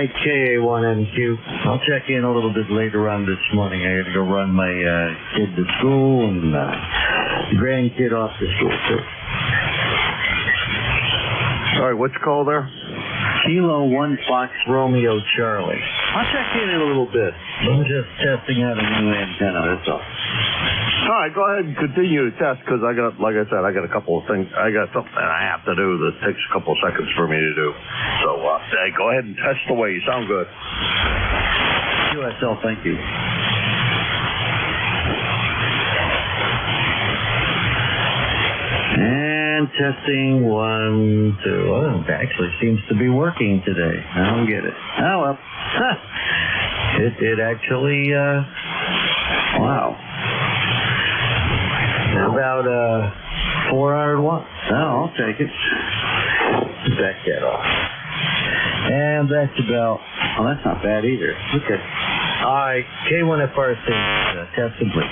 KA1NQ. I'll check in a little bit later on this morning. I got to go run my kid to school and grandkid off to school, too. All right, what's your call there? Kilo 1 Fox Romeo Charlie. I'll check in a little bit. I'm just testing out a new antenna, that's all. All right, go ahead and continue to test because I got, like I said, I got a couple of things. I got something I have to do that takes a couple of seconds for me to do. So, hey, go ahead and test away. You sound good. QSL, thank you. And testing 1, 2. Oh, it actually seems to be working today. I don't get it. Oh, well. It did actually, wow. About 400 watts. Oh, I'll take it. Back that off. And that's about, oh, that's not bad either. Okay. All right, K1FRC, test complete.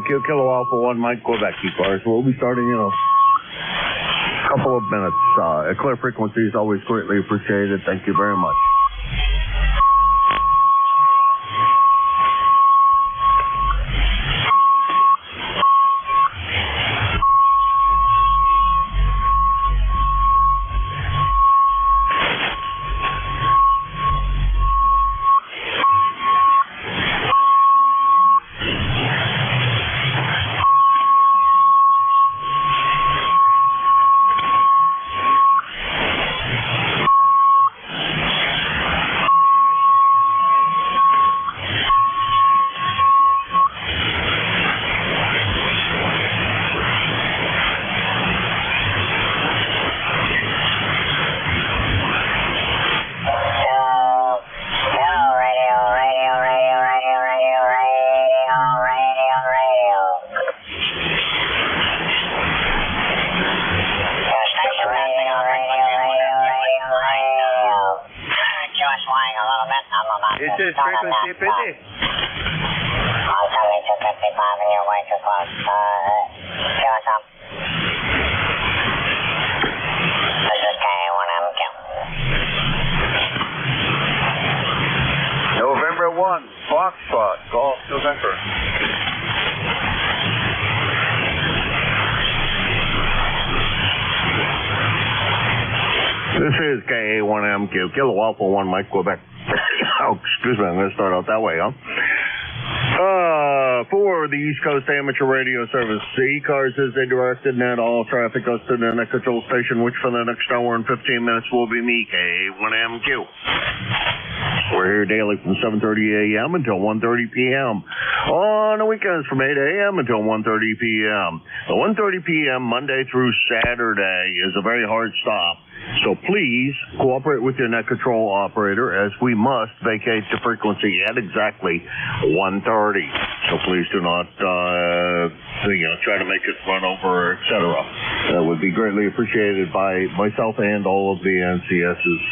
Q, Kilo Alpha 1, Mike, Quebec, ECARS. We'll be starting in a couple of minutes. A clear frequency is always greatly appreciated. Thank you very much. This is frequency 50. All coming to 55 and you're way too close. Show us up. This is K1MQ. November 1, Foxtrot, Golf November. This is KA1MQ, Kilo Alpha 1, Mike, Quebec. Oh, excuse me, I'm going to start out that way, huh? For the East Coast Amateur Radio Service, ECARS is a directed net. All traffic goes to the net control station, which for the next hour and 15 minutes will be me, KA1MQ. We're here daily from 7:30 a.m. until 1:30 p.m. On the weekends from 8 a.m. until 1:30 p.m. The 1:30 p.m. Monday through Saturday is a very hard stop. So please cooperate with your net control operator as we must vacate the frequency at exactly 1:30. So please do not, try to make it run over, etc. That would be greatly appreciated by myself and all of the NCSs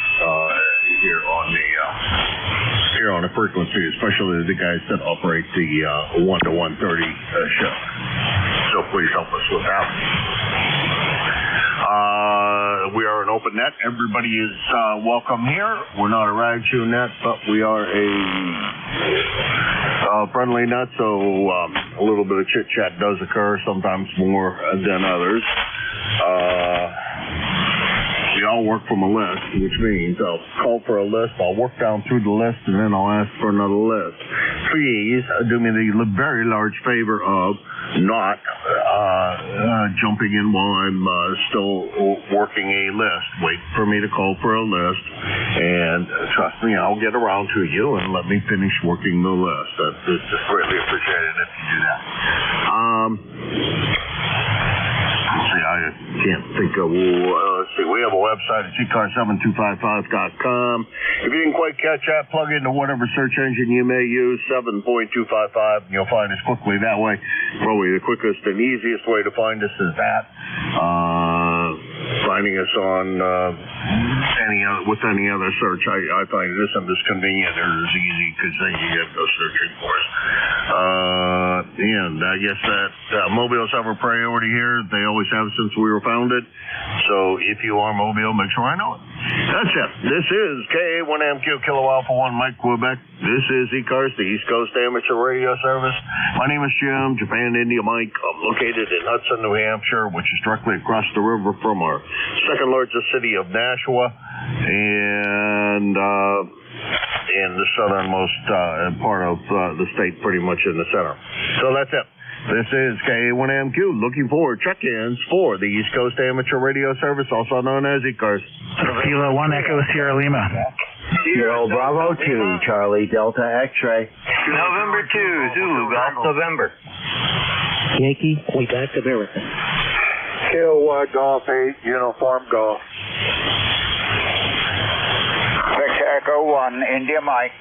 here on the frequency, especially the guys that operate the 1 to 1:30 shift. So please help us with that. We are an open net. Everybody is welcome here. We're not a rag shoe net, but we are a friendly net, so a little bit of chit-chat does occur, sometimes more than others. We all work from a list, which means I'll call for a list, I'll work down through the list, and then I'll ask for another list. Please do me the very large favor of not jumping in while I'm still working a list. Wait for me to call for a list, and trust me, I'll get around to you and let me finish working the list. That's just greatly appreciated if you do that. I can't think of, let's see, we have a website at ECARS7255.com. If you didn't quite catch that, plug into whatever search engine you may use, 7.255, and you'll find us quickly that way. Probably the quickest and easiest way to find us is that. Finding us on with any other search, I find it isn't as convenient or as easy because then you get no searching for us. And I guess that Mobile's have a priority here. They always have since we were founded. So if you are Mobile, make sure I know it. That's it. This is KA1MQ, Kilo Alpha 1, Mike, Quebec. This is ECARS, the East Coast Amateur Radio Service. My name is Jim, Japan India Mike. I'm located in Hudson, New Hampshire, which is directly across the river from our second largest city of Nashua, and in the southernmost part of the state, pretty much in the center. So that's it. This is KA1MQ, looking for check-ins for the East Coast Amateur Radio Service, also known as ECARS. Kilo 1 Echo Sierra Lima. Kilo Bravo 2, Charlie Delta X-Ray. November 2, Zulu, Golf November. Yankee, Quebec, America. Kilo Golf 8, Uniform Golf. Victor Echo 1, India Mike.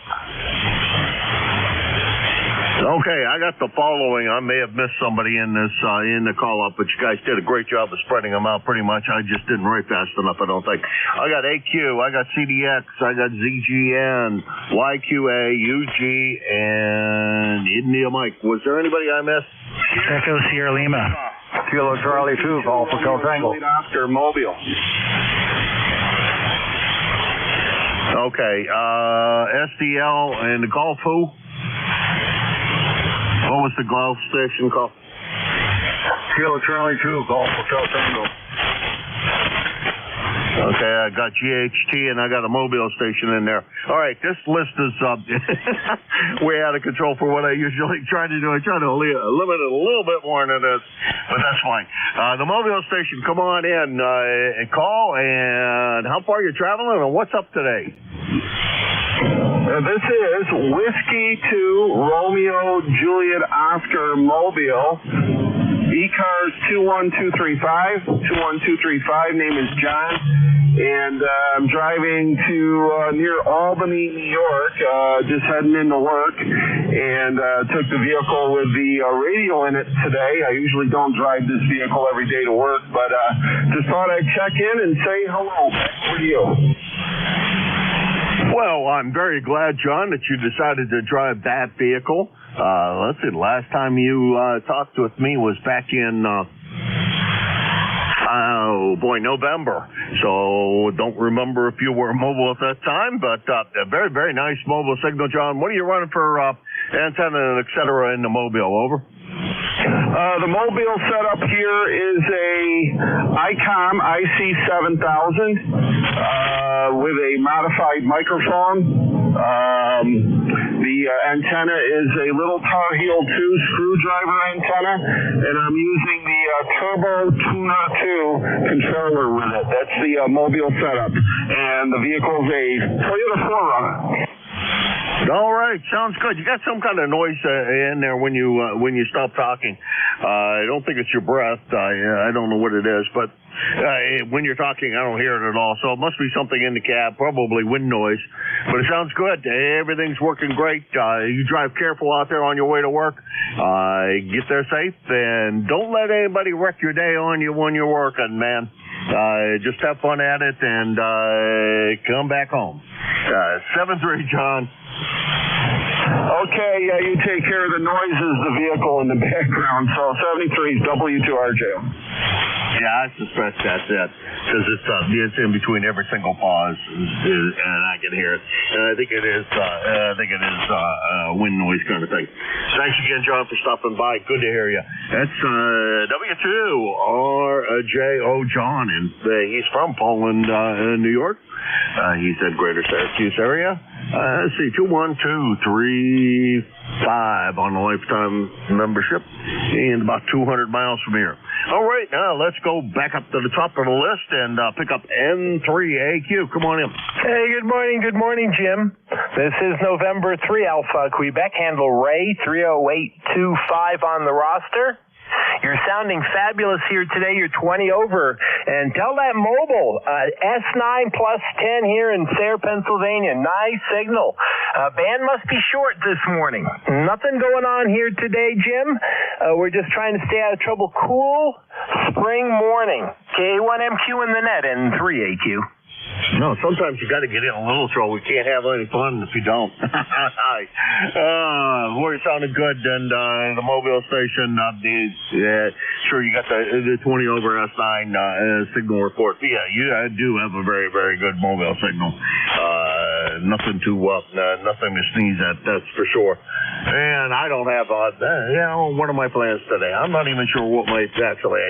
Okay, I got the following. I may have missed somebody in this in the call-up, but you guys did a great job of spreading them out pretty much. I just didn't write fast enough, I don't think. I got AQ, I got CDX, I got ZGN, YQA, UG, and India Mike. Was there anybody I missed? Echo Sierra Lima. Kilo Charlie 2, call for Hotel Tango. Oscar, Mobile. Okay, SDL and the Gulf who? What was the Gulf station called? Kilo Charlie 2, call for Hotel Tango. Okay, I got GHT and I got a Mobile station in there. All right, this list is way out of control for what I usually try to do. I try to limit it a little bit more than it is, but that's fine. The Mobile station, come on in and call, and how far you traveling and what's up today? This is Whiskey 2, Romeo, Juliet, Oscar, Mobile. ECARS 21235. 21235. Name is John. And I'm driving to near Albany, New York, just heading into work. And took the vehicle with the radio in it today. I usually don't drive this vehicle every day to work, but just thought I'd check in and say hello. Back to you. Well, I'm very glad, John, that you decided to drive that vehicle. Let's see, the last time you talked with me was back in, November. So don't remember if you were mobile at that time, but a very, very nice mobile signal, John. What are you running for antenna, et cetera, in the Mobile? Over. The Mobile setup here is a ICOM IC7000 with a modified microphone. The antenna is a little Tar Heel 2 screwdriver antenna, and I'm using the Turbo Tuna 2 controller with it. That's the Mobile setup, and the vehicle's a Toyota 4Runner. All right, sounds good. You got some kind of noise in there when you stop talking. I don't think it's your breath. I don't know what it is, but when you're talking, I don't hear it at all. So it must be something in the cab, probably wind noise. But it sounds good. Everything's working great. You drive careful out there on your way to work. Get there safe, and don't let anybody wreck your day on you when you're working, man. Just have fun at it and come back home. 7-3, John. Okay, you take care of the noises, the vehicle in the background. So 73 is W2RJ. Yeah, I suspect that's it, because it's in between every single pause, and I can hear it. And I think it is wind noise kind of thing. Thanks again, John, for stopping by. Good to hear you. That's W2RJO John, and he's from Poland, New York. He said Greater Syracuse area. Let's see, 21235 on the lifetime membership, and about 200 miles from here. All right, now let's go back up to the top of the list and pick up N3AQ. Come on in. Hey, good morning, Jim. This is November 3 Alpha Quebec, handle Ray 30825 on the roster. You're sounding fabulous here today. You're 20 over. And tell that Mobile, S9 plus 10 here in Sayre, Pennsylvania. Nice signal. Band must be short this morning. Nothing going on here today, Jim. We're just trying to stay out of trouble. Cool spring morning. K1MQ in the net and 3AQ. No, sometimes you got to get in a little trouble. We can't have any fun if you don't. We're sounding good, and the Mobile station. Sure, you got the 20 over S9 signal report. Yeah, you do have a very, very good Mobile signal. Nothing to sneeze at. That's for sure. And I don't have what are my plans today? I'm not even sure what I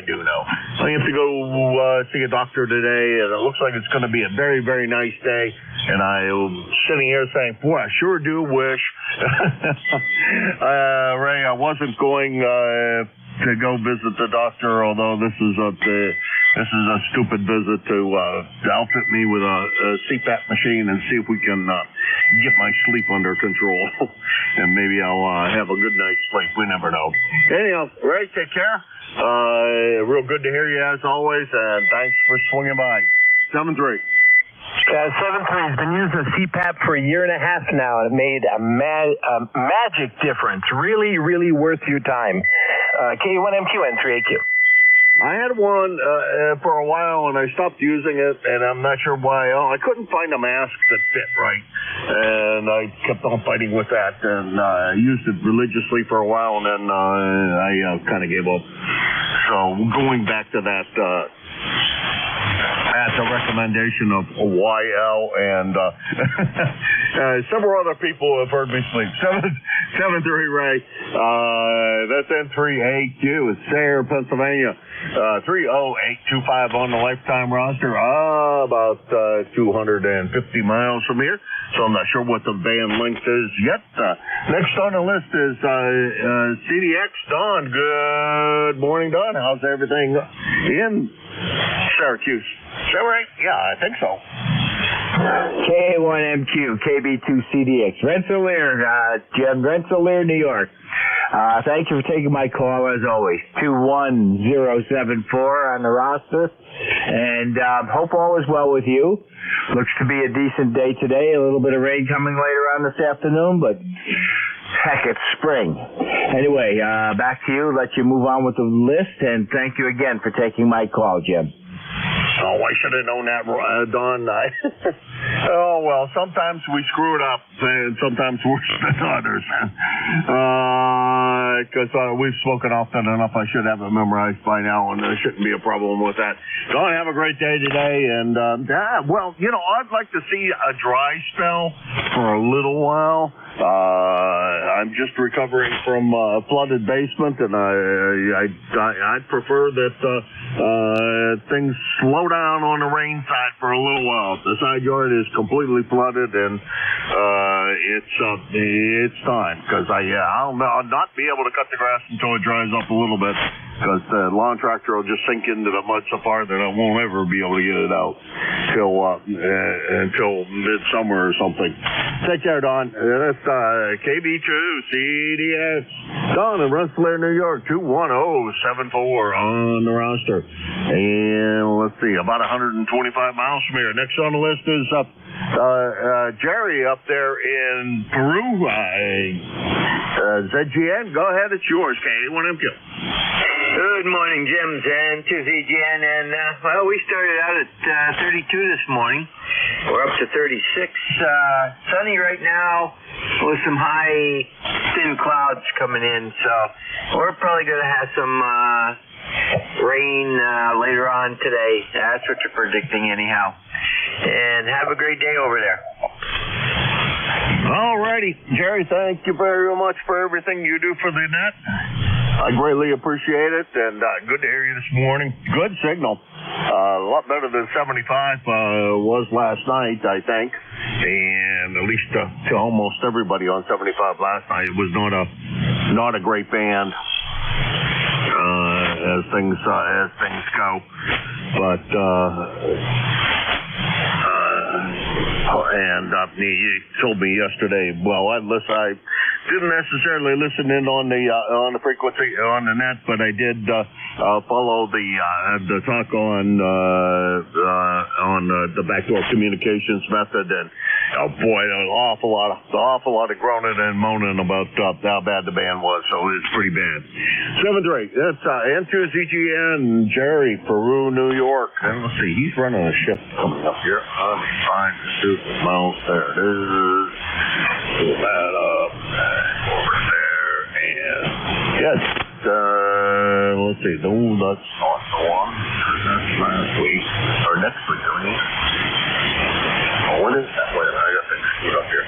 do know. I have to go see a doctor today, and it looks like it's going to be a very, very nice day. And I'm sitting here saying, boy, I sure do wish, Ray, I wasn't going to go visit the doctor, although this is a stupid visit to outfit me with a CPAP machine and see if we can get my sleep under control. And maybe I'll have a good night's sleep. We never know. Anyhow, Ray, take care. Real good to hear you as always, and thanks for swinging by. 7-3. 7-3 has been using a CPAP for a year and a half now, and it made a magic difference. Really, really worth your time. K1MQ and 3AQ. I had one for a while, and I stopped using it, and I'm not sure why. I couldn't find a mask that fit right, and I kept on fighting with that, and I used it religiously for a while, and then I kind of gave up. So going back to that, that's a recommendation of YL, and several other people have heard me sleep. 7-3 Ray. That's N3AQ. It's Sayre, Pennsylvania. 30825 on the lifetime roster. About 250 miles from here. So I'm not sure what the van length is yet. Next on the list is CDX. Don. Good morning, Don. How's everything in Syracuse? Is that right? Yeah, I think so. KA1MQ, KB2CDX. Rensselaer, Jim, Rensselaer, New York. Thank you for taking my call, as always. 21074 on the roster. And hope all is well with you. Looks to be a decent day today. A little bit of rain coming later on this afternoon, but heck, it's spring. Anyway, back to you. Let you move on with the list, and thank you again for taking my call, Jim. Oh, I should have known that, Don. Oh, well, sometimes we screw it up, and sometimes worse than others. Because we've spoken often enough, I should have it memorized by now, and there shouldn't be a problem with that. Don, have a great day today, and, well, I'd like to see a dry spell for a little while. I'm just recovering from a flooded basement, and I'd prefer that things slow down on the rain side for a little while. The side yard is completely flooded, and it's time, because I'll not be able to cut the grass until it dries up a little bit, because the lawn tractor will just sink into the mud so far that I won't ever be able to get it out until midsummer or something. Take care, Don. That's KB2CDX. Don in Rensselaer, New York, 21074 on the roster. And let's see, about 125 miles from here. Next on the list is Jerry up there in Peru. ZGN, go ahead, it's yours, K1MQ. Good morning, Jim, and to ZGN, and well, we started out at 32 this morning. We're up to 36. Sunny right now with some high, thin clouds coming in, so we're probably going to have some rain later on today. That's what you're predicting anyhow. And have a great day over there. All righty. Jerry, thank you very much for everything you do for the net. I greatly appreciate it, and good to hear you this morning. Good signal. A lot better than 75 was last night, I think. And at least to almost everybody on 75 last night, it was not a great band as things go. But he told me yesterday. Well, I didn't necessarily listen in on the frequency on the net, but I did follow the talk on the backdoor communications method, and oh boy, there was an awful lot of groaning and moaning about how bad the band was. So it's pretty bad. 7-3. That's N2ZGN, Jerry, Peru, New York. And let's see, he's running a shift coming up here. Let me find the stupid mouse. There it is. Pull that up over there, and yes. Let's see. No, that's not the one. That's last week or next week. I mean. What is that? Wait a minute, I got things screwed up here.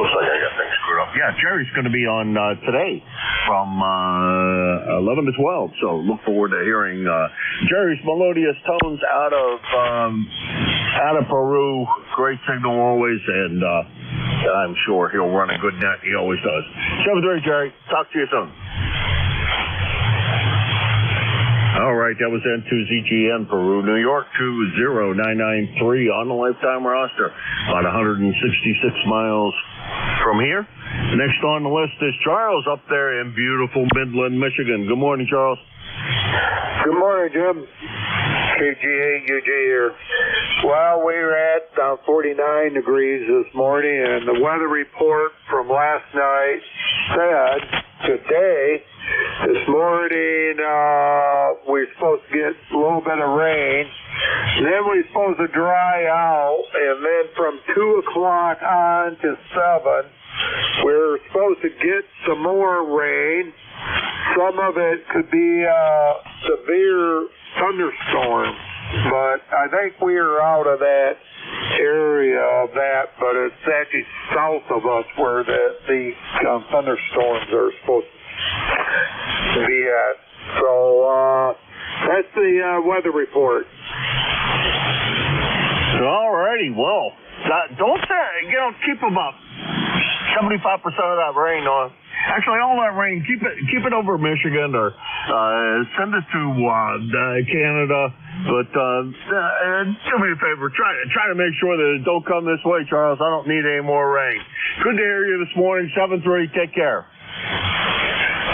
Looks like I got things screwed up. Yeah, Jerry's going to be on today from 11 to 12, so look forward to hearing Jerry's melodious tones out of Peru. Great signal always, and I'm sure he'll run a good net. He always does. 7-3, Jerry. Talk to you soon. All right, that was N2ZGN, Peru, New York, 20993 on the lifetime roster, about 166 miles from here. Next on the list is Charles up there in beautiful Midland, Michigan. Good morning, Charles. Good morning, Jim. KGA-UG here. Well, we were at 49 degrees this morning, and the weather report from last night said today This morning, we're supposed to get a little bit of rain. Then we're supposed to dry out, and then from 2 o'clock on to 7, we're supposed to get some more rain. Some of it could be severe thunderstorms, but I think we are out of that area of that, but it's actually south of us where the thunderstorms are supposed to be at. So that's the weather report. All righty, well, don't say, keep about 75% of that rain on. Actually, all that rain, keep it over Michigan or send it to Canada. But do me a favor, try to make sure that it don't come this way, Charles. I don't need any more rain. Good to hear you this morning. 7-3. Take care.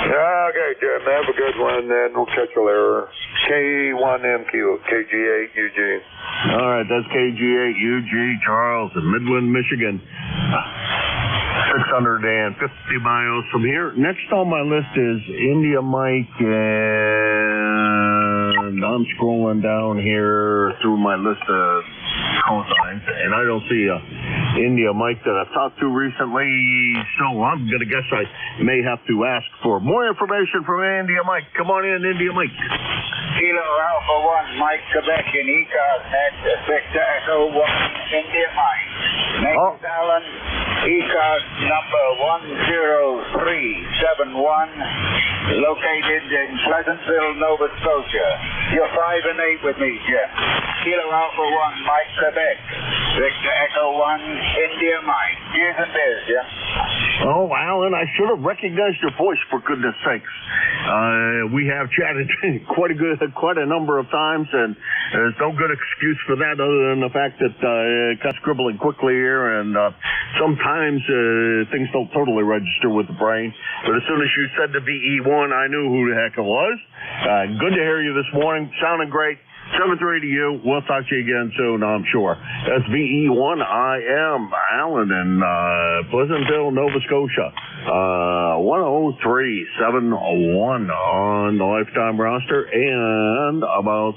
Okay, Jim. Have a good one, and we'll catch you later. K1MQ, KG8UG. All right, that's KG8UG, Charles, in Midland, Michigan. 650 miles from here. Next on my list is India Mike, and I'm scrolling down here through my list of call signs, and I don't see India Mike that I've talked to recently, so I'm going to guess I may have to ask for more information from India Mike. Come on in, India Mike. Kilo Alpha 1, Mike, Quebec, in ECARS, next, Victor Echo 1, India Mike. Next, Alan, ECARS number 10371, located in Pleasantville, Nova Scotia. You're 5 and 8 with me, Jeff. Kilo Alpha 1, Mike, Quebec, Victor Echo 1, India Mike. Cheers and beers, Jeff. Oh, Alan, I should have recognized your voice, for goodness sakes. We have chatted quite a number of times, and there's no good excuse for that other than the fact that it got scribbling quickly here, and sometimes things don't totally register with the brain. But as soon as you said the VE1, I knew who the heck it was. Good to hear you this morning. Sounding great. 7-3 to you. We'll talk to you again soon, I'm sure. That's VE1. I am Alan in Pleasantville, Nova Scotia. 10371 on the lifetime roster, and about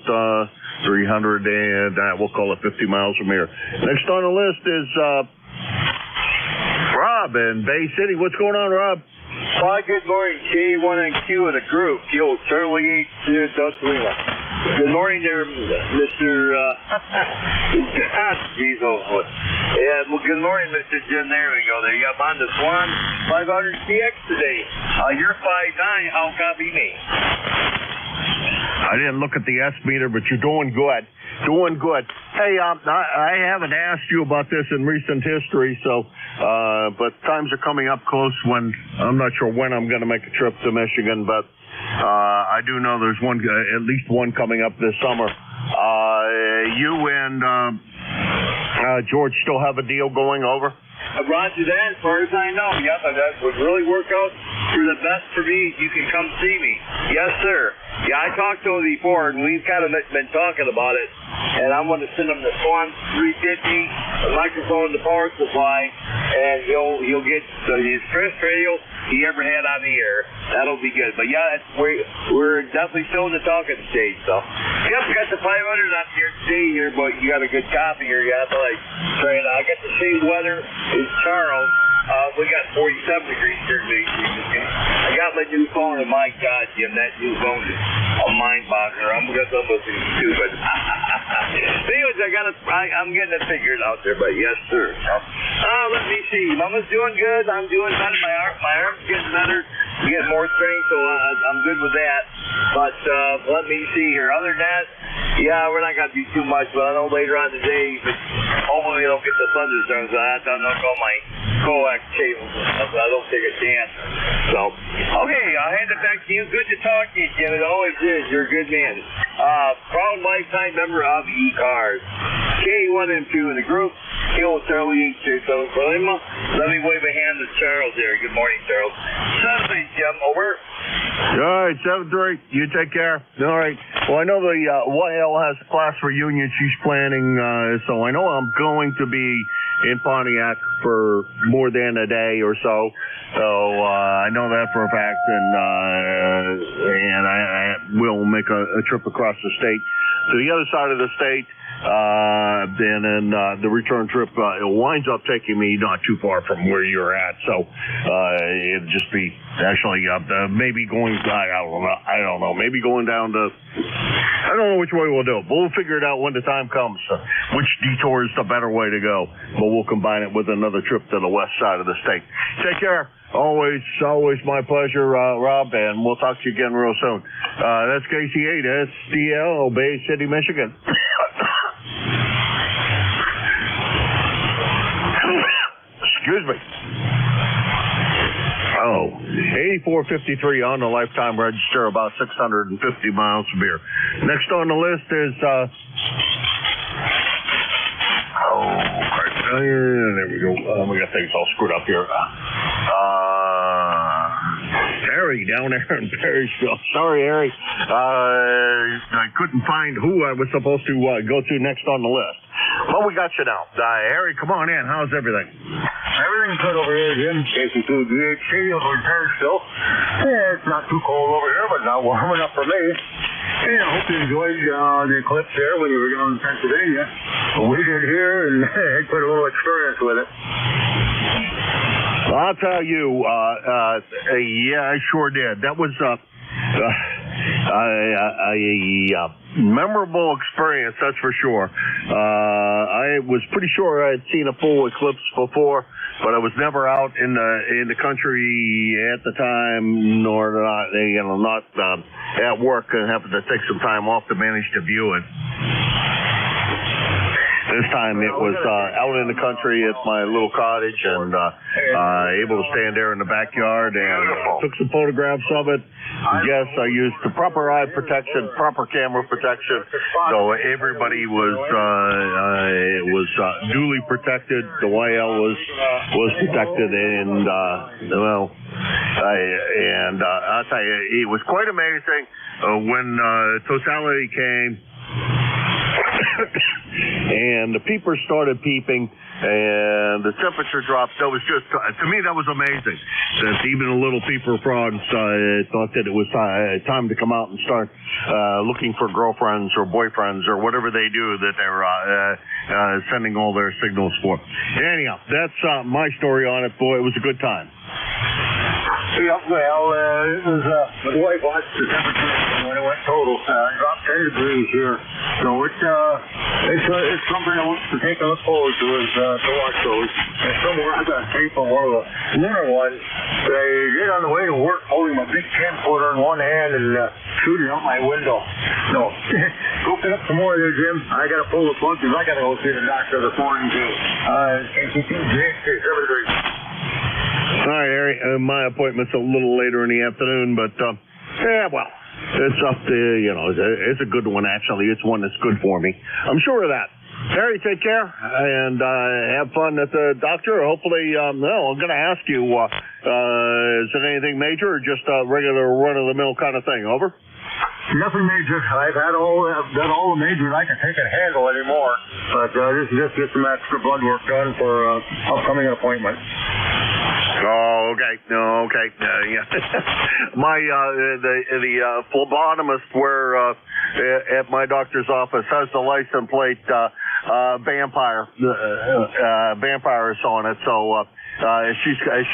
300 and we'll call it 50 miles from here. Next on the list is Rob in Bay City. What's going on, Rob? Hi, good morning. K1NQ of the group. Yo, Charlie 8 Lima. Good morning there, Mr. Jeez, oh, yeah, well, good morning, Mr. Jim. There we go. There you got on the Swan 500CX today. You're 5'9". How copy me? I didn't look at the S meter, but you're doing good. Doing good. Hey, I haven't asked you about this in recent history, so, but times are coming up close when, I'm not sure when I'm going to make a trip to Michigan, but I do know there's one, at least one coming up this summer. You and George still have a deal going over? Roger that. As far as I know, yes, that would really work out for the best for me. You can come see me. Yes, sir. Yeah, I talked to him before, and we've kind of been talking about it. And I'm going to send him the Swan 350, a microphone, the power supply, and he'll get his first radio he ever had on the air. That'll be good. But yeah, we're definitely still in the talking stage. So, yep, we got the 500 on here today here, but you got a good copy here. You have to I got the same weather as Charles. We got 47 degrees here today. I got my new phone, and my God, Jim, that new phone is a mind-boggler. I'm going to go with it too, but anyways, I'm getting it figured out there, but yes, sir. Let me see. Mama's doing good. I'm doing better. My arm's getting better. I'm getting more strength, so I'm good with that. But let me see here. Other than that, yeah, we're not going to do too much, but I know later on today, but hopefully we don't get the thunderstorms. I don't know all my coax cables and stuff. I don't take a chance. So, okay, I'll hand it back to you. Good to talk to you, Jim. It always is. You're a good man. Proud lifetime member of ECARS. K1M2 in the group. Kill Charlie 8 for Lima. Let me wave a hand to Charles there. Good morning, Charles. 7 Jim. Over. All right, 7-3. You take care. All right. Well, I know the YL has a class reunion she's planning, so I know I'm going to be in Pontiac for more than a day or so. So I know that for a fact, and I will make a trip across the state to the other side of the state. Then the return trip it winds up taking me not too far from where you're at, so it'd just be actually maybe going. I don't know. Maybe going down to. I don't know which way we'll do it, but we'll figure it out when the time comes. Which detour is the better way to go? But we'll combine it with another trip to the west side of the state. Take care. Always my pleasure, Rob, and we'll talk to you again real soon. That's KC8 SDL, Bay City, Michigan. Excuse me. 8453 on the lifetime register, about 650 miles from here. Next on the list is, there we go. We got things all screwed up here. Harry down there in Perrysville. Sorry, Harry. I couldn't find who I was supposed to go to next on the list. Well, we got you now. Harry, come on in. How's everything? Everything's good over here, Jim. KC2 GHC over in Perrysville. Yeah, it's not too cold over here, but not warm enough for me. And I hope you enjoyed the eclipse there when you were down in Pennsylvania. We did here, and had quite a little experience with it. I'll tell you, yeah, I sure did. That was a memorable experience, that's for sure. I was pretty sure I had seen a full eclipse before, but I was never out in the country at the time, nor not at work, and happened to take some time off to manage to view it. This time it was out in the country at my little cottage, and able to stand there in the backyard and took some photographs of it. Yes, I used the proper eye protection, proper camera protection, so everybody was duly protected. The YL was protected, and I'll tell you, it was quite amazing when totality came. And the peepers started peeping, and the temperature dropped. That was just, to me, that was amazing. That even the little peeper frogs thought that it was time to come out and start looking for girlfriends or boyfriends or whatever they do that they're sending all their signals for. Anyhow, that's my story on it. Boy, it was a good time. Yeah, well, it was, my wife watched the temperature when it went total. It dropped 10 degrees here. So it's something I want to take a look forward to is to watch those. And somewhere I got a tape of one of the lunar ones. I get on the way to work holding my big 10-footer in one hand and shooting out my window. No. Go pick up some more there, Jim. I got to pull the plug because I got to go see the doctor this morning, too. KC2 GHC 73. All right, Harry. My appointment's a little later in the afternoon, but well, it's up to it's a good one actually. It's one that's good for me. I'm sure of that. Harry, take care and have fun at the doctor. Hopefully, I'm going to ask you, is it anything major or just a regular run-of-the-mill kind of thing? Over. Nothing major. I've done all the major I can take and handle anymore. But just get some extra blood work done for upcoming appointment. Oh, okay. Yeah. My the phlebotomist where at my doctor's office has the license plate vampire is on it. So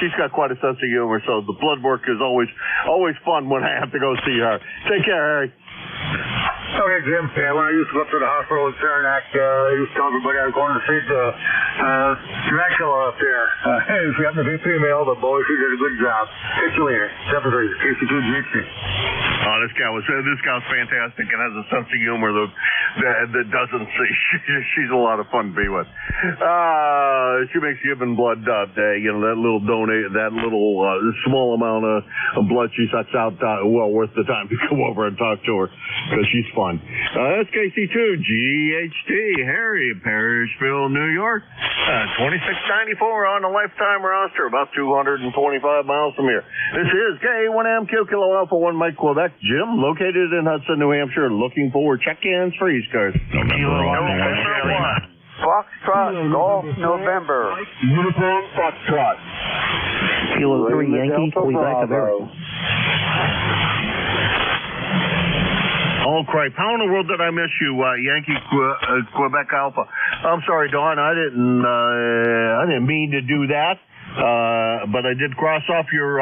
she's got quite a sense of humor. So the blood work is always fun when I have to go see her. Take care, Harry. Okay, Jim. Yeah, when I used to go up to the hospital in Saranac, I used to tell everybody I was going to see the Dracula up there. If you happen to be female, the boy, she did a good job. Catch you later. 73, KC2 GHC. Oh, this gal's fantastic and has a sense of humor that doesn't see. She's a lot of fun to be with. She makes giving blood, that little small amount of blood she sucks out, well worth the time to go over and talk to her because she's fun. That's KC2 GHT, Harry, Perrysville, New York. 2694 on the lifetime roster, about 225 miles from here. This is K1M Kilo Alpha 1 Mike Quebec. Jim, located in Hudson, New Hampshire, looking for check-ins for ECARS. November 1. Foxtrot, Golf, November. Uniform Foxtrot. Kilo 3 Yankee, Quebec, America. Oh, crap. How in the world did I miss you, Yankee Quebec Alpha? I'm sorry, Don. I didn't mean to do that. But I did cross off your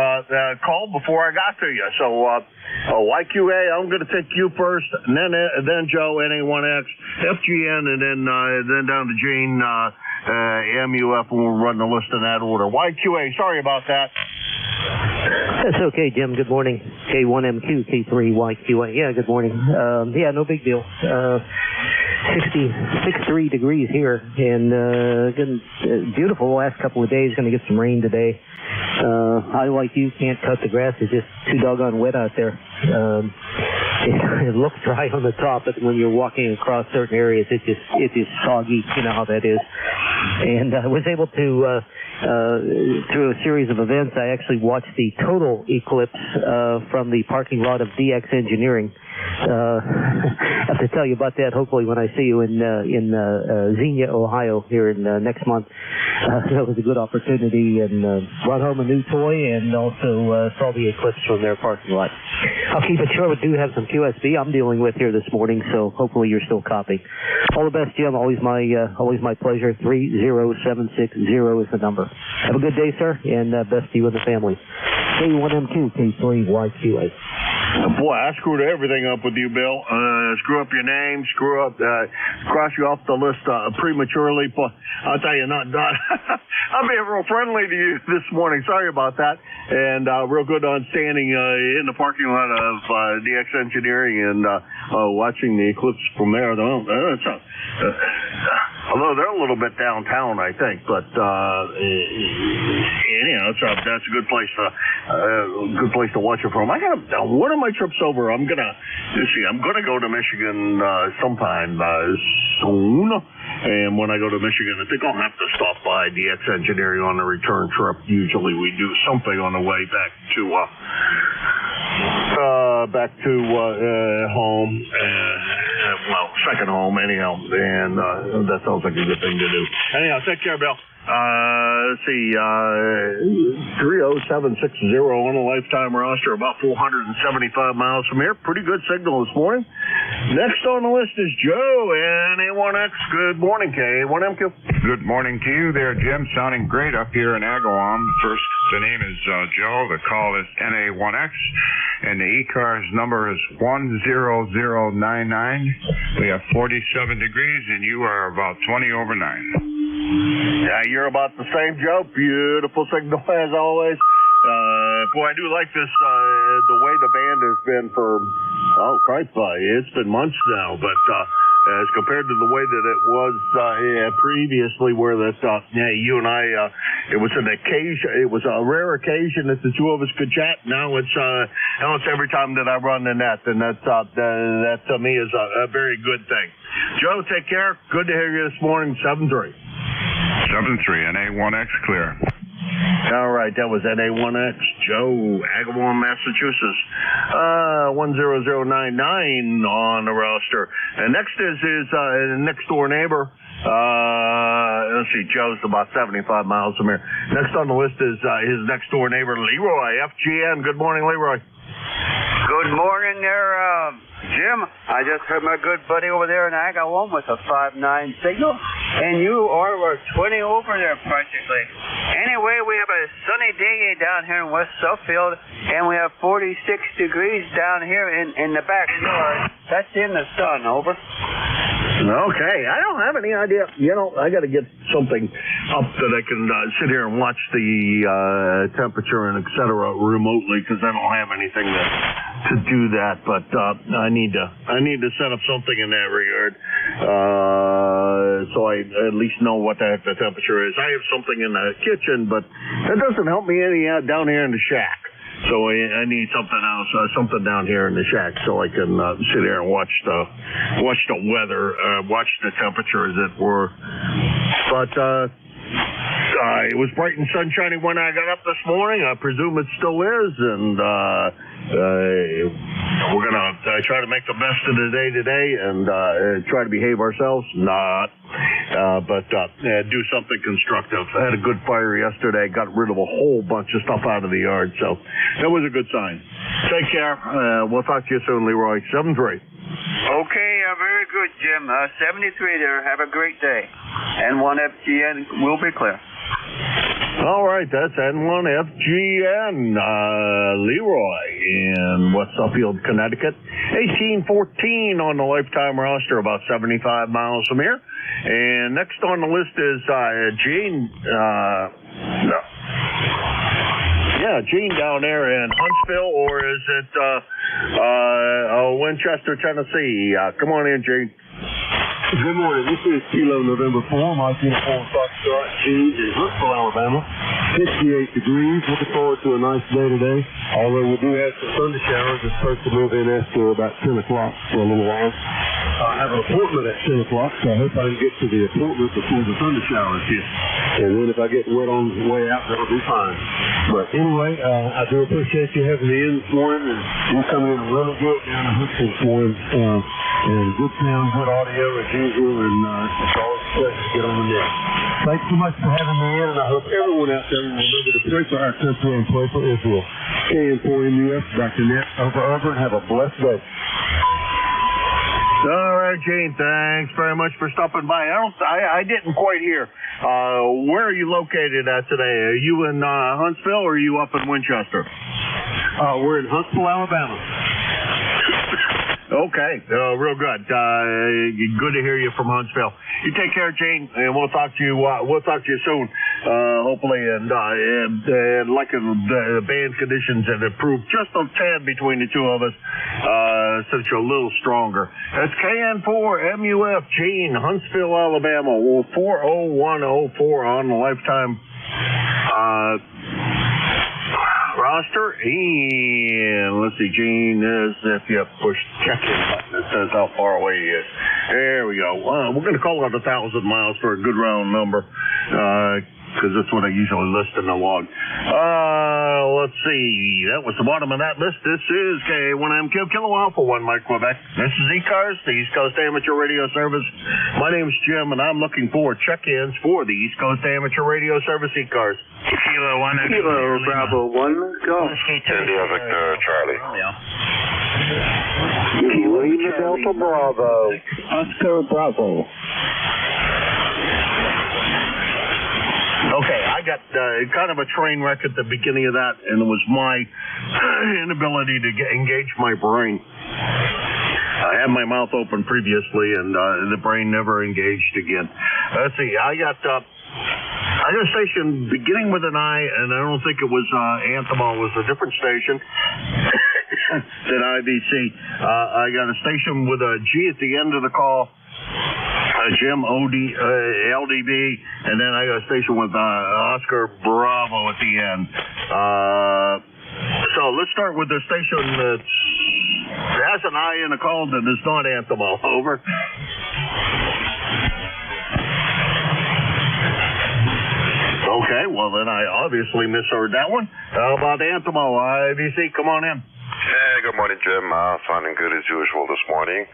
call before I got to you. So YQA, I'm going to take you first, and then Joe, NA1X, FGN, and then down to Jane, MUF, and we'll run the list in that order. YQA, sorry about that. That's okay, Jim. Good morning. K1MQ, K3YQA. Yeah, good morning. Yeah, no big deal. 63 degrees here, and beautiful the last couple of days. Going to get some rain today. I, like you, can't cut the grass. It's just too doggone wet out there. It looks dry on the top, but when you're walking across certain areas, it's just soggy. You know how that is. And I was able to, through a series of events, I actually watched the total eclipse from the parking lot of DX Engineering. I have to tell you about that hopefully when I see you in Xenia, Ohio here in next month. That was a good opportunity, and brought home a new toy and also saw the eclipse from their parking lot. I'll keep it short. We do have some QSB I'm dealing with here this morning, so hopefully you're still copying. All the best, Jim. Always my pleasure. 30760 is the number. Have a good day, sir, and best to you and the family. K1MQ, K3YQA. Boy, I screwed everything up with you, Bill. Screw up your name, cross you off the list prematurely. But I'll tell you, not done. I'm being real friendly to you this morning. Sorry about that. And real good on standing in the parking lot of DX Engineering and watching the eclipse from there. Although they're a little bit downtown, I think, but anyhow, that's a good place to watch it from. I got one of my trips over. I'm gonna go to Michigan sometime soon, and when I go to Michigan, I think I'll have to stop by DX Engineering on the return trip. Usually, we do something on the way back to home. Well, second home, anyhow, and that sounds like a good thing to do. Anyhow, take care, Bill. Let's see, 30760 on a lifetime roster, about 475 miles from here. Pretty good signal this morning. Next on the list is Joe, NA1X. Good morning, K1MQ. Good morning to you there, Jim. Sounding great up here in Agawam. First, the name is Joe. The call is NA1X. And the ECARS number is 10099. We have 47 degrees, and you are about 20 over 9. Yeah, you're about the same, Joe. Beautiful signal as always. Boy, I do like this, the way the band has been for, it's been months now, but as compared to the way that it was previously, where that you and I, it was an occasion, it was a rare occasion that the two of us could chat. Now it's every time that I run the net, and that to me is a very good thing. Joe, take care. Good to hear you this morning. 7-3. 7-3, NA1X clear. All right, that was NA1X, Joe, Agawam, Massachusetts, 10099 on the roster. And next is his next door neighbor. Let's see, Joe's about 75 miles from here. Next on the list is his next door neighbor, Leroy, FGN. Good morning, Leroy. Good morning there, Jim. I just heard my good buddy over there in Agawam with a 5-9 signal, and you are 20 over there practically. Anyway, we have a sunny day down here in West Suffield, and we have 46 degrees down here in the backyard. That's in the sun, over. Okay, I don't have any idea. I got to get something up that I can sit here and watch the temperature and et cetera remotely, because I don't have anything to do that. But I need to set up something in that regard, so I at least know what the temperature is. I have something in the kitchen, but that doesn't help me any down here in the shack. So I need something else, something down here in the shack, so I can sit here and watch the weather, watch the temperature, as it were. But it was bright and sunshiny when I got up this morning. I presume it still is, and we're gonna try to make the best of the day today and try to behave ourselves. Not. but do something constructive. I had a good fire yesterday, got rid of a whole bunch of stuff out of the yard, so that was a good sign. Take care. We'll talk to you soon, Leroy. 7-3. Okay, very good, Jim. 73 there. Have a great day. N1FGN will be clear. All right, that's N1FGN, Leroy in West Suffield, Connecticut. 1814 on the lifetime roster, about 75 miles from here. And next on the list is Gene. Gene down there in Huntsville, or is it Winchester, Tennessee? Come on in, Gene. Good morning. This is Kilo November 4, Mike Uniform Foxtrot, Gene in Huntsville, Alabama. 68 degrees. Looking forward to a nice day today. Although we do have some thunder showers. It's supposed to move in after about 10 o'clock for a little while. I have an appointment at 10 o'clock, so I hope I can get to the appointment before the thunder showers hit. And then if I get wet on the way out, that'll be fine. But anyway, I do appreciate you having me in this morning, and you come in really good down in Huntsville this morning. And good sound, good audio as usual, and it's always a pleasure to get on the net. Thanks so much for having me in, and I hope everyone out there will remember to pray for our country and pray for Israel. KN4MUF, Dr. Net, over, and have a blessed day. All right, Gene, thanks very much for stopping by. I didn't quite hear. Where are you located at today? Are you in Huntsville, or are you up in Winchester? We're in Huntsville, Alabama. Okay, real good. Good to hear you from Huntsville. You take care, Gene, and we'll talk to you. We'll talk to you soon, hopefully. And like the band conditions have improved just a tad between the two of us, since you're a little stronger. That's KN4MUF, Gene, Huntsville, Alabama. 40104 on the lifetime roster. And let's see, Gene is, if you push check-in button, it says how far away he is. There we go. We're going to call it 1,000 miles for a good round number, because that's what I usually list in the log. Let's see. That was the bottom of that list. This is K1MQ Kilo Alpha 1 Mike Quebec. This is ECARS, the East Coast Amateur Radio Service. My name is Jim, and I'm looking for check-ins for the East Coast Amateur Radio Service ECARS. Kilo 1. Kilo Bravo 1, go. India Victor Charlie. Kilo Delta Bravo. Oscar Bravo. Okay, I got kind of a train wreck at the beginning of that, and it was my inability to engage my brain. I had my mouth open previously, and the brain never engaged again. Let's see, I got a station beginning with an I, and I don't think it was Anthem. It was a different station than IBC. I got a station with a G at the end of the call. Jim LDB, and then I got a station with Oscar Bravo at the end. So let's start with the station that has an I in the call that is not Anthem. Over. Okay, well then I obviously misheard that one. How about Anthem? IBC, come on in. Hey, good morning, Jim. Sounding good as usual this morning.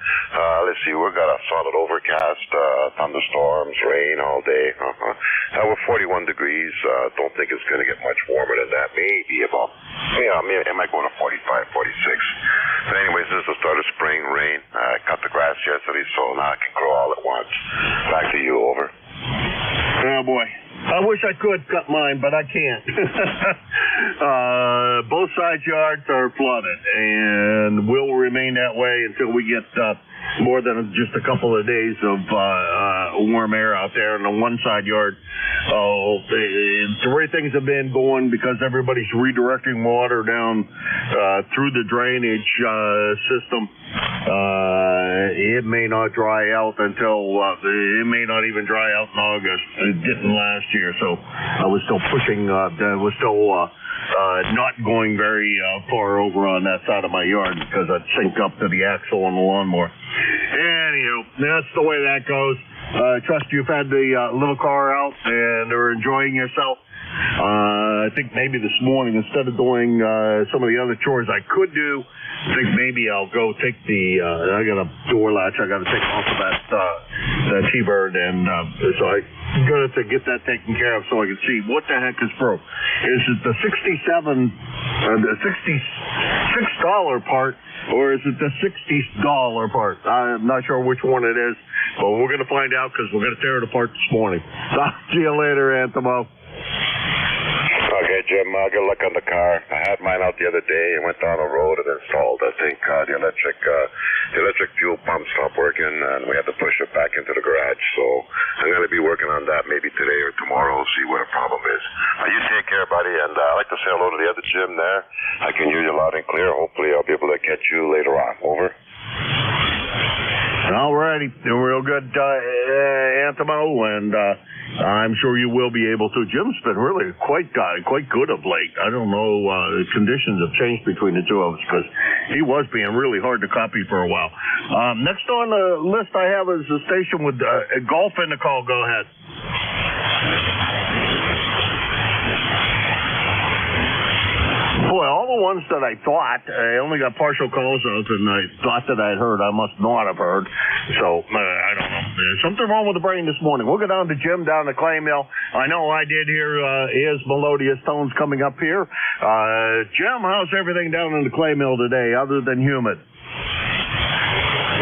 Let's see, we've got a solid overcast, thunderstorms, rain all day. We're 41 degrees. Don't think it's going to get much warmer than that. Maybe about, it might go to 45, 46. But anyways, this is the start of spring, rain. I cut the grass yesterday, so now I can grow all at once. Back to you, over. Oh, boy. I wish I could cut mine, but I can't. Both side yards are flooded, and will remain that way until we get more than just a couple of days of warm air out there. And the one side yard, the way things have been going, because everybody's redirecting water down through the drainage system, it may not dry out until it may not even dry out in August. It didn't last year, so I was still pushing. Was still not going very far over on that side of my yard because I'd sink up to the axle on the lawnmower. Anyhow, that's the way that goes. I trust you've had the little car out and are enjoying yourself. I think maybe this morning, instead of doing some of the other chores I could do, I think maybe I'll go take I got a door latch I got to take off of that T-Bird, and so I'm going to get that taken care of so I can see what the heck is broke. Is it the the $66 part, or is it the $60 part? I'm not sure which one it is, but we're going to find out because we're going to tear it apart this morning. Talk to you later, Anthemo. Okay, Jim, good luck on the car. I had mine out the other day and went down the road and installed. I think the electric fuel pump stopped working, and we had to push it back into the garage. So I'm going to be working on that maybe today or tomorrow, see what the problem is. You take care, buddy, and I'd like to say hello to the other Jim there. I can hear you loud and clear. Hopefully I'll be able to catch you later on. Over. All righty. Real good, Anthemo, and I'm sure you will be able to. Jim's been really quite good of late. I don't know, the conditions have changed between the two of us because he was being really hard to copy for a while. Next on the list I have is a station with golf in the call. Go ahead. Boy, all the ones that I thought, I only got partial calls out, and I thought that I'd heard. I must not have heard. So, I don't know. There's something wrong with the brain this morning. We'll go down to Jim down the Clay Mill. I know I did hear his melodious tones coming up here. Jim, how's everything down in the Clay Mill today, other than humid?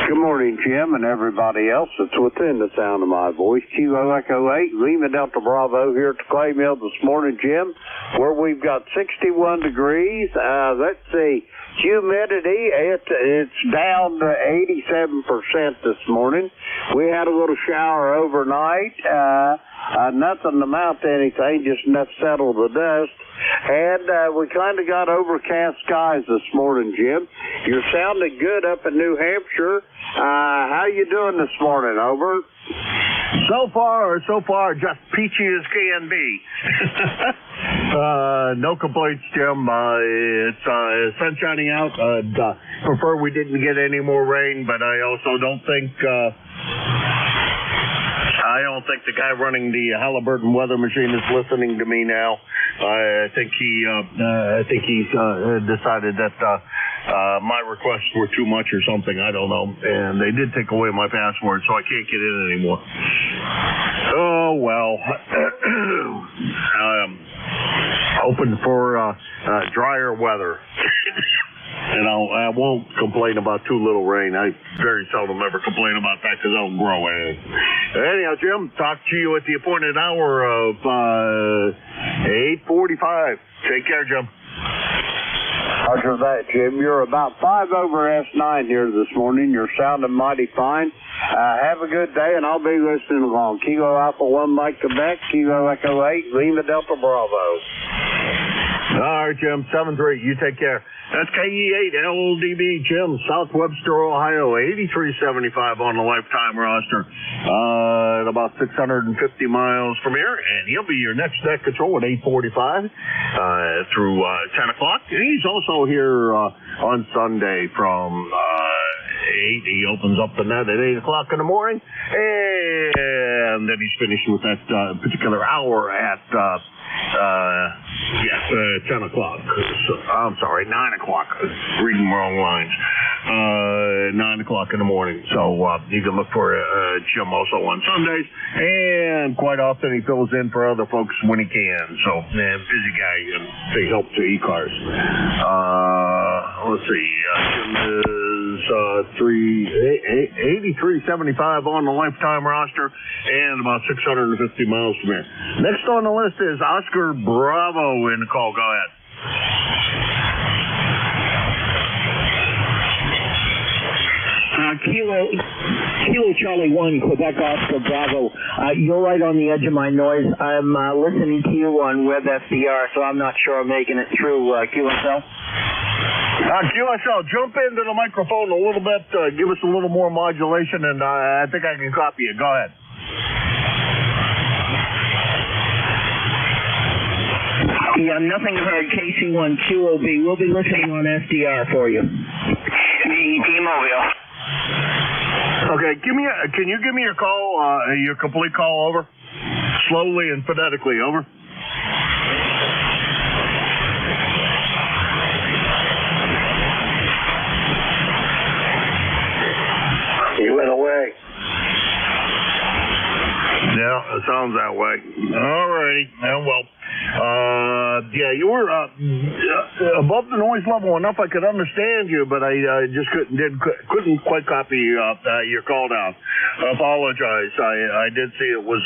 Good morning, Jim, and everybody else that's within the sound of my voice. Kilo Echo 8, Lima Delta Bravo here at the Clay Mill this morning, Jim, where we've got 61 degrees. Let's see, humidity, it's down to 87% this morning. We had a little shower overnight. Nothing to amount to anything, just enough to settle the dust. And we kind of got overcast skies this morning, Jim. You're sounding good up in New Hampshire. How you doing this morning? Over. So far, just peachy as can be. No complaints, Jim. It's sun shining out. Prefer we didn't get any more rain, but I also don't think the guy running the Halliburton weather machine is listening to me now. I think he's decided that my requests were too much or something. I don't know. And they did take away my password, so I can't get in anymore. Oh, well. Hoping for drier weather. And I won't complain about too little rain. I very seldom ever complain about that because I don't grow anything. Anyhow, Jim, talk to you at the appointed hour of 8:45. Take care, Jim. Roger that, Jim. You're about 5 over S9 here this morning. You're sounding mighty fine. Have a good day, and I'll be listening along. Kilo Alpha 1 Mike Quebec, Kilo Echo 8, Lima Delta Bravo. All right, Jim, 7-3. You take care. That's KE8 LDB Jim, South Webster, Ohio, 8375 on the lifetime roster. At about 650 miles from here, and he'll be your next deck control at 8:45 through 10 o'clock. And he's also here on Sunday from 8. He opens up the net at 8 o'clock in the morning, and then he's finished with that particular hour at 10 o'clock. I'm sorry, 9 o'clock. Reading wrong lines. 9 o'clock in the morning. So you can look for Jim also on Sundays, and quite often he fills in for other folks when he can. So, busy guy, and big help to ECARS. Let's see. Jim is 8375 on the lifetime roster, and about 650 miles from here. Next on the list is Oscar Bravo in the call. Go ahead. Kilo Charlie 1, Quebec Oscar Bravo. You're right on the edge of my noise. I'm listening to you on Web FDR, so I'm not sure I'm making it through QSL. QSL, jump into the microphone a little bit, give us a little more modulation, and I think I can copy it. Go ahead. Yeah, nothing heard. KC1QOB. We'll be listening on FDR for you. T-Mobile. Okay, can you give me your call, your complete call, over? Slowly and phonetically, over. He went away. Yeah, it sounds that way. All righty. Well, yeah, you were above the noise level enough I could understand you, but I just couldn't quite copy your call down. I apologize. I did see it was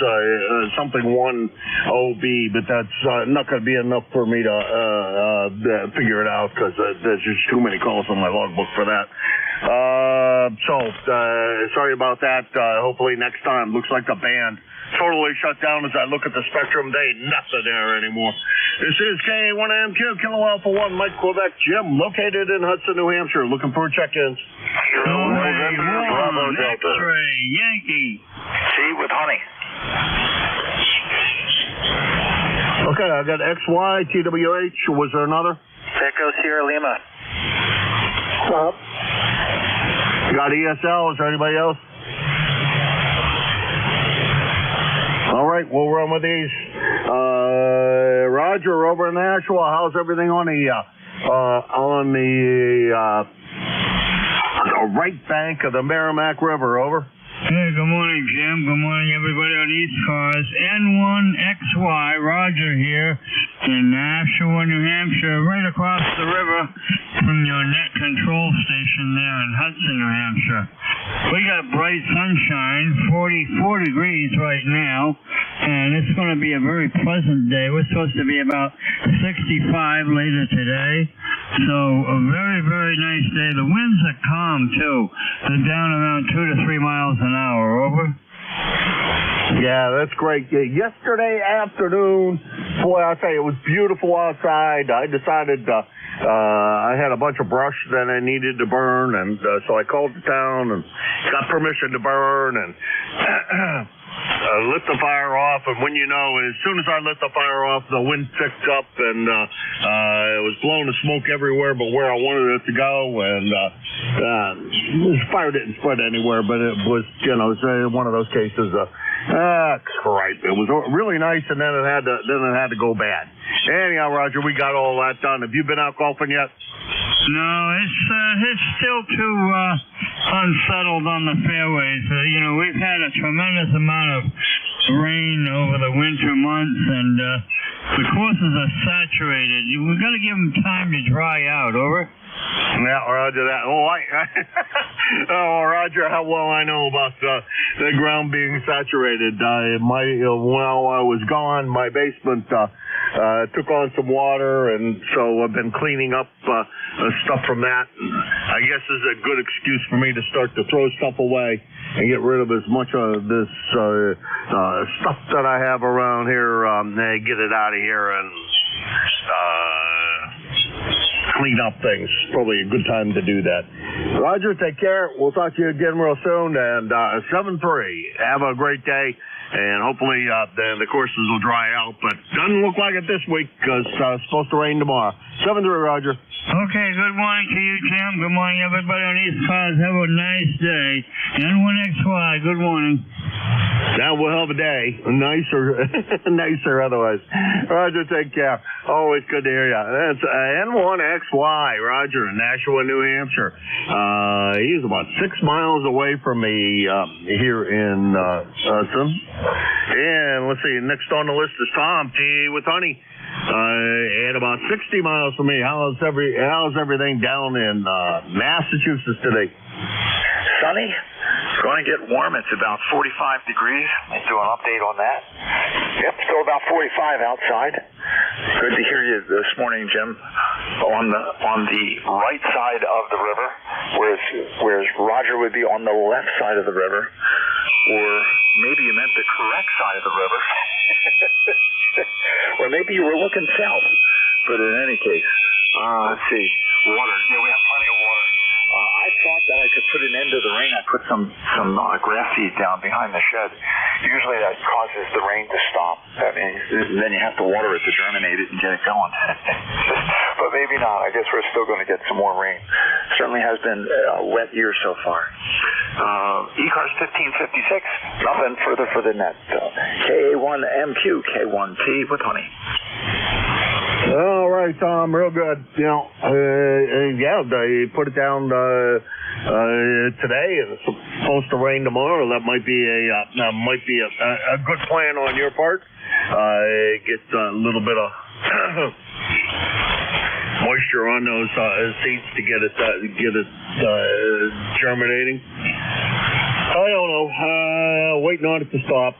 something 1OB, but that's not going to be enough for me to figure it out because there's just too many calls on my logbook for that. Sorry about that. Hopefully next time. Looks like the band totally shut down as I look at the spectrum. They ain't nothing there anymore. This is K1MQ, Kilo Alpha 1, Mike Quebec, Jim, located in Hudson, New Hampshire, looking for check-ins. Bravo Delta. X-ray, Yankee. C with honey. Okay, I got XY, TWH. Was there another? Echo Sierra Lima. Stop. You got ESL. Is there anybody else? All right, we'll run with these. Roger, over in Nashua, how's everything on the right bank of the Merrimack River? Over. Hey, good morning, Jim. Good morning, everybody on ECARS. N1XY, Roger here in Nashua, New Hampshire, right across the river from your net control station there in Hudson, New Hampshire. We got bright sunshine, 44 degrees right now, and it's going to be a very pleasant day. We're supposed to be about 65 later today. So a very, very nice day. The winds are calm, too. They're down around 2 to 3 miles an hour. Over. Yeah, that's great. Yesterday afternoon, boy, I'll tell you, it was beautiful outside. I decided I had a bunch of brush that I needed to burn, and so I called the town and got permission to burn and lit the fire off. And when you know, as soon as I lit the fire off, the wind picked up and it was blowing the smoke everywhere but where I wanted it to go. And the fire didn't spread anywhere, but it was, you know, it was one of those cases. It was really nice, and then it had to go bad. Anyhow, Roger, we got all that done. Have you been out golfing yet? No, it's still too unsettled on the fairways. We've had a tremendous amount of rain over the winter months, and the courses are saturated. We've got to give them time to dry out. Over. Yeah, Roger that. Roger, how well I know about the ground being saturated. While I was gone, my basement took on some water, and so I've been cleaning up stuff from that. I guess this is a good excuse for me to start to throw stuff away and get rid of as much of this stuff that I have around here. Get it out of here and clean up things. Probably a good time to do that. Roger, take care. We'll talk to you again real soon. And 7-3. Have a great day. And hopefully then the courses will dry out. But doesn't look like it this week because it's supposed to rain tomorrow. 7-3, Roger. Okay, good morning to you, Jim. Good morning, everybody on ECARS. Have a nice day. N1XY, good morning. That will have a day. Nicer otherwise. Roger, take care. Always good to hear you. That's N1XY, Roger, in Nashua, New Hampshire. He's about 6 miles away from me here in Hudson. And let's see, next on the list is Tom T with honey. And about 60 miles from me. How's everything down in Massachusetts today? Sunny. It's going to get warm. It's about 45 degrees. Let's do an update on that. Yep, still about 45 outside. Good to hear you this morning, Jim. On the right side of the river, whereas Roger would be on the left side of the river, or maybe you meant the correct side of the river. Or maybe you were looking south. But in any case, let's see. Water. Yeah, we have plenty of water. I thought that I could put an end to the rain. I put some grass seed down behind the shed. Usually that causes the rain to stop. That means then you have to water it to germinate it and get it going. But maybe not. I guess we're still going to get some more rain. Certainly has been a wet year so far. ECARS 1556. Nothing further for the net. KA1MQ, K1T with honey. All right, Tom, real good. You know, they put it down today, and it's supposed to rain tomorrow. That might be a good plan on your part. Get a little bit of moisture on those seeds to get it germinating. I don't know. Waiting on it to stop.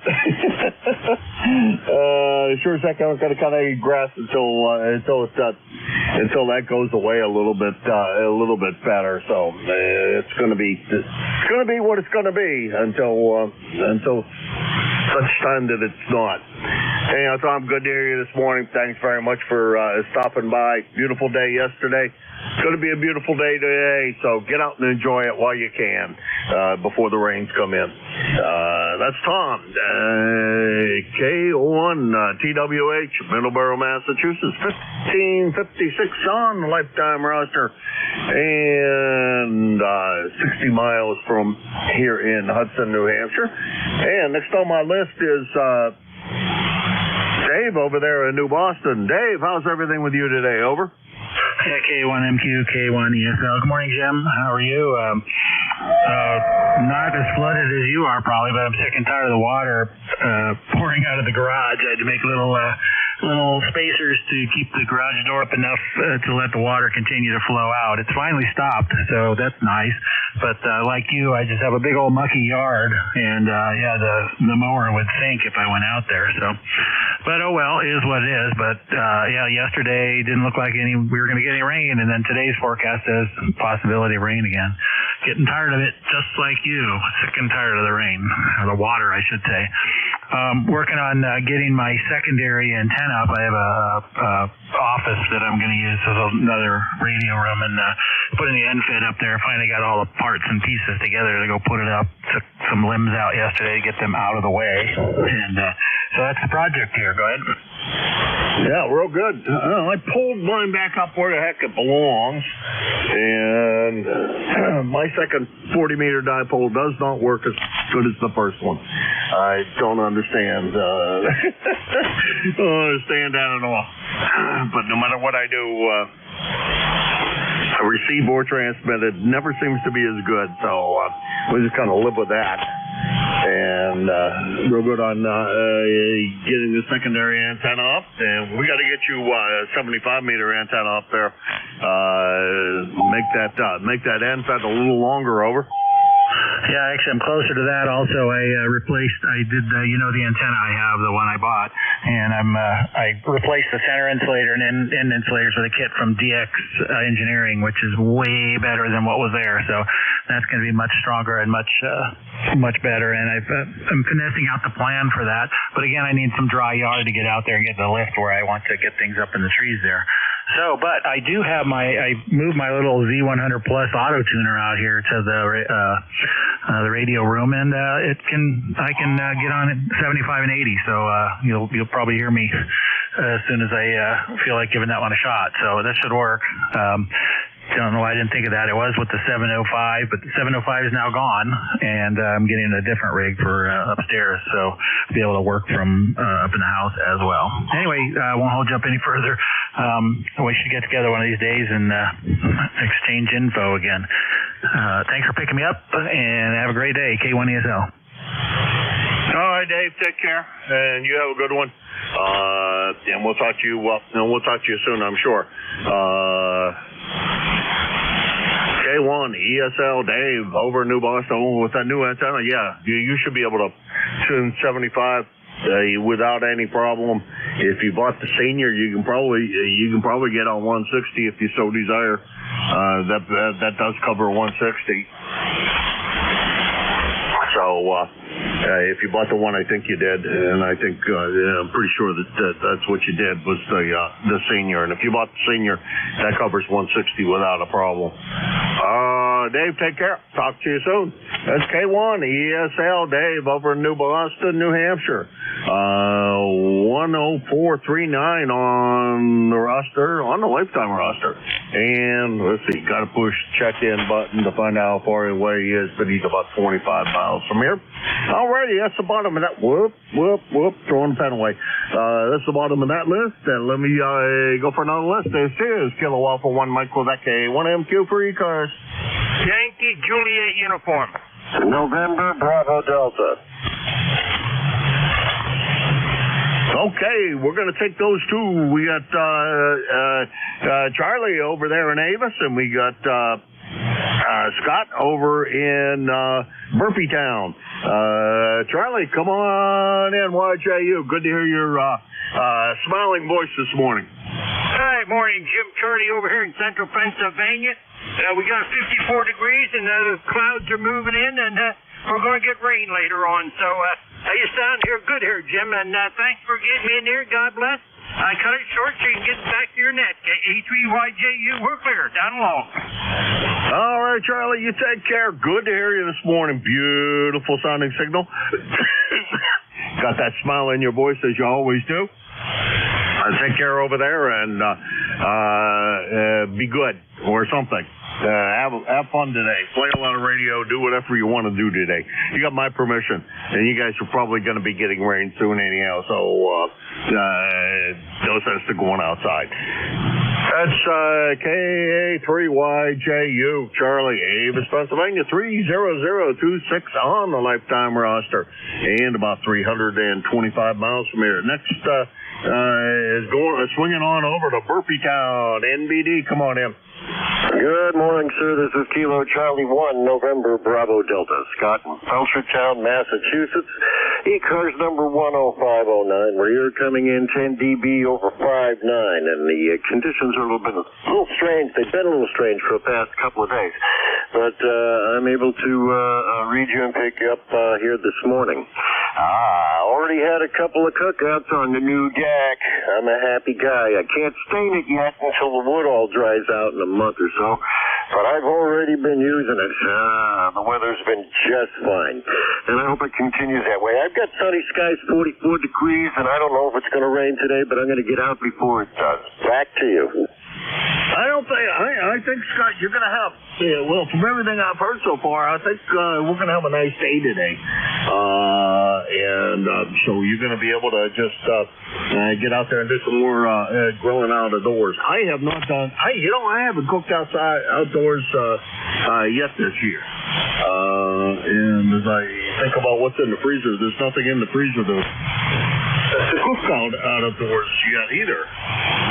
Sure as heck, I'm going to cut any grass until that goes away a little bit better. So it's going to be what it's going to be until such time that it's not. Hey, Tom, good to hear you this morning. Thanks very much for stopping by. Beautiful day yesterday. It's going to be a beautiful day today, so get out and enjoy it while you can before the rains come in. That's Tom, K01 TWH, Middleborough, Massachusetts, 1556 on the lifetime roster, and 60 miles from here in Hudson, New Hampshire. And next on my list is Dave over there in New Boston. Dave, how's everything with you today? Over. Yeah, K1MQ, K1ESL. Good morning, Jim. How are you? Not as flooded as you are probably, but I'm sick and tired of the water pouring out of the garage. I had to make little spacers to keep the garage door up enough to let the water continue to flow out. It's finally stopped, so that's nice. But like you, I just have a big old mucky yard, and the mower would sink if I went out there. So, but oh well, it is what it is. But yesterday didn't look like we were going to get any rain, and then today's forecast says possibility of rain again. Getting tired of it, just like you. Sick and tired of the rain, or the water, I should say. Working on getting my secondary antenna up. I have a office that I'm going to use as another radio room, and putting the end-fed up there. Finally got all the parts and pieces together to go put it up. Took some limbs out yesterday to get them out of the way, and so that's the project here. Go ahead. Yeah, real good. I pulled mine back up where the heck it belongs, and my second 40-meter dipole does not work as good as the first one. I don't understand. Don't understand that at all. But no matter what I do, I receive or transmit, it never seems to be as good. So we just kind of live with that. And real good on getting the secondary antenna up. And we got to get you a 75-meter antenna up there. Make that end fed a little longer. Over. Yeah, actually, I'm closer to that. Also, I did the antenna I have, the one I bought, and I replaced the center insulator and end insulators with a kit from DX Engineering, which is way better than what was there. So that's going to be much stronger and much better. And I'm finessing out the plan for that. But again, I need some dry yard to get out there and get the lift where I want to get things up in the trees there. So, but I do have I moved my little Z100 Plus auto tuner out here to the radio room, and I can get on at 75 and 80. So you'll probably hear me as soon as I feel like giving that one a shot. So that should work. Don't know why I didn't think of that. It was with the 705, but the 705 is now gone, and I'm getting a different rig for upstairs, so I'll be able to work from up in the house as well. Anyway, I won't hold you up any further. We should get together one of these days and exchange info again. Thanks for picking me up, and have a great day. K1ESL. All right, Dave. Take care, and you have a good one. And we'll talk to you. We'll talk to you soon, I'm sure. K1 ESL Dave over in New Boston with that new antenna. Yeah, you should be able to tune 75 without any problem. If you bought the senior, you can probably get on 160 if you so desire. That does cover 160. So if you bought the one, I think you did, and I think I'm pretty sure that's what you did was the senior. And if you bought the senior, that covers 160 without a problem. Dave, take care. Talk to you soon. That's K1 ESL Dave over in New Boston, New Hampshire. 10439 on the roster, on the lifetime roster. And let's see, got to push check-in button to find out how far away he is, but he's about 25 miles from here. Alrighty, that's the bottom of that. Whoop, throwing the pen away. That's the bottom of that list. And let me go for another list. This is Kilo Alpha 1 Mike Quebec A1MQ for ECARS. Yankee Juliet uniform. November Bravo Delta. Okay, we're going to take those two. We got Charlie over there in Avis, and we got Scott over in Burpeetown. Charlie, come on in, YJU. Good to hear your smiling voice this morning. Hi, morning, Jim. Charlie over here in central Pennsylvania. We got 54 degrees, and the clouds are moving in, and we're going to get rain later on. So you sound here good here, Jim, and thanks for getting me in here. God bless. I cut it short so you can get back to your net. E3YJU, we're clear. Down along. All right, Charlie, you take care. Good to hear you this morning. Beautiful sounding signal. Got that smile in your voice as you always do. Take care over there and be good or something. Have fun today. Play a lot of radio. Do whatever you want to do today. You got my permission, and you guys are probably going to be getting rain soon anyhow. So no sense to going outside. That's KA3YJU, Charlie, Avis, Pennsylvania, 30026 on the lifetime roster, and about 325 miles from here. Next is swinging on over to Burpeetown, NBD. Come on in. Good morning, sir. This is Kilo Charlie 1, November Bravo Delta. Scott in Belchertown, Massachusetts. ECARS number 10509, where you're coming in 10 dB over 5.9, and the conditions are a little strange. They've been a little strange for the past couple of days, but I'm able to read you and pick you up here this morning. Already had a couple of cookouts on the new deck. I'm a happy guy. I can't stain it yet until the wood all dries out in a month or so, but I've already been using it. The weather's been just fine, and I hope it continues that way. I've got sunny skies, 44 degrees, and I don't know if it's going to rain today, but I'm going to get out before it does. Back to you. I think, Scott, you're going to have, well, from everything I've heard so far, I think we're going to have a nice day today. So you're going to be able to just get out there and do some more grilling out of doors. I have not done, I haven't cooked outdoors yet this year. And as I think about what's in the freezer, there's nothing in the freezer to cook out of doors yet either.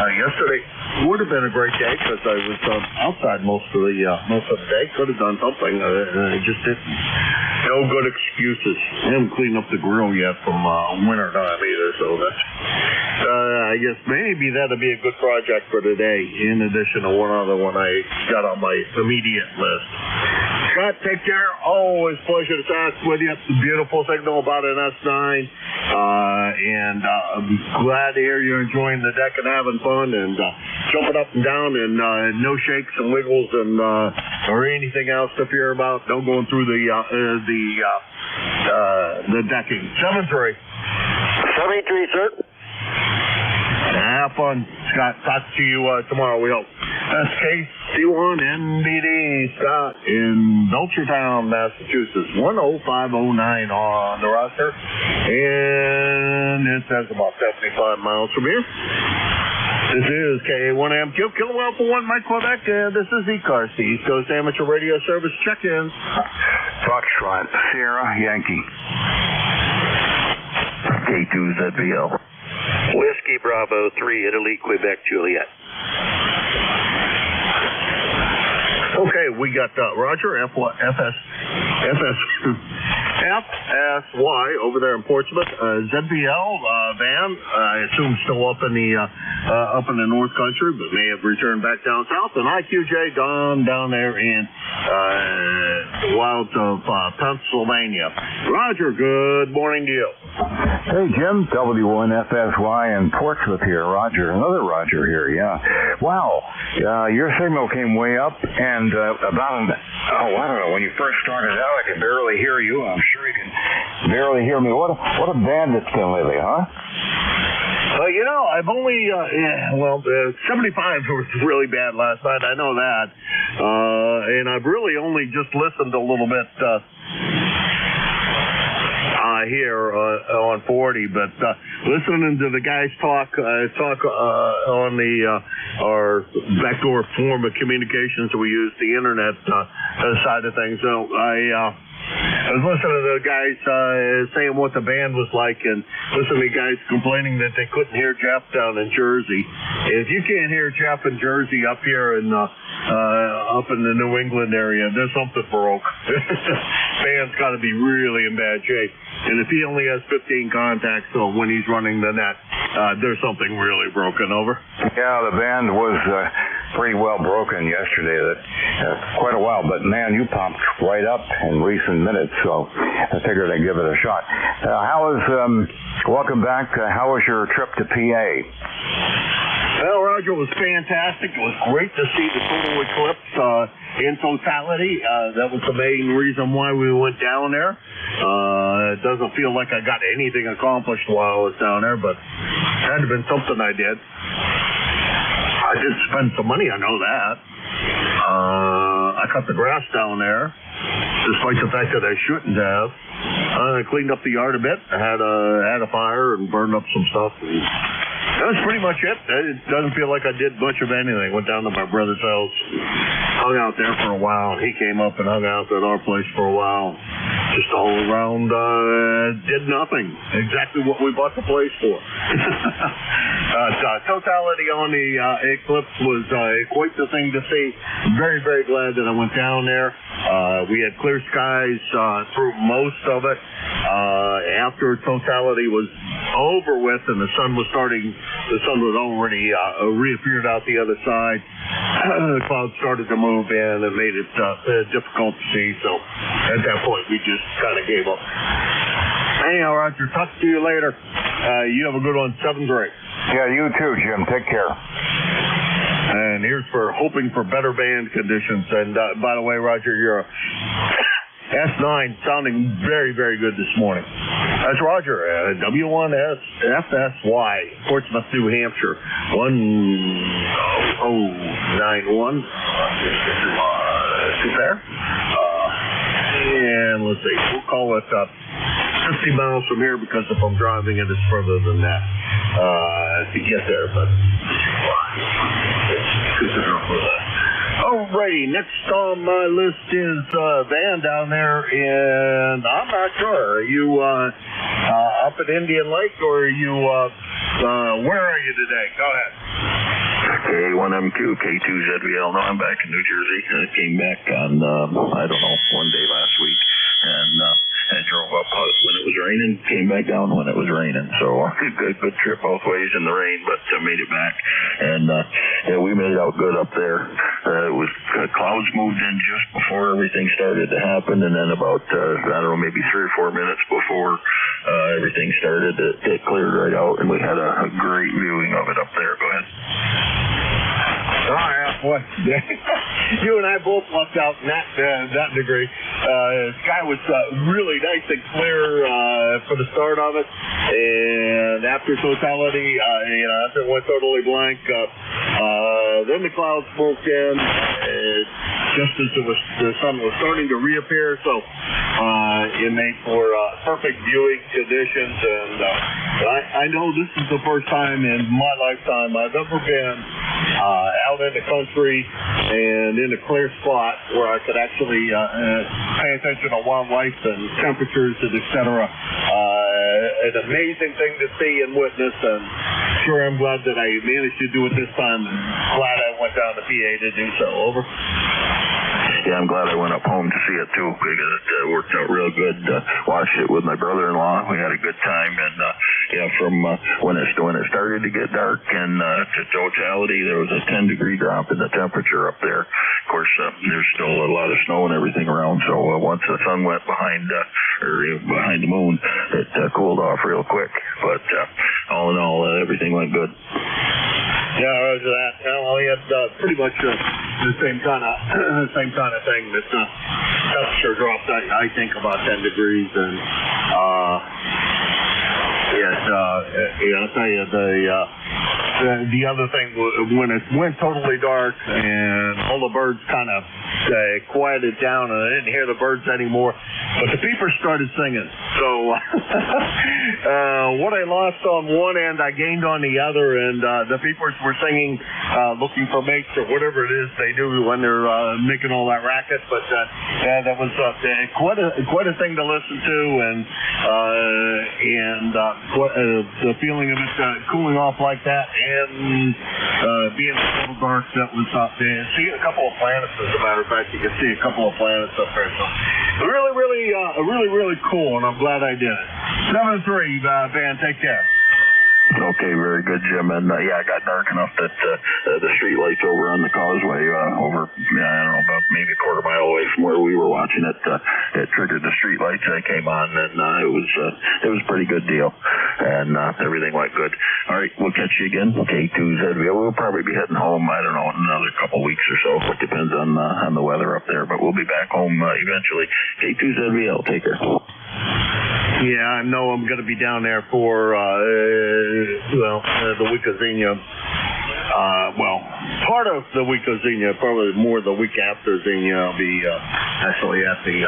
Yesterday would have been a great day because I was outside most of the day. Could have done something. I just didn't. No good excuses. I haven't cleaned up the grill yet from winter time either. So that's I guess maybe that'll be a good project for today. In addition to one other one I got on my immediate list. Scott, take care. Always pleasure to talk with you. It's a beautiful signal about an S9. And I'm glad to hear you're enjoying the deck and having fun and jumping up and down and no shakes and wiggles and or anything else to fear about. No going through the decking. 7-3. 73, sir. Have fun, Scott. Talk to you tomorrow, we hope. That's KC1 NBD, Scott, in Belchertown, Massachusetts. 10509 on the roster. And it says about 75 miles from here. This is K1MQ, Kilo Alpha 1 Mike Quebec, and this is ECARS, the East Coast Amateur Radio Service check-ins. Foxtrot, Sierra, Yankee. K2ZBL. Whiskey Bravo 3, Italy, Quebec, Juliet. Okay, we got Roger, FSY over there in Portsmouth. ZBL van, I assume still up in the North Country, but may have returned back down south. And IQJ down there in wilds of Pennsylvania. Roger, good morning to you. Hey, Jim, W1FSY in Portsmouth here. Roger, another Roger here, yeah. Wow, your signal came way up, and I don't know, when you first started out, I could barely hear you. I'm sure you can barely hear me. What a band it's been lately, huh? You know, I've only, 75 was really bad last night. I know that. And I've really only just listened a little bit here on 40, but listening to the guys talk on our backdoor form of communications that we use, the internet side of things. So I was listening to the guys saying what the band was like, and listening to guys complaining that they couldn't hear Jeff down in Jersey. If you can't hear Jeff in Jersey up here in up in the New England area, there's something broke. Band's got to be really in bad shape. And if he only has 15 contacts, so when he's running the net, there's something really broken over. Yeah, the band was pretty well broken yesterday. Quite a while, but man, you popped right up in recent minutes, so I figured I'd give it a shot. Welcome back. How was your trip to PA? Well, Roger, it was fantastic. It was great to see the total eclipse in totality. That was the main reason why we went down there. It doesn't feel like I got anything accomplished while I was down there, but it had to have been something I did. I did spend some money, I know that. I cut the grass down there, despite the fact that I shouldn't have. I cleaned up the yard a bit. I had a fire and burned up some stuff. And that was pretty much it. It doesn't feel like I did much of anything. Went down to my brother's house, hung out there for a while. He came up and hung out at our place for a while. Just all around, did nothing. Exactly what we bought the place for. Totality on the eclipse was quite the thing to see. Very, very glad that I went down there. We had clear skies through most of it. After totality was over with and the sun was already reappeared out the other side. The clouds started to move in and made it difficult to see. So at that point, we just kind of gave up. Anyhow, Roger, talk to you later. You have a good one. 7th grade. Yeah, you too, Jim. Take care. And here's for hoping for better band conditions. And by the way, Roger, you're S9 sounding very, very good this morning. That's Roger, W1FSY, Portsmouth, New Hampshire, 10091. There. And let's see, we'll call it 50 miles from here because if I'm driving it, it's further than that to get there. But alrighty, next on my list is Van down there, and I'm not sure. Are you up at Indian Lake, or are you where are you today? Go ahead. K1MQ, K2ZVL. No, I'm back in New Jersey. I came back on, one day last week, and I drove up when it was raining, came back down when it was raining. So good trip both ways in the rain, but made it back. And we made it out good up there. It was clouds moved in just before everything started to happen, and then about maybe 3 or 4 minutes before everything started, it cleared right out, and we had a great viewing of it up there. Go ahead. Oh, yeah, boy. You and I both lucked out in that degree. The sky was really nice and clear for the start of it, and after totality, after it went totally blank, then the clouds moved in just as the sun was starting to reappear, so it made for perfect viewing conditions, and I know this is the first time in my lifetime I've ever been out in the country and in a clear spot where I could actually pay attention to wildlife and temperatures and et cetera. An amazing thing to see and witness, and sure I'm glad that I managed to do it this time. Glad I went down to PA to do so. Over. Yeah, I'm glad I went up home to see it too, because it worked out real good. Watched it with my brother-in-law. We had a good time, and from when it started to get dark and to totality, there was a 10-degree drop in the temperature up there. Of course, there's still a lot of snow and everything around, so once the sun went behind the moon, it cooled off real quick. But all in all, everything went good. Yeah, roger that. Well, we had pretty much the same kind of thing. That temperature dropped, I think, about 10 degrees, and I'll tell you the other thing when it went totally dark and all the birds kind of quieted down and I didn't hear the birds anymore, but the peepers started singing. So what I lost on one end, I gained on the other, and the peepers were singing, looking for mates or whatever it is they do when they're making all that racket. But that was quite a thing to listen to, and the feeling of it cooling off like that, and being a little dark, that was seeing a couple of planets. As a matter of fact, you can see a couple of planets up there. So really cool, and I'm glad I did it. 7-3, Van, take care. Okay, very good, Jim. And it got dark enough that the street lights over on the causeway, I don't know, about maybe a quarter mile away from where we were watching it, it triggered the street lights that came on, and it was a pretty good deal, and everything went good. All right, we'll catch you again. K2ZVL. We'll probably be heading home, I don't know, in another couple weeks or so. It depends on the weather up there, but we'll be back home eventually. K2ZVL. Take care. Yeah, I know I'm going to be down there for, the week of Xenia. Part of the week of Xenia, probably more the week after Xenia. I'll be actually at the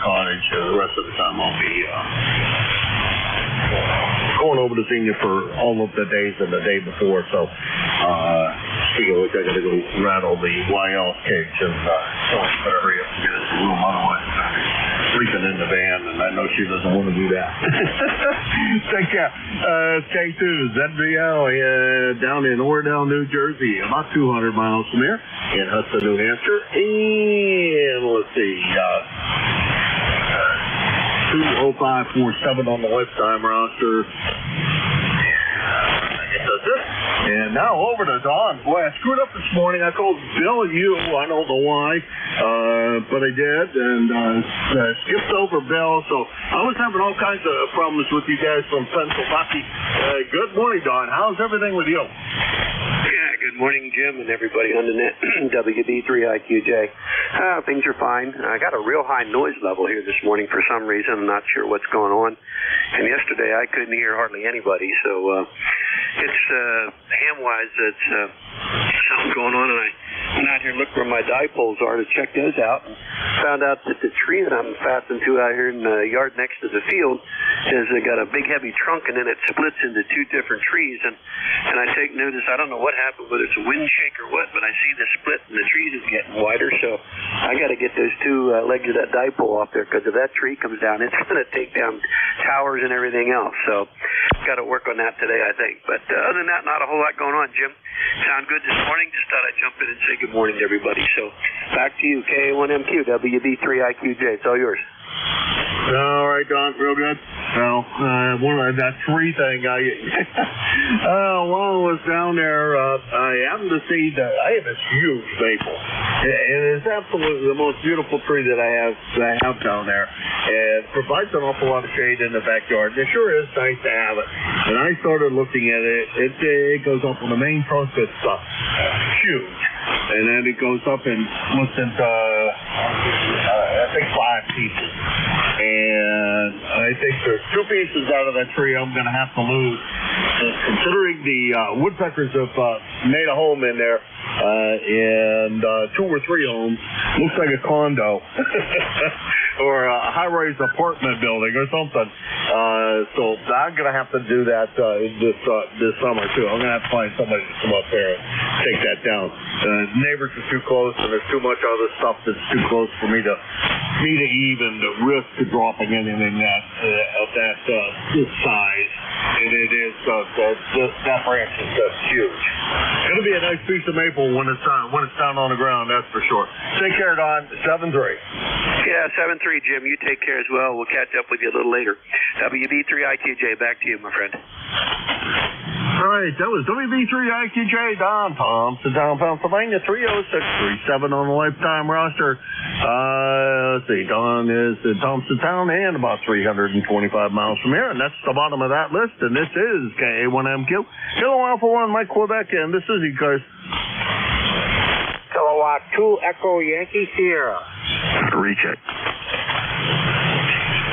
cottage. The rest of the time I'll be going over to Xenia for all of the days and the day before. So, speaking of which, I got to go rattle the YL cage and better hurry up and get us a room. Otherwise, sleeping in the van, and I know she doesn't want to do that. Take care. K2 ZVL down in Oradell, New Jersey, about 200 miles from here, in Hudson, New Hampshire. And let's see, 20547 on the lifetime roster. And now over to Don. Boy, I screwed up this morning. I called Bill and you. I don't know why, but I did, and skipped over Bill. So I was having all kinds of problems with you guys from Pennsylvania. Good morning, Don. How's everything with you? Yeah, good morning, Jim, and everybody on the net. WB3IQJ. Things are fine. I got a real high noise level here this morning for some reason. I'm not sure what's going on. And yesterday I couldn't hear hardly anybody, so it's ham-wise, it's something going on, and I went out here and looked where my dipoles are to check those out, and found out that the tree that I'm fastened to out here in the yard next to the field has got a big heavy trunk, and then it splits into two different trees, and I take notice, I don't know what happened, whether it's a wind shake or what, but I see the split and the trees is getting wider, so I got to get those two legs of that dipole off there, because if that tree comes down, it's going to take down towers and everything else, so got to work on that today, I think. But other than that, not a whole lot going on, Jim. Sound good this morning? Just thought I'd jump in and say good morning to everybody. So back to you, KA1MQ, WB3IQJ. It's all yours. All right, Don, real good. Well, that tree thing, while I was down there, I happened to see that I have this huge maple. It is absolutely the most beautiful tree that I have down there. It provides an awful lot of shade in the backyard. It sure is nice to have it. And I started looking at it. It goes up on the main trunk. It's huge. And then it goes up and splits into, I think, 5 pieces. And I think there's 2 pieces out of that tree I'm going to have to lose. Considering the woodpeckers have made a home in there, and 2 or 3 of them, looks like a condo. Or a high-rise apartment building or something. So I'm going to have to do that this summer, too. I'm going to have to find somebody to come up there and take that down. The neighbors are too close, and there's too much other stuff that's too close for me to even risk dropping anything of that size. And it is, that branch is just huge. It'll be a nice piece of maple when it's down on the ground, that's for sure. Take care, Don. 7-3. Yeah, 7-3, Jim. You take care as well. We'll catch up with you a little later. WB3IQJ, back to you, my friend. All right, that was WB3IQJ, Don Thompson, down Pennsylvania, 30637 on the lifetime roster. Let's see, Don is in Thompsontown and about 325 miles from here, and that's the bottom of that list, and this is KA1MQ. Kilo Alpha 1, Mike Quebec, and this is ECARS. Kilowatt 2, Echo Yankee Sierra. Recheck.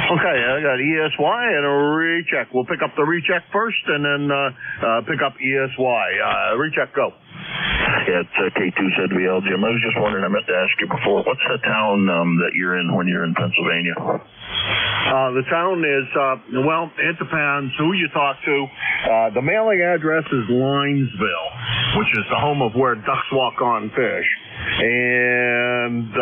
Okay, I got ESY and a recheck. We'll pick up the recheck first and then pick up ESY. Recheck, go. Yeah, it's K2ZVL, Jim. I was just wondering, I meant to ask you before, what's the town that you're in when you're in Pennsylvania? The town is, well, it depends who you talk to. The mailing address is Linesville, which is the home of where ducks walk on fish. And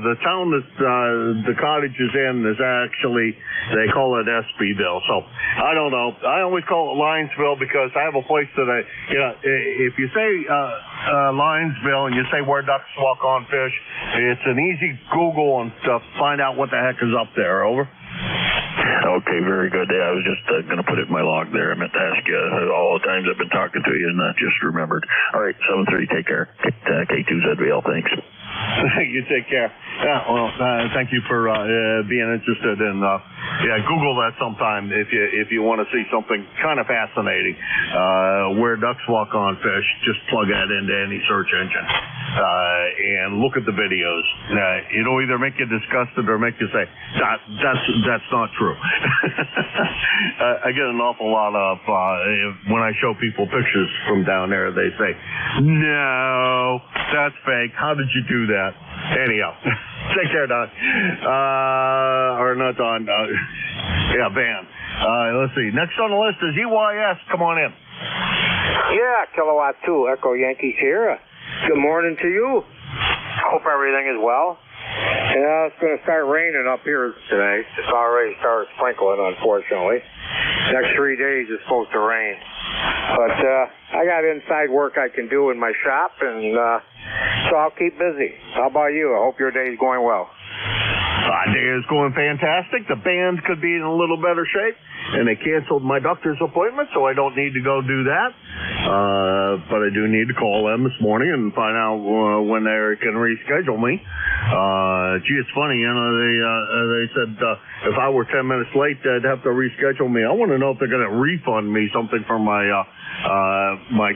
the town that the cottage is in is actually, they call it Espyville. So I don't know. I always call it Linesville because I have a place that if you say Linesville and you say where ducks walk on fish, it's an easy Google and to find out what the heck is up there. Over. Okay, very good. Yeah, I was just going to put it in my log there. I meant to ask you all the times I've been talking to you and I just remembered. All right, 7-3, take care. K2ZVL, thanks. You take care. Yeah, well, thank you for being interested in Google that sometime if you want to see something kind of fascinating. Where ducks walk on fish, just plug that into any search engine and look at the videos. It'll either make you disgusted or make you say, that's not true. I get an awful lot of, when I show people pictures from down there, they say, no, that's fake. How did you do that? Anyhow, take care, Don. Or not Don. Van. Let's see. Next on the list is EYS. Come on in. Yeah, Kilowatt 2, Echo Yankee Sierra. Good morning to you. Hope everything is well. Yeah, it's going to start raining up here today. It's already started sprinkling, unfortunately. Next 3 days is supposed to rain. But I got inside work I can do in my shop, and so I'll keep busy. How about you? I hope your day is going well. My day is going fantastic. The band could be in a little better shape, and they canceled my doctor's appointment, so I don't need to go do that. But I do need to call them this morning and find out when they can reschedule me. Gee, it's funny, they said if I were 10 minutes late, they'd have to reschedule me. I want to know if they're going to refund me something for my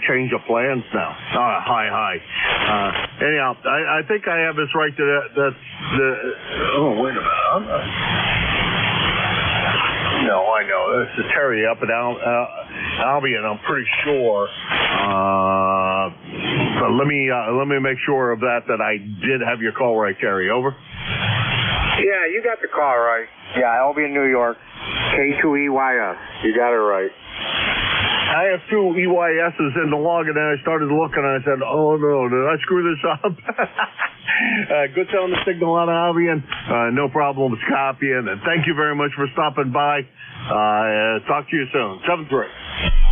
change of plans now. Hi. Anyhow, I think I have this right to oh, wait a minute. No, I know. It's a Terry up and down Albion, I'm pretty sure. But let me make sure of that I did have your call right, Terry. Over. Yeah, you got the call right. Yeah, Albion, New York. K2EYS. You got it right. I have 2 EYS's in the log, and then I started looking, and I said, oh, no, did I screw this up? Good sound the signal on Albion. No problem with copying, and thank you very much for stopping by. Talk to you soon. 7-3.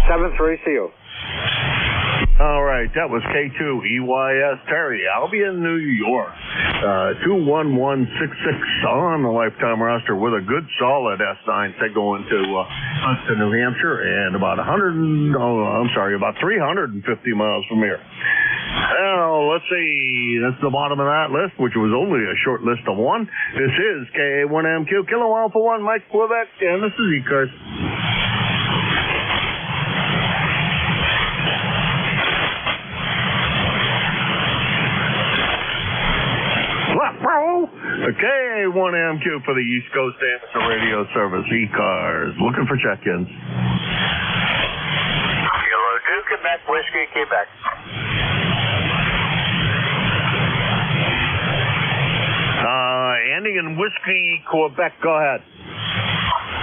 7-3, see you. All right, that was K2 EYS Terry, Albion, New York. 21166 on the lifetime roster with a good solid S9 signal into Hudson, New Hampshire, and about 350 miles from here. Now, let's see. That's the bottom of that list, which was only a short list of 1. This is KA1MQ, Kilo Alpha 1, Mike Quebec, and this is ECARS. Okay, 1MQ for the East Coast Amateur Radio Service, ECARS. Looking for check-ins. Kilo 2, Quebec, Whiskey, Quebec. Ending in Whiskey, Quebec. Go ahead.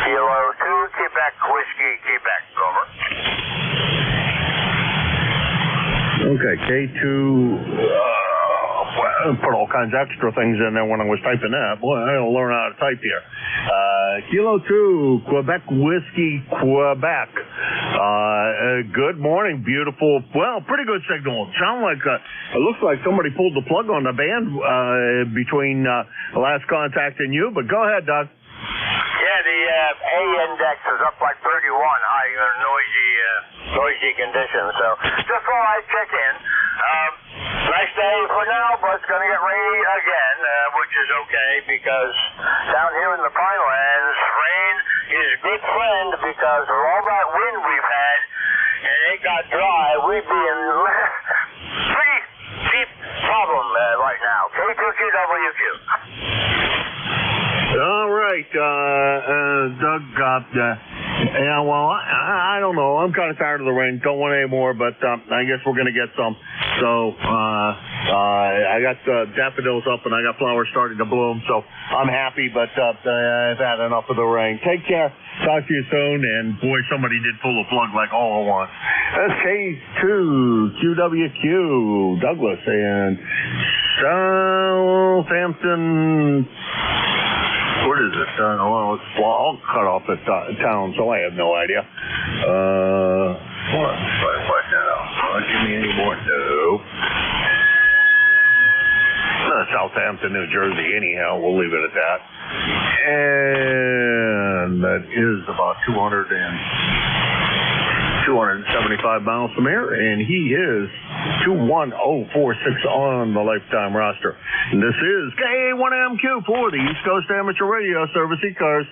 Kilo 2, Quebec, Whiskey, Quebec. Over. Okay, K2... I put all kinds of extra things in there when I was typing that. Boy, I don't learn how to type here. Kilo 2, Quebec Whiskey, Quebec. Good morning, beautiful. Well, pretty good signal. Sound like it looks like somebody pulled the plug on the band between last contact and you. But go ahead, Doug. Yeah, the A index is up like 31, high in noisy conditions. So just thought I'd check in. Nice day for now, but it's going to get rainy again, which is okay because down here in the Pinelands, rain is a good friend because of all that wind we've had, and it got dry. We'd be in pretty deep problem right now. K2QWQ. All right, Doug. Yeah, well, I don't know. I'm kind of tired of the rain. Don't want any more, but I guess we're going to get some. So I got daffodils up and I got flowers starting to bloom. So I'm happy, but I've had enough of the rain. Take care. Talk to you soon. And boy, somebody did pull a plug like all at once. That's K2QWQ, Douglas and Southampton. What is it? Well, it's all cut off at town, so I have no idea. What now? Give me any more? No. Southampton, New Jersey. Anyhow, we'll leave it at that. And that is about 275 miles from here, and he is 21046 on the lifetime roster. And this is K1MQ for the East Coast Amateur Radio Service, ECARS.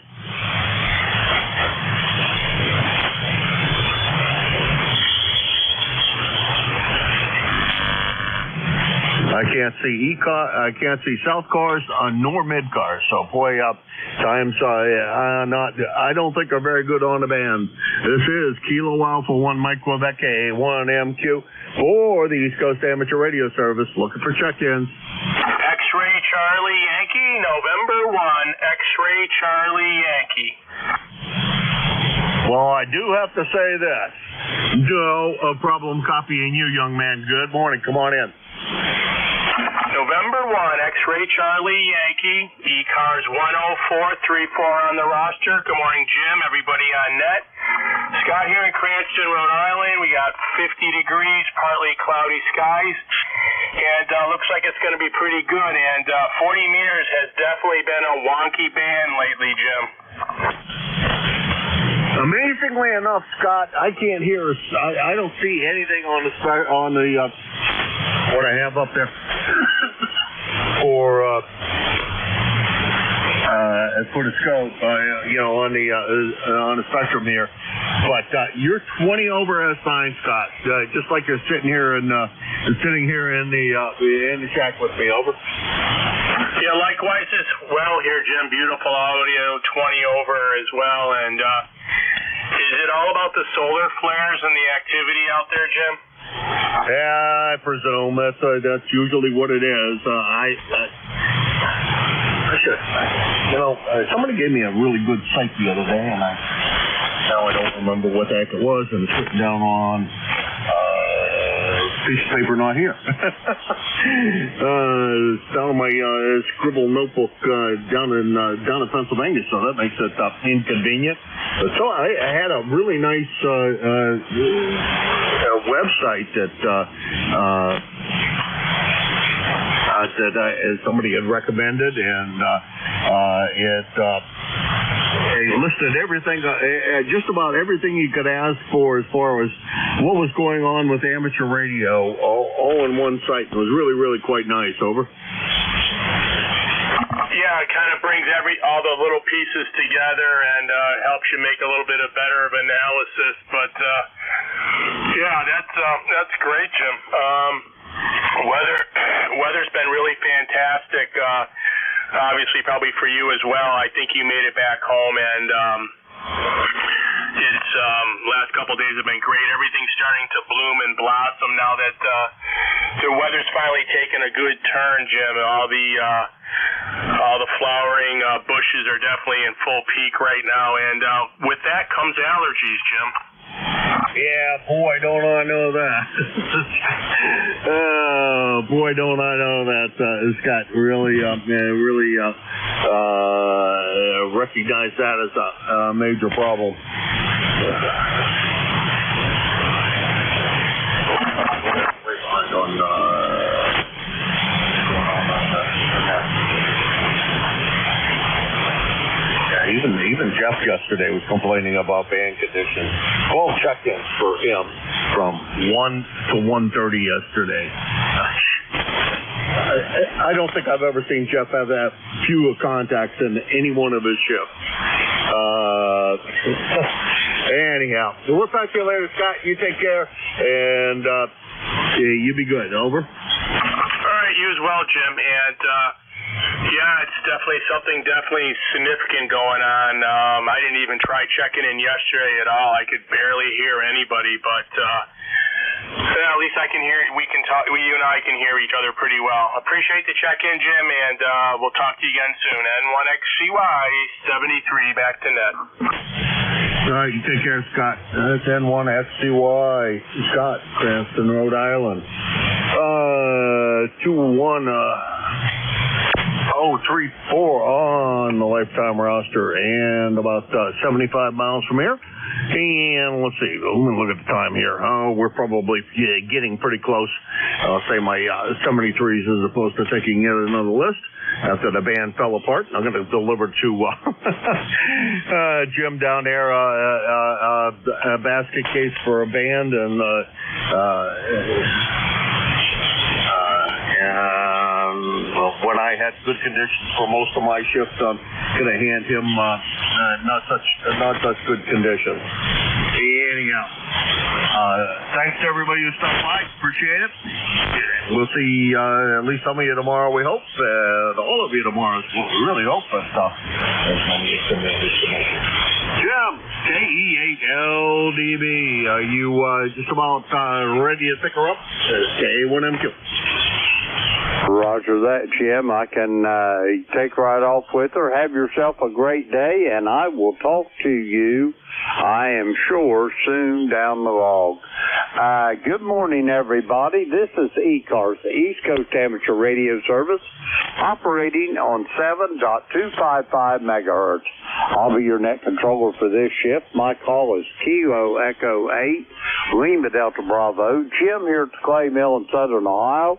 I can't see South Cars nor Mid Cars. So boy, times I don't think are very good on the band. This is Kilo Alpha 1 Mike Quebec A1MQ for the East Coast Amateur Radio Service. Looking for check-ins. X-Ray Charlie Yankee, November 1, X-Ray Charlie Yankee. Well, I do have to say this. No problem copying you, young man. Good morning. Come on in. November 1, X-Ray Charlie Yankee, ECARS 10434 on the roster. Good morning, Jim, everybody on net. Scott here in Cranston, Rhode Island. We got 50 degrees, partly cloudy skies, and looks like it's going to be pretty good. And 40 meters has definitely been a wonky band lately, Jim. Amazingly enough, Scott, I can't hear. I don't see anything on the what I have up there for the scope, on the spectrum here. But you're 20 over as fine, Scott. Just like you're sitting here in the shack with me. Over. Yeah, likewise as well here, Jim. Beautiful audio, 20 over as well. And is it all about the solar flares and the activity out there, Jim? Yeah, I presume that's usually what it is. Somebody gave me a really good site the other day, and now I don't remember what the heck it was, and it's written down on piece of paper not here. It's down on my scribble notebook down in Pennsylvania, so that makes it inconvenient. But so I had a really nice website that somebody had recommended, and it listed everything, just about everything you could ask for as far as what was going on with amateur radio, all in one site. It was really, really quite nice. Over. Yeah, it kind of brings all the little pieces together and helps you make a little bit of better of analysis. But yeah, that's great, Jim. Weather's been really fantastic. Obviously, probably for you as well. I think you made it back home, and it's last couple of days have been great. Everything's starting to bloom and blossom now that the weather's finally taken a good turn, Jim. All the flowering bushes are definitely in full peak right now, and with that comes allergies, Jim. Yeah, boy, don't I know that. Oh, boy, don't I know that. Scott, really recognize that as a major problem. yesterday was complaining about band conditions. 12 check-ins for him from 1 to 1:30 yesterday. I don't think I've ever seen Jeff have that few contacts in any one of his shifts. Anyhow, we'll talk to you later, Scott. You take care, and you be good. Over. All right, you as well, Jim. And yeah, it's definitely something significant going on. I didn't even try checking in yesterday at all. I could barely hear anybody, but at least I can hear. We can talk. You and I can hear each other pretty well. Appreciate the check-in, Jim, and we'll talk to you again soon. N1XCY 73 back to net. All right, you take care, Scott. That's N1XCY. Scott, Cranston, Rhode Island. 21034 on the lifetime roster, and about 75 miles from here. And let's see, let me look at the time here. We're probably getting pretty close. I'll say my 73s as opposed to taking yet another list after the band fell apart. I'm going to deliver to Jim down there a basket case for a band, and when I had good conditions for most of my shifts, I'm going to hand him not such good conditions. Anyhow, thanks to everybody who stopped by. Appreciate it. We'll see at least some of you tomorrow, we hope. All of you tomorrow, we really hope for stuff. Jim, KE8LDB, are you just about ready to pick her up? K1MQ. Roger that, Jim. I can take right off with her. Have yourself a great day, and I will talk to you, I am sure, soon down the log. Good morning, everybody. This is ECARS, the East Coast Amateur Radio Service, operating on 7.255 megahertz. I'll be your net controller for this shift. My call is Kilo Echo 8, Lima Delta Bravo. Jim here at the Clay Mill in Southern Ohio.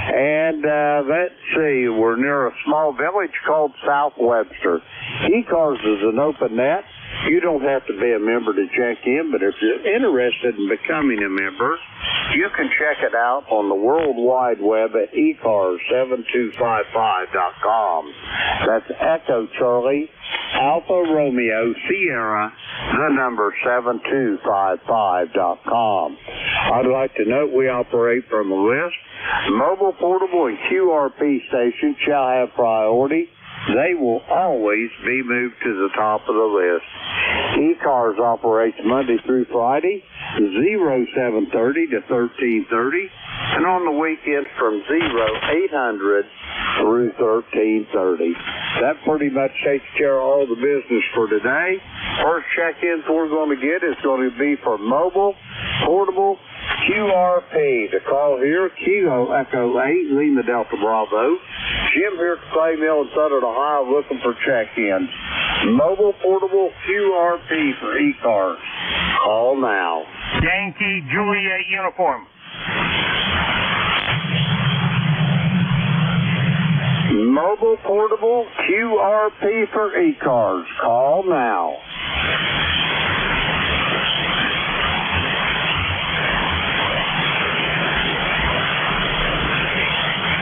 And let's see, we're near a small village called South Webster. ECARS is an open net. You don't have to be a member to check in, but if you're interested in becoming a member, you can check it out on the World Wide Web at ECARS7255.com. That's Echo Charlie, Alpha Romeo, Sierra, the number 7255.com. I'd like to note we operate from a list. Mobile, portable, and QRP stations shall have priority. They will always be moved to the top of the list. ECARS operates Monday through Friday, 0730 to 1330, and on the weekends from 0800 through 1330. That pretty much takes care of all the business for today. First check-ins we're going to get is going to be for mobile, portable, QRP. To call here, Kilo Echo 8, Lima Delta Bravo. Jim here at the Clay Mill in Southern Ohio looking for check-ins. Mobile, portable, QRP for ECARS. Call now. Yankee Juliet uniform. Mobile, portable, QRP for ECARS. Call now.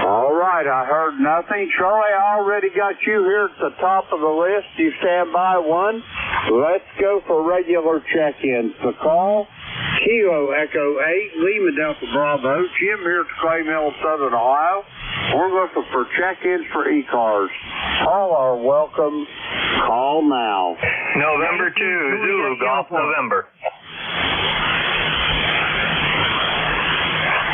All right, I heard nothing. Charlie, I already got you here at the top of the list. You stand by one. Let's go for regular check-ins. The call, Kilo Echo 8, Lima Delta Bravo. Jim here at the Clay Mill in Southern Ohio. We're looking for check-ins for ECARS. All are welcome. Call now. November 2, Zulu, Golf November.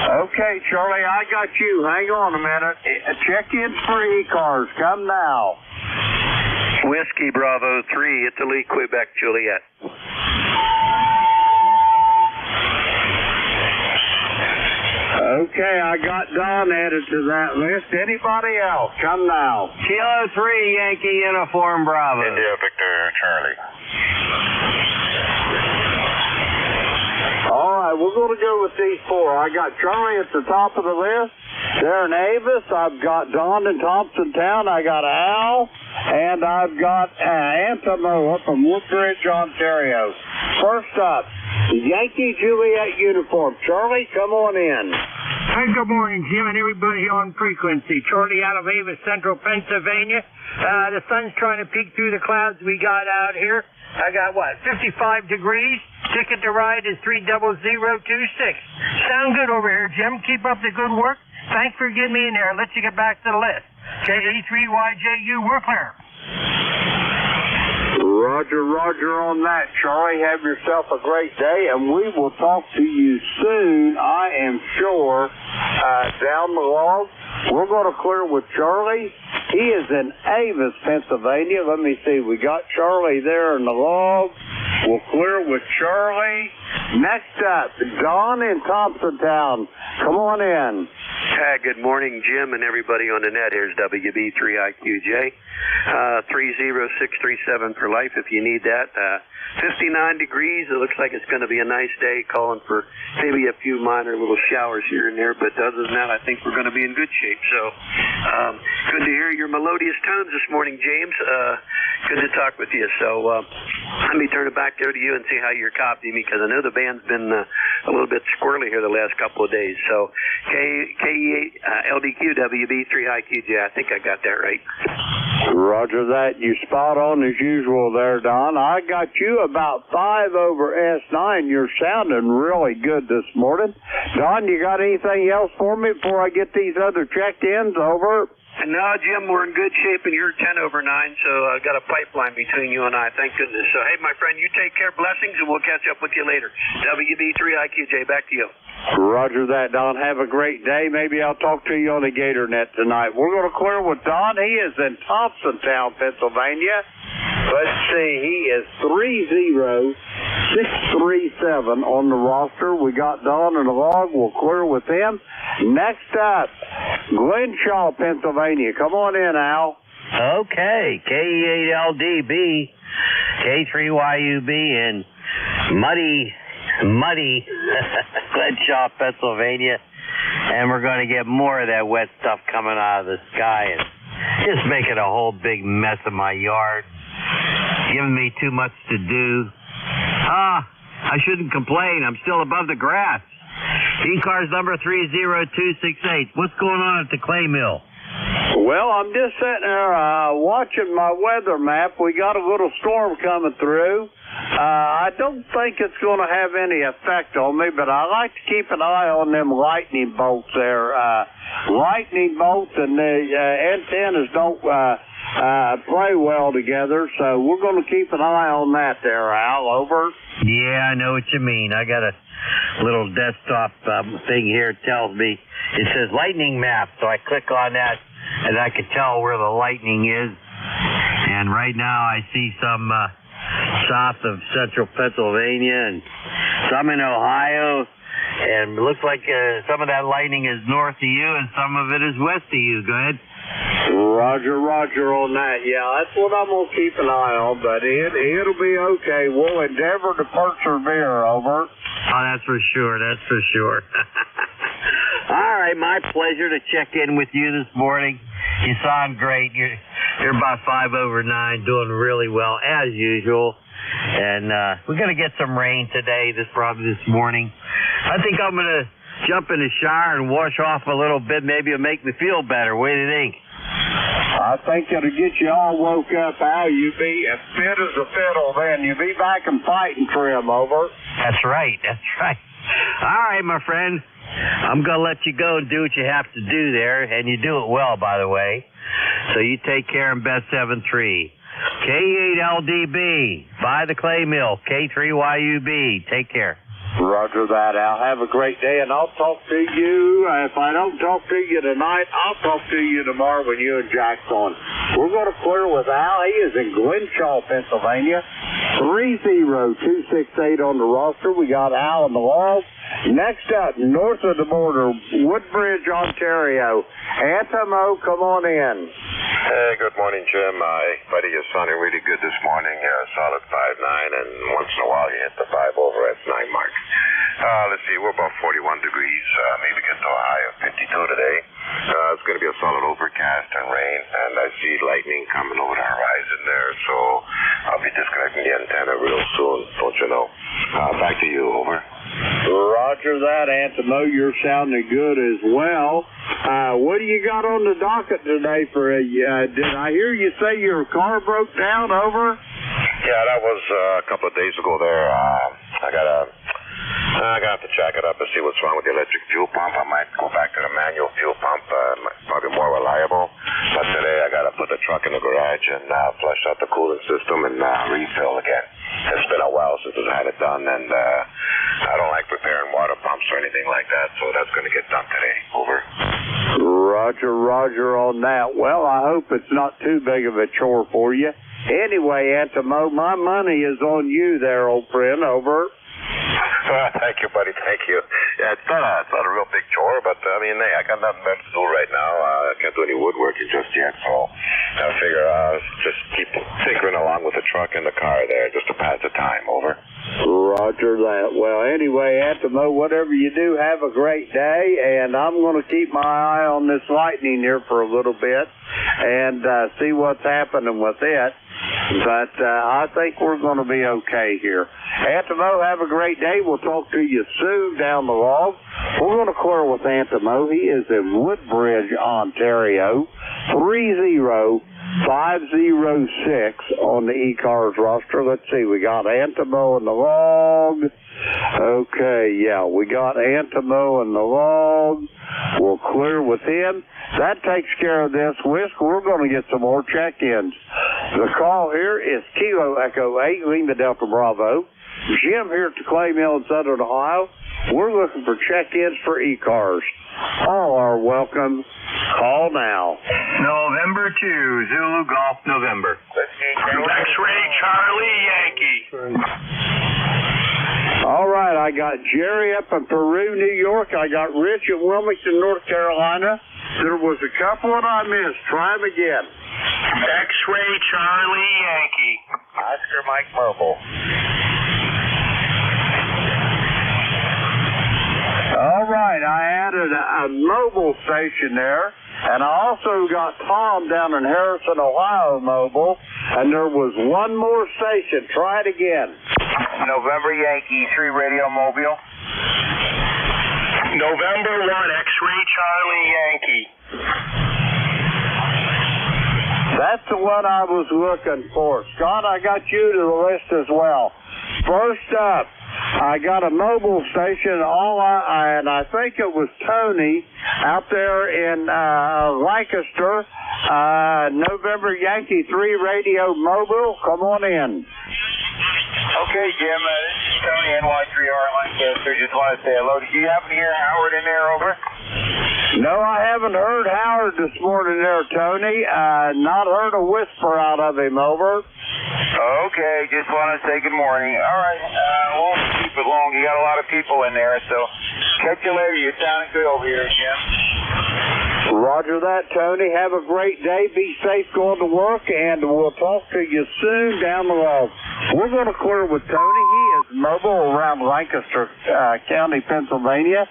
Okay, Charlie, I got you. Hang on a minute. Check-ins for ECARS. Come now. Whiskey Bravo 3, Italy, Quebec, Juliet. Okay, I got Don added to that list. Anybody else? Come now. Kilo 3, Yankee uniform Bravo. India Victor Charlie. All right, we're going to go with these four. I got Charlie at the top of the list, There in Avis, I've got Don in Thompsontown. I got Al, and I've got Antimo from Woodbridge, Ontario. First up, Yankee Juliet uniform. Charlie, come on in. Hey, good morning, Jim, and everybody on frequency. Charlie out of Avis, Central Pennsylvania. The sun's trying to peek through the clouds we got out here. I got, 55 degrees. Ticket to ride is 30026. Sound good over here, Jim. Keep up the good work. Thanks for getting me in there. I'll let you get back to the list. KE3YJU, we're clear. Roger on that, Charlie. Have yourself a great day, and we will talk to you soon, I am sure. Down the log, we're going to clear with Charlie. He is in Avis, Pennsylvania. Let me see. We got Charlie there in the log. We'll clear with Charlie. Next up, Don in Thompsontown. Come on in. Hi, good morning, Jim, and everybody on the net. Here's WB3IQJ. 30637 for life if you need that. 59 degrees. It looks like it's going to be a nice day, calling for maybe a few minor little showers here and there, but other than that, I think we're going to be in good shape. So, good to hear your melodious tones this morning, James. Good to talk with you. So, let me turn it back there to you and see how you're copying me, because I know the band's been a little bit squirrely here the last couple of days. So, KE8LDQ WB3IQJ. I think I got that right. Roger that. You spot on as usual there, Don. I got you about 5 over S9. You're sounding really good this morning. Don, you got anything else for me before I get these other check-ins over? No, Jim, we're in good shape, and you're 10 over 9, so I've got a pipeline between you and I, thank goodness. So, hey, my friend, you take care, blessings, and we'll catch up with you later. WB3IQJ, back to you. Roger that, Don. Have a great day. Maybe I'll talk to you on the GatorNet tonight. We're going to clear with Don. He is in Thompsontown, Pennsylvania. Let's see, he is 30637 on the roster. We got Don in the log. We'll clear with him. Next up, Glenshaw, Pennsylvania. Come on in, Al. Okay, KE8LDB, K3YUB, and muddy Glenshaw, Pennsylvania. And we're going to get more of that wet stuff coming out of the sky and just making a whole big mess of my yard. Giving me too much to do. I shouldn't complain. I'm still above the grass. ECARS number 30268. What's going on at the clay mill? Well, I'm just sitting there watching my weather map. We got a little storm coming through. I don't think it's going to have any effect on me, but I like to keep an eye on them lightning bolts there. Lightning bolts and the antennas don't play well together, so we're going to keep an eye on that there, Al. Over. Yeah, I know what you mean. I got a little desktop thing here. It tells me, it says lightning map, so I click on that and I can tell where the lightning is. And right now I see some south of central Pennsylvania and some in Ohio, and it looks like some of that lightning is north of you and some of it is west of you. Go ahead. Roger on that. Yeah, that's what I'm going to keep an eye on, but it'll be okay. We'll endeavor to persevere. Over. Oh, that's for sure. That's for sure. All right, my pleasure to check in with you this morning. You sound great. You're about 5 over 9, doing really well as usual. And we're going to get some rain today, probably this morning. I think I'm going to jump in the shower and wash off a little bit. Maybe it'll make me feel better. What do you think? I think it'll get you all woke up, Al. You be as fit as a fiddle then. You'll be back and fighting for him. Over. That's right. That's right. All right, my friend. I'm going to let you go and do what you have to do there, and you do it well, by the way. So you take care and best 7-3. K8LDB, by the clay mill, K3YUB. Take care. Roger that, Al. Have a great day, and I'll talk to you. If I don't talk to you tonight, I'll talk to you tomorrow when you and Jack's on. We're going to clear with Al. He is in Glenshaw, Pennsylvania. 30268 on the roster. We got Al in the log. Next up, north of the border, Woodbridge, Ontario. Antimo, come on in. Hey, good morning, Jim. Buddy, you're sounding really good this morning. You're a solid 5'9", and once in a while you hit the 5 over S9 mark. Let's see, we're about 41 degrees, maybe get to a high of 52 today. It's going to be a solid overcast and rain, and I see lightning coming over the horizon there, so I'll be disconnecting the antenna real soon, don't you know? Back to you, over. Roger that, Antimo. You're sounding good as well. What do you got on the docket today for did I hear you say your car broke down, over? Yeah, that was a couple of days ago there. I'm gonna have to check it up and see what's wrong with the electric fuel pump. I might go back to the manual fuel pump, probably more reliable. But today I gotta put the truck in the garage and flush out the cooling system and refill again. It's been a while since I've had it done, and I don't like repairing water pumps or anything like that, so that's gonna get done today. Over. Roger on that. Well, I hope it's not too big of a chore for you. Anyway, Antimo, my money is on you there, old friend. Over. Thank you, buddy. Thank you. Yeah, it's not a real big chore, but I mean, hey, I got nothing better to do right now. I can't do any woodworking just yet, so I figure I'll just keep tinkering along with the truck and the car there just to pass the time. Over. Roger that. Well, anyway, Antimo, whatever you do, have a great day, and I'm going to keep my eye on this lightning here for a little bit and see what's happening with it. But I think we're going to be okay here. Antimo, have a great day. We'll talk to you soon down the log. We're going to clear with Antimo. He is in Woodbridge, Ontario. 30506 on the ECARS roster. Let's see, we got Antimo in the log. Okay, yeah, we got Antimo in the log. We'll clear with him. That takes care of this, Whisk. We're going to get some more check-ins. The call here is Kilo Echo 8, Lima Delta Bravo. Jim here at the Clay Mill in Southern Ohio. We're looking for check-ins for ECARS. All are welcome. Call now. November 2, Zulu Golf, November. X-Ray Charlie Yankee. All right, I got Jerry up in Peru, New York. I got Rich in Wilmington, North Carolina. There was a couple that I missed. Try them again. X-Ray Charlie Yankee. Oscar Mike Mobile. All right, I added a mobile station there, and I also got Tom down in Harrison, Ohio mobile, and there was one more station. Try it again. November Yankee 3 Radio Mobile. November 1 X-Ray Charlie Yankee. That's the one I was looking for. Scott, I got you to the list as well. First up, I got a mobile station, and I think it was Tony out there in Lancaster. November Yankee 3 Radio Mobile. Come on in. Okay, Jim, this is Tony, NY3R Lancaster. Just want to say hello. Did you happen to hear Howard in there, over? No, I haven't heard Howard this morning there, Tony. Not heard a whisper out of him, over. Okay, just want to say good morning. All right, won't keep it long. You got a lot of people in there, so catch you later. You're sounding good over here, Jim. Roger that, Tony. Have a great day. Be safe going to work, and we'll talk to you soon down the road. We're going to clear with Tony. He is mobile around Lancaster County, Pennsylvania.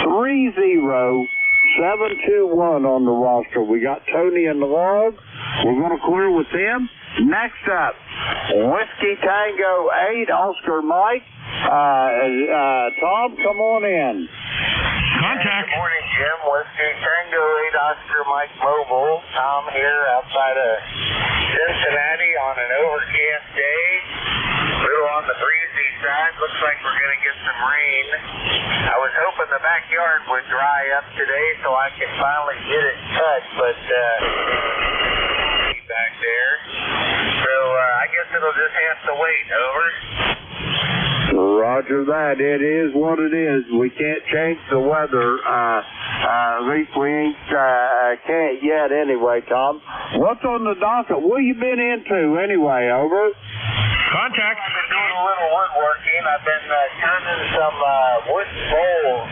30721 on the roster. We got Tony in the log. We're going to clear with him. Next up, Whiskey Tango 8, Oscar Mike. Tom, come on in. Contact. Good morning, Jim. Whiskey Tango 8, Oscar Mike Mobile. Tom here outside of Cincinnati on an overcast day. A little on the breezy side. Looks like we're going to get some rain. I was hoping the backyard would dry up today so I could finally get it cut, but back there. So I guess it'll just have to wait, over. Roger that. It is what it is. We can't change the weather. At least we can't yet anyway, Tom. What's on the docket? What you been into anyway, over? Contact. I've been doing a little woodworking. I've been turning some wood bowls.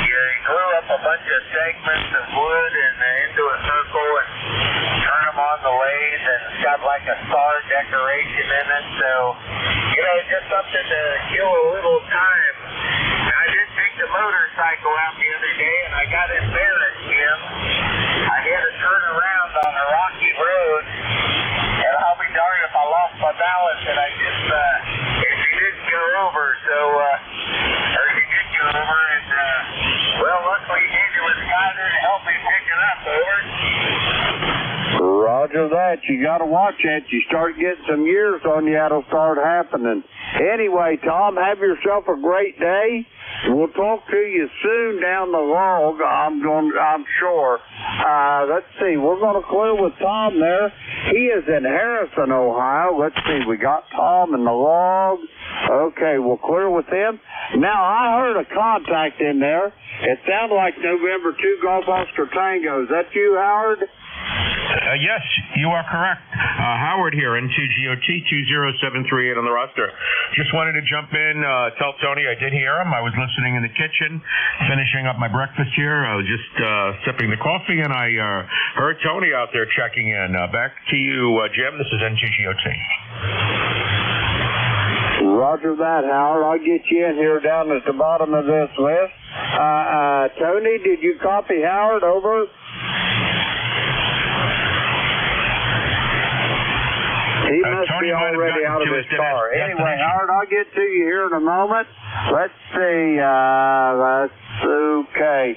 You glue up a bunch of segments of wood into a circle and turn them on the lathe, and it's got like a star decoration in it. So, it's just something to kill a little time that. You got to watch that. You start getting some years on you, that'll start happening. Anyway, Tom, have yourself a great day. We'll talk to you soon down the log, I'm sure. Let's see, we're going to clear with Tom there. He is in Harrison, Ohio. Let's see, we got Tom in the log. Okay, we'll clear with him. Now, I heard a contact in there. It sounded like November 2 Golf Oscar Tango. Is that you, Howard? Yes, you are correct. Howard here, N2GOT 20738 on the roster. Just wanted to jump in, tell Tony I did hear him. I was listening in the kitchen, finishing up my breakfast here. I was just sipping the coffee, and I heard Tony out there checking in. Back to you, Jim. This is N2GOT. Roger that, Howard. I'll get you in here down at the bottom of this list. Tony, did you copy Howard? Over. He must be already out of his car. Anyway, Howard, I'll get to you here in a moment. Let's see. Okay.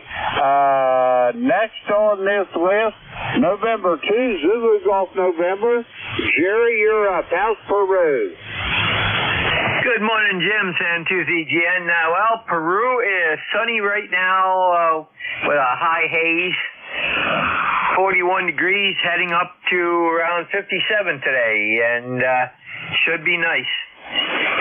Next on this list, November 2, Zulu Golf November. Jerry, you're up. How's Peru? Good morning, Jim, San2CGN. Well, Peru is sunny right now with a high haze. 41 degrees, heading up to around 57 today, and should be nice.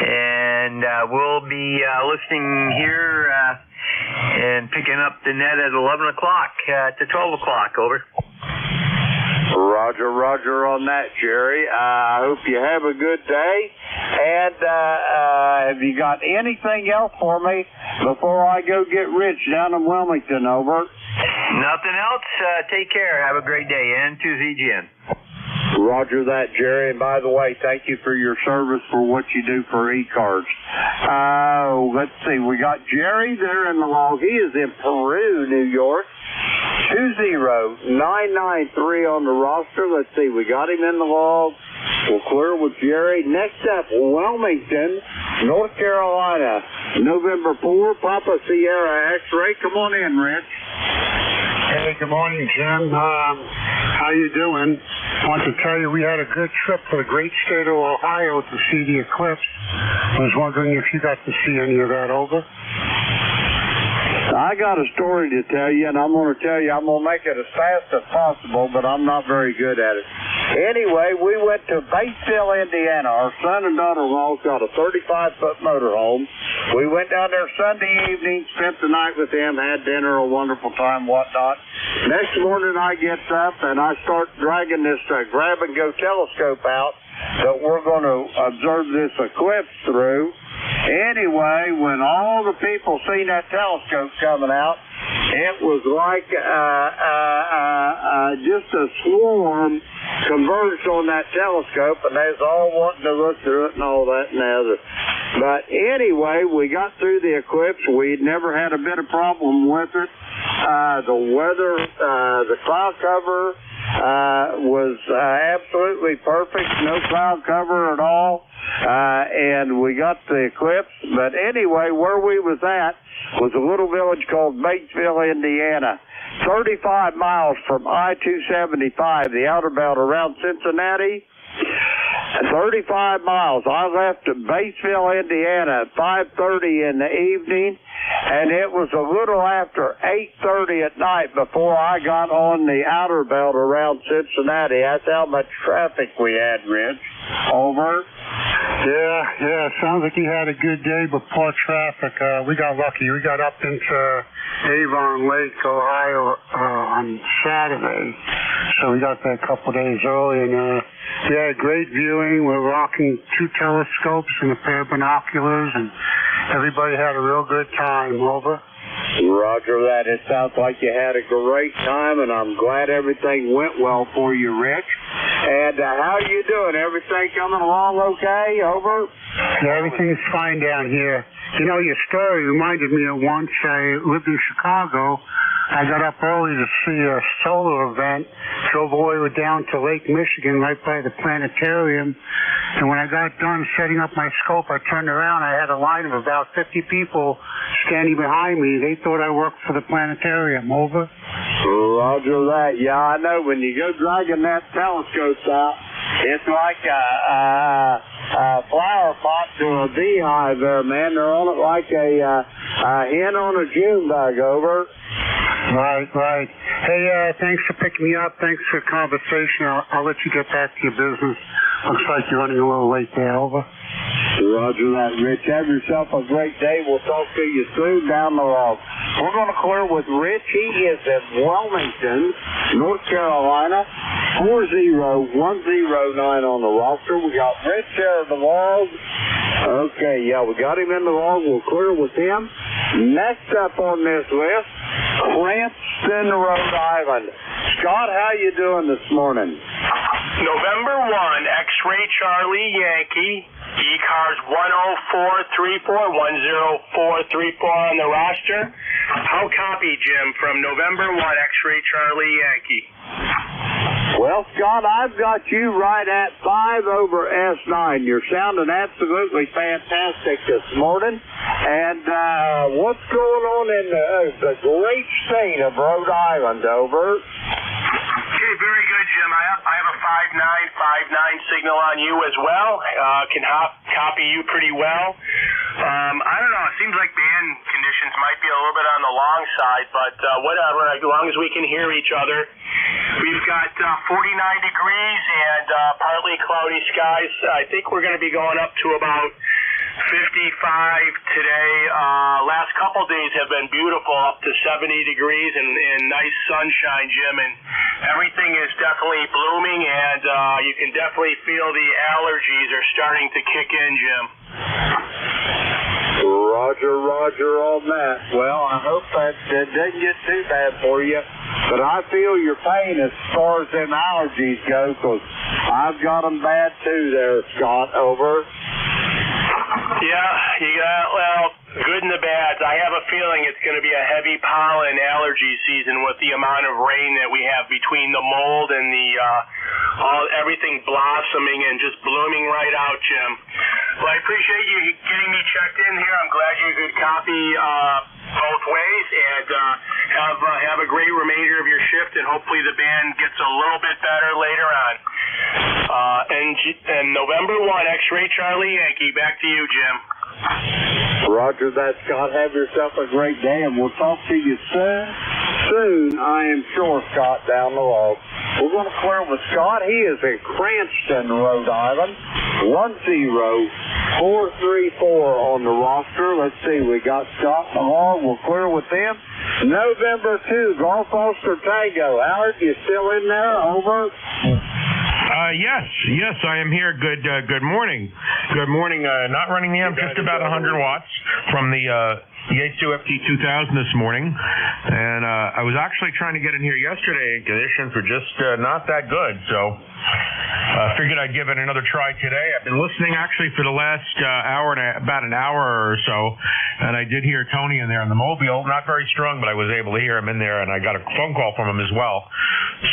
And we'll be listening here and picking up the net at 11 o'clock to 12 o'clock. Over. Roger, roger on that, Jerry. I hope you have a good day. And have you got anything else for me before I go get Rich down in Wilmington? Over. Nothing else. Take care. Have a great day. N2ZGN. Roger that, Jerry. And by the way, thank you for your service for what you do for ECARS. Let's see. We got Jerry there in the log. He is in Peru, New York. 20993 on the roster. Let's see. We got him in the log. We'll clear with Jerry. Next up, Wilmington, North Carolina. November 4, Papa Sierra X-Ray. Come on in, Rich. Hey, good morning, Jim. How you doing? I want to tell you we had a good trip to the great state of Ohio to see the eclipse. I was wondering if you got to see any of that. Over. I got a story to tell you, and I'm going to tell you, I'm going to make it as fast as possible, but I'm not very good at it. Anyway, we went to Batesville, Indiana. Our son and daughter-in-law's got a 35-foot motorhome. We went down there Sunday evening, spent the night with them, had dinner, a wonderful time, whatnot. Next morning, I get up, and I start dragging this grab-and-go telescope out that we're going to observe this eclipse through. Anyway, when all the people seen that telescope coming out, it was like just a swarm converged on that telescope, and they was all wanting to look through it and all that and the other. But anyway, we got through the eclipse. We'd never had a bit of problem with it. The weather, the cloud cover was absolutely perfect. No cloud cover at all. And we got the eclipse. But anyway, where we was at was a little village called Batesville, Indiana. 35 miles from I-275, the outer belt around Cincinnati. 35 miles. I left Batesville, Indiana at 5:30 in the evening, and it was a little after 8:30 at night before I got on the outer belt around Cincinnati. That's how much traffic we had, Rich. Over. Yeah, sounds like you had a good day, but poor traffic. We got lucky. We got up into Avon Lake, Ohio on Saturday, so we got there a couple days early, and we had great viewing. We're rocking 2 telescopes and a pair of binoculars, and everybody had a real good time. Over. Roger that. It sounds like you had a great time, and I'm glad everything went well for you, Rich. And how are you doing? Everything coming along okay? Over? Yeah, everything's fine down here. You know, your story reminded me of once I lived in Chicago. I got up early to see a solar event, drove all the way down to Lake Michigan right by the planetarium, and when I got done setting up my scope, I turned around. I had a line of about 50 people standing behind me. They thought I worked for the planetarium. Over. Roger that. Yeah, I know. When you go dragging that telescope out, it's like a flower pot to a beehive there, man. They're on it like a hen on a June bug, over. Right. Hey, thanks for picking me up. Thanks for the conversation. I'll let you get back to your business. Looks like you're running a little late there, over. Roger that, Rich. Have yourself a great day. We'll talk to you soon down the road. We're going to clear with Rich. He is in Wilmington, North Carolina. 40109 on the roster. We got Rich there in the log. Okay, yeah, we got him in the log. We'll clear with him. Next up on this list, Cranston, Rhode Island. Scott, how you doing this morning? November 1, X-Ray Charlie Yankee, ECARS 10434, 10434 on the roster. How copy, Jim, from November 1, X-Ray Charlie Yankee? Well, Scott, I've got you right at 5 over S9. You're sounding absolutely fantastic this morning. And what's going on in the great state of Rhode Island, over? Okay, very good, Jim. I have a 5959 signal on you as well. Can copy you pretty well. I don't know. It seems like band conditions might be a little bit on the long side, but whatever. As long as we can hear each other. We've got 49 degrees and partly cloudy skies. I think we're going to be going up to about 55 today. Last couple days have been beautiful, up to 70 degrees and nice sunshine, Jim. And everything is definitely blooming, and you can definitely feel the allergies are starting to kick in, Jim. Roger on that. Well, I hope that didn't get too bad for you, but I feel your pain as far as them allergies go, because I've got them bad too there, Scott, over. Yeah, you got, well, good and the bad. I have a feeling it's going to be a heavy pollen allergy season with the amount of rain that we have between the mold and the everything blossoming and just blooming right out, Jim. Well, I appreciate you getting me checked in here. I'm glad you could copy both ways, and have a great remainder of your shift, and hopefully the band gets a little bit better later on. And November 1, X-Ray Charlie Yankee. Back to you, Jim. Roger that, Scott. Have yourself a great day, and we'll talk to you soon, I am sure, Scott, down the road. We're going to clear with Scott. He is in Cranston, Rhode Island. 10434 on the roster. Let's see, we got Scott in the log. We'll clear with him. November 2, Golf Ulster Tango. Howard, you still in there? Over. Yes, I am here. Good morning. Good morning. Not running the amp, just about 100 watts from the Yaesu FT2000 this morning, and I was actually trying to get in here yesterday, and conditions were just not that good, so I figured I'd give it another try today. I've been listening actually for the last about an hour or so, and I did hear Tony in there in the Mobile, not very strong, but I was able to hear him in there, and I got a phone call from him as well.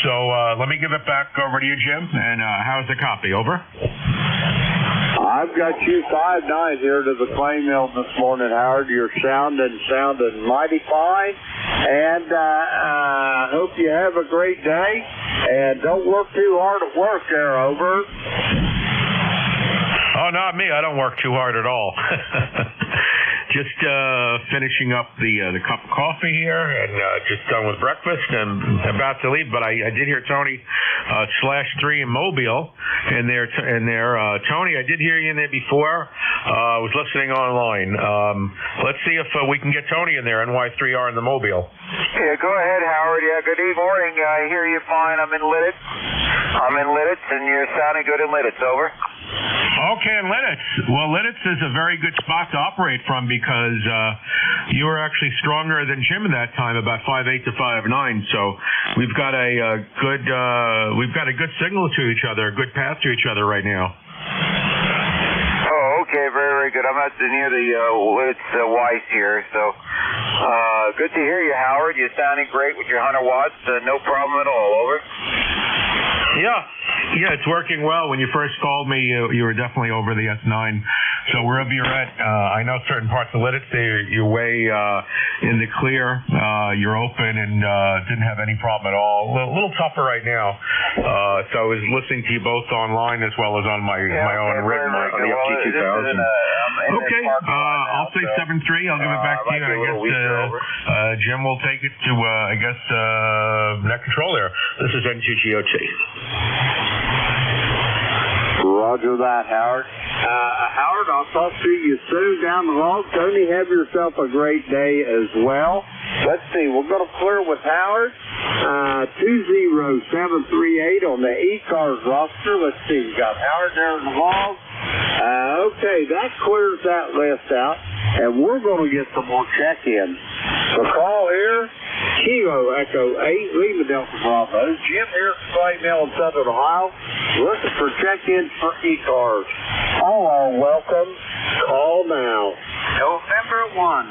So let me give it back over to you, Jim, and how's the copy? Over. I've got you 5-9 here to the clay mill this morning, Howard. You're sounding mighty fine, and I hope you have a great day, and don't work too hard at work there, over. Oh, not me. I don't work too hard at all. Just finishing up the cup of coffee here, and just done with breakfast and about to leave. But I did hear Tony /3 in Mobile in there. Tony, I did hear you in there before. I was listening online. Let's see if we can get Tony in there. NY3R in the Mobile. Yeah, go ahead, Howard. Yeah, good morning. I hear you fine. I'm in Lidditz, and you're sounding good in Lidditz. Over. Okay, and Lidditz. Well, Lidditz is a very good spot to operate from because you were actually stronger than Jim at that time, about 5'8" to 5'9". So we've got a good signal to each other, a good path to each other right now. Oh, okay, very, very good. I'm near the Lidditz Weiss here, so good to hear you, Howard. You're sounding great with your 100 watts. No problem at all. Over. Yeah, it's working well. When you first called me, you were definitely over the S9 So wherever you're at, I know certain parts of Lidditz, you're way in the clear. You're open and didn't have any problem at all. A little tougher right now. So I was listening to you both online as well as on my own written mic on the FT2000. Okay, I'll say 7-3. I'll give it back to you. And I guess Jim will take it to, net control there. This is N2GOT. Roger that, Howard. Howard, I'll talk to you soon down the road. Tony, have yourself a great day as well. Let's see, we're going to clear with Howard. 20738 on the ECARS roster. Let's see, we got Howard there in the log. Okay, that clears that list out, and we're going to get some more check-ins. The call here, Kilo Echo 8, Lima Delta Bravo. Jim here from Clay Mill in Southern Ohio. Looking for check-ins for ECARS. All are welcome. Call now. November 1.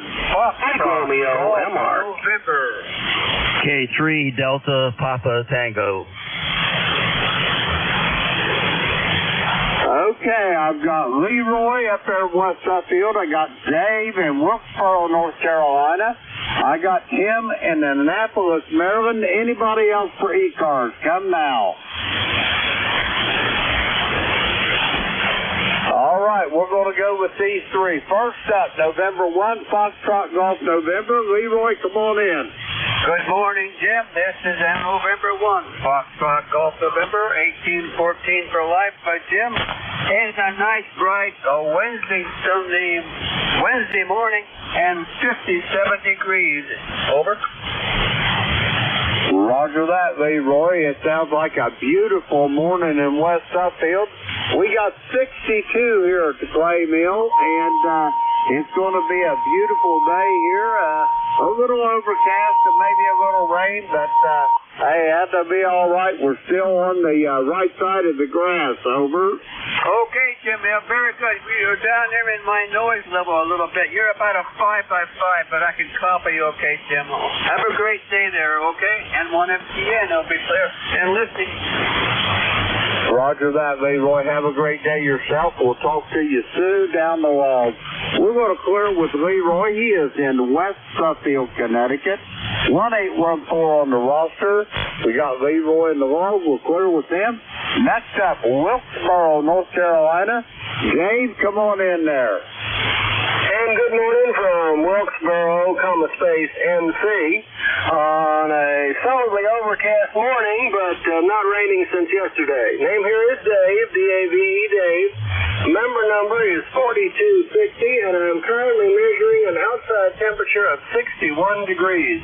Romeo MR. November. K3 Delta Papa Tango. Okay, I've got Leroy up there in West Suffield. I got Dave in Wilkesboro, North Carolina. I got Tim in Annapolis, Maryland. Anybody else for ECARS? Come now. All right, we're going to go with these three. First up, November 1, Foxtrot Golf November. Leroy, come on in. Good morning, Jim. This is November 1, Foxtrot Golf November, 1814 for life by Jim. It's a nice, bright Wednesday morning, and 57 degrees. Over. Roger that, Leroy. It sounds like a beautiful morning in West Suffield. We got 62 here at the Clay Mill, and it's going to be a beautiful day here. A little overcast and maybe a little rain, but hey, that'll be all right. We're still on the right side of the grass. Over. Okay, Jim. Yeah, very good. You're down there in my noise level a little bit. You're about a 5 by 5, but I can copy you, okay, Jim? Have a great day there, okay? And 1MTN, it'll be clear. And listening. Roger that, Leroy. Have a great day yourself. We'll talk to you soon down the log. We're going to clear with Leroy. He is in West Suffield, Connecticut. 1814 on the roster. We got Leroy in the log. We'll clear with him. Next up, Wilkesboro, North Carolina. James, come on in there. And good morning from Wilkesboro, NC, on a solidly overcast morning, but not raining since yesterday. Name here is Dave, D-A-V-E, Dave. Member number is 4260, and I'm currently measuring an outside temperature of 61 degrees.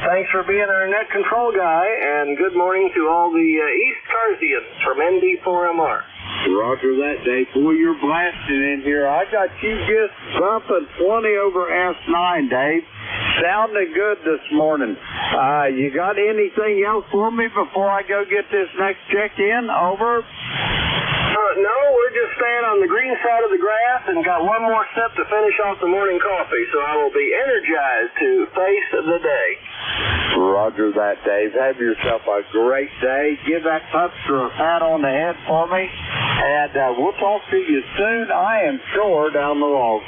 Thanks for being our net control guy, and good morning to all the East Carsians from ND4MR. Roger that, Dave. Boy, you're blasting in here. I got you just bumping 20 over S9, Dave. Sounding good this morning. You got anything else for me before I go get this next check-in? Over. No, we're just staying on the green side of the grass and got one more sip to finish off the morning coffee, so I will be energized to face the day. Roger that, Dave. Have yourself a great day. Give that pupster a pat on the head for me, and we'll talk to you soon, I am sure, down the road.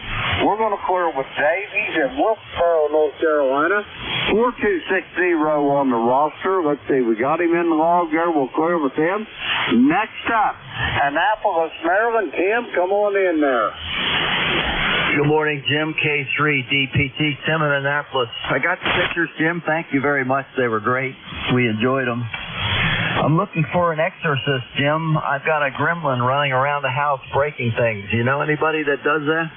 We're going to clear with Dave. He's in Wilkesboro, North Carolina. 4260 on the roster. Let's see, we got him in the log there. We'll clear with him. Next up, Annapolis, Maryland. Tim, come on in there. Good morning, Jim. K3 DPT, Tim in Annapolis. I got the pictures, Jim. Thank you very much. They were great. We enjoyed them. I'm looking for an exorcist, Jim. I've got a gremlin running around the house breaking things. You know anybody that does that?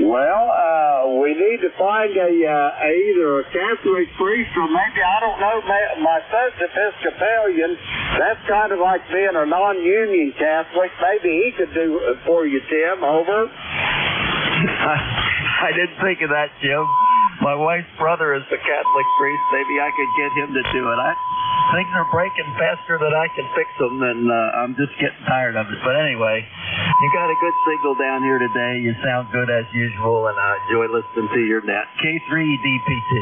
Well, we need to find either a Catholic priest or maybe, I don't know, my son's Episcopalian. That's kind of like being a non-union Catholic. Maybe he could do it for you, Tim. Over. I didn't think of that, Jim. My wife's brother is the Catholic priest. Maybe I could get him to do it. Things are breaking faster than I can fix them, and I'm just getting tired of it. But anyway, you got a good signal down here today. You sound good as usual, and I enjoy listening to your net. K3 DPT.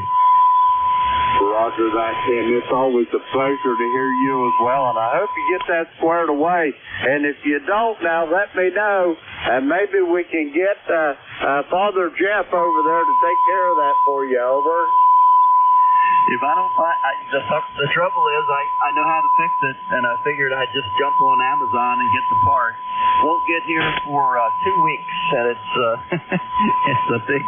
Roger that, Tim. It's always a pleasure to hear you as well, and I hope you get that squared away. And if you don't now, let me know, and maybe we can get Father Jeff over there to take care of that for you. Over. If I don't find, the trouble is I know how to fix it, and I figured I'd just jump on Amazon and get the part. Won't get here for 2 weeks, and it's a big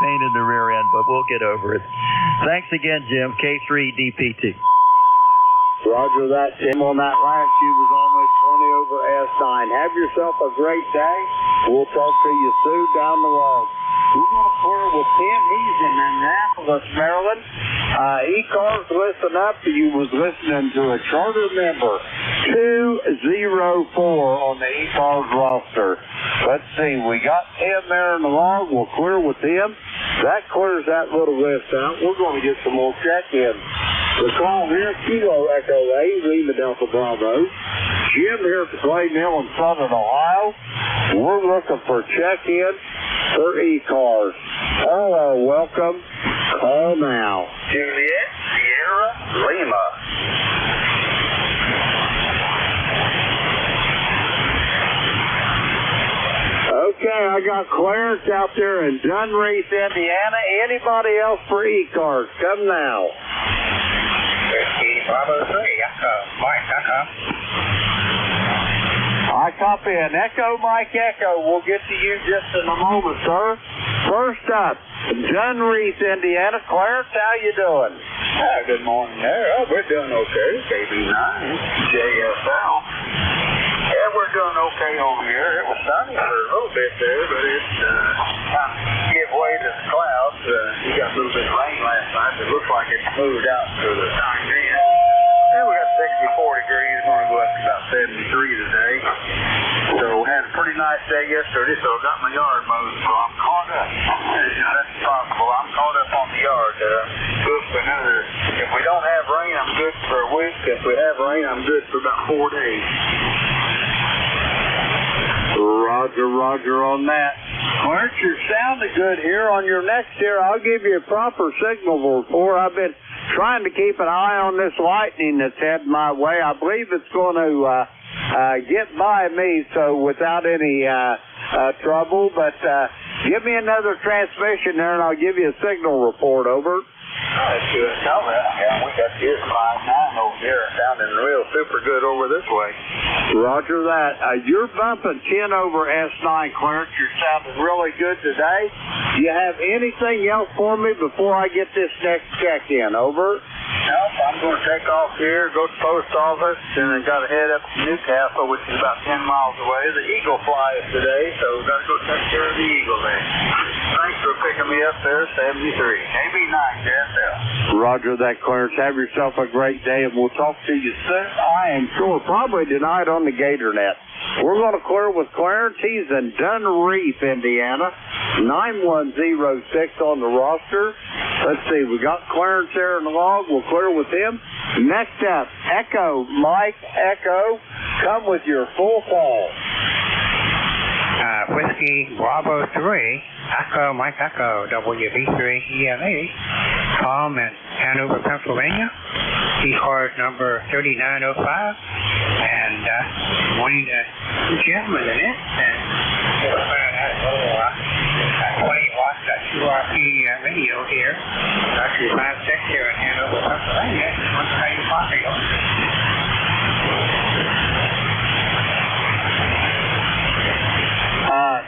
pain in the rear end, but we'll get over it. Thanks again, Jim. K3DPT. Roger that, Tim. On that last, you was almost 20 over S9. Have yourself a great day. We'll talk to you soon down the road. We're going to clear with Tim. He's in Annapolis, Maryland. ECARS, listen up. You was listening to a charter member, 204 on the ECARS roster. Let's see. We got Tim there in the log. We'll clear with him. That clears that little list out. We're going to get some more check-ins. The call here, Kilo Echo 8, Lima Delta Bravo. Jim here at the Clay Mill in Southern Ohio. We're looking for check-in for ECARS. Hello, welcome. Call now. Juliet Sierra Lima. Okay, I got Clarence out there in Dunreath, Indiana. Anybody else for ECARS? Come now. Bravo 3, Mike, I copy an Echo, Mike Echo. We'll get to you just in a moment, sir. First up, Dunreath, Indiana. Clarence, how you doing? Good morning there. Oh, we're doing okay. KB9, JFL. Yeah, we're doing okay over here. It was sunny for a little bit there, but it's kind of give way to the clouds. We got a little bit of rain last night. It looks like it's moved out to the time then. Yeah, we got 64 degrees. We're going to go up to about 73 today. So we had a pretty nice day yesterday, so I got my yard mowed, so I'm caught up. That's possible. I'm caught up on the yard. Good for another. If we don't have rain, I'm good for a week. If we have rain, I'm good for about 4 days. Roger on that. Clarence, you're sounding good here. On your next here, I'll give you a proper signal report. I've been trying to keep an eye on this lightning that's heading my way. I believe it's going to get by me, so without any trouble. But give me another transmission there, and I'll give you a signal report. Over. That's good. No, yeah, we got this 5-9 over here down in the real super good over this way. Roger that. You're bumping 10 over S9, Clarence. You're sounding really good today. Do you have anything else for me before I get this next check-in? Over. Nope, I'm going to take off here, go to the post office, and I got to head up to Newcastle, which is about 10 miles away. The Eagle flies today, so we've got to go take care of the Eagle there. Thanks for picking me up there, 73. KB9, JSL. Roger that, Clarence. Have yourself a great day, and we'll talk to you soon. I am sure probably tonight on the GatorNet. We're going to clear with Clarence. He's in Dunreath, Indiana. 9106 on the roster. Let's see, we got Clarence there in the log. We'll clear with him. Next up, Echo, Mike Echo. Come with your full call. Whiskey Bravo 3, Echo, Mike Echo, WB3ELA. Tom in Hanover, Pennsylvania. ECARS number 3905. And morning to the gentleman in it. And we'll find out a little 20 watts 2RP radio here. Actually 56 here in Hanover, Pennsylvania. What's how you popular?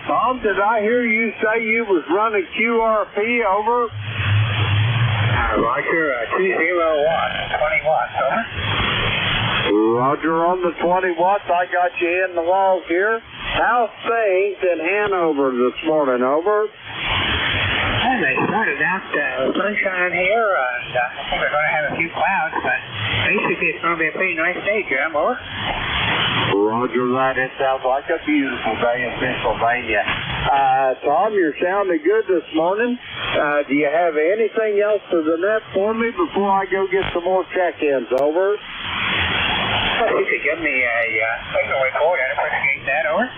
Tom, did I hear you say you was running QRP over? Roger, 20 watts, 20 watts, over. Roger on the 20 watts. I got you in the log here. How's things in Hanover this morning, over? Well, they started out sunshine here, and I think we're going to have a few clouds, but basically it's going to be a pretty nice day, Jim, over. Roger that. It sounds like a beautiful day in Pennsylvania. Tom, you're sounding good this morning. Do you have anything else for the net for me before I go get some more check-ins? Over. Well, you could give me a signal report. I'd appreciate that, over.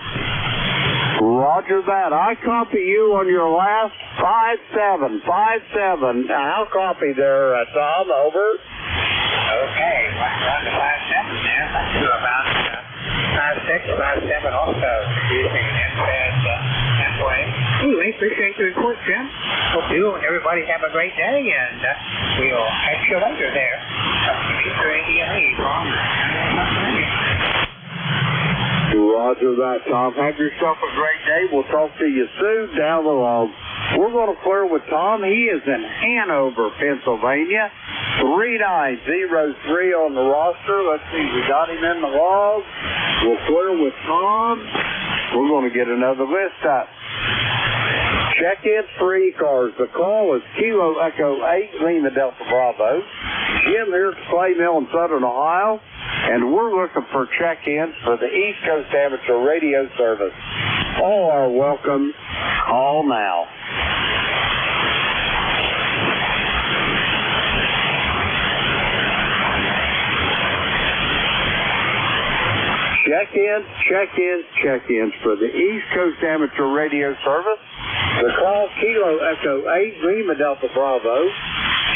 Roger that. I copy you on your last 5-7. 5-7. How copy there, Tom? Over. Okay, we're on to 5-7 there. Let's do about 5-6, 5-7 also. Using that way. Anyway, appreciate the report, Jim. Hope you and everybody have a great day, and we'll catch you later there. Roger that, Tom. Have yourself a great day. We'll talk to you soon down the road. We're going to clear with Tom. He is in Hanover, Pennsylvania. 3903 on the roster. Let's see, we got him in the log. We'll clear with Tom. We're going to get another list up. Check-ins for ECARS. The call is Kilo Echo 8, Lima Delta Bravo. Jim here at the Clay Mill in Southern Ohio, and we're looking for check-ins for the East Coast Amateur Radio Service. All are welcome. Call now. Check-ins for the East Coast Amateur Radio Service. The call, Kilo Echo 8, Lima Delta Bravo.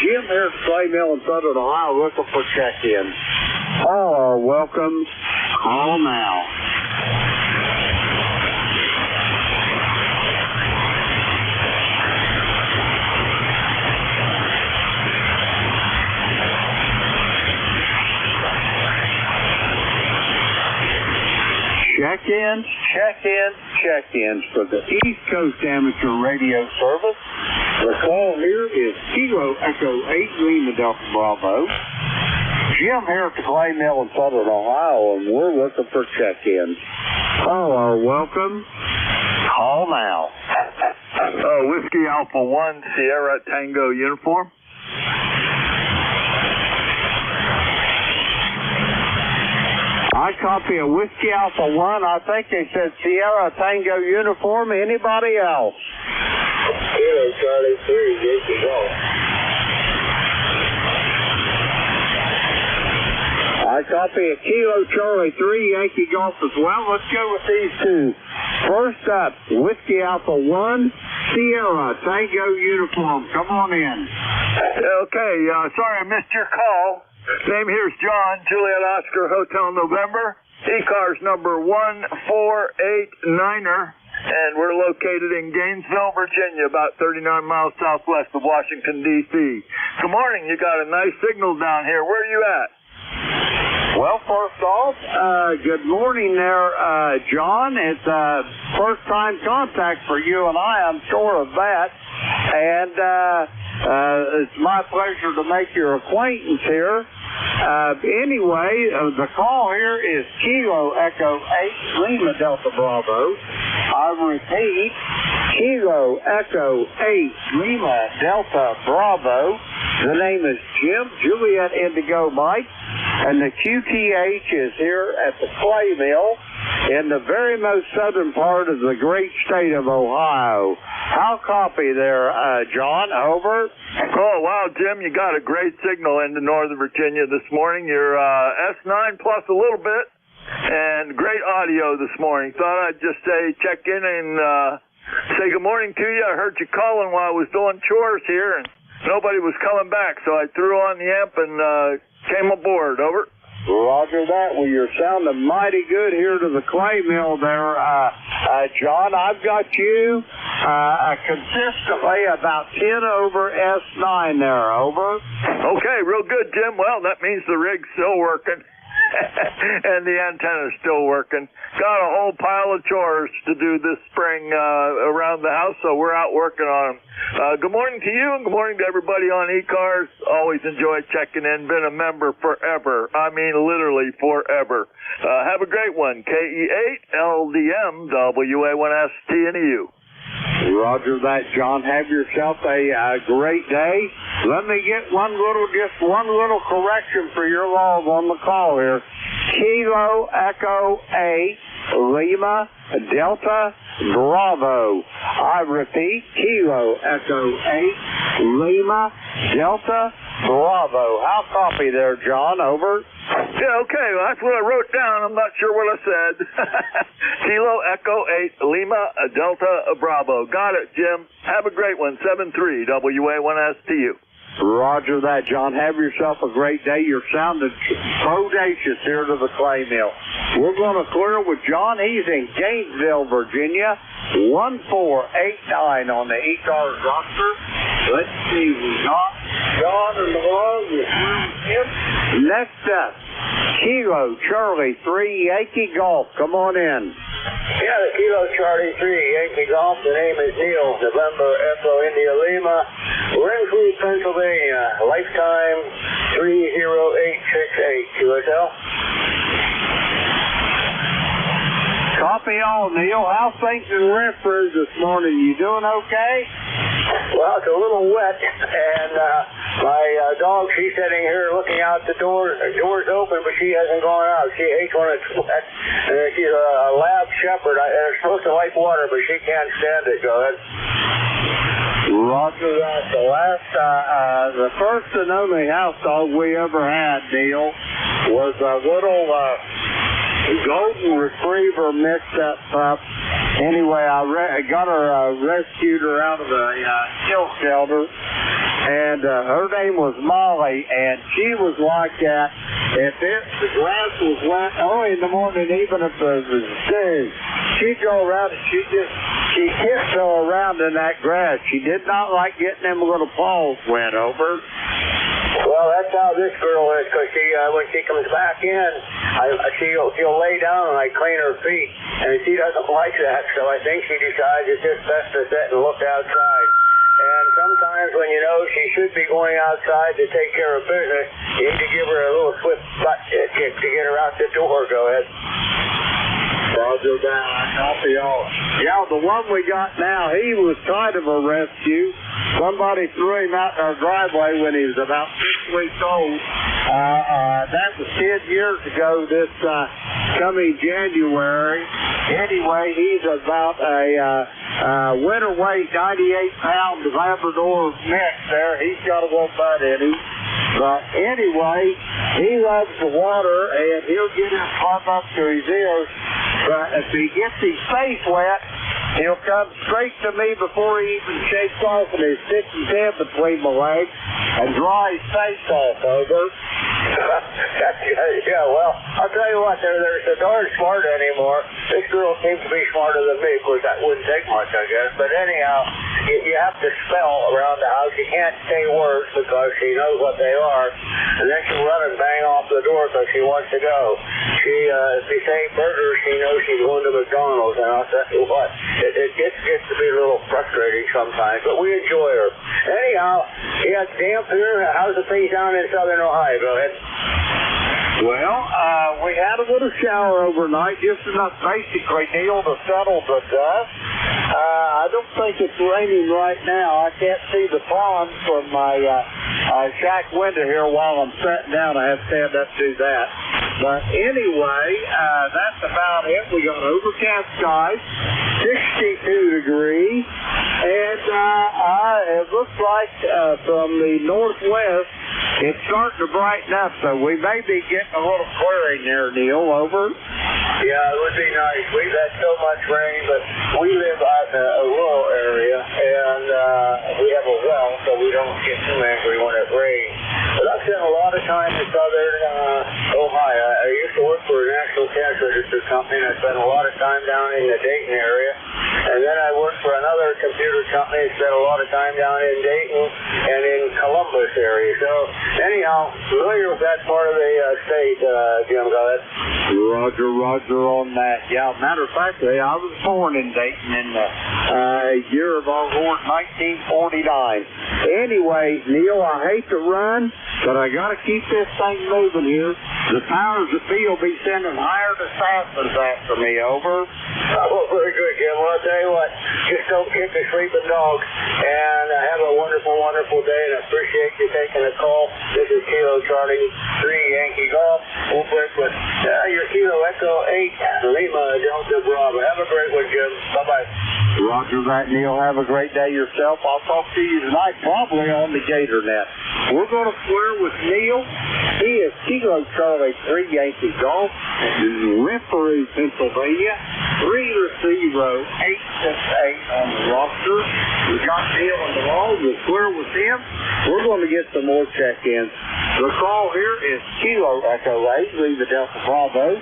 Jim here at the Clay Mill in Southern Ohio looking for check-ins. All are welcome. Call now. Check-ins for the East Coast Amateur Radio Service. The call here is Kilo Echo 8, Lima Delta Bravo. Jim here at the Clay Mill in Southern Ohio, and we're looking for check-ins. All are welcome. Call now. Whiskey Alpha 1, Sierra Tango uniform. I copy a Whiskey Alpha 1. I think they said Sierra Tango uniform. Anybody else? Kilo Charlie 3, Yankee Golf. I copy a Kilo Charlie 3, Yankee Golf as well. Let's go with these two. First up, Whiskey Alpha 1, Sierra Tango uniform. Come on in. Okay, sorry I missed your call. Name here is John, Juliet Oscar Hotel November, ECARS number 1489er, and we're located in Gainesville, Virginia, about 39 miles southwest of Washington, D.C. Good morning. You got a nice signal down here. Where are you at? Well, first off, good morning there, John. It's first-time contact for you and I'm sure of that. And it's my pleasure to make your acquaintance here. Anyway, the call here is Kilo Echo 8, Lima Delta Bravo. I repeat, Kilo Echo 8, Lima Delta Bravo. The name is Jim, Juliet Indigo Mike, and the QTH is here at the Clay Mill in the very most southern part of the great state of Ohio. How copy there, John? Over. Oh, wow, Jim, you got a great signal into Northern Virginia this morning. You're S9 plus a little bit, and great audio this morning. Thought I'd just check in and say good morning to you. I heard you calling while I was doing chores here, and nobody was coming back, so I threw on the amp and came aboard. Over. Roger that. Well, you're sounding mighty good here to the Clay Mill there, John. I've got you consistently about 10 over S9 there. Over. Okay, real good, Jim. Well, that means the rig's still working. And the antenna's still working. Got a whole pile of chores to do this spring around the house, so we're out working on them. Good morning to you, and good morning to everybody on ECARS. Always enjoy checking in. Been a member forever. I mean, literally forever. Have a great one. KE8 LDM WA1STNEU. Roger that, John. Have yourself a great day. Let me get one little correction for your log on the call here. Kilo Echo 8, Lima Delta Bravo. I repeat, Kilo Echo 8 Lima Delta Bravo. How copy there, John? Over. Yeah, okay. Well, that's what I wrote down. I'm not sure what I said. Kilo Echo 8 Lima Delta Bravo. Got it, Jim. Have a great one. 7-3 WA1S to you. Roger that, John. Have yourself a great day. You're sounding bodacious here to the clay mill. We're going to clear with John. He's in Gainesville, Virginia. 1489 on the ECARS roster. Let's see. We got John and the log. Next up, Kilo Charlie 3 Yankee Golf. Come on in. Yeah, the Kilo Charlie 3 Yankee Golf. The name is Neil. November Echo India Lima. Renfrew, Pennsylvania. Lifetime 30868. QSL. Copy all, Neil. How's things in Renfrew this morning? You doing okay? Well, it's a little wet, and my dog, she's sitting here looking out the door. The door's open, but she hasn't gone out. She hates when it's wet. And she's a lab shepherd. They're supposed to like water, but she can't stand it. Go ahead. Roger that. The first and only house dog we ever had, Neil, was a little golden retriever mixed up pup. Anyway, I got her, rescued her out of the kill shelter, and her name was Molly, and she was like that. If the grass was wet, in the morning, even if it was big, she'd go around and she tiptoe around in that grass. She did not like getting them little paws wet. Over. Well, that's how this girl is, because when she comes back in, she'll lay down and I clean her feet, and she doesn't like that, so I think she decides it's just best to sit and look outside. And sometimes when you know she should be going outside to take care of business, you need to give her a little swift butt kick to get her out the door. Go ahead. Roger that. Copy all. Yeah, the one we got now, he was kind of a rescue. Somebody threw him out in our driveway when he was about 6 weeks old. That was 10 years ago this coming January. Anyway, he's about a winter weight, 98-pound Labrador mix there. He's got a little butt in him. But anyway, he loves the water, and he'll get his plumb up to his ears. But if he gets his face wet, he'll come straight to me before he even shakes off, and he'll stick his head between my legs and dry his face off. Over. Yeah, well, I'll tell you what, they're so darn smart anymore. This girl seems to be smarter than me. Of course, that wouldn't take much, I guess. But anyhow, you have to spell around the house. You can't say words because she knows what they are. And then she'll run and bang off the door because she wants to go. If you say burger, she knows she's going to McDonald's. And I'll tell you what, it gets to be a little frustrating sometimes, but we enjoy her. Anyhow, it's damp here. How's the things down in southern Ohio? Go ahead. Well, we had a little shower overnight, just enough basically, Neil, to settle the dust. I don't think it's raining right now. I can't see the pond from my shack window here while I'm sitting down. I have to stand up to do that. But anyway, that's about it. We got overcast skies, 62 degrees, and it looks like from the northwest, it's starting to brighten up, so we may be getting a little clearing there, Neil. Over. Yeah, it would be nice. We've had so much rain, but we live out in a rural area, and we have a well, so we don't get too angry when it rains. But I've spent a lot of time in southern Ohio. I used to work for a National Cash Register company, and I spent a lot of time down in the Dayton area. And then I worked for another computer company and spent a lot of time down in Dayton and in Columbus area. So anyhow, familiar with that part of the state, Jim. Go ahead. Roger on that. Yeah, matter of fact, I was born in Dayton in the year of our Lord 1949. Anyway, Neil, I hate to run, but I got to keep this thing moving here. The powers that be will be sending hired assassins after me. Over. Oh, very good, Jim. Well, I'll tell you what, just don't kick a sleeping dog. And have a wonderful, wonderful day, and I appreciate you taking the call. This is Kilo Charlie 3 Yankee Golf. We'll break with your Kilo Echo 8 Lima Delta Bravo. Have a great one, Jim. Bye-bye. Roger that, Neil. Have a great day yourself. I'll talk to you tonight, probably on the Gator Net. We're going to clear with Neil. He is Kilo Charlie 3 Yankee Golf in Renfrew, Pennsylvania. 3-0-868 on the roster. We got Neil on the wall. We'll clear with him. We're going to get some more check-ins. The call here is Kilo Echo 8, Lima Delta Bravo.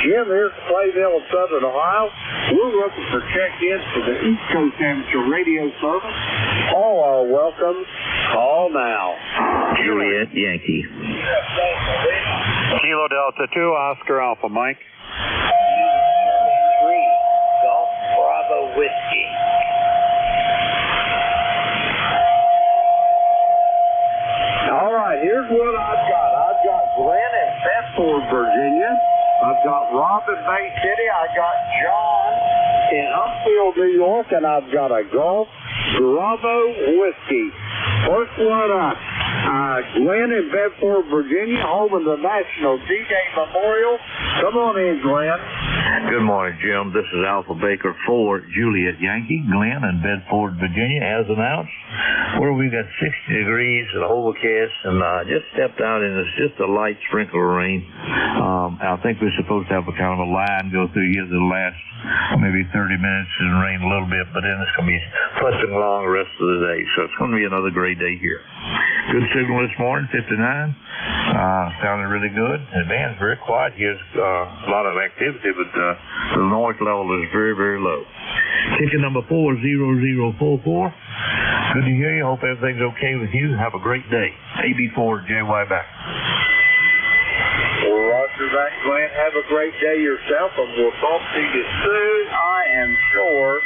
Jim, here's Clayville of Southern Ohio. We're looking for check-ins for the East Coast Amateur Radio Service. All are welcome. Call now. Juliet Yankee. Kilo Delta 2, Oscar Alpha Mike. 3, Golf Bravo Whiskey. All right, here's what I've got. I've got Glenn in Bedford, Virginia. I've got Rob in Bay City. I've got John in Upfield, New York. And I've got a Golf Bravo Whiskey. First one up. Glenn in Bedford, Virginia, home of the National D-Day Memorial. Come on in, Glenn. Good morning, Jim. This is Alpha Baker 4, Juliet Yankee. Glenn in Bedford, Virginia, as announced. Where we've got 60 degrees at overcast, and just stepped out, and it's just a light sprinkle of rain. I think we're supposed to have a kind of a line go through here that'll last maybe 30 minutes and rain a little bit, but then it's going to be pushing along the rest of the day. So it's going to be another great day here. Good signal this morning, 59. Sounded really good. The band's very quiet. Here's a lot of activity, but the noise level is very, very low. Ticket number 40044. Good to hear you. Hope everything's okay with you. Have a great day. AB4 JY back. Roger that, Glenn. Have a great day yourself, and we'll talk to you soon, I am sure.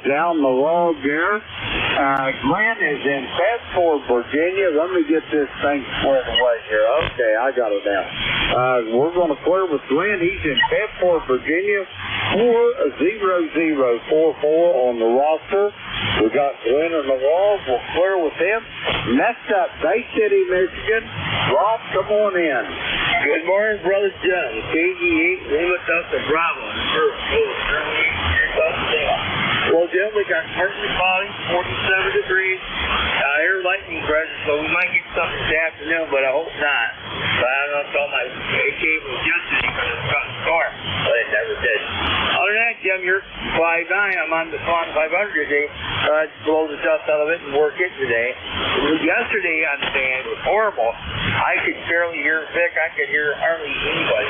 Down the road there. Glenn is in Bedford, Virginia. Let me get this thing squared away here. Okay, I got it now. We're going to clear with Glenn. He's in Bedford, Virginia. 40044 on the roster. We got Glenn on the wall. We'll clear with him. Next up, Bay City, Michigan. Rob, come on in. Good morning, Brother John. KG8 Lima Delta Bravo. Well, Jim, we got partly cloudy, 47 degrees, air lightning present, so we might get something this afternoon, but I hope not. But I don't know if all my cables yesterday because it's got a storm, but it never did. Other than that, Jim, you're 5'9". I'm on the Swan 500 today. I blow the dust out of it and work it today. Yesterday on the band was horrible. I could barely hear Vic. I could hear hardly anybody.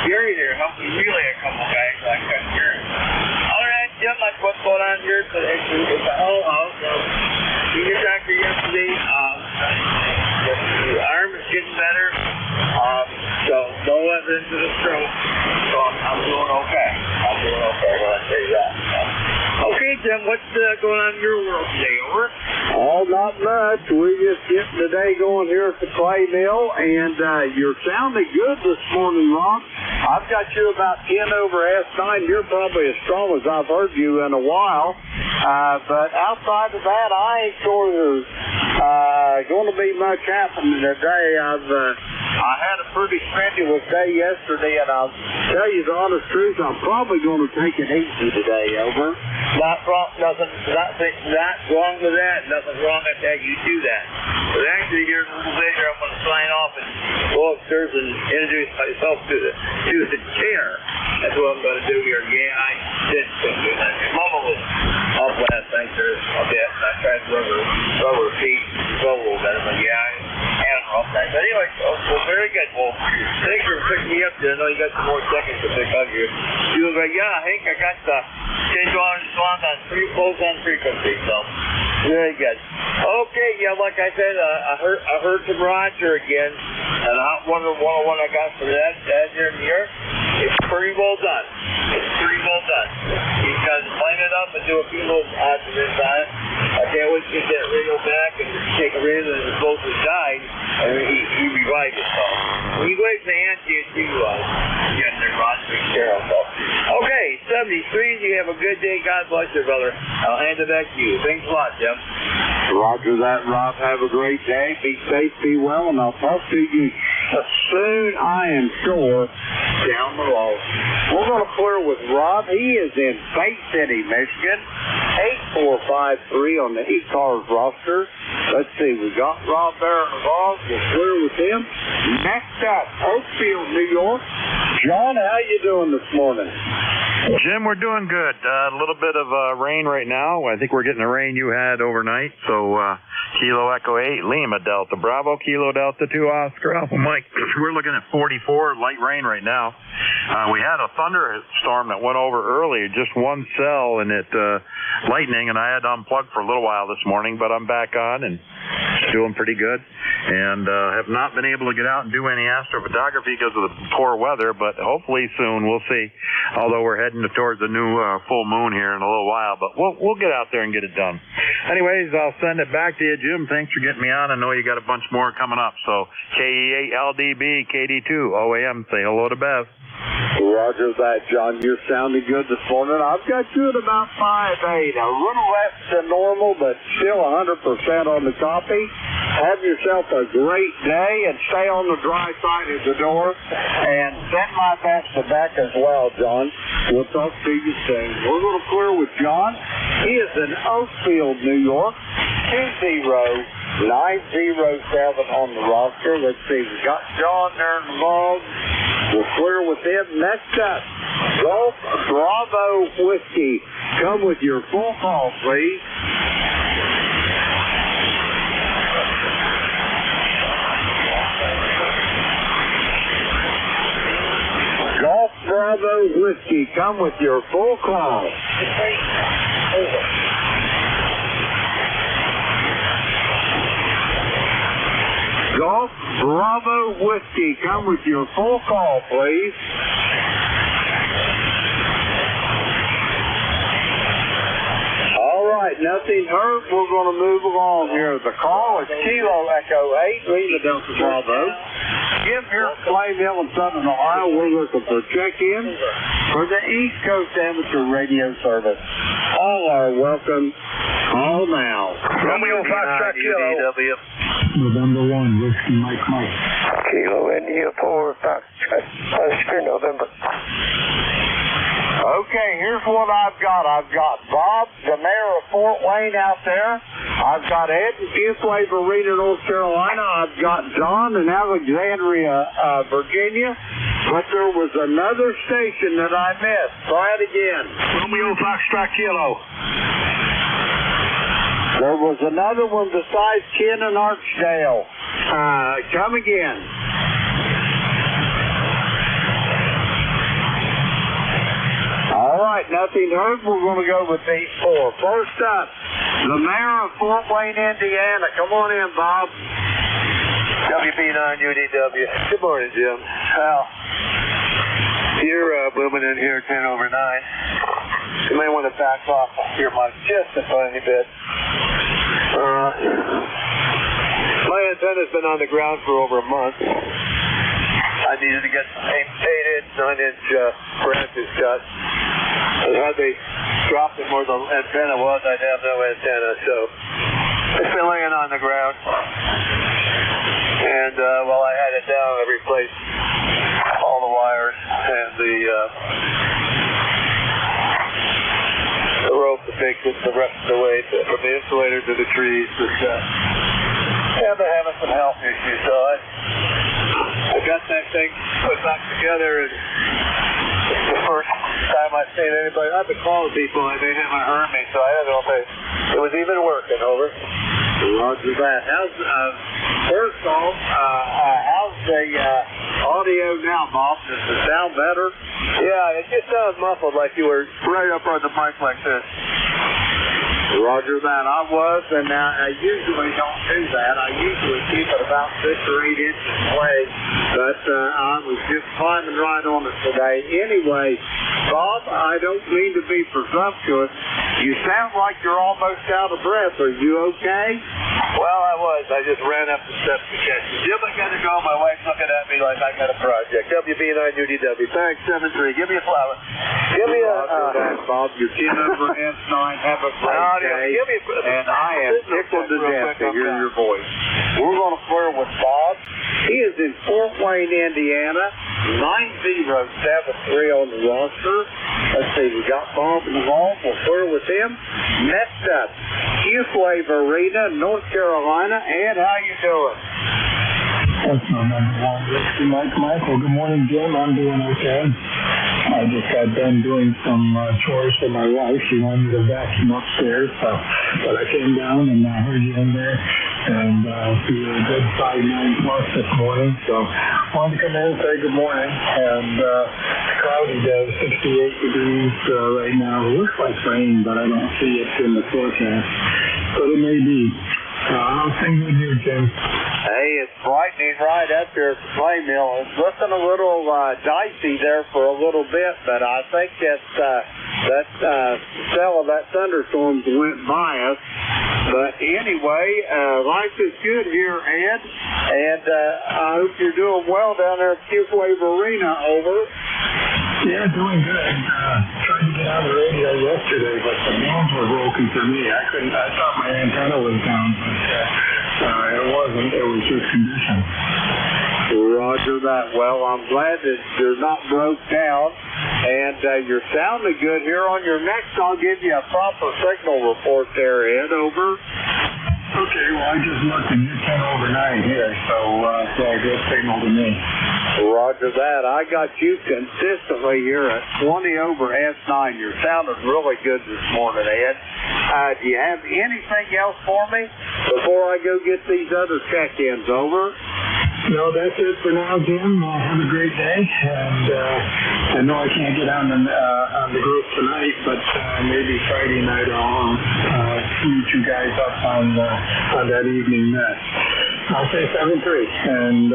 Gary there helped me relay a couple guys so I couldn't hear him. Other than that, Jim, that's what's going on here. It's a whole house. Senior doctor yesterday. The arm is getting better. So no evidence of a stroke. So I'm doing okay. Well, I tell you that. Okay, Jim, what's going on in your world today? Over? Oh, not much. We're just getting the day going here at the clay mill, and you're sounding good this morning, Ron. I've got you about 10 over S9. You're probably as strong as I've heard you in a while. But outside of that, I ain't sure there's going to be much happening today. I had a pretty strenuous day yesterday, and I'll tell you the honest truth, I'm probably going to take it easy today, over. Not wrong with that. Nothing wrong with that. You do that. But actually, here in a little bit here, I'm going to sign off and go upstairs and introduce myself to the chair. That's what I'm going to do here. Yeah, I did do that. Mama was off last night there a bit. I tried to rub her feet, go a little bit. But yeah, I had her off night. But anyway, well, very good. Well, thanks for picking me up there. I know you got some more seconds to pick up here. You was like, yeah, Hank, I got the change on swans on both on frequency, so very good. Okay, yeah, like I said, I heard from Roger again, and Hot 101 I got from that here in New York. It's pretty well done. He's got to clean it up and do a few little odds and ends on it. I can't wait to get that radio back and take a radio that was supposed to die, and he revived it. So when you go ahead and hand you to yes, they're Roger Carroll. So okay, 73. You have a good day. God bless you, brother. I'll hand it back to you. Thanks a lot, Jim. Roger that, Rob. Have a great day. Be safe, be well, and I'll talk to you soon, I am sure. down the road. We're going to clear with Rob. He is in Bay City, Michigan. 8453 on the ECARS roster. Let's see, we got Rob there involved. We'll clear with him. Next up, Oakfield, New York. John, how you doing this morning? Jim, we're doing good. A little bit of rain right now. I think we're getting the rain you had overnight. So, Kilo Echo 8, Lima Delta Bravo, Kilo Delta 2 Oscar Alpha Mike. We're looking at 44, light rain right now. We had a thunderstorm that went over earlier, just one cell, and it lightning, and I had to unplug for a little while this morning, but I'm back on and doing pretty good. And have not been able to get out and do any astrophotography because of the poor weather, but hopefully soon, we'll see. Although we're heading towards the new full moon here in a little while, but we'll get out there and get it done. Anyways, I'll send it back to you, Jim. Thanks for getting me on. I know you got a bunch more coming up. So KE8LDB, KD2, OAM, say hello to Bev. Roger that, John. You're sounding good this morning. I've got you at about 5'8", a little less than normal, but still 100% on the copy. Have yourself a great day and stay on the dry side of the door. And send my best to Beck as well, John. We'll talk to you soon. We're going to clear with John. He is in Oakfield, New York. 20907 on the roster. Let's see. We got John there involved. We'll clear with him. Next up, Golf Bravo Whiskey. Come with your full call, please. Golf Bravo Whiskey. Come with your full call. Golf Bravo Whiskey. Come with your full call, please. All right, nothing heard. We're going to move along here. The call is Kilo Echo 8, Lima Delta Bravo. Jim here at Flame Hill in Southern Ohio. We're looking for check-in for the East Coast Amateur Radio Service. All are welcome. Call now. Romeo Foxtrot Kilo. November 1, Whiskey Mike. Kilo India 4 Foxtrot Oscar November. Okay, here's what I've got. I've got Bob, the mayor of Fort Wayne out there. I've got Ed in Fuquay, Marina, North Carolina. I've got John in Alexandria, Virginia. But there was another station that I missed. Try it again. Romeo Foxtrot Kilo. There was another one besides Ken and Archdale. Come again. All right, nothing heard. We're going to go with these four. First up, the mayor of Fort Wayne, Indiana. Come on in, Bob. WB9UDW. Good morning, Jim. Well, you're booming in here 10 over 9. You may want to back off your mic just a tiny bit. My antenna's been on the ground for over a month. I needed to get some 8-inch, 9-inch branches cut. And had they dropped it where the antenna was, I'd have no antenna. So it's been laying on the ground. And while I had it down, I replaced all the wires and the rope that takes it the rest of the way from the insulator to the trees. But yeah, they're having some health issues, so I got that thing put back together, and it's the first time I've seen anybody. I've been calling people and they haven't heard me, so I don't know if it was even working. Over. Roger that. How's first off, how's the audio now, Bob? Does it sound better? Yeah, it just sounds muffled, like you were right up on the mic like this. Roger that. I was, and I usually don't do that. I usually keep it about 6 or 8 inches away, but I was just climbing right on it today. Anyway, Bob, I don't mean to be presumptuous. You sound like you're almost out of breath. Are you okay? Well, I was. I just ran up the steps to catch you. Jim, I gotta go. My wife's looking at me like I got a project. WB9UDW. Thanks, 7-3. Give me a flower. Give me a... Bob, you're 10 over S9. Have a great day. And I am tickled to death to hear your voice. We're going to clear with Bob. He is is in Fort Wayne, Indiana. 9073 on the roster. Let's see, we got Bob involved. We'll clear with him. Next up, Q-Wave Arena, North Carolina. Ed, how you doing? That's my number one. Whiskey Mike Michael. Good morning, Jim. I'm doing okay. I just got done doing some chores for my wife. She wanted me to vacuum upstairs, but I came down and I heard you in there, and we were a good 5-9 plus this morning. So wanted to come in and say good morning. And cloudy day, 68 degrees right now. It looks like rain, but I don't see it in the forecast. But it may be. How's things with you, Jim? Hey, it's brightening right up here at the play mill. It's looking a little dicey there for a little bit, but I think that cell of that thunderstorm went by us. But anyway, life is good here, Ed, and I hope you're doing well down there at Q-Wave Arena. Over. Yeah, doing good. Tried to get on the radio yesterday, but the mains were broken for me. I thought my antenna was down, but it wasn't. It was just conditions. Roger that. Well, I'm glad that you're not broke down, and you're sounding good here. On your next, I'll give you a proper signal report there, Ed. Over. Okay, well, I just looked and you're 10 over 9 here, so good signal to me. Roger that. I got you consistently here at 20 over S9. You're sounding really good this morning, Ed. Do you have anything else for me before I go get these other check-ins? Over. No, that's it for now, Jim. Have a great day, and I know I can't get on the group tonight, but maybe Friday night I'll meet you guys up on that evening net. I'll say 7-3 and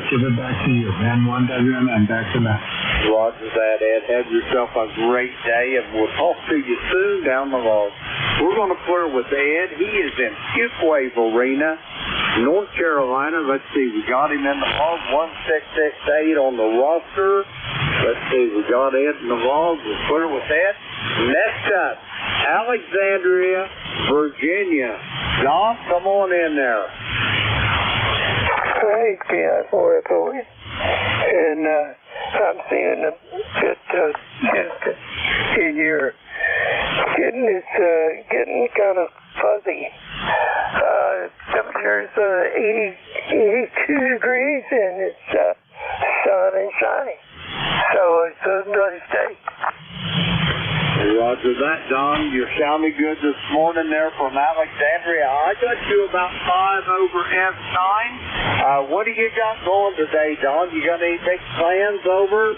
give it back to you. N1WMN, back to that. Roger that, Ed. Have yourself a great day, and we'll talk to you soon down the road. We're going to clear with Ed. He is in Q-Wave Arena, North Carolina. Let's see, we got him in the log, 1668 on the roster. Let's see, we got Ed in the log. We'll clear with Ed. Next up, Alexandria, Virginia. Don, come on in there. Hey, PI4FOE. And I'm seeing a bit in your getting kind of fuzzy. Temperature's 82 degrees and it's sun and shiny. So it's a nice day. Roger that, Don. You're sounding good this morning there from Alexandria. I got you about 5 over F9. What do you got going today, Don? You got any big plans over?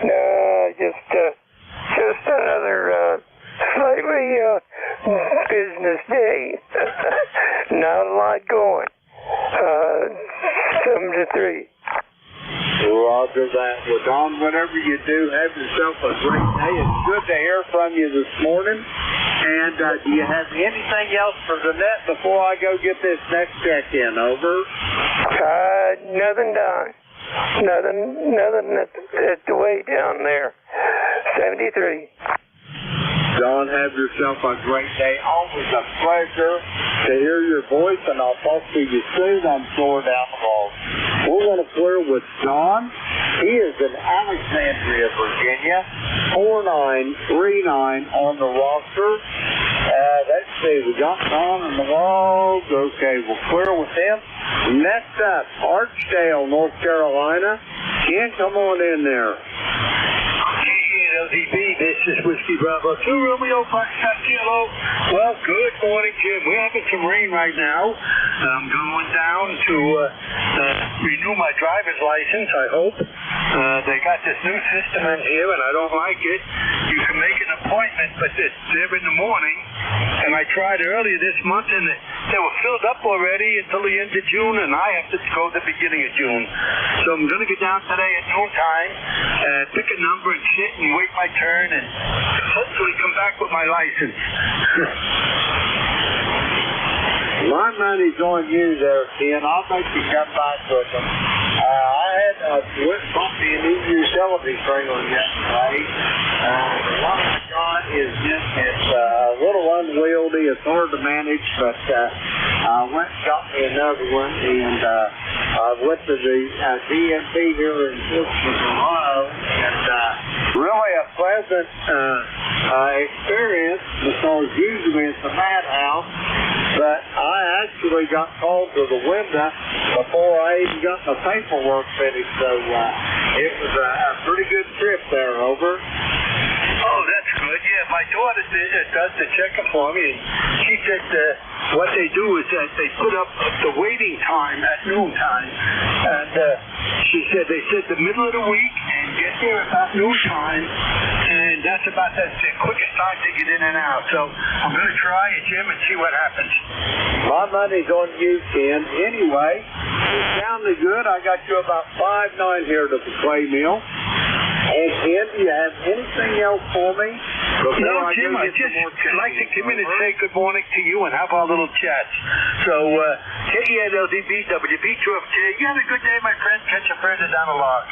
No, just another slightly business day. Not a lot going. 7-3. Roger that. Well, Don, whatever you do, have yourself a great day. It's good to hear from you this morning. And do you have anything else for the net before I go get this next check-in? Over. Nothing, Don. Nothing at the way down there. 73. Don, have yourself a great day. Always a pleasure to hear your voice, and I'll talk to you soon, I'm sure, down the road. We're going to clear with Don. He is in Alexandria, Virginia, 4939 on the roster. Let's see, we got Don in the log. Okay, we'll clear with him. Next up, Archdale, North Carolina. Ken, come on in there. LDB, this is Whiskey Bravo 2 Romeo Foxtrot Kilo. Well, good morning, Jim. We're having some rain right now. I'm going down to renew my driver's license, I hope. They got this new system in here, and I don't like it. You can make an appointment, but they're in the morning. And I tried earlier this month, and they were filled up already until the end of June, and I have to go at the beginning of June. So I'm going to get down today at noontime, pick a number and sit and wait my turn, and hopefully come back with my license. My money's on you there, Ken. I'll make you come back with them. I went and bought me a new utility trailer yesterday. What I got is just, it's a little unwieldy. It's hard to manage, but I went and got me me another one, and I went to the DMV here in Pittsburgh, Ohio, and really a pleasant experience because usually it's a madhouse, but I actually got called to the window before I even got my paperwork finished, so it was a pretty good trip there, over. Oh, that's good. Yeah, my daughter does the checking for me. She said what they do is that they put up the waiting time at noontime. And she said they said the middle of the week and get there about noontime. And that's about the quickest time to get in and out. So I'm going to try it, Jim, and see what happens. My money's on you, Ken. Anyway, it sounded good. I got you about 5-9 here to the clay mill. And Ken, do you have anything else for me? No, Jim, I just like to come in and say good morning to you and have our little chats. So, KENLDBWB2FJ, you have a good day, my friend. Catch a friend down the log.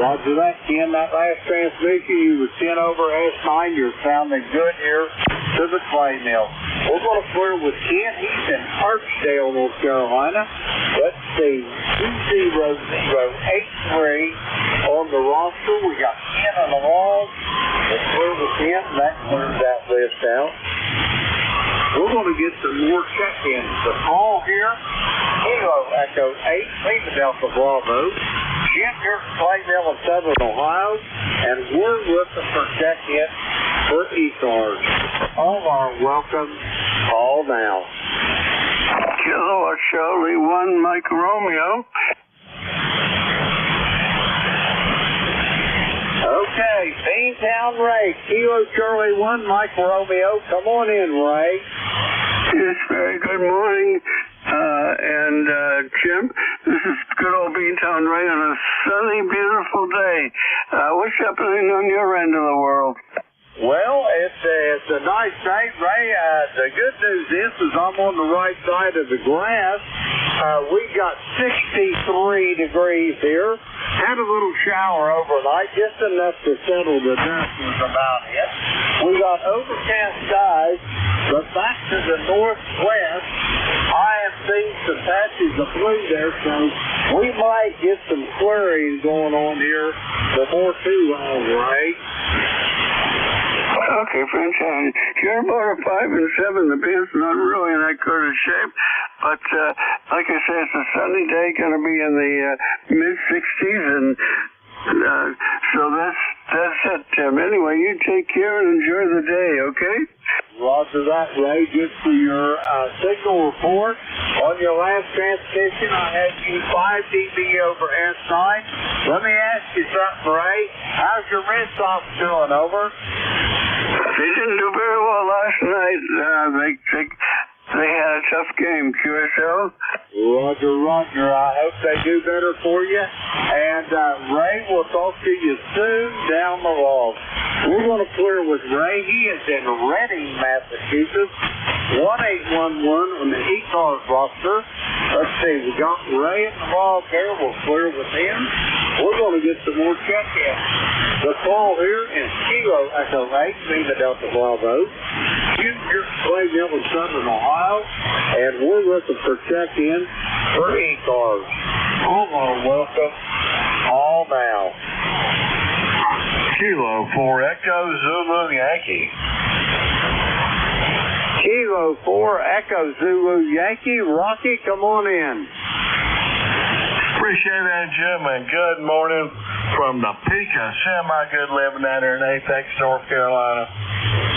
Roger that, Ken. That last transmission you was sent over S9, you're sounding good here to the clay mill. We're going to clear with Ken. He's in Archdale, North Carolina. Let's see, 20083 on the roster. We got Ken on the log. Let's clear with Ken. That clears that list out. We're going to get some more check-ins. The call here, Kilo Echo 8, Lima Delta Bravo. Ken here from Clay Mill in Southern Ohio, and we're looking for check-in for ECARS. All are welcome. Call now. Kilo Charlie 1, Mike Romeo. Okay, Beantown Ray, Kilo Charlie 1, Mike Romeo. Come on in, Ray. Yes, very good morning. Jim, this is good old Beantown Ray on a sunny, beautiful day. What's happening on your end of the world? Well, it's a nice day, Ray. The good news is I'm on the right side of the glass. We got 63 degrees here. Had a little shower overnight, just enough to settle the dust was about it. We got overcast skies, but back to the northwest, I am seeing some patches of blue there, so we might get some flurries going on here before too long, Ray. Okay, fantastic. You're about a 5 and 7. The band's not really in that good of shape, but like I said, it's a sunny day, going to be in the mid-60s, and so that's it, Tim. Anyway, you take care and enjoy the day, okay? Roger that, Ray. Just for your signal report, on your last transmission, I had you 5 dB over S9. Let me ask you something, Ray. How's your wrist off doing, over? They didn't do very well last night. They had a tough game, QSL. Roger. I hope they do better for you. And Ray, we'll talk to you soon down the log. We're going to clear with Ray. He is in Reading, Massachusetts. 1811 on the ECARS roster. Let's see, we got Ray in the log there. We'll clear with him. We're going to get some more check-in. The call here is Kilo Echo 8, Lima Delta Bravo. Junior Clay Mill in Southern Ohio, and we're looking for check-in for ECARS. All are welcome. All now. Kilo 4 Echo Zulu Yankee. Kilo 4 Echo Zulu Yankee. Rocky, come on in. Appreciate that, Jim, and good morning from the peak of semi-good living down there in Apex, North Carolina.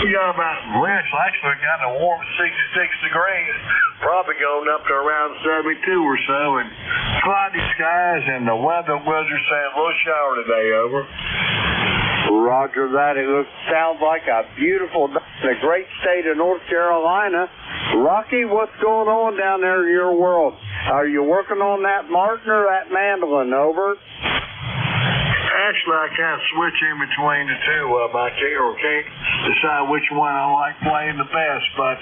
We got actually got a warm 66 degrees, probably going up to around 72 or so, and cloudy skies, and the weather wizard saying a little shower today, over. Roger that. It sounds like a beautiful day in the great state of North Carolina. Rocky, what's going on down there in your world? Are you working on that Martin or that mandolin, over? Actually, I kind of switch in between the two. I can't decide which one I like playing the best, but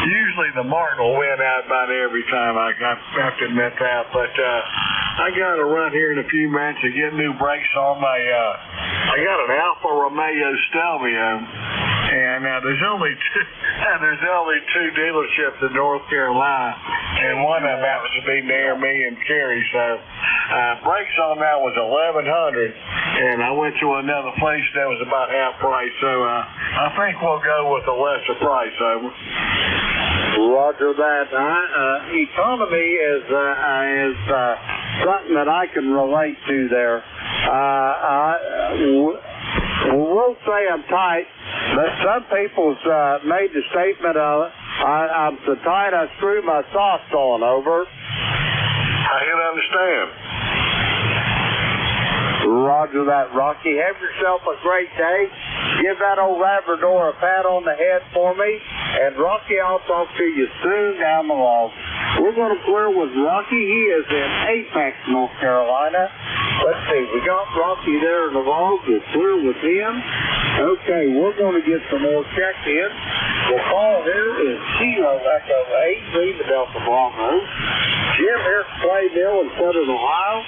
usually the Martin will win out about every time. I have to admit that. But I got to run here in a few minutes to get new brakes on my. I got an Alfa Romeo Stelvio, Yeah, now there's only two dealerships in North Carolina, and one of them happens to be near me and Cary. So brakes on that was $1,100, and I went to another place that was about half price. So I think we'll go with a lesser price. Over. Roger that. Economy is something that I can relate to there. We'll say I'm tight, but some people's made the statement of I'm so tight I screw my socks on. Over. I can understand. Roger that, Rocky. Have yourself a great day. Give that old Labrador a pat on the head for me. And Rocky, I'll talk to you soon down the road. We're going to clear with Rocky. He is in Apex, North Carolina. Let's see, we got Rocky there in the log. We'll clear with him. Okay, we're going to get some more checked in. The call here is Kilo Echo 8, Lima Delta Bravo. Jim here at Clay Mill in Southern Ohio.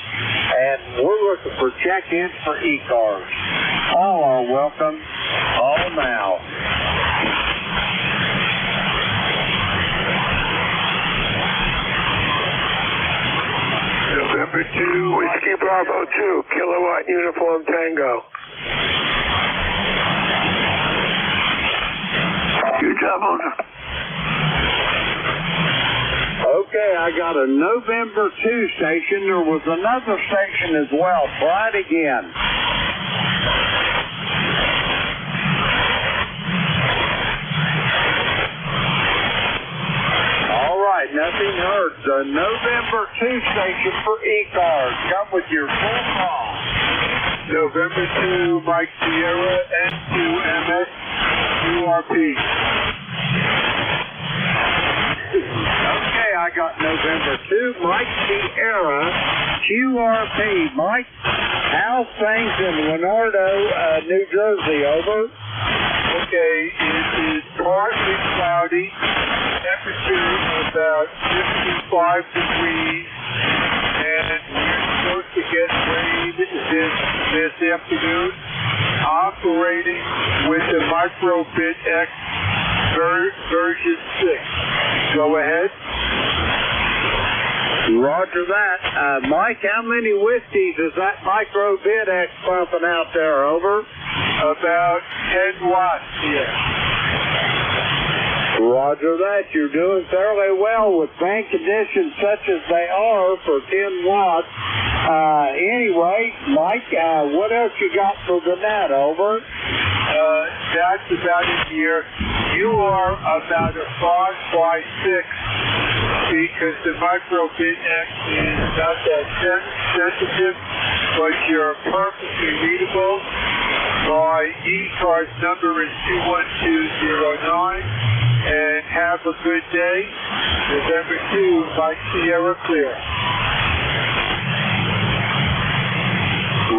And we're looking for check-ins for ECARS. All are welcome. All now. November 2, Whiskey Bravo 2, Kilowatt Uniform Tango. You doubled. Okay, I got a November 2 station. There was another station as well. Try it again. All right, nothing heard. The November 2 station for ECARS. Come with your full call. November 2, Mike Sierra, N2MS, URP. Okay, I got November 2, Mike Sierra, QRP. Mike, how's things in Leonardo, New Jersey? Over. Okay, it is partly cloudy. Temperature about 55 degrees, and we're supposed to get rain this afternoon. Operating with the Microbit X version 6. Go ahead. Roger that. Mike, how many whiskeys is that Microbit X pumping out there? Over. About 10 watts, yeah. Roger that. You're doing fairly well with bank conditions such as they are for 10 watts. Anyway, Mike, what else you got for the net? Over. That's about it here. You are about a 5x6 because the Microbit X is not that sensitive, but you're perfectly readable. My ECARS number is 21209. And have a good day. November 2, Mike Sierra Clear.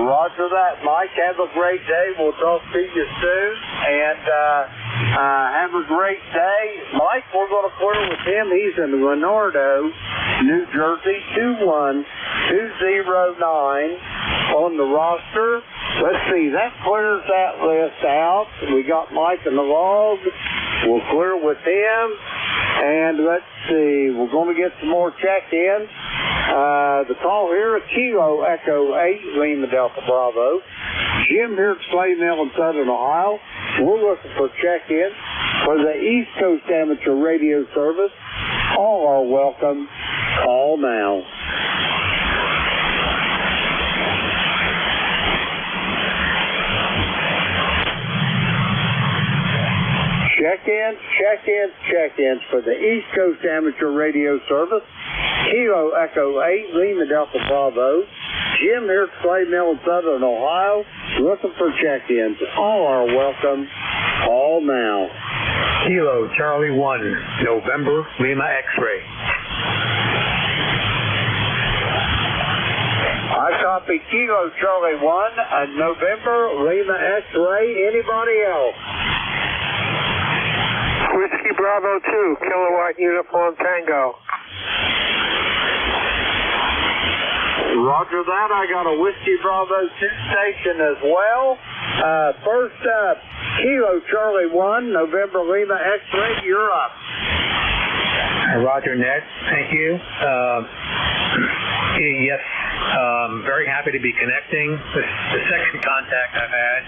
Roger that, Mike. Have a great day. We'll talk to you soon. And have a great day. Mike, we're going to clear with him. He's in Leonardo, New Jersey, 21209 on the roster. Let's see, that clears that list out. We got Mike in the log. We'll clear with him. And let's see, we're going to get some more check-in. The call here is Kilo Echo 8, Lima Delta Bravo. Jim here at Slay Mill in Southern Ohio. We're looking for check-in for the East Coast Amateur Radio Service. All are welcome. Call now. Check-ins for the East Coast Amateur Radio Service. Kilo Echo 8, Lima Delta Bravo. Jim here at Slay Mill in Southern Ohio, looking for check-ins. All are welcome. Call now. Kilo Charlie 1, November, Lima X-Ray. I copy Kilo Charlie 1, November, Lima X-Ray. Anybody else? Whiskey Bravo 2, Kilowatt Uniform Tango. Roger that. I got a Whiskey Bravo 2 station as well. First up, Kilo Charlie 1, November Lima X-ray, you're up. Roger, Ned. Thank you. Yes, very happy to be connecting. The second contact I've had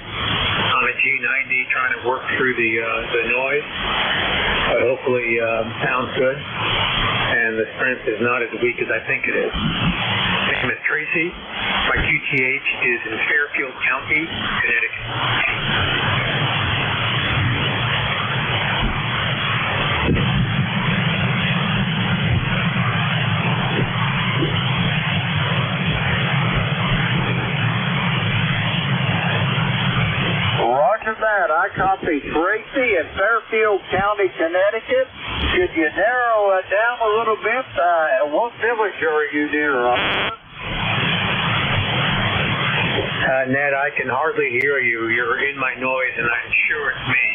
on a G90 trying to work through the noise, but hopefully sounds good. And the strength is not as weak as I think it is. My name is Tracy. My QTH is in Fairfield County, Connecticut. Roger that. I copy Tracy in Fairfield County, Connecticut. Could you narrow it down a little bit? What village are you near? Ned, I can hardly hear you. You're in my noise, and I'm sure it's me.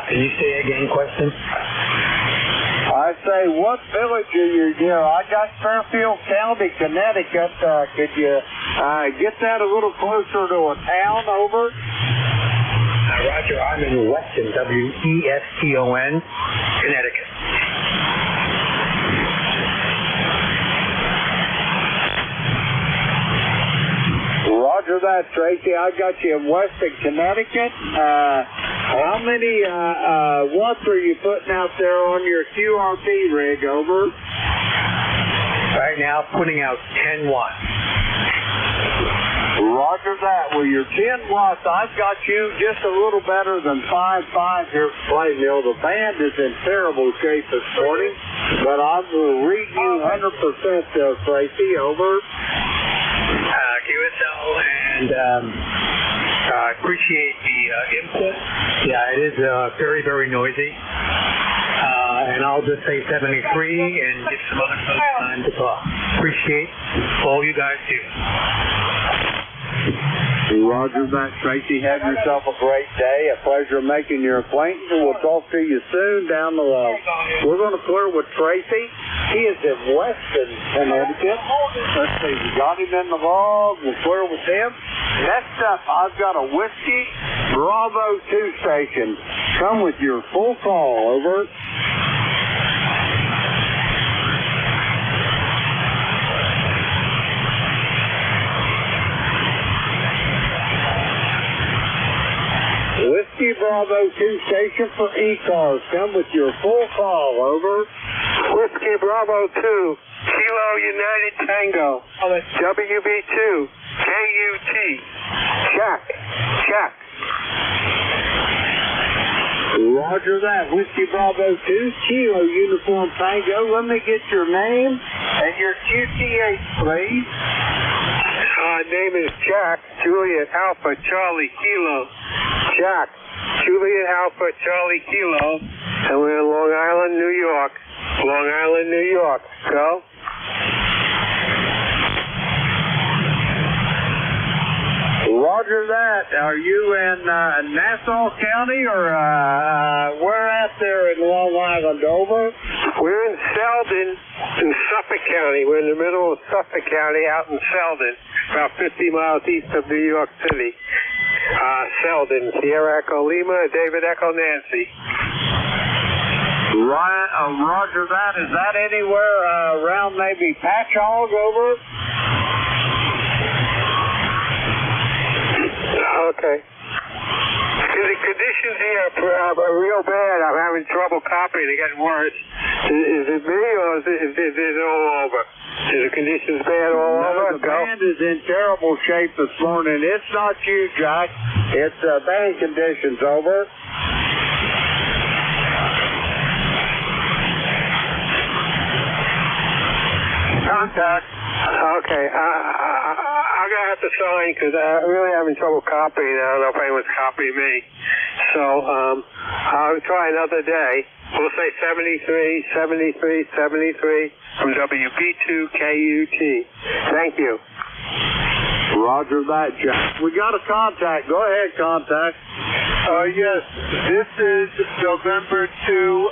Can you say again, question? I say, what village are you near? I got Fairfield County, Connecticut. Could you get that a little closer to a town, over? Roger, I'm in Weston, W-E-S-T-O-N, Connecticut. Roger that, Tracy. I got you in Weston, Connecticut. How many watts are you putting out there on your QRP rig, over? Right now, putting out 10 watts. Roger that. Well, your 10 watts, I've got you just a little better than 5.5 here at Play Mill. The band is in terrible shape this morning, but I will read you 100%, Tracy, over. QSL, and I appreciate the input. Yeah, it is very, very noisy. And I'll just say 73 and give some other folks time to talk. Appreciate all you guys do. Roger that, Tracy. Have yourself a great day. A pleasure making your acquaintance, and we'll talk to you soon down the road. We're going to clear with Tracy. He is in Weston, Connecticut. Let's see, we got him in the log. We'll clear with him. Next up, I've got a Whiskey Bravo 2 station. Come with your full call, over. Whiskey Bravo 2 station for ECARS. Come with your full call, over. Whiskey Bravo 2, Kilo United Tango, WB2, KUT, check, check. Roger that. Whiskey Bravo 2, Kilo Uniform Tango. Let me get your name and your QTH, please. Name is Jack, Juliet Alpha, Charlie Kilo. Jack, Juliet Alpha, Charlie Kilo. And we're in Long Island, New York. Long Island, New York. Go. Roger that. Are you in Nassau County or where at there in Long Island, over? We're in Selden in Suffolk County. We're in the middle of Suffolk County out in Selden, about 50 miles east of New York City. Selden, Sierra Echo Lima, David Echo Nancy. Roger that. Is that anywhere around maybe Patchogue, over? Okay. The conditions here are real bad. I'm having trouble copying. They're getting worse. Is it me or is it all over? Is the conditions bad all over? The band is in terrible shape this morning. It's not you, Jack. It's band conditions, over. Contact. Okay. I'm going to have to sign because I'm really having trouble copying. I don't know if anyone's copying me. So I'll try another day. We'll say 73, 73, 73 from WB2 KUT. Thank you. Roger that, Jack. We got a contact. Go ahead, contact. Yes. This is November 2,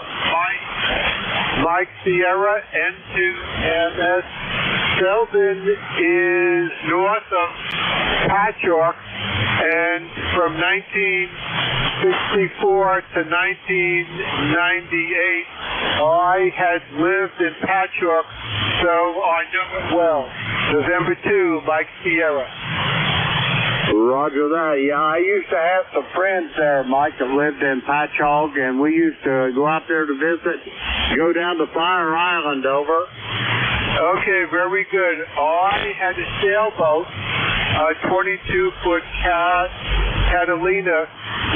Mike Sierra, N2MS. Selden is north of Patchogue, and from 19 64 to 1998, I had lived in Patchogue, so I know it well. November 2, Mike Sierra. Roger that. Yeah, I used to have some friends there, Mike, that lived in Patchogue, and we used to go out there to visit, go down to Fire Island, over. Okay, very good. I had a sailboat, a 22-foot Catalina,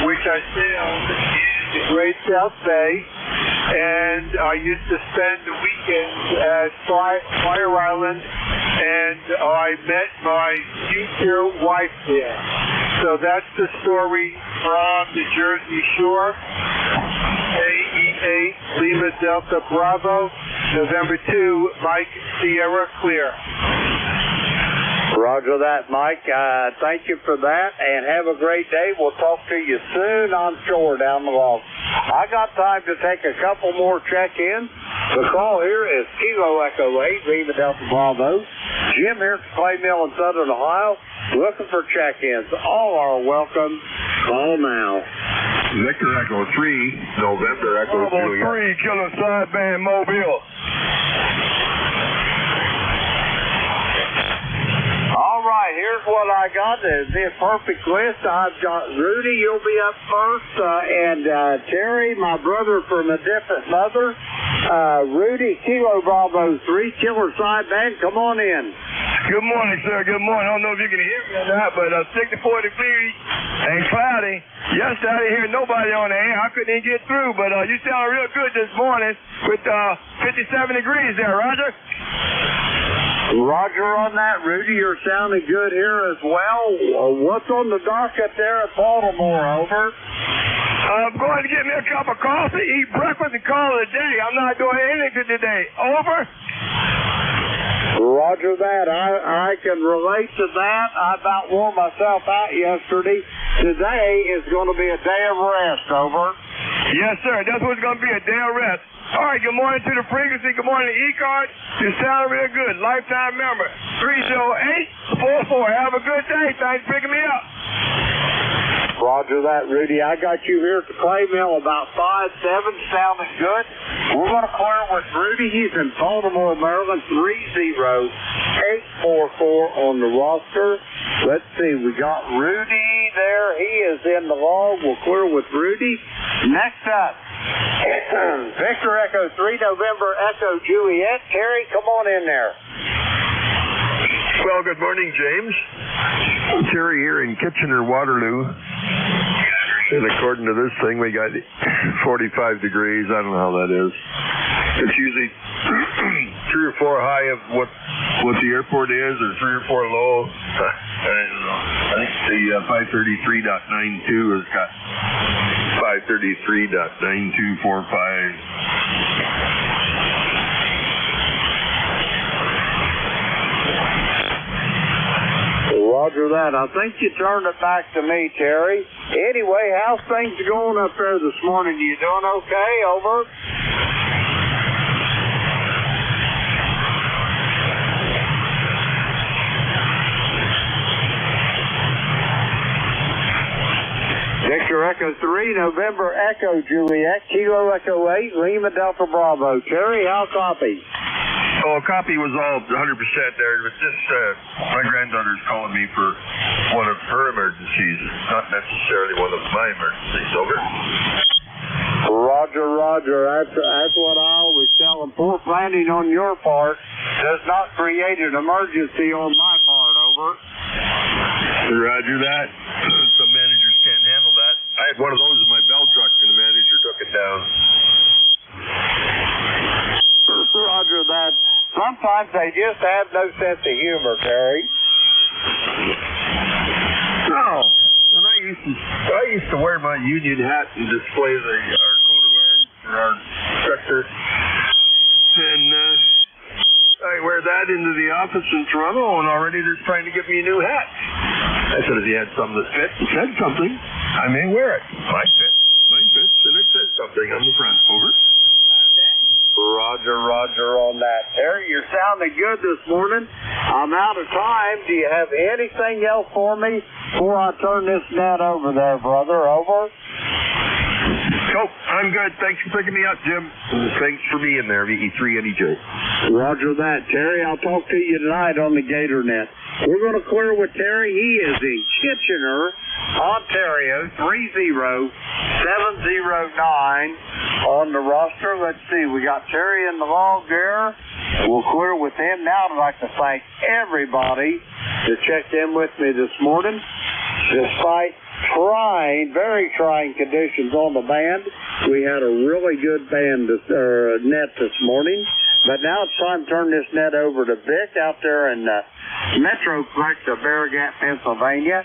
which I sailed in the Great South Bay, and I used to spend the weekends at Fire Island, and I met my future wife there. So that's the story from the Jersey Shore. AE8 Lima Delta Bravo, November 2, Mike Sierra Clear. Roger that, Mike. Thank you for that, and have a great day. We'll talk to you soon on shore down the log. I got time to take a couple more check-ins. The call here is Kilo Echo 8, Lima Delta Bravo. Jim here from Clay Mill in Southern Ohio, looking for check-ins. All are welcome. Call now. Victor Echo 3, November Echo Bravo Juliet. 3, Killer Sideband Mobile. All right, here's what I got. It's a perfect list. I've got Rudy, you'll be up first, and Terry, my brother from a different mother. Rudy, Kilo Bravo 3, Killer Sideband, come on in. Good morning, sir. Good morning. I don't know if you can hear me or not, but 64 degrees and cloudy. Yesterday, I didn't hear nobody on the air. I couldn't even get through, but you sound real good this morning with 57 degrees there, Roger. Roger on that, Rudy. You're sounding good here as well. What's on the docket there at Baltimore, over? I'm going to get me a cup of coffee, eat breakfast, and call it a day. I'm not doing anything today. Over. Roger that. I can relate to that. I about wore myself out yesterday. Today is going to be a day of rest, over. Yes, sir. That's what's going to be, a day of rest. All right, good morning to the frequency. Good morning to ECARS. You sound real good. Lifetime member. 30844. Have a good day. Thanks for picking me up. Roger that, Rudy. I got you here at the Clay Mill about 5-7, sounding good. We're going to clear with Rudy. He's in Baltimore, Maryland, 30844 on the roster. Let's see, we got Rudy there. He is in the log. We'll clear with Rudy. Next up, Victor Echo 3, November Echo Juliet. Terry, come on in there. Well, good morning, James. Terry here in Kitchener, Waterloo. And according to this thing, we got 45 degrees. I don't know how that is. It's usually 3 or 4 high of what the airport is, or 3 or 4 low. I don't know. I think the 533.92 has got 533.9245. Roger that. I think you turned it back to me, Terry. Anyway, how's things going up there this morning? You doing okay? Over. Victor Echo 3, November Echo Juliet, Kilo Echo 8, Lima Delta Bravo. Terry, how copy? Oh, copy was all 100% there. It was just my granddaughter's calling me for one of her emergencies, not necessarily one of my emergencies. Over. Roger, Roger. That's what I always tell them. Poor planning on your part does not create an emergency on my part. Over. Roger that. Some managers can't handle that. I had one of those in my bell truck, and the manager took it down. Roger that. Sometimes they just have no sense of humor, Terry. No. When I used to wear my union hat and display our coat of arms for our sector, and I wear that into the office in Toronto, and already they're trying to give me a new hat. I said, if you had something that fit and said something, I may wear it. Mine fits, and it says something on the front. Over. Roger, Roger on that. Terry, you're sounding good this morning. I'm out of time. Do you have anything else for me before I turn this net over there, brother? Over. Nope, I'm good. Thanks for picking me up, Jim. Thanks for being there, VE3NEJ. Roger that. Terry, I'll talk to you tonight on the Gator Net. We're going to clear with Terry. He is in Kitchener, Ontario, 30709 on the roster. Let's see, we got Terry in the log there. We'll clear with him. Now I'd like to thank everybody that checked in with me this morning. Despite very trying conditions on the band, we had a really good net this morning. But now it's time to turn this net over to Vic out there in Metroplex of Bear Gap, Pennsylvania.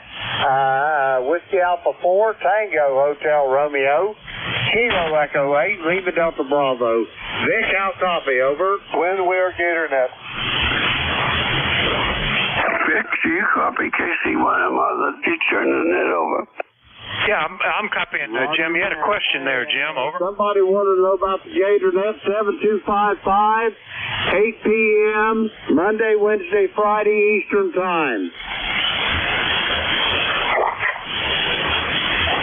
Whiskey Alpha 4, Tango Hotel Romeo, Kilo Echo 8, Lima Delta Bravo. Vic, how copy? Over. When we're Gator Net. Vic, do you copy KC1M? You turn the net over. Yeah, I'm copying, Jim. You had a question there, Jim. Over. Somebody wanted to know about the Gator Net, 7255, 8 p.m., Monday, Wednesday, Friday, Eastern Time.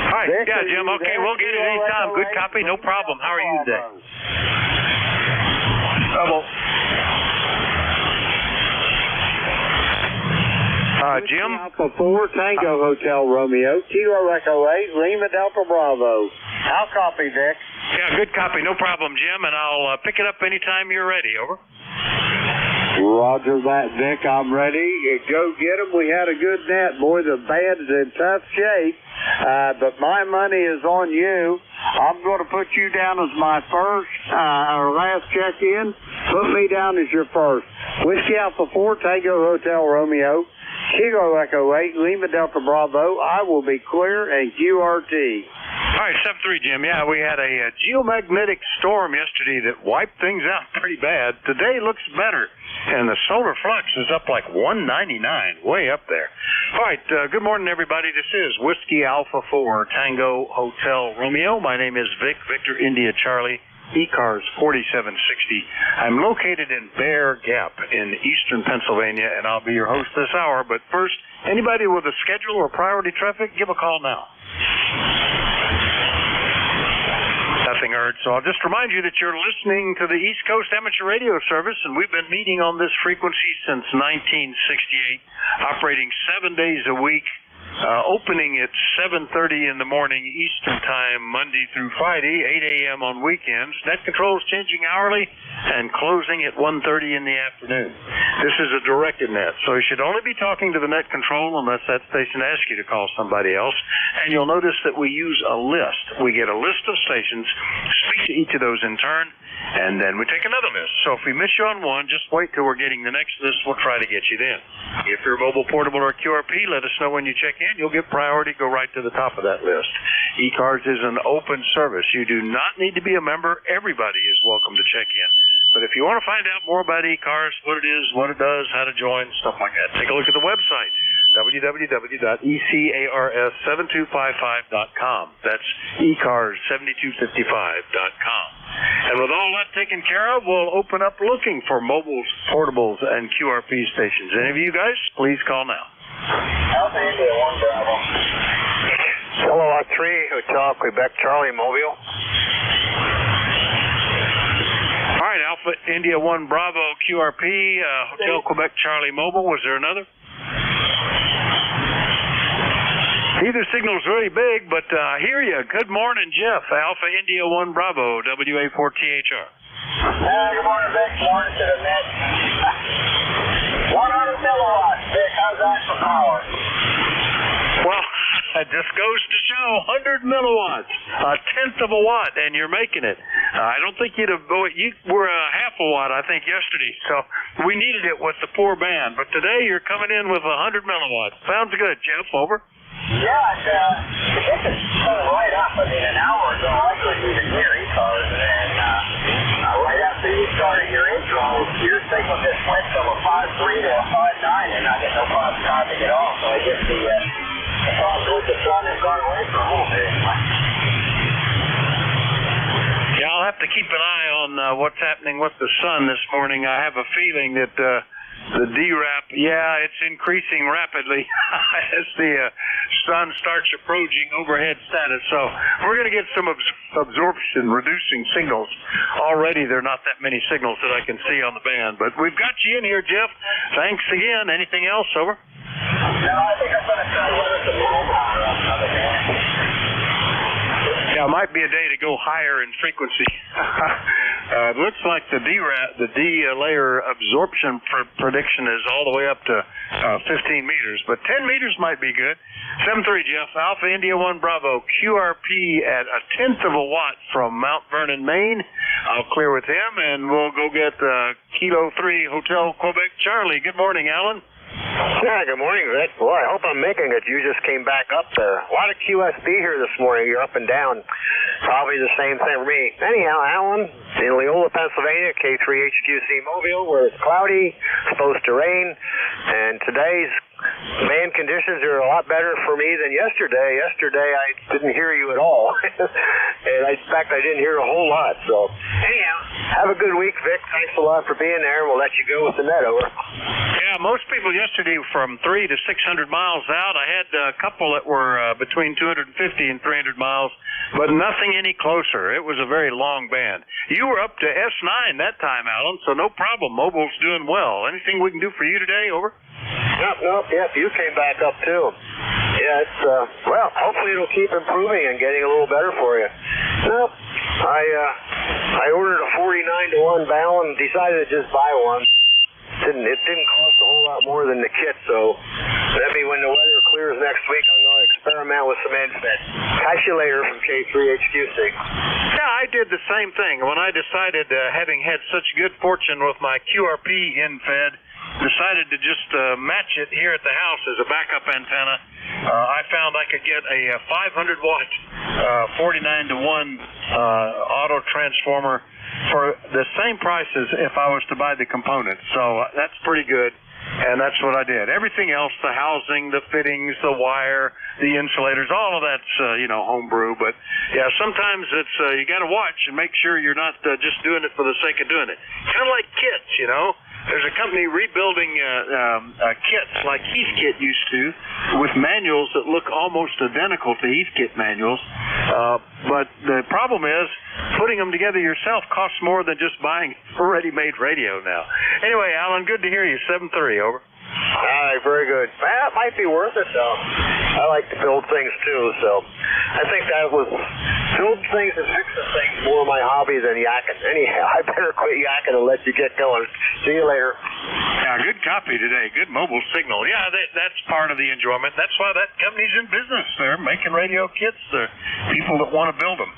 All right, yeah, Jim. Okay, we'll get it anytime. Good copy, no problem. How are you today? Double. Jim? Alpha 4, Tango Hotel Romeo, Kilo Echo 8, Lima Delta Bravo. How copy, Vic? Yeah, good copy. No problem, Jim, and I'll pick it up anytime you're ready. Over. Roger that, Vic. I'm ready. Go get them. We had a good net. Boy, the band's in tough shape, but my money is on you. I'm going to put you down as my first or last check-in. Put me down as your first. Whiskey Alpha 4, Tango Hotel Romeo, Kilo Echo 8, Lima Delta Bravo. I will be clear and QRT. All right, 7-3, Jim. Yeah, we had a geomagnetic storm yesterday that wiped things out pretty bad. Today looks better, and the solar flux is up like 199, way up there. All right, good morning, everybody. This is Whiskey Alpha 4, Tango Hotel Romeo. My name is Vic, Victor India Charlie, ECARS 4760. I'm located in Bear Gap in eastern Pennsylvania, and I'll be your host this hour. But first, anybody with a schedule or priority traffic, give a call now. Nothing heard. So I'll just remind you that you're listening to the East Coast Amateur Radio Service, and we've been meeting on this frequency since 1968, operating 7 days a week. Opening at 7:30 in the morning Eastern Time, Monday through Friday, 8 a.m. on weekends. Net controls changing hourly and closing at 1:30 in the afternoon. This is a directed net, so you should only be talking to the net control unless that station asks you to call somebody else. And you'll notice that we use a list. We get a list of stations, speak to each of those in turn, and then we take another list. So if we miss you on one, just wait till we're getting the next list. We'll try to get you then. If you're mobile, portable, or QRP, let us know when you check in. You'll get priority. Go right to the top of that list. ECARS is an open service. You do not need to be a member. Everybody is welcome to check in. But if you want to find out more about ECARS, what it is, what it does, how to join, stuff like that, take a look at the website, www.ECARS7255.com. That's ECARS7255.com. And with all that taken care of, we'll open up looking for mobiles, portables, and QRP stations. Any of you guys, please call now. Alpha India 1 Bravo. Hello, 3, Hotel Quebec Charlie Mobile. All right, Alpha India 1 Bravo QRP, Hotel Quebec Charlie Mobile. Was there another? Either signal's really big, but I hear you. Good morning, Jeff. Alpha India 1 Bravo, WA4THR. Good morning, Vic. Morning to the net. 100 milliwatts, Vic. How's that for power? Well, it just goes to show 100 milliwatts, a tenth of a watt, and you're making it. I don't think you were a half a watt, I think, yesterday. So we needed it with the poor band. But today you're coming in with 100 milliwatts. Sounds good, Jeff. Over. Yeah, it's coming right up. I mean, an hour ago, I couldn't even hear ECARS, and right after you started your intro, your signal just went from a 5.3 to a 5.9, and I get no problem copying at all. So I guess the problem with the sun has gone away for a little bit. Yeah, I'll have to keep an eye on what's happening with the sun this morning. I have a feeling that The DRAP, yeah, it's increasing rapidly as the sun starts approaching overhead status. So we're going to get some absorption reducing signals. Already there are not that many signals that I can see on the band. But we've got you in here, Jeff. Thanks again. Anything else? Over. No, I think I'm going to try weather some low power on another day. Yeah, it might be a day to go higher in frequency. It looks like the D-layer absorption prediction is all the way up to 15 meters, but 10 meters might be good. 7-3, Jeff. Alpha India 1 Bravo, QRP at 1/10 of a watt from Mount Vernon, Maine. I'll clear with him, and we'll go get Kilo 3 Hotel Quebec Charlie. Good morning, Alan. Yeah, good morning, Rick. Boy, I hope I'm making it. You just came back up there. A lot of QSB here this morning. You're up and down. Probably the same thing for me. Anyhow, Alan, in Leola, Pennsylvania, K3HQC Mobile, where it's cloudy, supposed to rain, and today's band conditions are a lot better for me than yesterday. Yesterday, I didn't hear you at all. And in fact, I didn't hear a whole lot. So, anyhow, have a good week, Vic. Thanks a lot for being there. We'll let you go with the net, over. Yeah, most people yesterday from 300 to 600 miles out. I had a couple that were between 250 and 300 miles, but nothing any closer. It was a very long band. You were up to S9 that time, Alan, so no problem. Mobile's doing well. Anything we can do for you today, over? Nope, yep, you came back up too. Yeah, it's, well, hopefully it'll keep improving and getting a little better for you. Nope, I ordered a 49-to-1 barrel and decided to just buy one. It didn't cost a whole lot more than the kit, so maybe when the weather clears next week, I'm going to experiment with some end-fed. Catch you later from K3HQC. Yeah, I did the same thing. When I decided, having had such good fortune with my QRP end-fed, decided to just match it here at the house as a backup antenna. I found I could get a 500-watt 49-to-1 auto transformer for the same price as if I was to buy the components. So that's pretty good, and that's what I did. Everything else, the housing, the fittings, the wire, the insulators, all of that's, homebrew. But, yeah, sometimes it's you got to watch and make sure you're not just doing it for the sake of doing it. Kind of like kits, There's a company rebuilding kits like Heathkit used to with manuals that look almost identical to Heathkit manuals. But the problem is putting them together yourself costs more than just buying a ready-made radio now. Anyway, Alan, good to hear you. 7-3, over. All right, very good. Well, it might be worth it, though. I like to build things, too, so I think that was build things and fixing things more my hobby than yakking. Anyhow, I better quit yakking and let you get going. See you later. Yeah, good copy today. Good mobile signal. Yeah, that's part of the enjoyment. That's why that company's in business. They're making radio kits. They're people that want to build them.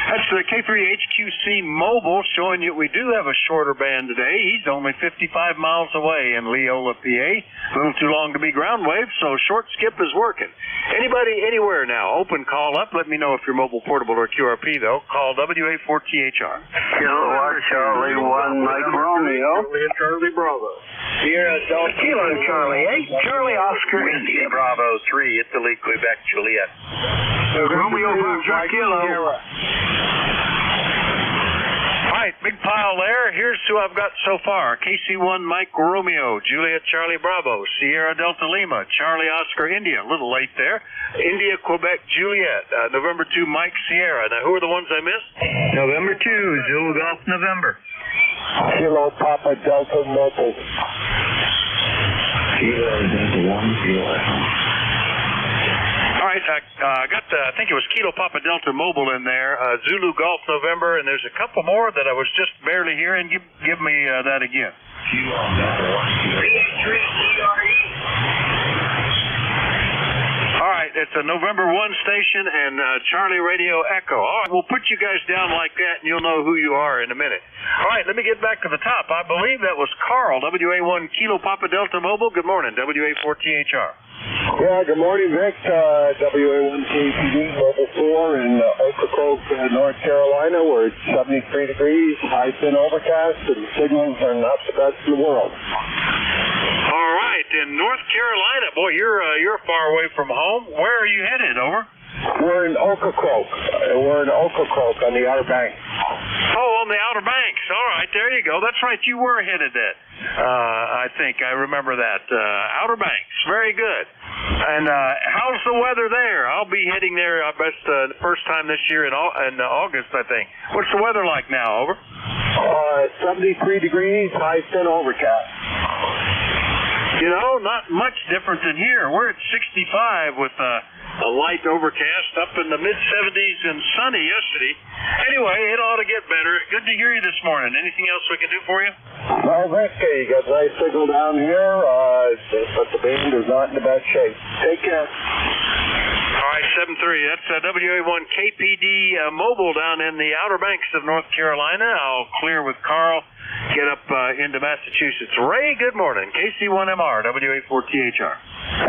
That's the K3HQC Mobile showing you we do have a shorter band today. He's only 55 miles away in Leola, PA. A little too long to be ground wave, so short skip is working. Anybody, anywhere now, open call up. Let me know if you're mobile, portable, or QRP, though. Call WA4THR. Kilowatt Charlie 1 Mike Romeo. Charlie Bravo. Sierra Delta Kilo Charlie 8. Charlie Oscar India Bravo 3. Italy, Quebec, Juliet. Romeo 5 Kilo. All right, big pile there. Here's who I've got so far. KC1 Mike Romeo, Juliet Charlie Bravo, Sierra Delta Lima, Charlie Oscar India, a little late there, India Quebec Juliet, November 2 Mike Sierra. Now, who are the ones I missed? November 2, Zulu Golf November. Kilo Papa Delta Mobile. Kilo Delta 1, Kilo. All right, I got I think it was Kilo Papa Delta Mobile in there, Zulu Golf November, and there's a couple more that I was just barely hearing. Give me that again. Kilo Delta 1, All right, it's a November 1 station and Charlie Radio Echo. All right, we'll put you guys down like that, and you'll know who you are in a minute. All right, let me get back to the top. I believe that was Carl, WA1 Kilo Papa Delta Mobile. Good morning, WA4THR. Yeah, good morning, Vic. WA1KPD Mobile 4 in Ocracoke, North Carolina, where it's 73 degrees, high thin overcast, and signals are not the best in the world. All right, in North Carolina, boy, you're far away from home. Where are you headed? Over. We're in Ocracoke. We're in Ocracoke on the Outer Banks. Oh, on the Outer Banks. All right, there you go. That's right. You were headed that. I think I remember that. Outer Banks. Very good. And how's the weather there? I'll be heading there, I bet, the first time this year in August, I think. What's the weather like now? Over. 73 degrees, high 10 overcast. You know, not much different than here. We're at 65 with a light overcast, up in the mid-70s and sunny yesterday. Anyway, it ought to get better. Good to hear you this morning. Anything else we can do for you? Well, Rick, you got a nice signal down here, but the band is not in the best shape. Take care. All right, 7-3. That's WA1 KPD mobile down in the Outer Banks of North Carolina. I'll clear with Carl, get up into Massachusetts. Ray, good morning. KC1MR, WA4THR.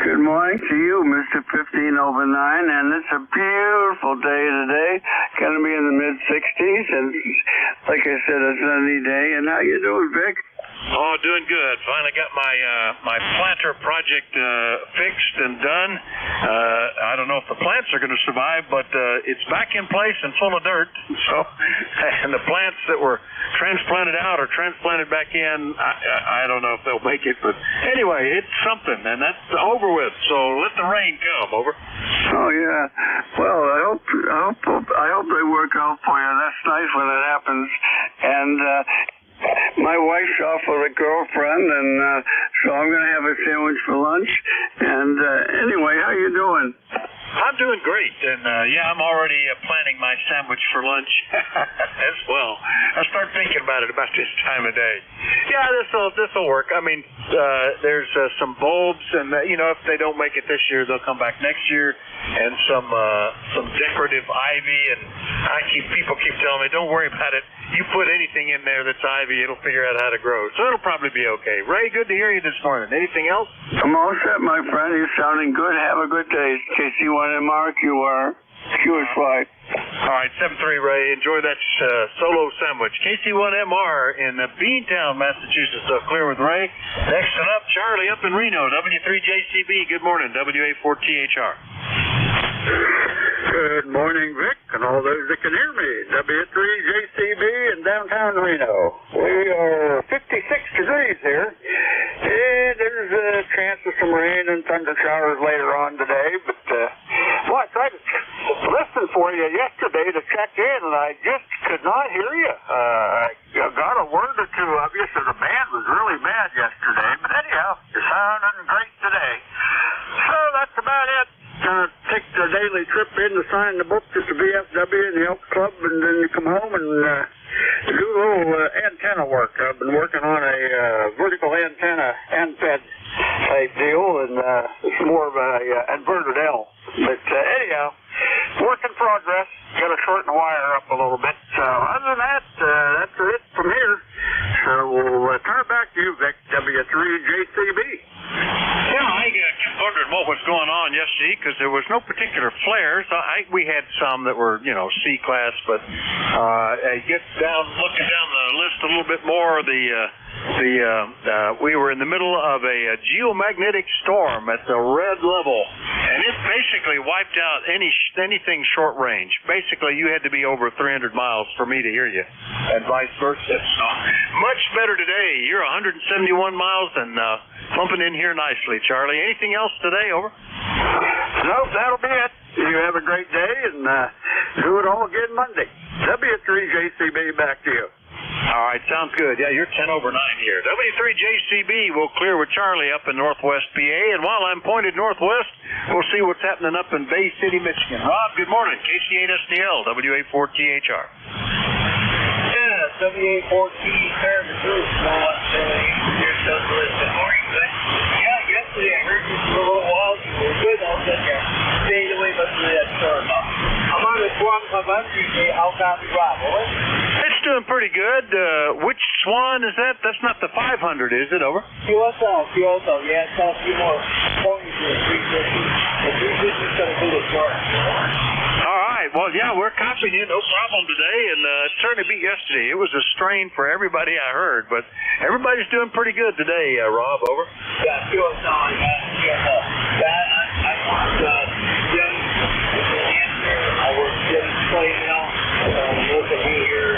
Good morning to you, Mr. 15 over 9, and it's a beautiful day today. Going to be in the mid-60s, and like I said, a sunny day. And how you doing, Vic? Oh, doing good. Finally got my planter project fixed and done. I don't know if the plants are going to survive, but it's back in place and full of dirt. So, and the plants that were transplanted out or transplanted back in, I don't know if they'll make it. But anyway, it's something, and that's over with. So let the rain come. Over. Oh yeah. Well, I hope they work out for you. That's nice when it happens. And my wife's off with a girlfriend, and so I'm going to have a sandwich for lunch. And anyway, how you doing? I'm doing great, and yeah, I'm already planning my sandwich for lunch as well. I start thinking about it about this time of day. Yeah, this'll work. I mean, there's some bulbs, and you know, if they don't make it this year, they'll come back next year, and some decorative ivy. And people keep telling me, don't worry about it. You put anything in there that's ivy, it'll figure out how to grow. So it'll probably be okay. Ray, good to hear you this morning. Anything else? I'm all set, my friend. You're sounding good. Have a good day. KC1MR, QSY. All right, 7-3, Ray. Enjoy that solo sandwich. KC1MR in Beantown, Massachusetts. Clear with Ray. Next up, Charlie up in Reno, W3JCB. Good morning, WA4THR. Good morning, Vic, and all those that can hear me. W3JCB in downtown Reno. We are 56 degrees here. And there's a chance of some rain and thunder showers later on today, but well, I tried to listen for you yesterday to check in, and I just could not hear you. I got a word or two of you, so the band was really bad yesterday, but anyhow, you're sounding great today. So that's about it. Take the daily trip in to sign the book at the VFW and the Elks Club, and then you come home and do a little antenna work. I've been working on a vertical antenna end-fed type deal, and it's more of a inverted L. But anyhow, work in progress. Got to shorten the wire up a little bit. So other than that, that's it from here. So we'll turn it back to you, Vic, W3JCB. Yeah, I kept wondering what was going on yesterday because there was no particular flares. We had some that were, you know, C-class, but looking down the list a little bit more, we were in the middle of a geomagnetic storm at the red level, and it basically wiped out anything short range. Basically, you had to be over 300 miles for me to hear you, and vice versa. So, much better today. You're 171 miles and pumping in here nicely, Charlie. Anything else today? Over. Nope, that'll be it. You have a great day, and do it all again Monday. W3JCB, back to you. All right, sounds good. Yeah, you're 10 over 9 here. W3JCB will clear with Charlie up in Northwest PA, and while I'm pointed northwest, we'll see what's happening up in Bay City, Michigan. Rob, good morning. KC8SDL, WA4THR. Yeah, WA4T services. You're so good. Good morning, good. Yeah, yesterday I heard you for a little while. You were good. All of a sudden you stayed away from that storm. I'm on the Swan 500. How copy, Rob? Over. It's doing pretty good. Which Swan is that? That's not the 500, is it? Over. QSL. Yeah, it's got a few more points here. 350. The 350 is going to do the short. All right. Well, yeah, we're copying you. No problem today, and it certainly beat yesterday. It was a strain for everybody I heard, but everybody's doing pretty good today, Rob. Over. Yeah, QSL. I want Jim to answer. I work Jim's play now. Look at me here.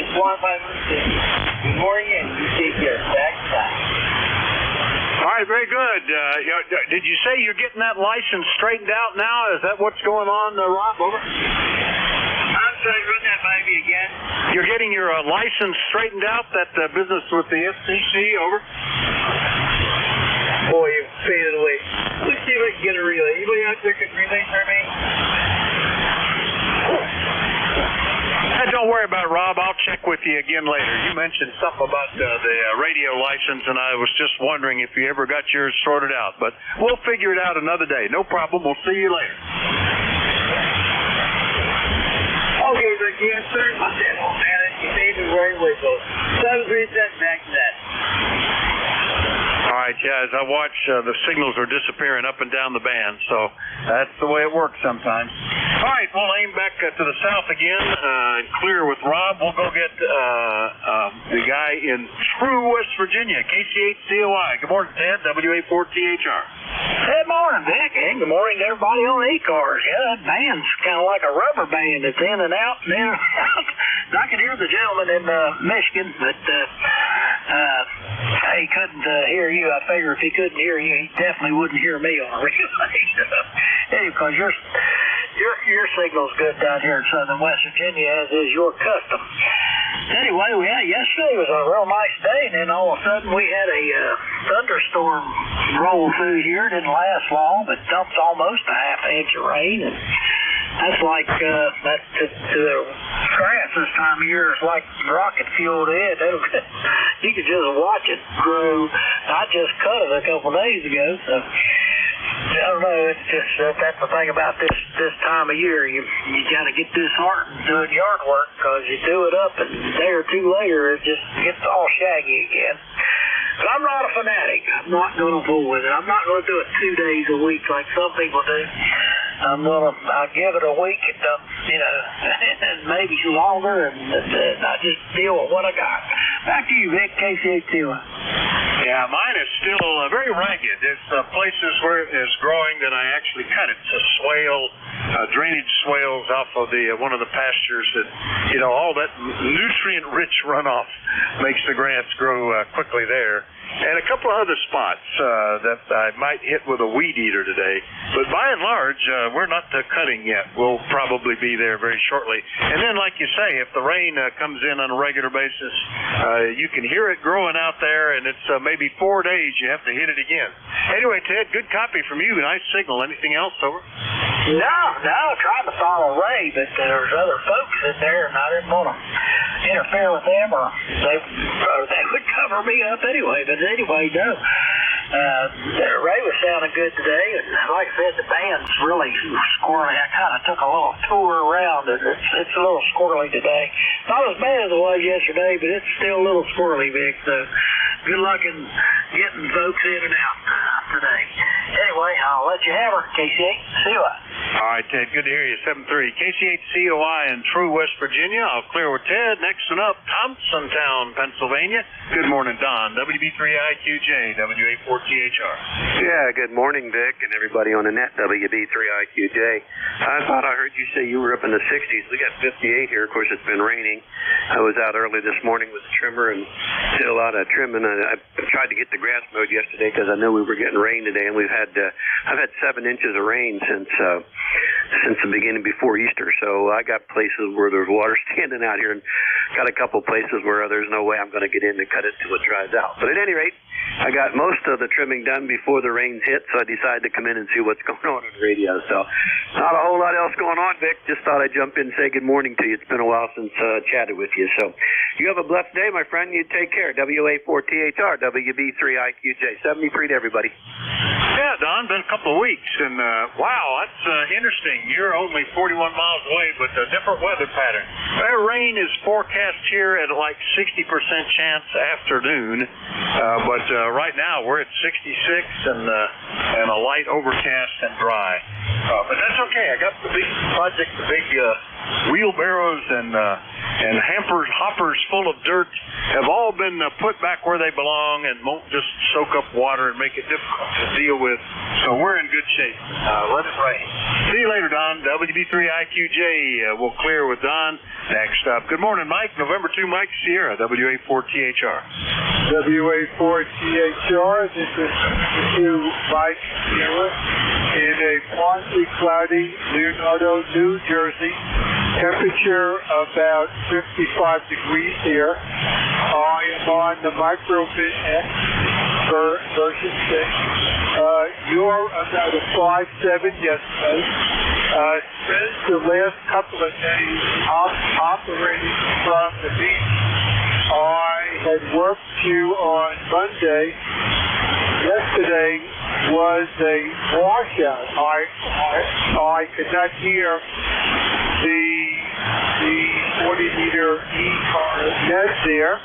Good morning, and you take care. Back time. All right, very good. Did you say you're getting that license straightened out now? Is that what's going on, Rob? Over. I'm sorry, run that by me again. You're getting your license straightened out, that business with the FCC, over? Boy, you faded away. Let's see if I can get a relay. Anybody out there can relay for me? Don't worry about it, Rob. I'll check with you again later. You mentioned something about the radio license, and I was just wondering if you ever got yours sorted out. But we'll figure it out another day. No problem. We'll see you later. Okay, but the answer, I said, oh man, you saved me very wiggle. 737 back to that. All right, yeah, as I watch, the signals are disappearing up and down the band, so that's the way it works sometimes. All right, we'll aim back to the south again and clear with Rob. We'll go get the guy in True, West Virginia, KC8COI. Good morning, Ted, WA4THR. Good morning, Vic, and good morning to everybody on ECARS. Yeah, that band's kind of like a rubber band. It's in and out and in and out. I could hear the gentleman in Michigan, but he couldn't hear you. I figure if he couldn't hear you, he definitely wouldn't hear me on a relay. Anyway, because your signal's good down here in southern West Virginia, as is your custom. Anyway, yesterday was a real nice day, and then all of a sudden we had a thunderstorm roll through here. It didn't last long, but dumped almost a half inch of rain, and that's like that to the grass this time of year is like rocket fuel to it. You could just watch it grow. I just cut it a couple days ago, so I don't know. It's just that's the thing about this time of year. You got to get disheartened doing yard work, because you do it up and a day or two later it just gets all shaggy again. But I'm not a fanatic. I'm not going to fool with it. I'm not going to do it 2 days a week like some people do. I'll give it a week and and maybe longer, and I just deal with what I got. Back to you, Vic, KC8COI. Yeah, mine is still very ragged. It's places where it is growing that I actually cut it to swale, drainage swales off of one of the pastures that, all that nutrient-rich runoff makes the grass grow quickly there. And a couple of other spots that I might hit with a weed eater today. But by and large, we're not cutting yet. We'll probably be there very shortly. And then, like you say, if the rain comes in on a regular basis, you can hear it growing out there, and it's maybe 4 days you have to hit it again. Anyway, Ted, good copy from you. Nice signal. Anything else, over? No, trying to follow Ray, but there's other folks in there, and I didn't want to interfere with them, or they would cover me up anyway. But anyway, no. Ray was sounding good today, and like I said, the band's really squirrely. I kind of took a little tour around, and it's a little squirrely today. Not as bad as it was yesterday, but it's still a little squirrely, Vic. So good luck in getting folks in and out today. Anyway, I'll let you have her, KC8COI. All right, Ted, good to hear you. 7-3. KC8COI in True, West Virginia. I'll clear with Ted. Next one up, Thompsontown, Pennsylvania. Good morning, Don. WB3IQJ, WA4THR. Yeah, good morning, Vic, and everybody on the net, WB3IQJ. I thought I heard you say you were up in the 60s. We got 58 here. Of course, it's been raining. I was out early this morning with the trimmer and did a lot of trimming. I tried to get the grass mowed yesterday because I knew we were getting rain today, and I've had 7 inches of rain since the beginning before Easter. So I got places where there's water standing out here, and got a couple places where there's no way I'm going to get in and cut it till it dries out. But at any rate, I got most of the trimming done before the rains hit, so I decided to come in and see what's going on the radio. So not a whole lot else going on, Vic. Just thought I'd jump in and say good morning to you. It's been a while since I chatted with you. So you have a blessed day, my friend. You take care. WA4THR, WB3IQJ. 73 to everybody. Yeah, Don, been a couple of weeks, and wow, that's interesting. You're only 41 miles away, but a different weather pattern. Rain is forecast here at like 60% chance afternoon, but right now we're at 66 and a light overcast and dry. But that's okay. I got the big project, the big wheelbarrows and and hoppers full of dirt have all been put back where they belong and won't just soak up water and make it difficult to deal with. So we're in good shape. Let it rain. See you later, Don. WB3IQJ will clear with Don next up. Good morning, Mike. November 2, Mike Sierra, WA4THR. WA4THR, this is Mike Sierra in a partly cloudy Leonardo, New Jersey. Temperature about 55 degrees here. I am on the microbit X version 6. You're about a 5.7 yesterday. Since the last couple of days operating from the beach, I had worked you on Monday. Yesterday was a washout. I could not hear the 40-meter ECARS net there,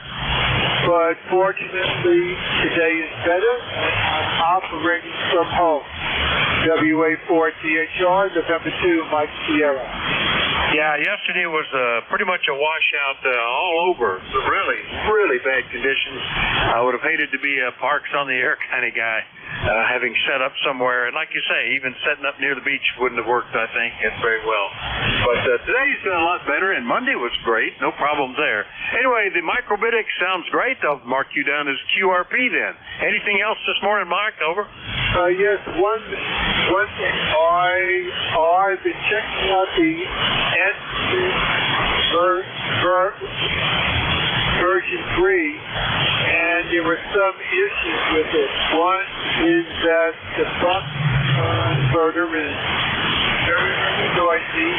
but fortunately today is better. I'm operating from home. WA4THR, November 2, Mike Sierra. Yeah, yesterday was pretty much a washout all over. Really, really bad conditions. I would have hated to be a parks on the air kind of guy, having set up somewhere. And like you say, even setting up near the beach wouldn't have worked, I think, very well. But today's been a lot better, and Monday was great. No problems there. Anyway, the microbitics sounds great. I'll mark you down as QRP then. Anything else this morning, Mike? Over? Yes, one thing. I've been checking out the version 3, and there were some issues with it. One is that the buck converter is very, very noisy,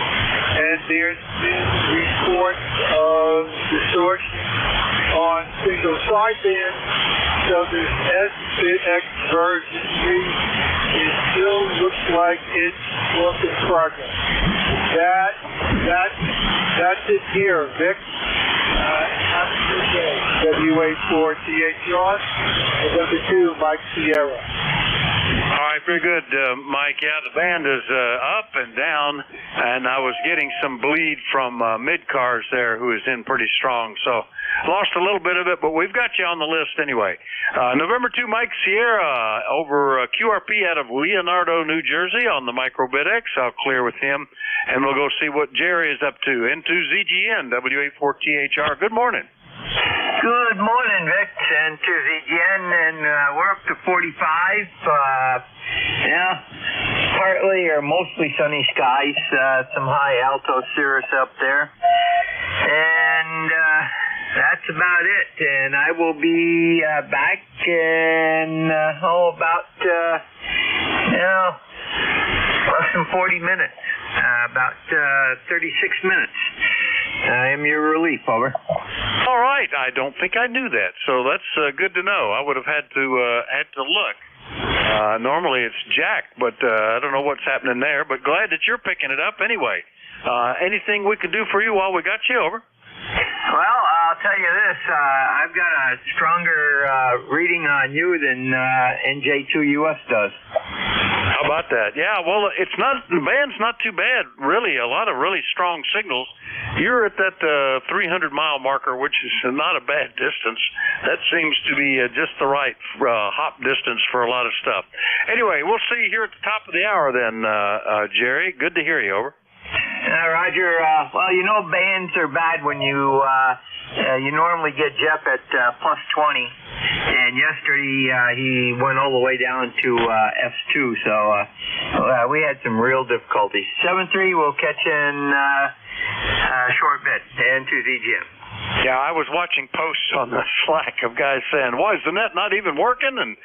and there's been reports of distortion on single sideband. So this SBX version 3, it still looks like it's work in progress. That's it here, Vic. Have a good day. WA4THR, November 2, Mike Sierra. All right, very good, Mike. Yeah, the band is up and down, and I was getting some bleed from ECARS there, who is in pretty strong. So lost a little bit of it, but we've got you on the list anyway. November 2, Mike Sierra over QRP out of Leonardo, New Jersey on the Microbit X. I'll clear with him, and we'll go see what Jerry is up to. N2ZGN, WA4THR. Good morning. Good morning, Vic, and to ZGN, and we're up to 45. Partly or mostly sunny skies, some high alto cirrus up there, and that's about it. And I will be back in about less than 40 minutes, about 36 minutes. I am your relief, over. All right. I don't think I knew that, so that's good to know. I would have had to look. Normally it's Jack, but I don't know what's happening there. But glad that you're picking it up anyway. Anything we can do for you while we got you, over? Well, I'll tell you this. I've got a stronger reading on you than NJ2US does. How about that? Yeah, well, the band's not too bad, really. A lot of really strong signals. You're at that 300-mile marker, which is not a bad distance. That seems to be just the right hop distance for a lot of stuff. Anyway, we'll see you here at the top of the hour then, Jerry. Good to hear you, over. Roger. Well, you know bands are bad when you normally get Jeff at plus 20, and yesterday he went all the way down to F2, so we had some real difficulties. 7-3, we'll catch in a short bit, and to ZGM. Yeah, I was watching posts on the Slack of guys saying, "Why is the net not even working?" And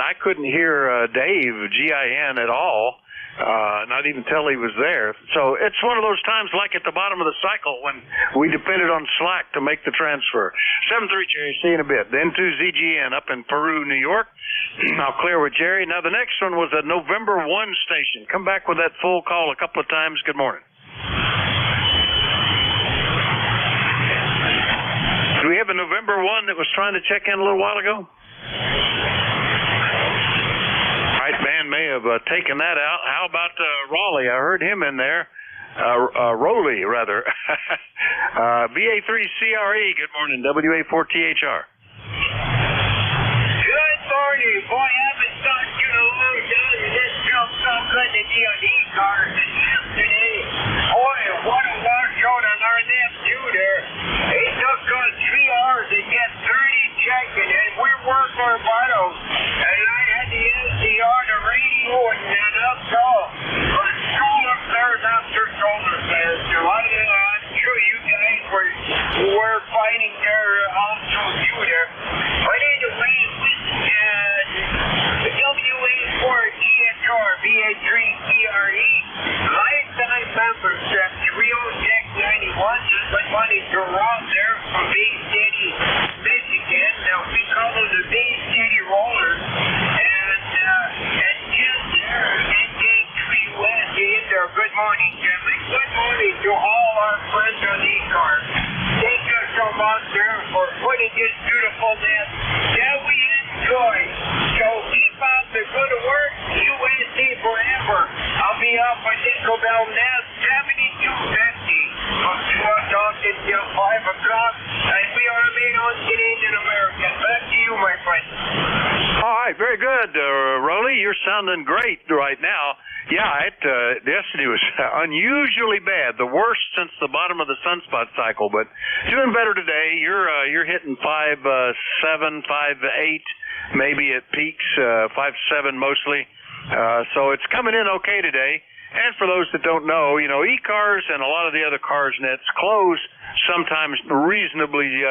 I couldn't hear Dave GIN at all. Not even tell he was there. So it's one of those times like at the bottom of the cycle when we depended on Slack to make the transfer. 7-3, Jerry. See you in a bit. Then to ZGN up in Peru, New York. I'll clear with Jerry. Now the next one was a November 1 station. Come back with that full call a couple of times. Good morning. Do we have a November 1 that was trying to check in a little while ago? Right band may have taken that out. How about Raleigh? I heard him in there. Rowley, rather. VA3CRE, good morning, WA4THR. Good morning. Boy, I haven't talked to you in a long time, and this feels so good to be on ECARS yesterday. Boy, what a washout on our left too there. It took us 3 hours to get 30 checking, and we worked our butt out. And I had the SDR, the radio, and up call. But solar flares after solar flares. So I'm sure you guys were fighting there also too there. But anyway, the WA4THR VA3CRE lifetime membership 30691 just put money to Rob there from Bay City, Michigan. Now we call them the Bay City Rollers. And Jim there and Gang 3 West in there. Good morning, Jim. And good morning to all our friends on ECARS. Thank you so much there for putting this beautiful net that we enjoy. So keep up the good work. USA forever. I'll be up on Nickel Bell Nest 7250 from 2 o'clock until 5 o'clock. And we are made on Canadian American. Back to you, my friend. All right, very good, Rowley. You're sounding great right now. Yeah, yesterday was unusually bad, the worst since the bottom of the sunspot cycle, but doing better today. You're hitting 5.7, 5.8, maybe at peaks 5.7 mostly. So it's coming in okay today. And for those that don't know, ECARS and a lot of the other CARS nets close sometimes reasonably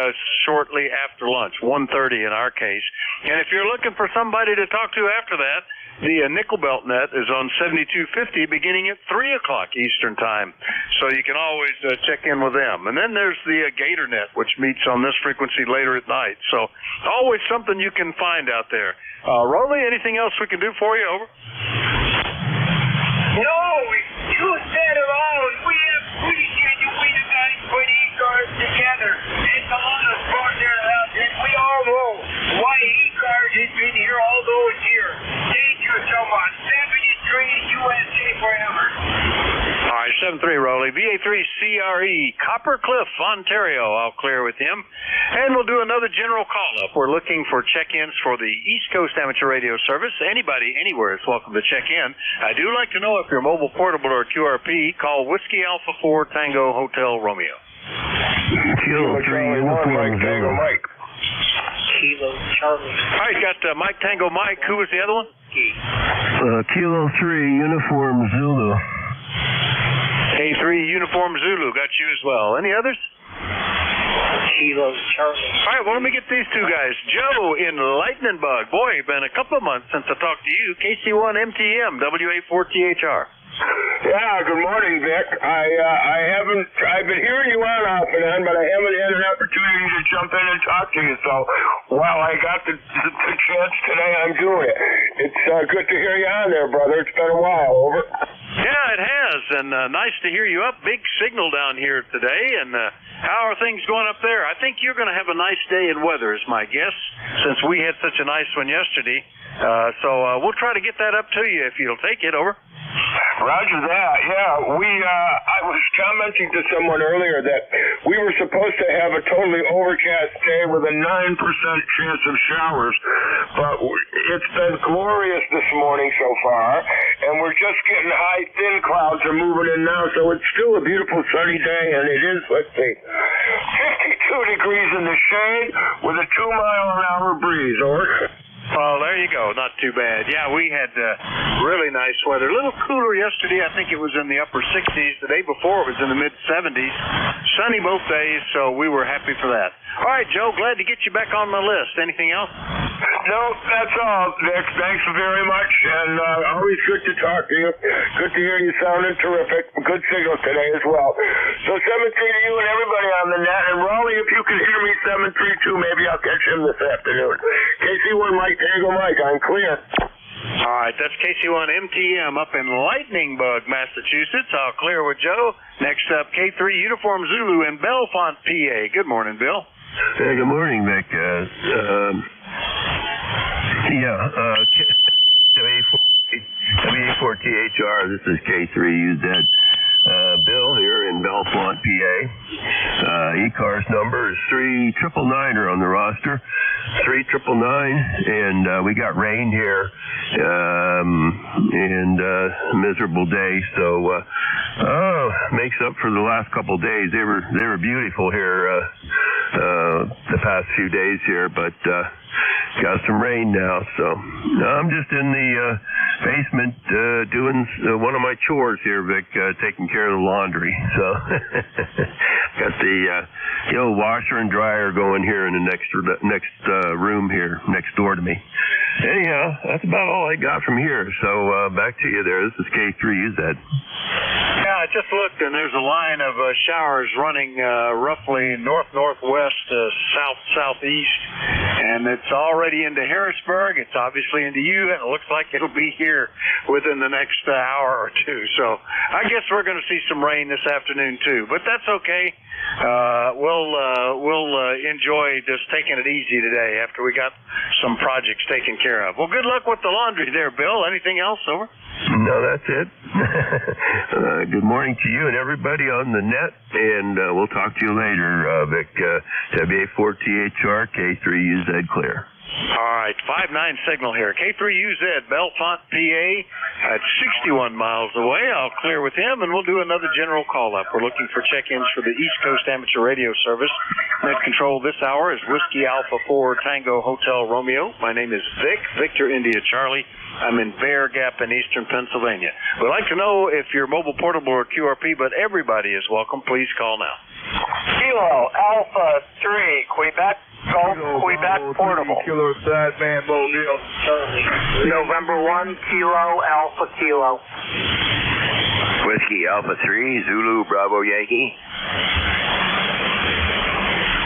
shortly after lunch, 1:30 in our case. And if you're looking for somebody to talk to after that, the Nickel Belt net is on 7250 beginning at 3 o'clock Eastern Time. So you can always check in with them. And then there's the Gator net, which meets on this frequency later at night. So always something you can find out there. Rowley, anything else we can do for you? Over. No, you said it all. We appreciate you. We the guys put ECARS together. It's a lot of fun there, and we all know why ECARS has been here all those years. Thank you so much. 73 USA forever. All right, 7-3, Rowley. VA3CRE, Copper Cliff, Ontario. I'll clear with him. And we'll do another general call-up. We're looking for check-ins for the East Coast Amateur Radio Service. Anybody, anywhere is welcome to check in. I do like to know if you're mobile, portable, or QRP. Call Whiskey Alpha 4 Tango Hotel Romeo. Kilo 3, Mike Tango Mike. Kilo Charlie. All right, got Mike Tango Mike. Who was the other one? Kilo 3, Uniform Zulu. A3 Uniform Zulu. Got you as well. Any others? Kilo Charlie. All right, well, let me get these two guys. Joe in Lightning Bug. Boy, been a couple of months since I talked to you. KC1 MTM, WA4THR. Yeah, good morning, Vic. I've been hearing you on off and on, but I haven't had an opportunity to jump in and talk to you. So while I got the chance today, I'm doing it. It's good to hear you on there, brother. It's been a while. Over. Yeah, it has, and nice to hear you up. Big signal down here today, and how are things going up there? I think you're going to have a nice day in weather, is my guess, since we had such a nice one yesterday. So we'll try to get that up to you if you'll take it. Over. Roger that. Yeah, I was commenting to someone earlier that we were supposed to have a totally overcast day with a 9% chance of showers, but it's been glorious this morning so far, and we're just getting high, thin clouds are moving in now, so it's still a beautiful sunny day, and it is, let's see, 52 degrees in the shade with a 2-mile-an-hour breeze. Over. Well, there you go. Not too bad. Yeah, we had really nice weather. A little cooler yesterday. I think it was in the upper 60s. The day before it was in the mid-70s. Sunny both days, so we were happy for that. All right, Joe, glad to get you back on the list. Anything else? No, that's all, Nick. Thanks very much, and always good to talk to you. Good to hear you sounding terrific. Good signal today as well. So 7-3 to you and everybody on the net. And Raleigh, if you can hear me 7-3 too, maybe I'll catch him this afternoon. KC1 Mike Tango Mike, I'm clear. All right, that's KC1 MTM up in Lightning Bug, Massachusetts. I'll clear with Joe. Next up, K3 Uniform Zulu in Bellefonte, PA. Good morning, Bill. Hey, good morning, Vic. WA4THR, this is K3UZ. Bill here in Bellefonte, PA. ECARS number is 3999 on the roster. 3999, and we got rain here, and miserable day. So makes up for the last couple of days. They were beautiful here the past few days here, but got some rain now. So I'm just in the basement doing one of my chores here, Vic, taking care of the laundry. So got the old washer and dryer going here in the next room here next door to me. Anyhow, that's about all I got from here. So back to you there. This is K3UZ. Yeah, I just looked, and there's a line of showers running roughly north-northwest, south-southeast, and it's already into Harrisburg. It's obviously into you, and it looks like it'll be here within the next hour or two. So I guess we're going to see some rain this afternoon too, but that's okay. We'll enjoy just taking it easy today after we got some projects taken care of. Well, good luck with the laundry there, Bill. Anything else? Over. No, that's it. Good morning to you and everybody on the net, and we'll talk to you later, Vic. WA4THR, K3UZ clear. All right, 5-9 signal here. K3UZ, Bellefonte, PA, at 61 miles away. I'll clear with him, and we'll do another general call-up. We're looking for check-ins for the East Coast Amateur Radio Service. Net control this hour is Whiskey Alpha 4 Tango Hotel Romeo. My name is Vic, Victor India Charlie. I'm in Bear Gap in eastern Pennsylvania. We'd like to know if you're mobile, portable, or QRP, but everybody is welcome. Please call now. Kilo Alpha 3, Quebec, Golf, Quebec, portable. Kilo Sideband Mobile. November 1, Kilo Alpha Kilo. Whiskey Alpha 3, Zulu Bravo Yankee.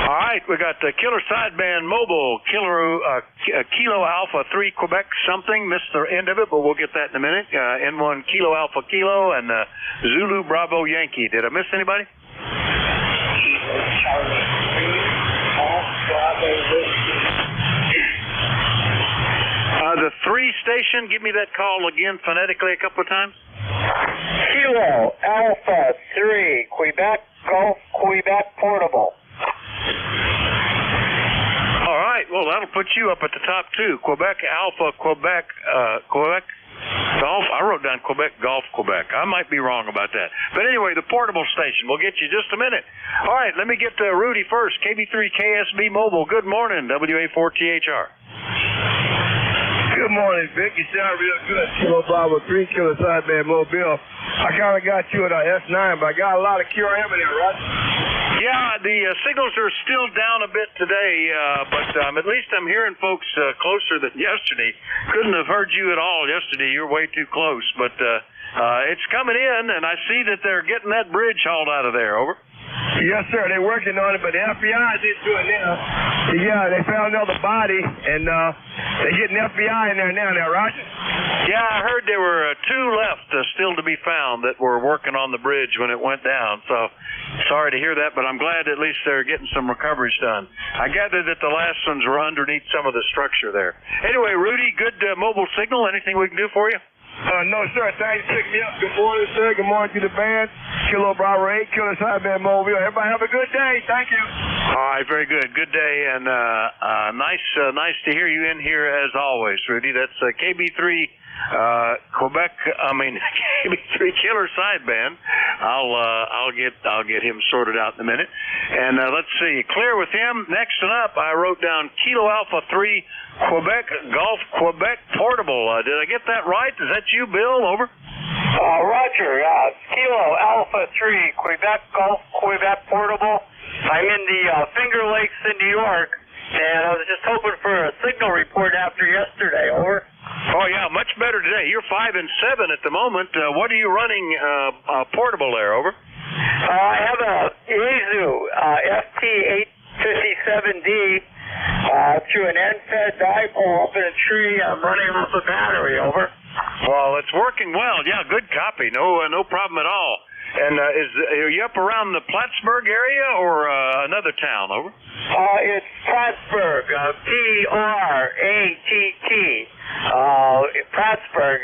All right, we got the Killer Sideband Mobile, Kilo Alpha 3 Quebec something. Missed the end of it, but we'll get that in a minute. N1 Kilo Alpha Kilo and Zulu Bravo Yankee. Did I miss anybody? The 3 station, give me that call again phonetically a couple of times. Kilo Alpha 3, Quebec, Golf, Quebec, portable. All right, well, that'll put you up at the top, too. Quebec Alpha, Quebec Golf. I wrote down Quebec Golf, Quebec. I might be wrong about that. But anyway, the portable station. We'll get you just a minute. All right, let me get to Rudy first. KB3 KSB Mobile. Good morning, WA4THR. Good morning, Vic. You sound real good. Kilo Bravo 3, Kilo Sideband Mobile. I kind of got you at S9, but I got a lot of QRM in there, right? Yeah, the signals are still down a bit today, but at least I'm hearing folks closer than yesterday. Couldn't have heard you at all yesterday. You're way too close, but it's coming in, and I see that they're getting that bridge hauled out of there. Over. Yes, sir. They're working on it, but the FBI is into it now. Yeah, they found another body, and they're getting FBI in there now, Roger? Yeah, I heard there were 2 left still to be found that were working on the bridge when it went down. So sorry to hear that, but I'm glad at least they're getting some recoveries done. I gathered that the last ones were underneath some of the structure there. Anyway, Rudy, good mobile signal. Anything we can do for you? No, sir. Thanks for picking me up. Good morning, sir. Good morning to the band. Kilo Bravo 8, Kilo Sideband Mobile. Everybody have a good day. Thank you. All right, very good. Good day, and nice to hear you in here as always, Rudy. That's KB3 KB3 Killer Sideband. I'll get him sorted out in a minute. And let's see, clear with him. Next one up, I wrote down Kilo Alpha 3 Quebec Golf Quebec portable. Did I get that right? Is that you, Bill? Over. Roger. Kilo Alpha 3 Quebec Golf Quebec portable. I'm in the Finger Lakes in New York, and I was just hoping for a signal report after yesterday. Over. Oh, yeah, much better today. You're 5 and 7 at the moment. What are you running portable there? Over. I have a Yaesu ST857D through an end-fed dipole up in a tree. I'm running off a battery. Over. Well, it's working well. Yeah, good copy. No problem at all. And are you up around the Plattsburgh area or another town? Over. It's Plattsburgh. Pratt. Plattsburgh,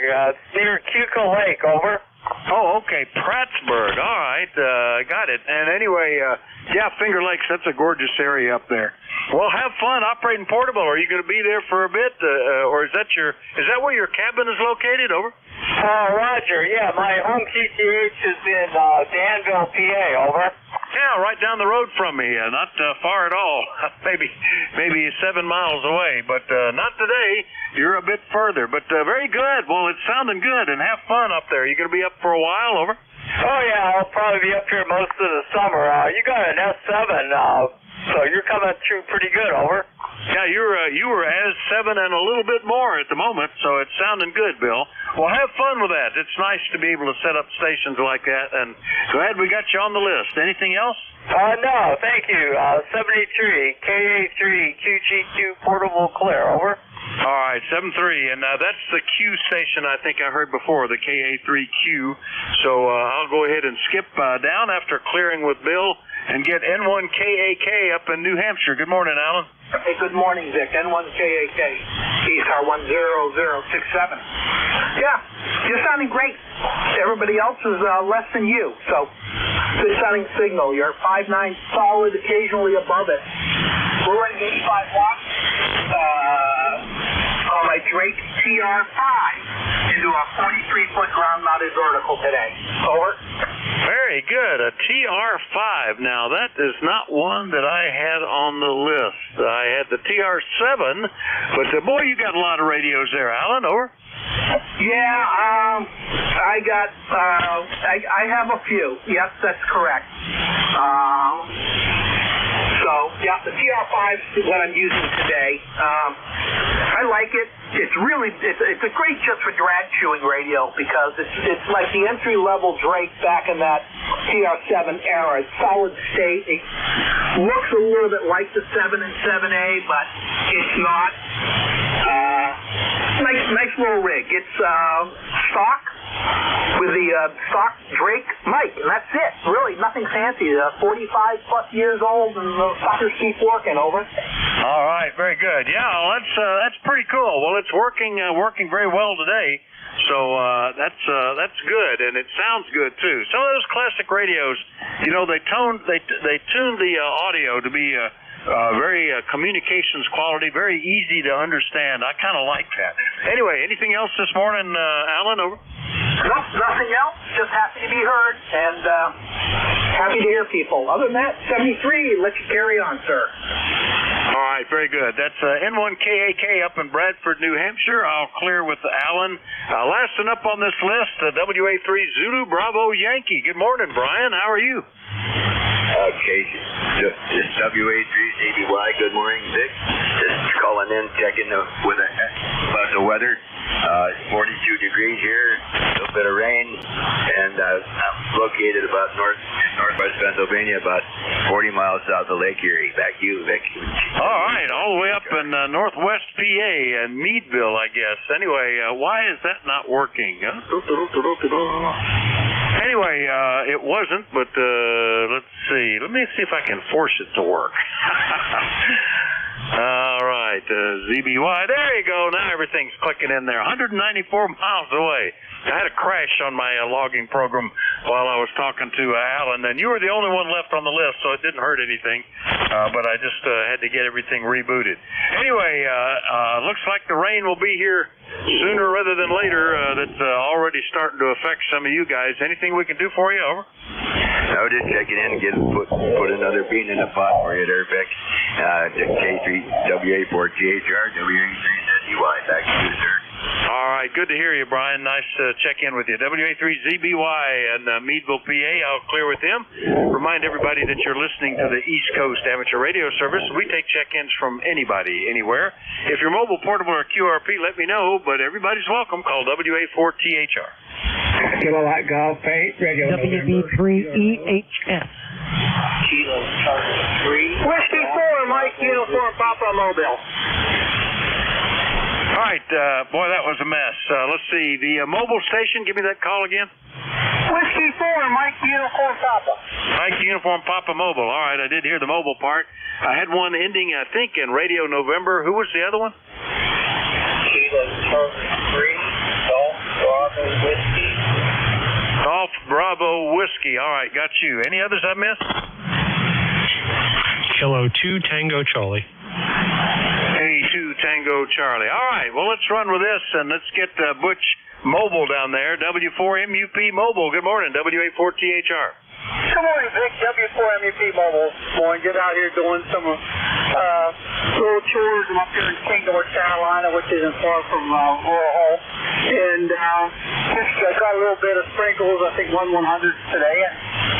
near Cuca Lake. Over. Oh, okay, Prattsburg. All right, got it. And anyway, yeah, Finger Lakes, that's a gorgeous area up there. Well, have fun operating portable. Are you going to be there for a bit, or is that where your cabin is located? Over. Roger. Yeah, my home TCH is in Danville, PA. Over. Yeah, right down the road from me. Not far at all. maybe 7 miles away, but not today. You're a bit further, but very good. Well, it's sounding good, and have fun up there. You going to be up for a while? Over. Oh yeah, I'll probably be up here most of the summer. You got an S7, so you're coming through pretty good. Over. Yeah, you were S7 and a little bit more at the moment, so it's sounding good, Bill. Well, have fun with that. It's nice to be able to set up stations like that, and glad we got you on the list. Anything else? No, thank you. 73 KA3 QG2 portable clear. Over. All right, 73, and that's the Q station I think I heard before, the KA3Q. So I'll go ahead and skip down after clearing with Bill and get N1KAK up in New Hampshire. Good morning, Alan. Hey, good morning, Vic. N1KAK, ECAR 10067. Yeah, you're sounding great. Everybody else is less than you, so good sounding signal. You're 5.9 solid, occasionally above it. We're running 85 watts on my Drake TR5 into a 43-foot ground-mounted vertical today. Over. Very good. A TR5. Now, that is not one that I had on the list. I had the TR7, but boy, you got a lot of radios there, Alan. Over. Yeah, I have a few. Yes, that's correct. So, yeah, the TR5 is what I'm using today. I like it. It's a great just for drag chewing radio because it's like the entry level Drake back in that TR7 era. It's solid state. It looks a little bit like the 7 and 7A, but it's not. Nice little rig. It's stock with the stock Drake mic, and that's it. Really, nothing fancy. 45 plus years old, and the suckers keep working. Over. All right, very good. Yeah, well, that's pretty cool. Well, it's working very well today. So that's good, and it sounds good too. Some of those classic radios, you know, they tuned the audio to be very communications quality, very easy to understand. I kind of like that. Anyway, anything else this morning, Alan? Over. No, nothing else. Just happy to be heard and happy to hear people. Other than that, 73. Let you carry on, sir. All right, very good. That's N1KAK up in Bradford, New Hampshire. I'll clear with Alan. Last one up on this list, WA3 Zulu Bravo Yankee. Good morning, Brian. How are you? Okay, just WA3CBY. Good morning, Vic. Just calling in, checking about the weather. It's 42 degrees here, a little bit of rain, and I'm located about northwest Pennsylvania, about 40 miles south of Lake Erie. Back to you, Vic. All right, all the way up in northwest PA and Meadville, I guess. Anyway, why is that not working? Anyway, it wasn't, but let's see. Let me see if I can force it to work. All right, ZBY. There you go. Now everything's clicking in there. 194 miles away. I had a crash on my logging program while I was talking to Alan, and you were the only one left on the list, so it didn't hurt anything. But I just had to get everything rebooted. Anyway, looks like the rain will be here sooner rather than later. That's already starting to affect some of you guys. Anything we can do for you? Over. No, just checking in and put another bean in the pot for you there, Vic. K3WA4THR, WA3ZY. Back to you, sir. All right, good to hear you, Brian. Nice to check in with you. WA3ZBY and Meadville, PA. I'll clear with him. Remind everybody that you're listening to the East Coast Amateur Radio Service. We take check-ins from anybody, anywhere. If you're mobile, portable, or QRP, let me know, but everybody's welcome. Call WA4THR. Kilowatt Golf 8, radio WB3EHS. Kilo Charlie 3. Whiskey 4, Mike Uniform Papa Mobile. All right, boy, that was a mess. Let's see, the mobile station, give me that call again. Whiskey 4, Mike Uniform Papa. Mike Uniform Papa Mobile. All right, I did hear the mobile part. I had one ending, I think, in Radio November. Who was the other one? Kilo Charlie 3, Golf Bravo Whiskey. Oh, Bravo Whiskey. All right, got you. Any others I missed? Kilo 2 Tango Charlie. 82 Tango Charlie. All right, well, let's run with this, and let's get Butch Mobile down there. W4MUP Mobile. Good morning, WA4THR. Good morning, Vic. W4MUP Mobile. Morning. Get out here doing some little chores. I'm up here in King, North Carolina, which isn't far from Rural Hall. And just got a little bit of sprinkles, I think 1/100 today. And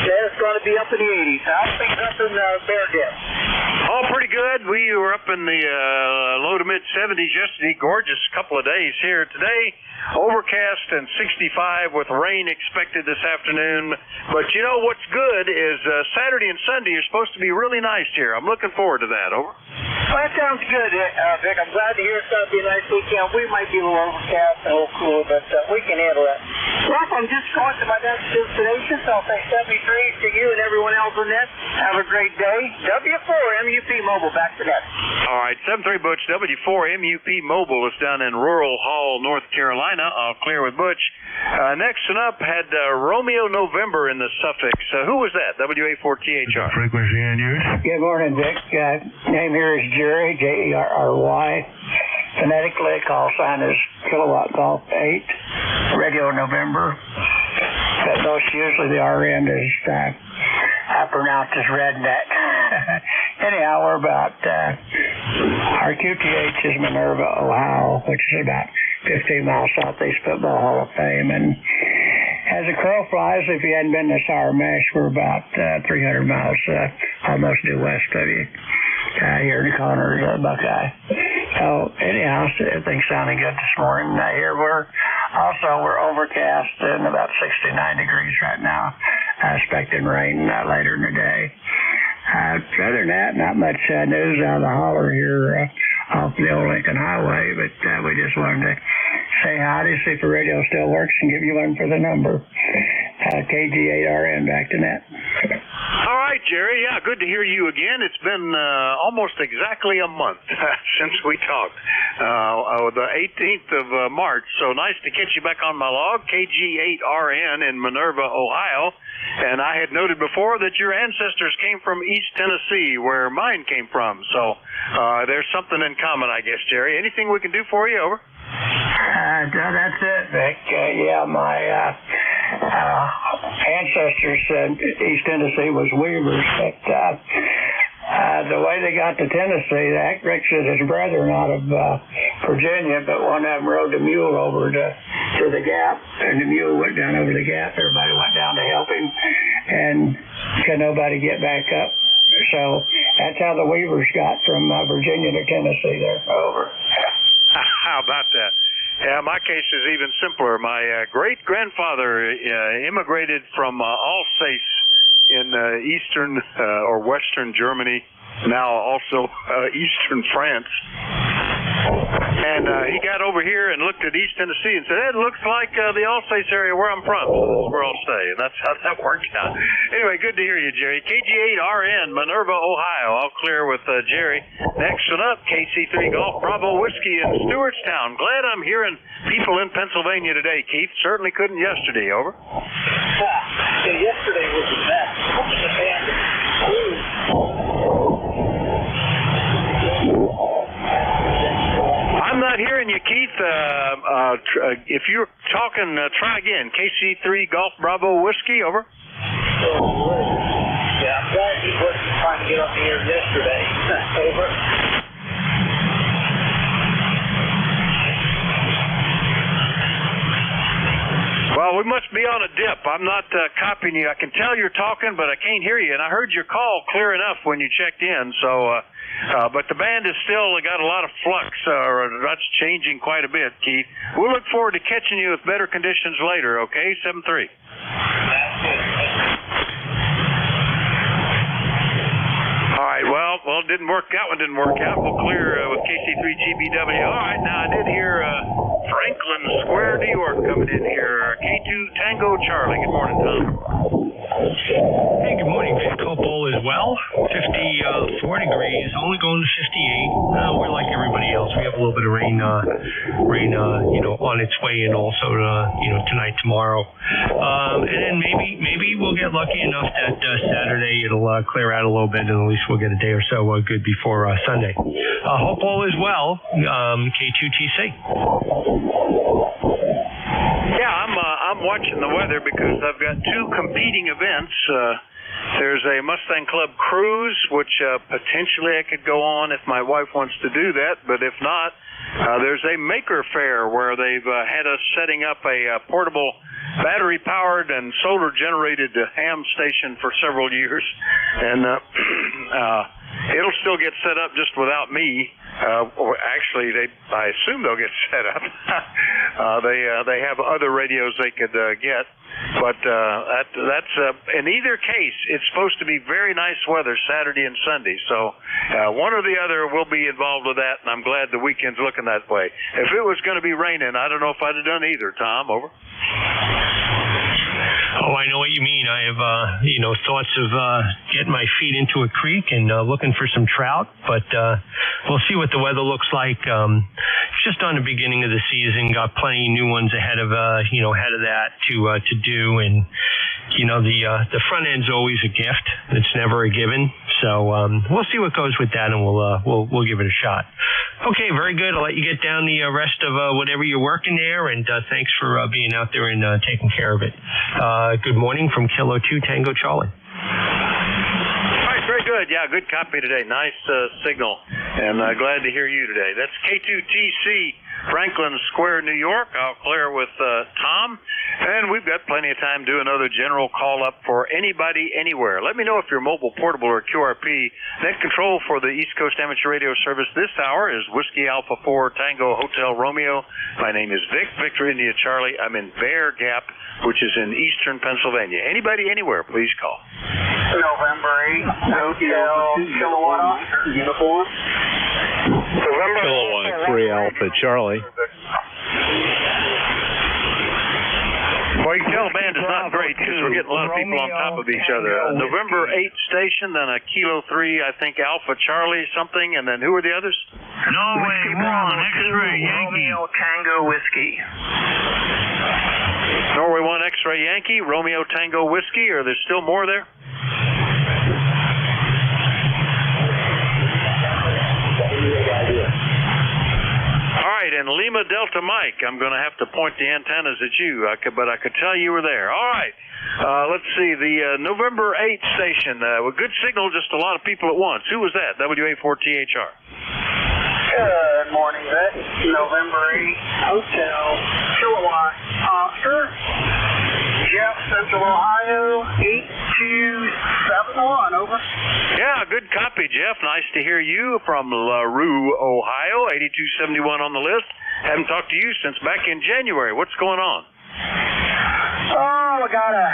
then it's going to be up in the 80s. How's things up in Bear Dip? Oh, pretty good. We were up in the low to mid 70s yesterday. Gorgeous couple of days here today. Overcast and 65 with rain expected this afternoon. But you know what's good is Saturday and Sunday are supposed to be really nice here. I'm looking forward to that. Over. Well, that sounds good, Vic. I'm glad to hear it's going to be a nice weekend. We might be a little overcast and a little cool, but we can handle that. Well, I'm just going to my next destination, so I'll say 73 to you and everyone else on net. Have a great day. W4MUP Mobile, back to net. All right, 73 Butch, W4MUP Mobile is down in Rural Hall, North Carolina. I'll clear with Butch. Next one up had Romeo November in the suffix. Who was that? WA4THR. Frequency in use. Good morning, Vic. Name here is Jerry, Jerry. Phonetically, call sign is Kilowatt Golf 8, Radio November. But most usually the RN is pronounced as redneck. Anyhow, we're about, our QTH is Minerva, Ohio, which is about 15 miles southeast Football Hall of Fame. And as a crow flies, if you hadn't been to Sour Mash, we're about 300 miles almost due west of you, here in the corner of Buckeye. So anyhow, everything's sounding good this morning. Here we're overcast and about 69 degrees right now. Expecting rain later in the day. Other than that, not much news out of the holler here off the old Lincoln Highway, but we just wanted to say hi to see if the radio still works and give you one for the number. KG8RN, back to net. All right, Jerry. Yeah, good to hear you again. It's been almost exactly a month since we talked, the 18th of March. So nice to catch you back on my log, KG8RN in Minerva, Ohio. And I had noted before that your ancestors came from East Tennessee, where mine came from. So there's something in common, I guess, Jerry. Anything we can do for you? Over. That's it, Vic. My ancestors in East Tennessee was weavers, but the way they got to Tennessee, Rick is his brethren out of Virginia, but one of them rode the mule over to the Gap, and the mule went down over the Gap. Everybody went down to help him, and could nobody get back up. So that's how the weavers got from Virginia to Tennessee there. Over. How about that? Yeah, my case is even simpler. My great-grandfather immigrated from Alsace in eastern or western Germany, now also eastern France. And he got over here and looked at East Tennessee and said, it looks like the Alsace area where I'm from. So that's where I'll stay. And that's how that worked out. Anyway, good to hear you, Jerry. KG8RN, Minerva, Ohio. I'll clear with Jerry. Next one up, KC3 Golf Bravo Whiskey in Stewartstown. Glad I'm hearing people in Pennsylvania today, Keith. Certainly couldn't yesterday. Over. Yesterday was the best. I'm not hearing you, Keith. If you're talking, try again. KC3 Golf Bravo Whiskey, over. Yeah, I'm glad he wasn't trying to get up here yesterday. Over. Well, we must be on a dip. I'm not copying you. I can tell you're talking, but I can't hear you. And I heard your call clear enough when you checked in. So, but the band is still got a lot of flux. That's changing quite a bit, Keith. We'll look forward to catching you with better conditions later, okay? 7-3. All right, well, it didn't work. That one didn't work out. We'll clear with KC3GBW. All right, now I did hear Franklin Square, New York coming in here. K2 Tango Charlie. Good morning, Tom. Hey, good morning, Vic. Hope all is well. 54 degrees, only going to 58. We're like everybody else. We have a little bit of rain, on its way in also, tonight, tomorrow. And then maybe we'll get lucky enough that Saturday it'll clear out a little bit, and at least we'll get a day or so good before Sunday. Hope all is well. K2TC. Yeah, I'm watching the weather because I've got two competing events. There's a Mustang Club cruise, which potentially I could go on if my wife wants to do that, but if not, there's a maker fair where they've had us setting up a portable battery-powered and solar-generated ham station for several years, and it'll still get set up just without me. Or actually, I assume they'll get set up. They have other radios they could get, but that's in either case, it's supposed to be very nice weather Saturday and Sunday. So one or the other will be involved with that, and I'm glad the weekend's looking that way. If it was going to be raining, I don't know if I'd have done either. Tom, over. Oh, I know what you mean. I have, thoughts of getting my feet into a creek and looking for some trout, but we'll see what the weather looks like. Just on the beginning of the season, got plenty of new ones ahead of that to do, and the front end's always a gift. It's never a given. So we'll see what goes with that, and we'll give it a shot. Okay, very good. I'll let you get down the rest of whatever you're working there, and thanks for being out there and taking care of it. Good morning from Kilo 2 Tango Charlie. All right, very good. Yeah, good copy today. Nice signal, and glad to hear you today. That's K2TC, Franklin Square, New York. I'll clear with Tom, and we've got plenty of time to do another general call-up for anybody, anywhere. Let me know if you're mobile, portable, or QRP. Net control for the East Coast Amateur Radio Service this hour is Whiskey Alpha 4 Tango Hotel Romeo. My name is Vic, Victor India Charlie. I'm in Bear Gap, which is in eastern Pennsylvania. Anybody, anywhere, please call. November 8, Hotel, Kilowatt Oscar, uniform. November Kilowatt 3 Alpha Charlie. Well, you can tell the band is not great because we're getting a lot of people on top of each other. November 8 station, then a Kilo 3, I think Alpha Charlie something, and then who are the others? Norway 1, X-Ray Yankee. Romeo Tango Whiskey. Norway 1 X-Ray Yankee, Romeo Tango Whiskey, or there's still more there? All right, and Lima Delta Mike, I'm going to have to point the antennas at you, but I could tell you were there. All right, let's see, the November 8 station, with good signal, just a lot of people at once. Who was that? WA4THR. Good morning, Vic. November 8, Hotel, Kilowatt Oscar, Jeff, Central Ohio, 8271, over. Yeah, good copy, Jeff. Nice to hear you from LaRue, Ohio, 8271 on the list. Haven't talked to you since back in January. What's going on? Oh, I got a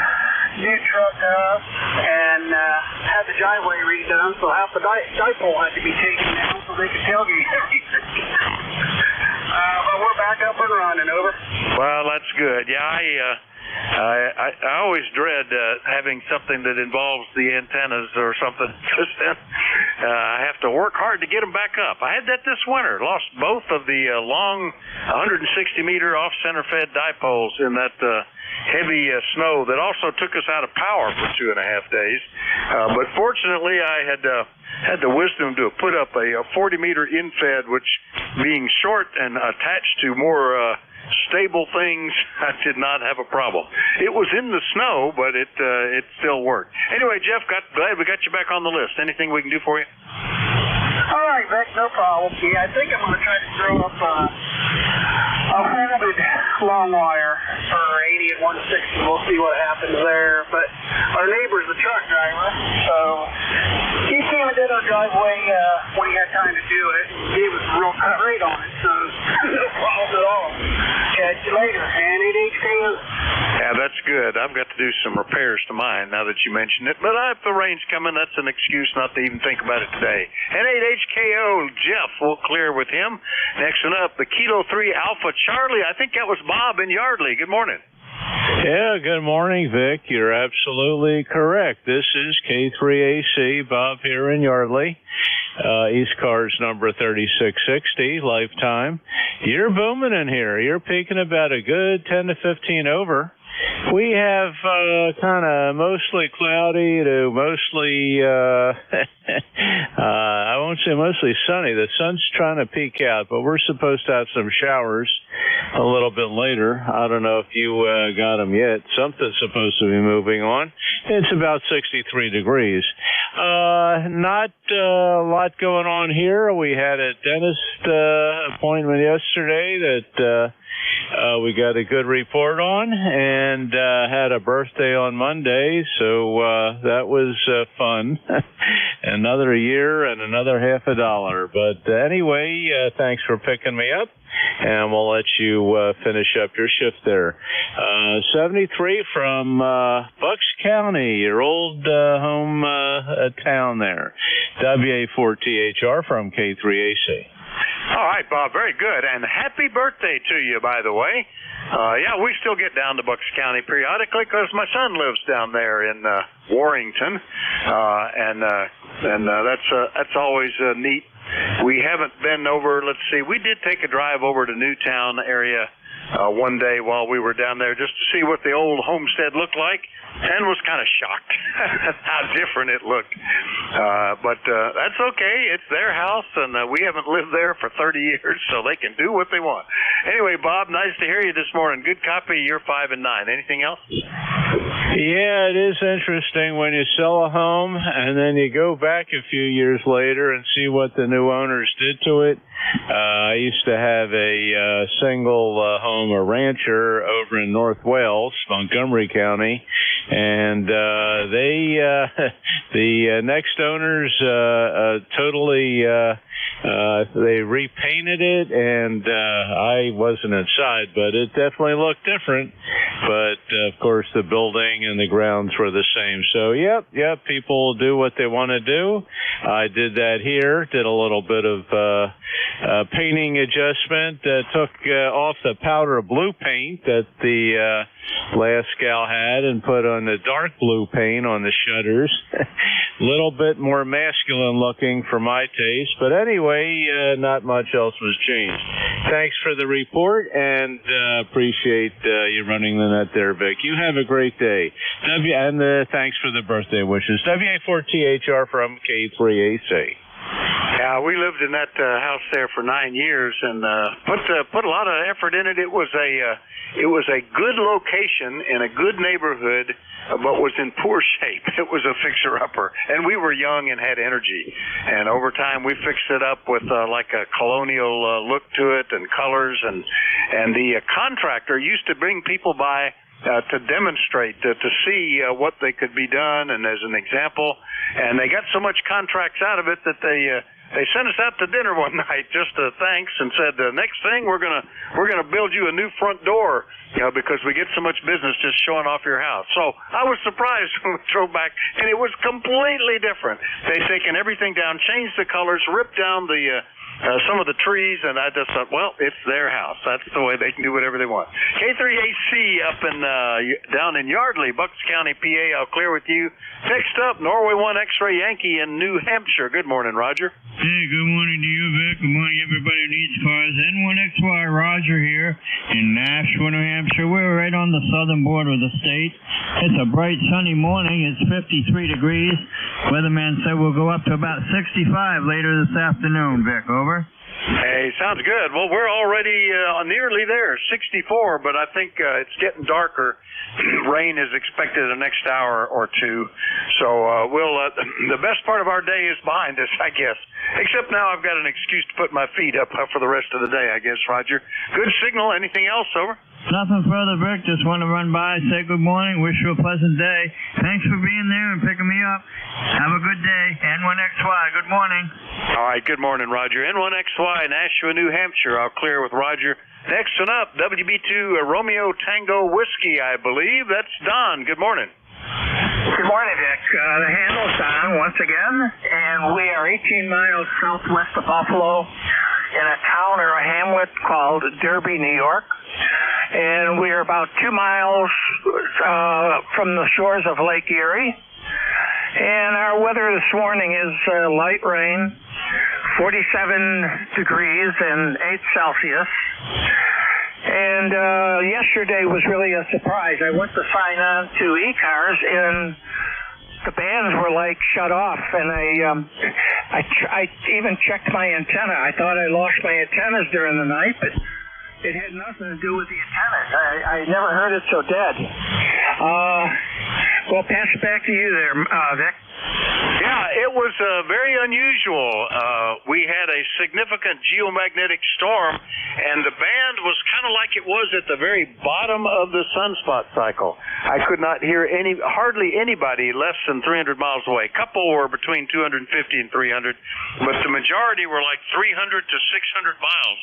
new truck up and had the driveway redone, so half the dipole had to be taken down so they could tailgate everything. But we're back up and running, over. Well, that's good. Yeah, I always dread having something that involves the antennas or something, because then I have to work hard to get them back up. I had that this winter. Lost both of the long 160-meter off-center fed dipoles in that heavy snow that also took us out of power for 2.5 days. But fortunately, I had the wisdom to put up a 40-meter in-fed, which being short and attached to more stable things, I did not have a problem. It was in the snow, but it still worked. Anyway, Jeff, glad we got you back on the list. Anything we can do for you? All right, Vic, no problem. Yeah, I think I'm going to try to throw up a folded long wire for 80 and 160. We'll see what happens there. But our neighbor's a truck driver, so he came and did our driveway when he had time to do it. He was real cut rate on it, so no problem at all. Catch you later. And 8HKO. Yeah, that's good. I've got to do some repairs to mine now that you mention it. But if the rain's coming, that's an excuse not to even think about it today. And 8HKO, Jeff, we'll clear with him. Next one up, the Kilo 3 Alpha Charlie. I think that was Bob in Yardley. Good morning. Yeah, good morning, Vic. You're absolutely correct. This is K3AC, Bob here in Yardley. ECARS number 3660, lifetime. You're booming in here. You're peaking about a good 10 to 15 over. We have kind of mostly cloudy to mostly, I won't say mostly sunny. The sun's trying to peek out, but we're supposed to have some showers a little bit later. I don't know if you got them yet. Something's supposed to be moving on. It's about 63 degrees. Not a lot going on here. We had a dentist appointment yesterday that we got a good report on, and had a birthday on Monday, so that was fun. Another year and another $50. But anyway, thanks for picking me up, and we'll let you finish up your shift there. 73 from Bucks County, your old home town there. WA4THR from K3AC. All right, Bob, very good. And happy birthday to you, by the way. Yeah, we still get down to Bucks County periodically because my son lives down there in Warrington, and that's always neat. We haven't been over. Let's see, we did take a drive over to Newtown area one day while we were down there just to see what the old homestead looked like, and was kind of shocked at how different it looked. But that's okay. It's their house, and we haven't lived there for 30 years, so they can do what they want. Anyway, Bob, nice to hear you this morning. Good copy. You're 5 and 9. Anything else? Yeah, it is interesting when you sell a home and then you go back a few years later and see what the new owners did to it. I used to have a single home, a rancher over in North Wales, Montgomery County, and the next owners totally they repainted it, and I wasn't inside, but it definitely looked different. But of course, the building and the grounds were the same. So, yep, people do what they want to do. I did that here. Did a little bit of painting adjustment. Took off the powder blue paint that the last gal had and put on the dark blue paint on the shutters. A little bit more masculine looking for my taste. But anyway, not much else was changed. Thanks for the report, and appreciate you running the net there, Vic. You have a great day. And thanks for the birthday wishes. WA4THR from K3AC. Yeah, we lived in that house there for 9 years, and put a lot of effort in it. It was a good location in a good neighborhood, but was in poor shape. It was a fixer-upper, and we were young and had energy. And over time, we fixed it up with like a colonial look to it and colors. And the contractor used to bring people by to demonstrate, to see what they could be done, and as an example. And they got so much contracts out of it that they sent us out to dinner one night just to thanks, and said, next thing we're gonna build you a new front door, because we get so much business just showing off your house. So I was surprised when we drove back, and it was completely different. They'd taken everything down, changed the colors, ripped down the some of the trees, and I just thought, well, it's their house. That's the way they can do whatever they want. K3AC up in down in Yardley, Bucks County, PA. I'll clear with you. Next up, Norway 1 X-Ray Yankee in New Hampshire. Good morning, Roger. Hey, good morning to you, Vic. Good morning, everybody who needs cars. N1XY Roger here in Nashua, New Hampshire. We're right on the southern border of the state. It's a bright, sunny morning. It's 53 degrees. Weatherman said we'll go up to about 65 later this afternoon, Vic. Over. Hey, sounds good. Well, we're already nearly there, 64, but I think it's getting darker. Rain is expected the next hour or two. So the best part of our day is behind us, I guess. Except now I've got an excuse to put my feet up for the rest of the day, I guess, Roger. Good signal. Anything else? Over. Nothing further, Vic. Just want to run by, say good morning, wish you a pleasant day. Thanks for being there and picking me up. Have a good day. N1XY, good morning. All right, good morning, Roger. N1XY, Nashua, New Hampshire. I'll clear with Roger. Next one up, WB2 Romeo Tango Whiskey, I believe. That's Don. Good morning. Good morning, Dick. The handle's on once again, and we are 18 miles southwest of Buffalo in a town or a hamlet called Derby, New York. and we are about 2 miles from the shores of Lake Erie. And our weather this morning is light rain, 47 degrees and 8 Celsius. And yesterday was really a surprise. I went to sign on to ECARS, and the bands were like shut off, and I even checked my antenna. I thought I lost my antennas during the night, but it had nothing to do with the antennas. I never heard it so dead. Well, pass it back to you there, Vic. Yeah, it was very unusual. We had a significant geomagnetic storm, and the band was kind of like it was at the very bottom of the sunspot cycle. I could not hear hardly anybody less than 300 miles away. A couple were between 250 and 300, but the majority were like 300 to 600 miles.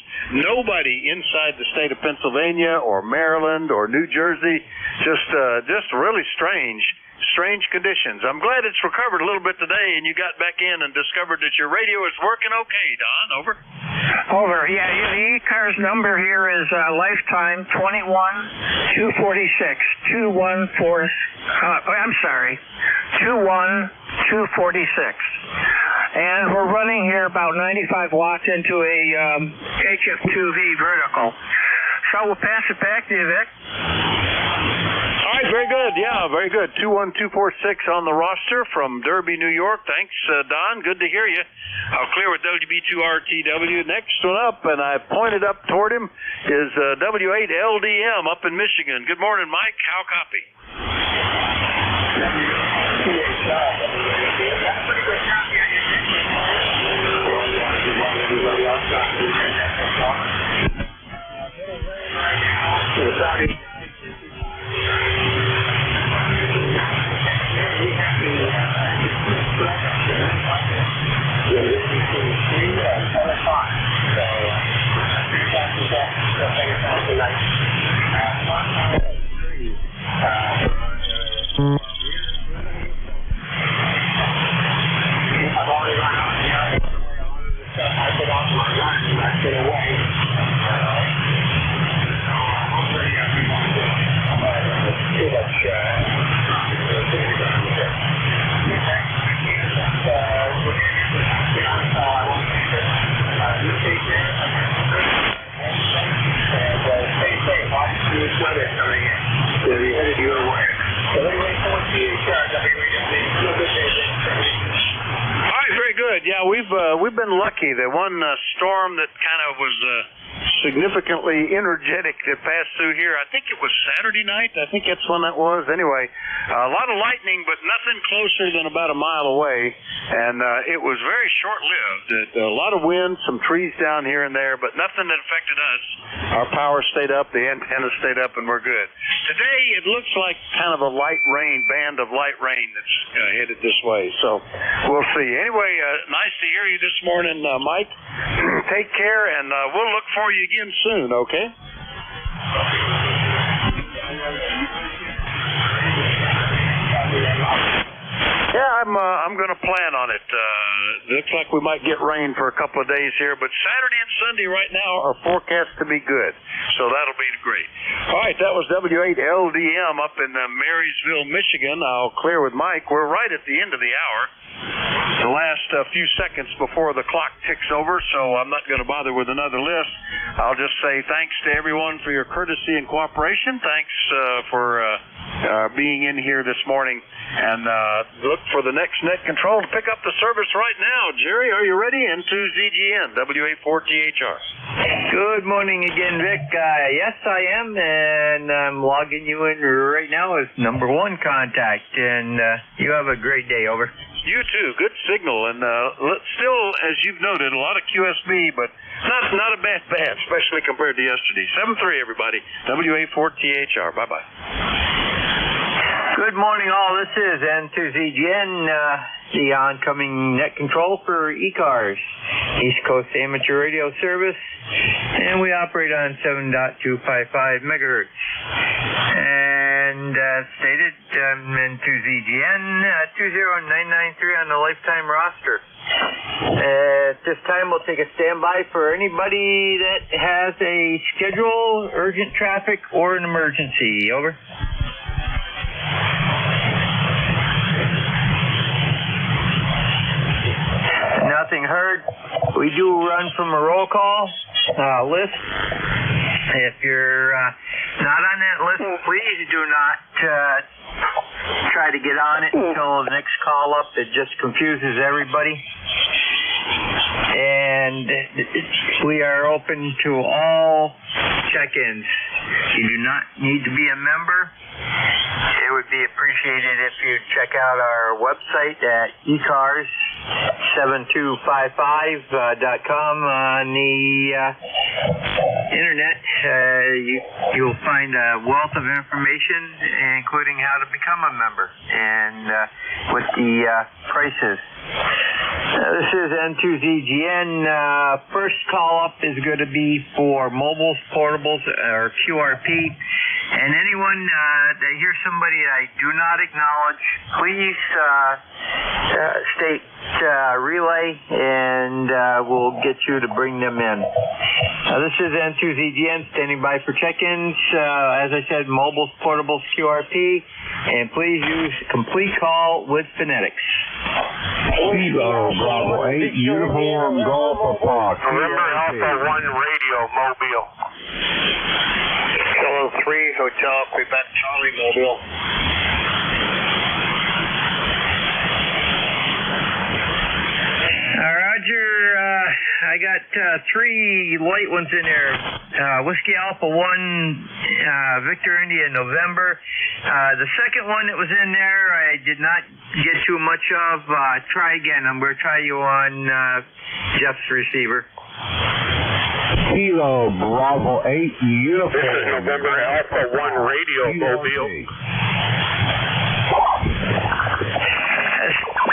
Nobody inside the state of Pennsylvania or Maryland or New Jersey. Just really strange conditions. I'm glad it's recovered a little bit today, and you got back in and discovered that your radio is working okay, Don. Over. Over. Yeah, the ECARS number here is lifetime 21246 21246. And we're running here about 95 watts into a HF2V vertical. So we'll pass it back to you, Vic. All right, very good. Yeah, very good. 21246 on the roster from Derby, New York. Thanks, Don. Good to hear you. I'll clear with WB2RTW. Next one up, and I pointed up toward him, is W8LDM up in Michigan. Good morning, Mike. How copy? We've been lucky. The one storm that kind of was significantly energetic that passed through here, I think it was Saturday night. I think that's when that was. Anyway, a lot of lightning, but nothing closer than about a mile away. And it was very short-lived. A lot of wind, some trees down here and there, but nothing that affected us. Our power stayed up, the antenna stayed up, and we're good. Today, it looks like kind of a light rain, band of light rain that's headed this way. So we'll see. Anyway, nice to hear you this morning, Mike. Take care, and we'll look for you again soon, okay? Yeah, I'm going to plan on it. Looks like we might get rain for a couple of days here, but Saturday and Sunday right now are forecast to be good, so that'll be great. All right, that was W8LDM up in Marysville, Michigan. I'll clear with Mike. We're right at the end of the hour. The last few seconds before the clock ticks over, so I'm not going to bother with another list. I'll just say thanks to everyone for your courtesy and cooperation. Thanks for being in here this morning. And look for the next net control to pick up the service right now. Jerry, are you ready? N2ZGN, W84THR. Good morning again, Vic. Yes, I am, and I'm logging you in right now as number one contact. And you have a great day. Over. You too. Good signal. And still, as you've noted, a lot of QSB, but not a bad band, especially compared to yesterday. 7-3, everybody. W84THR. Bye-bye. Good morning, all. This is N2ZGN, the oncoming net control for ECARS, East Coast Amateur Radio Service, and we operate on 7.255 megahertz. And stated, N2ZGN 20993 on the lifetime roster. At this time, we'll take a standby for anybody that has a schedule, urgent traffic, or an emergency. Over. Nothing heard. We do run from a roll call list. If you're not on that list, please do not try to get on it until the next call up. It just confuses everybody. And we are open to all check-ins. You do not need to be a member. It would be appreciated if you check out our website at ECARS7255.com on the internet. You'll find a wealth of information, including how to become a member and what the prices. This is N2ZGN. First call up is going to be for mobiles, portables, or QRP. And anyone that hears somebody I do not acknowledge, please state relay, and we'll get you to bring them in. This is N2ZGN standing by for check-ins. As I said, mobiles, portables, QRP, and please use complete call with phonetics. Kilo Bravo 8 Uniform Golf Park. November Alpha 1 Radio Mobile. Kilo 3 Hotel Quebec Charlie Mobile. Roger, I got 3 light ones in there. Whiskey Alpha 1, Victor India November. The second one that was in there, I did not get too much of. Try again. I'm going to try you on Jeff's receiver. Kilo Bravo 8 Uniform. This is November Alpha 1 Radio Mobile.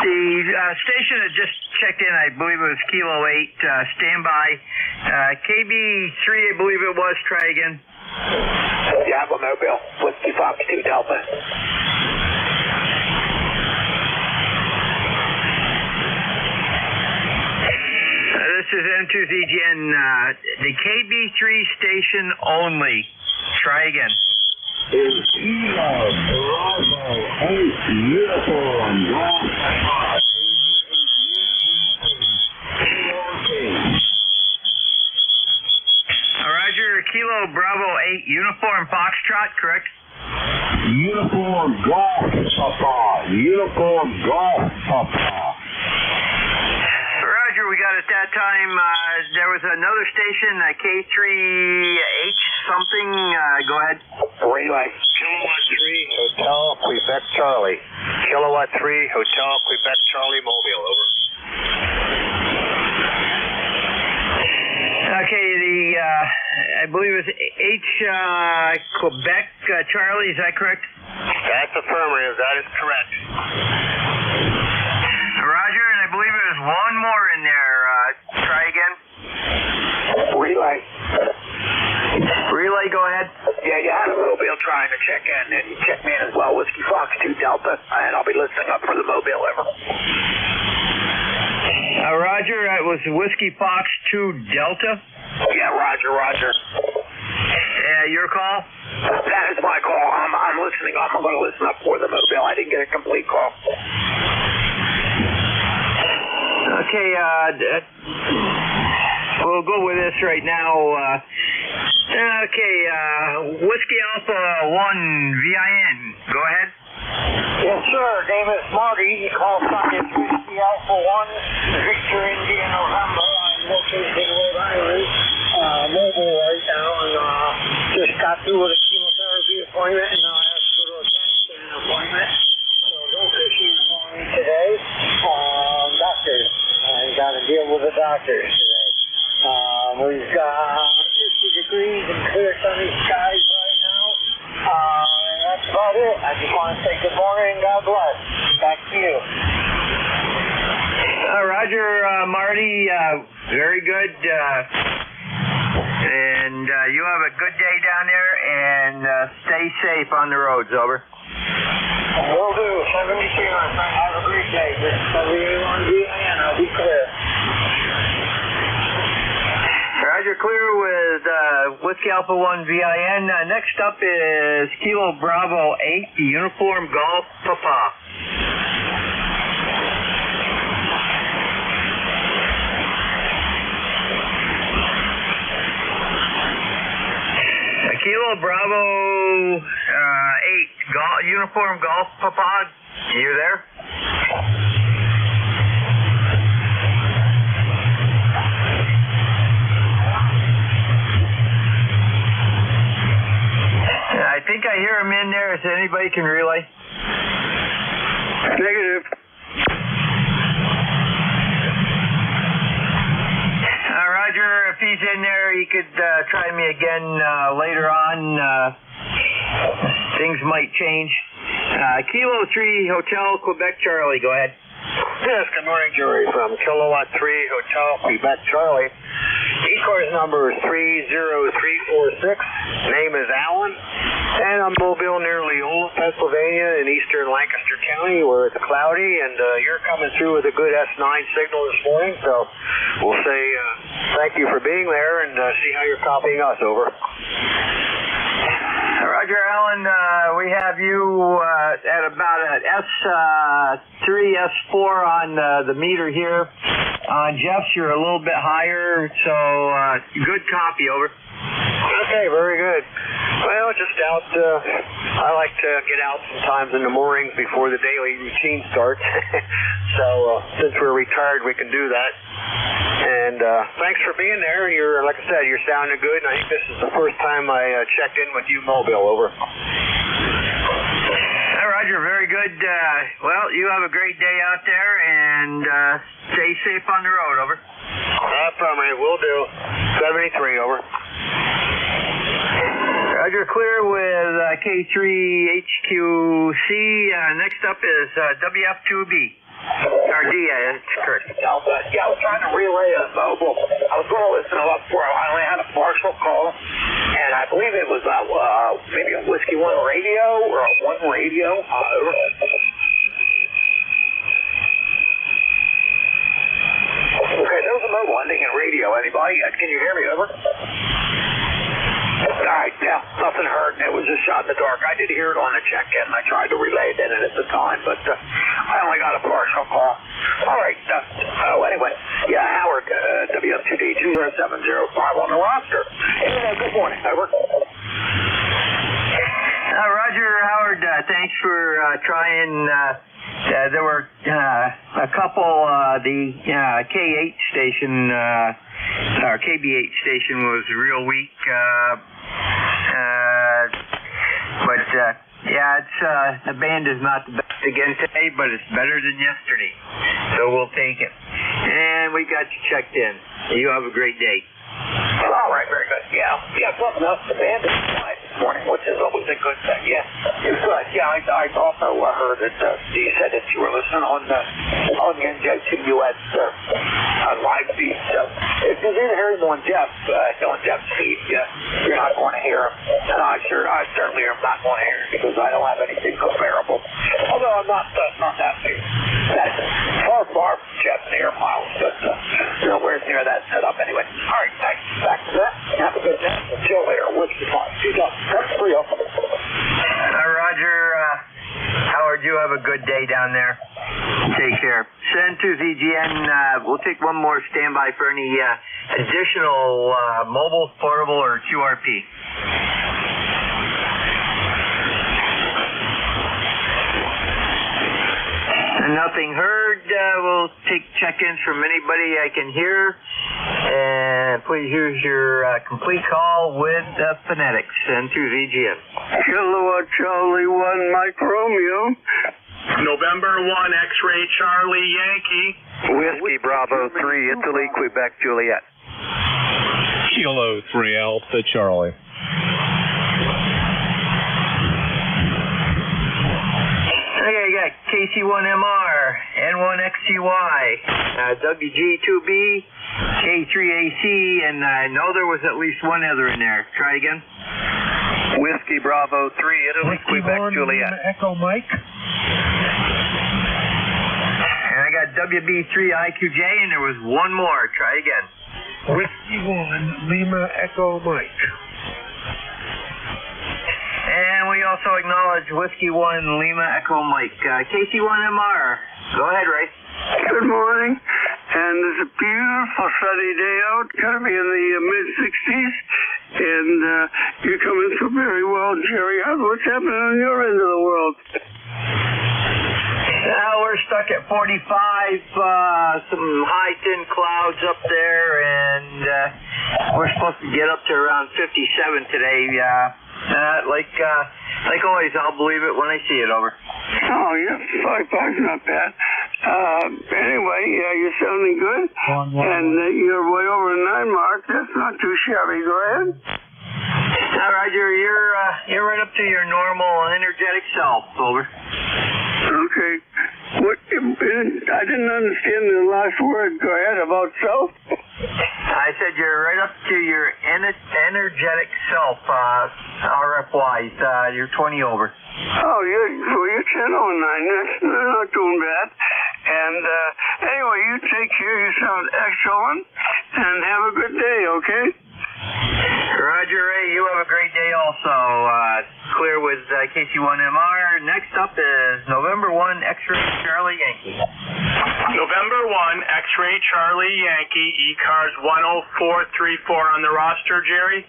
The station that just checked in, I believe it was Kilo 8, standby. KB3, I believe it was. Try again. Yeah, Mobile. Whiskey Fox 2 Delta. This is N2ZGN, the KB3 station only. Try again. Is Kilo Bravo 8 Uniform Golf Park. Roger, Kilo Bravo 8 Uniform Foxtrot, correct? Uniform Golf Papa. Uniform Golf Papa. Roger, we got at that time, there was another station, K3H something. Go ahead. Relay. Kilowatt 3 Hotel Quebec Charlie. Kilowatt 3 Hotel Quebec Charlie Mobile. Over. Okay, I believe it was H Quebec Charlie, is that correct? That's affirmative. That is correct. Roger, and I believe there was one more in there. Try again. Relay. Relay, go ahead. Yeah, you had a mobile trying to check in, and you checked me in as well. Whiskey Fox 2 Delta, and I'll be listening up for the mobile. Ever. Roger, it was Whiskey Fox 2 Delta. Yeah, Roger. Your call? That is my call. I'm listening up. I'm going to listen up for the mobile. I didn't get a complete call. Okay, we'll go with this right now. Whiskey Alpha 1 VIN. Go ahead. Yes, sir. Name is Marty. You call Science Whiskey Alpha 1, Victor India November. I'm located in Rhode Island, mobile right now, and just got through with a chemotherapy appointment, and now I have to go to a cancer appointment. So no fishing for me today. Doctors. I got to deal with the doctors today. We've got 50 degrees and clear sunny skies right now. And that's about it. I just want to say good morning and God bless. Back to you. Roger, Marty. Very good. And you have a good day down there, and stay safe on the roads. Over. Will do. 72, my friend. Have a great day. Just WA1VN. I'll be clear. with Whiskey Alpha 1 VIN. Next up is Kilo Bravo 8, the Uniform Golf Papa. Kilo Bravo 8, Uniform Golf Papa. You there? I think I hear him in there. If anybody can relay? Negative. Roger, if he's in there, he could try me again later on. Things might change. Kilo 3 Hotel Quebec Charlie, go ahead. Yes, good morning, Jerry, from Kilowatt 3 Hotel Quebec Charlie. ECARS number is 30346. Name is Alan. And I'm mobile near Leola, Pennsylvania in eastern Lancaster County where it's cloudy, and you're coming through with a good S9 signal this morning, so we'll say thank you for being there and see how you're copying us, over. Roger, Alan, we have you at about an S3, S4 on the meter here. On Jeff's, you're a little bit higher, so good copy, over. Okay, very good. Well, just out, I like to get out sometimes in the mornings before the daily routine starts. So since we're retired, we can do that. And thanks for being there. You're, like I said, you're sounding good, and I think this is the first time I checked in with you mobile, over. Hi, Roger, very good. Well, you have a great day out there, and stay safe on the road, over. Affirmative, will do. 73, over. Roger, clear with K3HQC. Next up is WF2B. Or D, it's correct. Yeah, I was trying to relay a mobile. I was going to listen up for a while. I only had a partial call, and I believe it was maybe a Whiskey 1 radio or a 1 radio. Over. Okay, there was a mobile ending in radio. Anybody? Can you hear me? Over. All right, yeah, nothing heard. It was a shot in the dark. I did hear it on the check-in. I tried to relay it in at the time, but I only got a partial call. All right. Anyway, yeah, Howard, WF2D 20705 on the roster. Hey, good morning. Over. Roger, Howard, thanks for trying. There were a couple, the K8 station, or KBH station was real weak, but yeah, it's the band is not the best again today, but it's better than yesterday, so we'll take it. And we got you checked in. You have a great day. All right, very good. Yeah, something else. The band is quiet this morning, which is always a good thing. Yeah, it's good. Yeah, I also heard that you said that you were listening on the NJ2US live feed. So if you didn't hear him on Jeff's feed, you're not going to hear him. And I certainly am not going to hear him because I don't have anything comparable. Although I'm not that big. That's far from Jeff's air miles, but nowhere near that setup anyway. All right. Back to that. Have a good day. Until later. Whiskey 5. That's 3 up. Roger. Howard, you have a good day down there. Take care. Send to ZGN. We'll take one more standby for any additional mobile, portable, or QRP. Nothing heard. We'll take check-ins from anybody I can hear. And please, here's your complete call with phonetics and to VGN. Kilowatt Charlie 1 Mike Romeo. November 1 X-Ray Charlie Yankee. Whiskey Bravo 3 Italy Quebec Juliet. Kilo 3 Alpha Charlie. Okay, I got KC1MR, N1XCY, WG2B, K3AC, and I know there was at least one other in there. Try again. Whiskey Bravo 3 Italy Quebec Juliet. Echo Mike. And I got WB3 IQJ, and there was one more. Try again. Whiskey 1, Lima Echo Mike. And we also acknowledge Whiskey 1, Lima Echo Mike. KC1MR. Go ahead, Ray. Good morning. And it's a beautiful sunny day out. Going to be in the mid-60s. And you're coming through very well, Jerry. What's happening on your end of the world? We're stuck at 45, some high thin clouds up there, and we're supposed to get up to around 57 today. Like always, I'll believe it when I see it. Over. Oh, yeah, 55's not bad. Anyway, you're sounding good. And you're way over a 9 mark. That's not too shabby. Go ahead. Roger, you're right up to your normal energetic self. Over. Okay. What? I didn't understand the last word. Go ahead, about self. I said you're right up to your energetic self, RF-wise. You're 20 over. Oh, you're 10 over 9. That's not doing bad. And anyway, you take care. You sound excellent. And have a good day, okay? Roger, Ray, you have a great day also. Clear with KC1MR. Next up is November 1, X-Ray Charlie Yankee. November 1, X-Ray Charlie Yankee, ECARS 10434 on the roster, Jerry.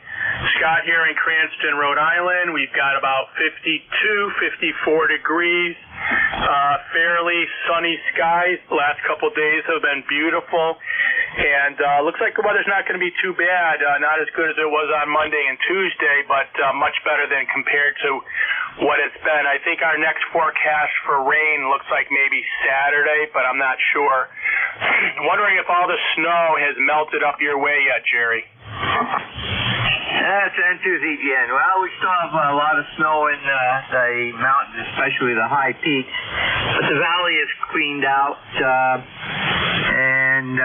Scott here in Cranston, Rhode Island. We've got about 54 degrees. Fairly sunny skies. The last couple days have been beautiful. And looks like the weather's not going to be too bad. Not as good as it was on Monday and Tuesday, but much better than compared to what it's been. I think our next forecast for rain looks like maybe Saturday, but I'm not sure. Wondering if all the snow has melted up your way yet, Jerry. That's N2ZGN. Well, we still have a lot of snow in the mountains, especially the high peaks. But the valley is cleaned out, and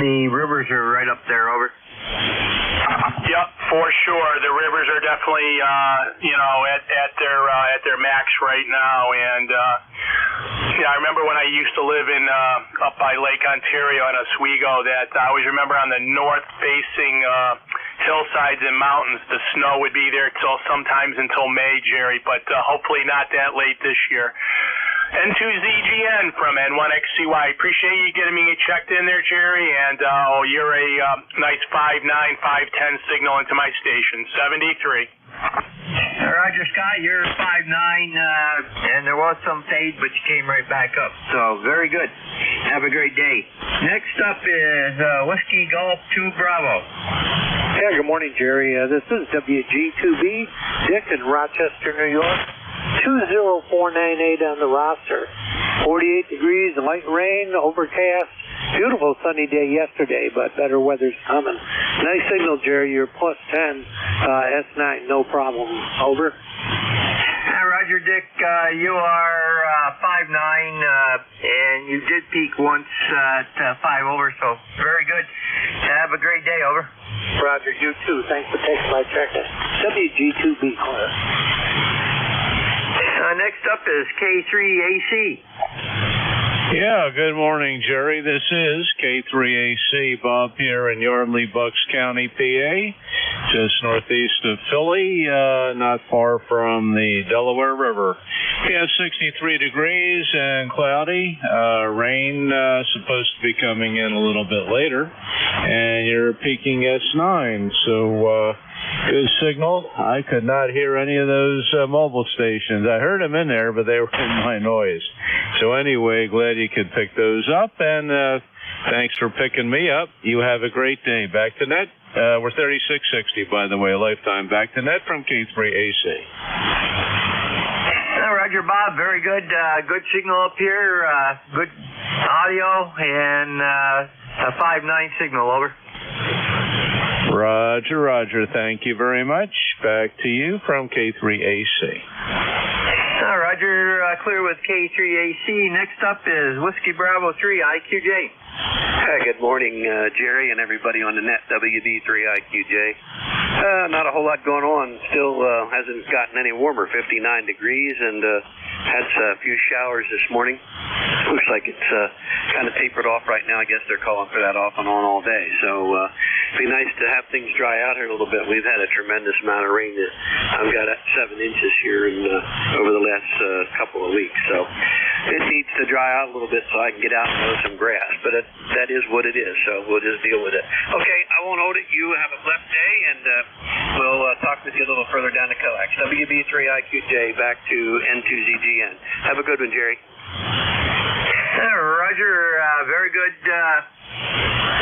the rivers are right up there. Over. Yep, for sure. The rivers are definitely, at their max right now. And I remember when I used to live in up by Lake Ontario in Oswego, that I always remember on the north-facing hillsides and mountains, the snow would be there sometimes until May, Jerry. But hopefully not that late this year. N2ZGN from N1XCY. Appreciate you getting me checked in there, Jerry, and you're a nice 5'9", 5'10" signal into my station, 73. Roger, Scott, you're 5'9", and there was some fade, but you came right back up, so very good. Have a great day. Next up is Whiskey Golf 2 Bravo. Yeah, good morning, Jerry. This is WG2B, Dick in Rochester, New York. 20498 on the roster. 48 degrees, light rain, overcast. Beautiful sunny day yesterday, but better weather's coming. Nice signal, Jerry. You're plus 10. S9, no problem. Over. Roger, Dick. You are 5'9", and you did peak once at 5 over, so very good. Have a great day. Over. Roger, you too. Thanks for taking my check. WG2B clear. Next up is K3AC. Yeah, good morning, Jerry. This is K3AC. Bob here in Yardley, Bucks County, PA, just northeast of Philly, not far from the Delaware River. Yeah, 63 degrees and cloudy. Rain supposed to be coming in a little bit later, and you're peaking S9, so good signal. I could not hear any of those mobile stations. I heard them in there, but they were in my noise. So anyway, glad you could pick those up, and thanks for picking me up. You have a great day. Back to net. We're 3660, by the way, lifetime. Back to net from K3AC. Roger, Bob. Very good. Good signal up here. Good audio, and a 5'9" signal. Over. Roger, Roger. Thank you very much. Back to you from K3AC. Roger, clear with K3AC. Next up is Whiskey Bravo 3 IQJ. Hi, good morning, Jerry, and everybody on the net, WB3 IQJ. Not a whole lot going on. Still hasn't gotten any warmer, 59 degrees, and had a few showers this morning. Looks like it's kind of tapered off right now. I guess they're calling for that off and on all day. So It'd be nice to have things dry out here a little bit. We've had a tremendous amount of rain. I've got 7 inches here over the last couple of weeks. So it needs to dry out a little bit so I can get out and mow some grass. But that is what it is, so we'll just deal with it. Okay, I won't hold it. You have a blessed day, and we'll talk with you a little further down the coax. WB3IQJ back to N2ZGN. Have a good one, Jerry. Roger, very good.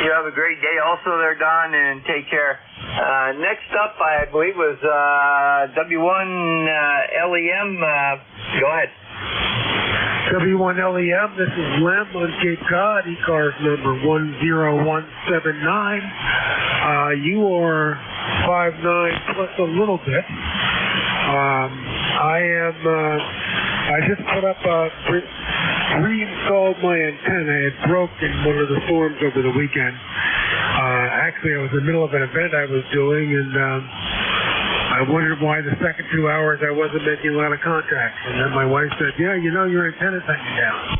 You have a great day also there, Don, and take care. Next up, I believe, was W1LEM. Go ahead. W1LEM, this is Lem on Cape Cod, ECARS number 10179. You are 5'9" plus a little bit. I just put up reinstalled my antenna. It broke in one of the storms over the weekend. Actually, I was in the middle of an event I was doing, and I wondered why the second 2 hours I wasn't making a lot of contact. And then my wife said, yeah, you know, your antenna's hanging down.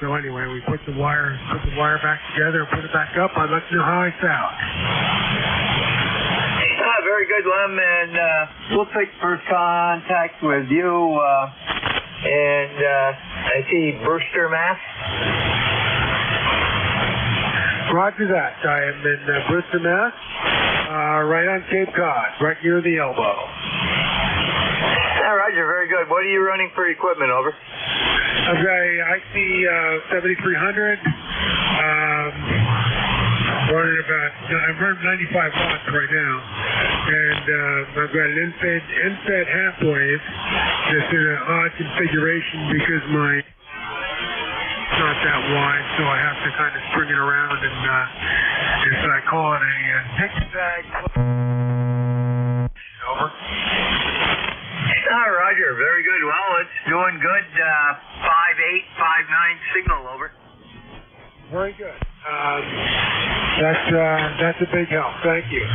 So anyway, we put the wire back together and put it back up. I'd like to know how I sound. Very good, Lem, and we'll take first contact with you. And I see Brewster, Mass. Roger that. I am in Brewster, Mass. Right on Cape Cod, right near the elbow. Roger, very good. What are you running for equipment, over? I've got a IC 7300. I'm running 95 watts right now, and I've got an NFED half wave that's in an odd configuration because it's not that wide, so I have to kind of string it around, and so I call it a zigzag. Over. Roger, very good. Well, it's doing good. 5.8, 5.9 signal, over. Very good. That's a big help. Thank you.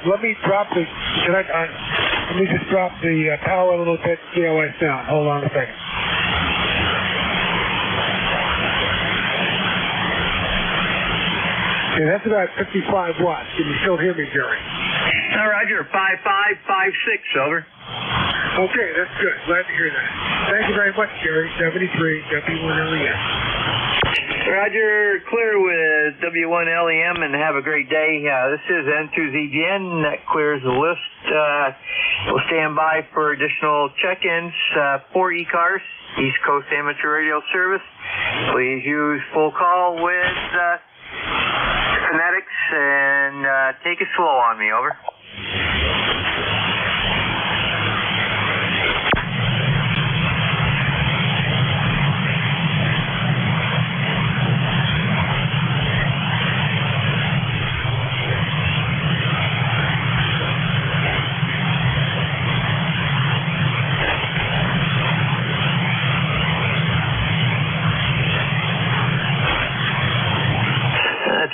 Let me just drop the power a little bit and see how I sound. Hold on a second. Okay, that's about 55 watts. Can you still hear me, Jerry? Roger, 5.5, 5.6, over. Okay, that's good. Glad to hear that. Thank you very much, Jerry. 73 W1LEM. Roger, clear with W1LEM, and have a great day. This is N2ZGN. That clears the list. We'll stand by for additional check-ins for ECARS, East Coast Amateur Radio Service. Please use full call with phonetics, and take it slow on me, over.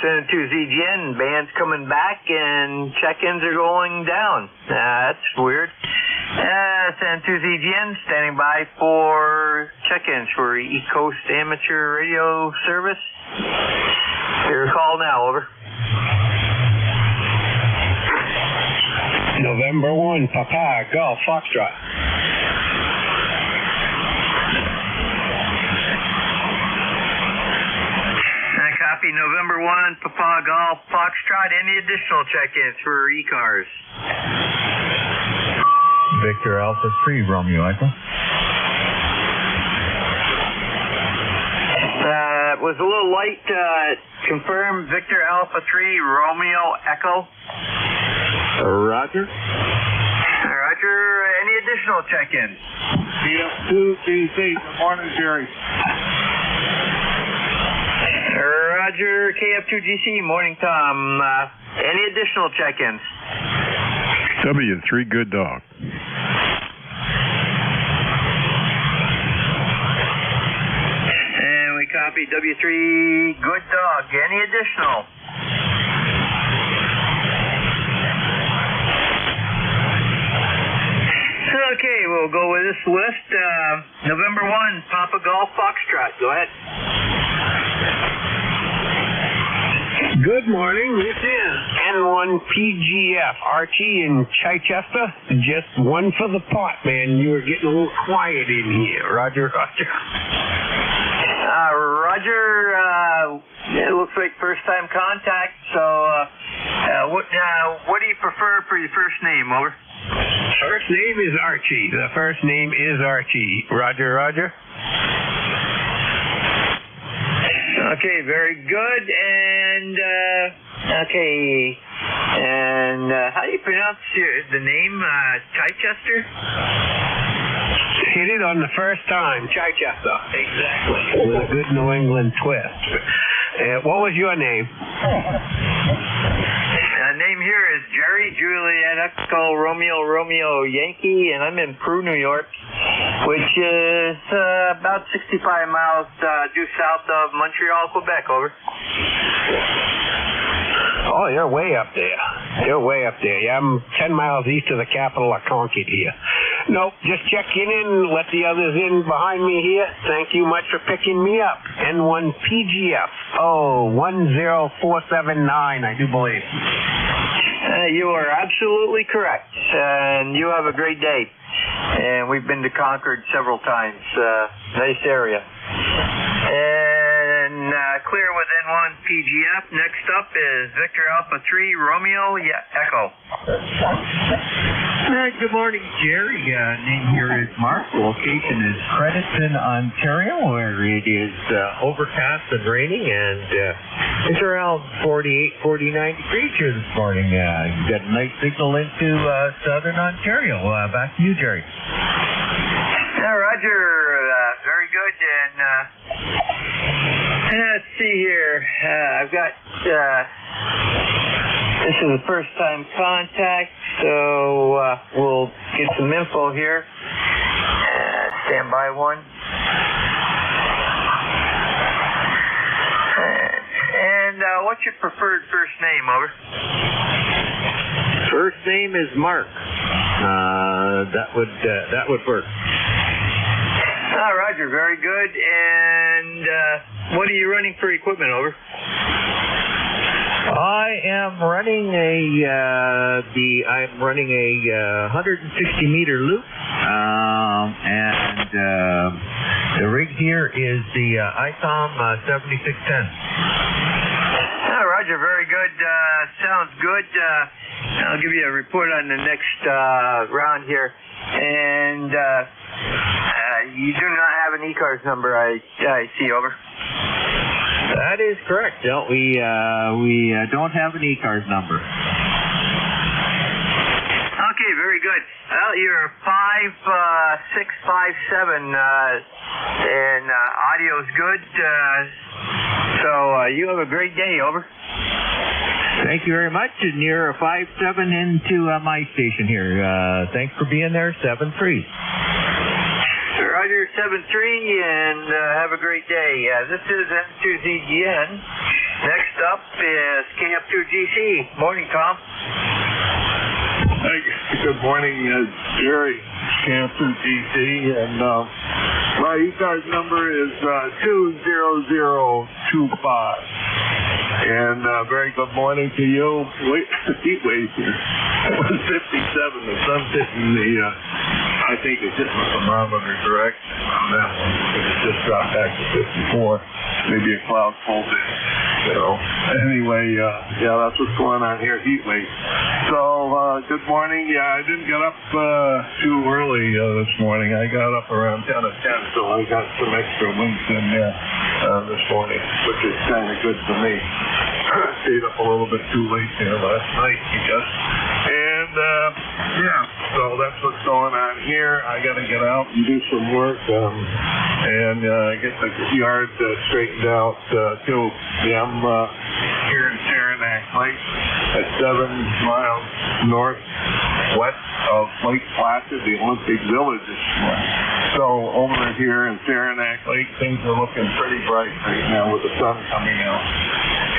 N2ZGN, band's coming back and check-ins are going down. That's weird. It's N2ZGN standing by for check-ins for East Coast Amateur Radio Service. Your call now, over. November 1, Papa, Golf, Foxtrot. Copy, November 1, Papa Golf, Foxtrot. Any additional check-ins for ECARS? Victor Alpha 3, Romeo Echo. It was a little light. Confirm Victor Alpha 3, Romeo Echo. Roger. Roger. Any additional check-ins? BF2BC. Good morning, Jerry. Roger, KF2GC, morning, Tom. Any additional check-ins? W3, good dog. And we copy W3, good dog. Any additional? Okay, we'll go with this list. November 1, Papa Golf, Foxtrot. Go ahead. Good morning, it's in. N1PGF. Archie in Chichester, just one for the pot, man. You were getting a little quiet in here. Roger, Roger. Roger, it looks like first-time contact, so what do you prefer for your first name, over? First name is Archie. The first name is Archie. Roger, Roger. Okay, very good, and how do you pronounce the name, Chichester? Hit it on the first time, Chichester. Exactly. With a good New England twist. What was your name? Name here is Jerry, Juliet Echo Romeo Yankee, and I'm in Peru, New York, which is about 65 miles due south of Montreal, Quebec, over. Oh, you're way up there. You're way up there. Yeah, I'm 10 miles east of the capital of Concord here. Nope, just checking in, let the others in behind me here. Thank you much for picking me up. N1PGF. Oh, 10479, I do believe. You are absolutely correct, and you have a great day. And we've been to Concord several times. Nice area. And clear with N1PGF. Next up is Victor Alpha 3 Romeo Echo. Good morning, Jerry. Name here is Mark. Location is Crediton, Ontario, where it is overcast and raining, and it's around 48, 49 degrees here this morning. You've got a nice signal into southern Ontario. Back to you, Jerry. Yeah, Roger. Very good. And let's see here. I've got... this is the first time contact, so we'll get some info here. Stand by one. And what's your preferred first name, over? First name is Mark. That would work. Roger, very good. And what are you running for equipment, over? I am running a 160 meter loop, and the rig here is the ICOM 7610. Roger, very good. Sounds good. I'll give you a report on the next round here. And you do not have an ECARS number, I see, over. That is correct. No, we don't have an ECARS number. Okay, very good. Well, you're 5657, and audio's good. So you have a great day, over. Thank you very much, and you're a 5-7 into my station here. Thanks for being there, 7-3. Roger, 7-3, and have a great day. This is N2ZGN. Next up is KF2GC. Morning, Tom. Hey, good morning, Jerry, KF2GC, and my ECARS number is 20025. And very good morning to you. Heat wave here. It was 57. The sun's hitting the, I think it's hitting the thermometer direct on that one. It just dropped back to 54. Maybe a cloud pulled in. Anyway, yeah, that's what's going on here, heat wave. So, good morning. Yeah, I didn't get up too early this morning. I got up around 10 of 10, so I got some extra winks in there this morning, which is kind of good for me. Stayed up a little bit too late there last night, I guess. And, yeah, so that's what's going on here. I got to get out and do some work and get the yard straightened out, too. Yeah, I'm here in Saranac Lake at 7 miles northwest of Lake Placid, the Olympic Village this morning. So over here in Saranac Lake, things are looking pretty bright right now with the sun coming out.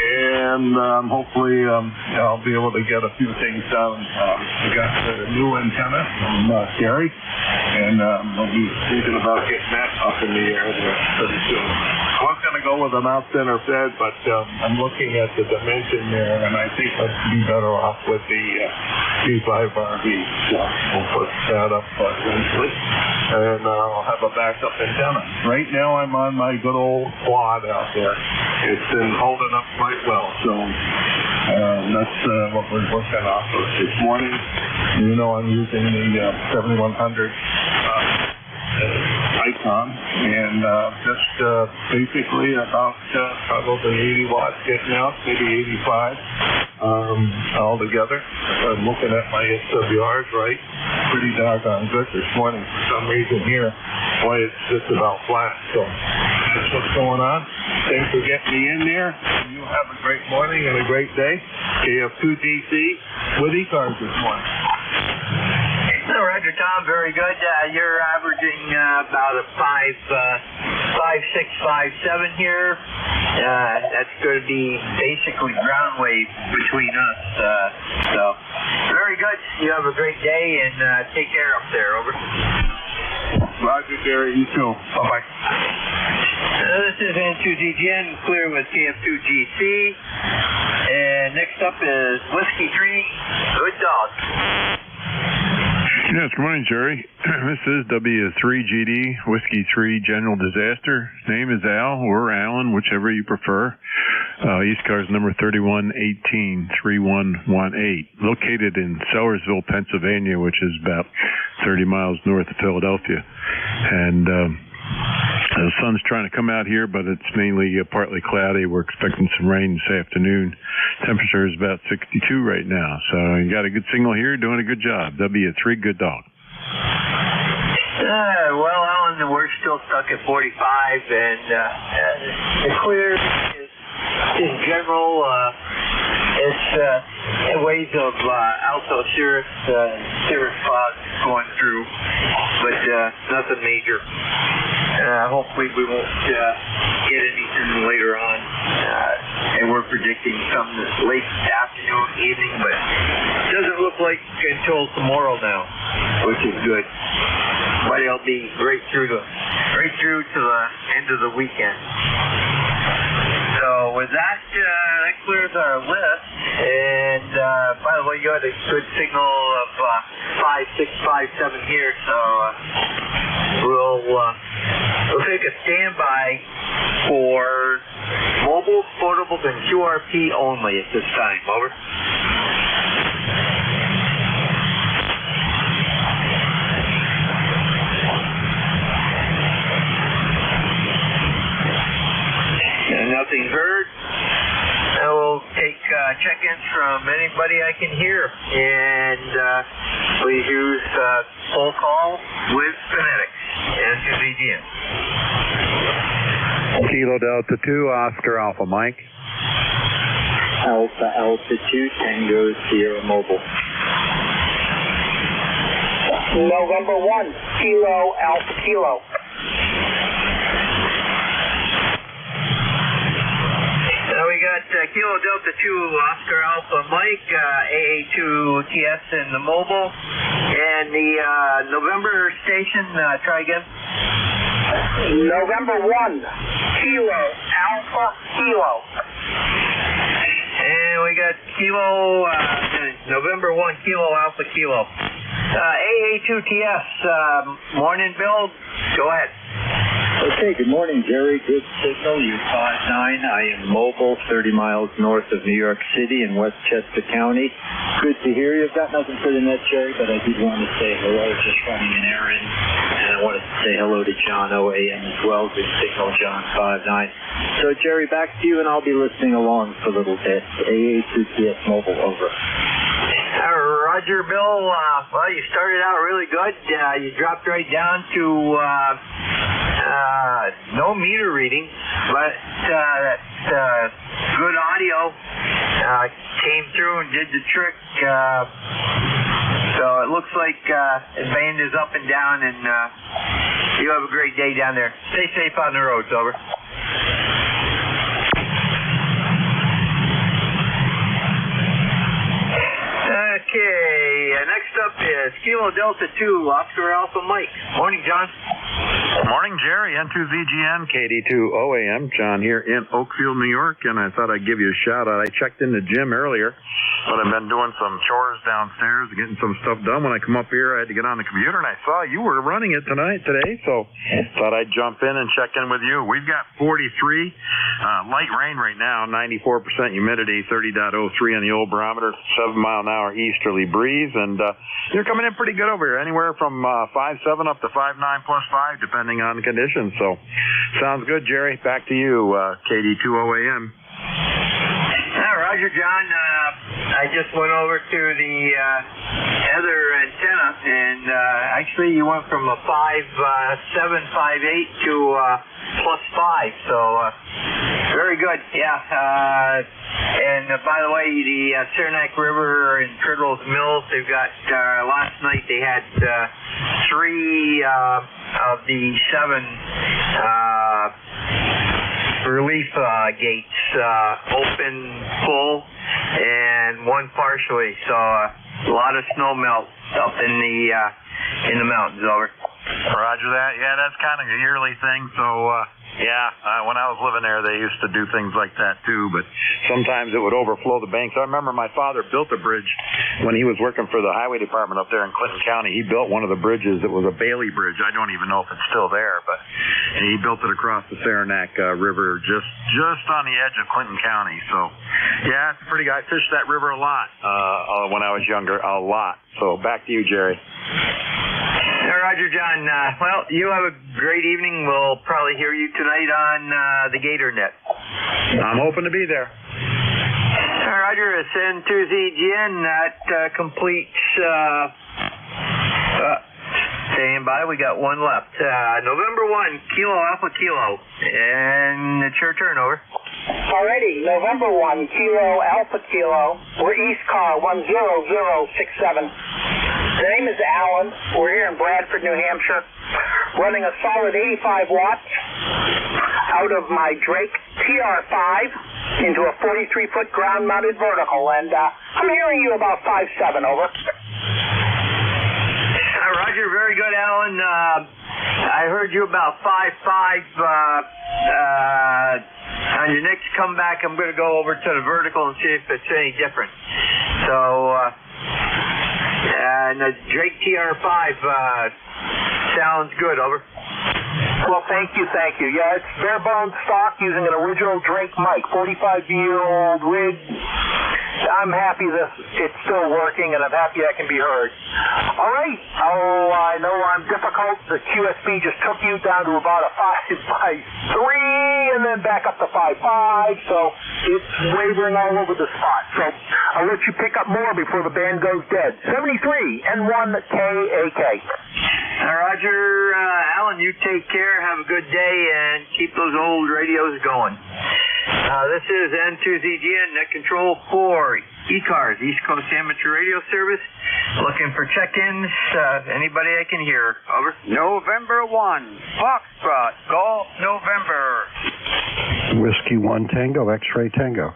And hopefully I'll be able to get a few things done. We got the new antenna from Gary, and I'll be thinking about getting that up in the air pretty soon. I was going to go go with them out center fed, but I'm looking at the dimension there, and I think I'd be better off with the G5RV. So we'll put that up eventually, and I'll have a backup antenna. Right now I'm on my good old quad out there. It's been holding up quite well, so that's what we're working off of this morning. You know, I'm using the 7100 icon, and just basically about probably 80 watts getting out, maybe 85 altogether. I'm looking at my SWRs, right? Pretty doggone good this morning. For some reason here, why it's just about flat. So that's what's going on. Thanks for getting me in there. You have a great morning and a great day. KF2DC with ECARS this morning. Roger, Tom. Very good. You're averaging about a 5.657 here. That's going to be basically ground wave between us. So very good. You have a great day and take care up there. Over. Roger, Jerry. You too. Bye-bye. This is N2ZGN, clear with KF2GC. And next up is Whiskey 3, Good Dog. Yes, good morning, Jerry. This is W3GD, Whiskey 3 General Disaster. Name is Al or Alan, whichever you prefer. ECARS number 3118-3118. Located in Sellersville, Pennsylvania, which is about 30 miles north of Philadelphia. And the sun's trying to come out here, but it's mainly partly cloudy. We're expecting some rain this afternoon. Temperature is about 62 right now. So you got a good signal here, doing a good job. W3, Good Dog. Well, Alan, we're still stuck at 45, and the clear is in general. It's waves of alto cirrus clouds going through, but nothing major. Hopefully we won't get anything later on. And we're predicting some late afternoon, evening, but it doesn't look like until tomorrow now, which is good. But it'll be right through to the end of the weekend. So with that, that clears our list. And by the way, you had a good signal of 5.657 here, so we'll take a standby for mobile, portables, and QRP only at this time. Over. Nothing heard. I will take check-ins from anybody I can hear. And please use full call with phonetics and CZGN. Kilo Delta 2, Oscar Alpha Mike. Alpha Alpha 2, Tango Sierra Mobile. November 1, Kilo Alpha Kilo. We got Kilo Delta 2, Oscar Alpha Mike, AA2TS in the mobile. And the November station, try again. November 1, Kilo Alpha Kilo. And we got Kilo, November 1, Kilo Alpha Kilo. AA2TS, morning build, go ahead. Okay, good morning, Jerry. Good signal, U59. I am mobile, 30 miles north of New York City in Westchester County. Good to hear you. I've got nothing for the net, Jerry, but I did want to say hello, just running an errand. And I wanted to say hello to John OAM as well. Good signal, John 59. So, Jerry, back to you, and I'll be listening along for a little bit. AA2TS Mobile, over. Roger, Bill. Well, you started out really good. You dropped right down to no meter reading, but good audio came through and did the trick. So it looks like the band is up and down, and you have a great day down there. Stay safe on the roads, over. Okay, next up is Kilo Delta 2, Oscar Alpha Mike. Morning, John. Morning, Jerry. N2ZGN, KD2OAM. John here in Oakfield, New York, and I thought I'd give you a shout out. I checked in the gym earlier, but I've been doing some chores downstairs, getting some stuff done. When I come up here, I had to get on the computer, and I saw you were running it today, so thought I'd jump in and check in with you. We've got 43, light rain right now, 94% humidity, 30.03 on the old barometer, 7-mile-an-hour easterly breeze, and you're coming in pretty good over here, anywhere from 5.7 up to 5.9 plus 5, depending on the conditions. So, sounds good, Jerry. Back to you, KD2OAM. Roger, John. I just went over to the other antenna, and actually you went from a 5.7, 5.8 to plus 5. So, very good. Yeah. And by the way, the Saranac River and Turtles Mills, they've got, last night they had 3 of the 7 relief gates open full and 1 partially. So a lot of snow melt up in the mountains. Over. Roger that. Yeah, that's kind of a yearly thing. So when I was living there, they used to do things like that too. But sometimes it would overflow the banks. I remember my father built a bridge when he was working for the highway department up there in Clinton County. He built one of the bridges. It was a Bailey Bridge. I don't even know if it's still there, but he built it across the Saranac River, just on the edge of Clinton County. So yeah, it's pretty good. I fished that river a lot when I was younger, a lot. So back to you, Jerry. Roger, John. Well, you have a great evening. We'll probably hear you tonight on the Gator Net. I'm hoping to be there. Roger, it's N2ZGN. That completes... Stand by. We got one left. November 1, Kilo Alpha Kilo. And it's your turn, over. Alrighty, November 1, Kilo Alpha Kilo. We're ECARS 10067. The name is Alan. We're here in Bradford, New Hampshire, running a solid 85 watts out of my Drake TR5 into a 43-foot ground-mounted vertical. And I'm hearing you about 5.7, over. Roger, very good, Alan. I heard you about 5.5. On your next comeback, I'm going to go over to the vertical and see if it's any different. So, and the Drake TR5 sounds good, over. Well, thank you. Yeah, it's bare bones stock using an original Drake mic, 45-year-old rig. I'm happy that it's still working, and I'm happy I can be heard. All right. Oh, I know I'm difficult. The QSB just took you down to about a 5.3, and then back up to 5.5, so it's wavering all over the spot. So I'll let you pick up more before the band goes dead. 73 N1KAK. Roger, Alan, you take care. Have a good day, and keep those old radios going. This is N2ZGN, Net Control for ECARS, East Coast Amateur Radio Service. Looking for check-ins. Anybody I can hear. Over. November 1, Foxtrot, Golf November. Whiskey 1 Tango, X-Ray Tango.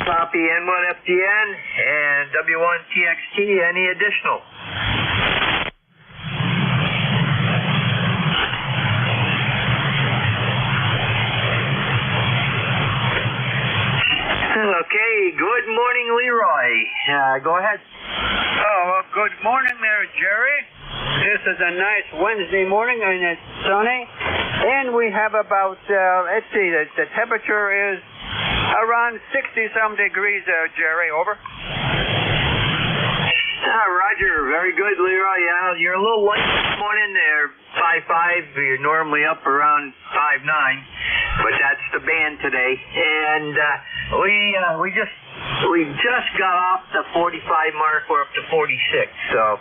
Copy N1FDN and W1TXT. Any additional? Okay, good morning, Leroy. Go ahead. Oh, well, good morning there, Jerry. This is a nice Wednesday morning, and it's sunny. And we have about, let's see, the temperature is around 60-some degrees there, Jerry. Over. Roger, very good, Leroy. You're a little light this morning there, 5.5. You're normally up around 5.9, but that's the band today. And we just got off the 45 mark. We're up to 46. So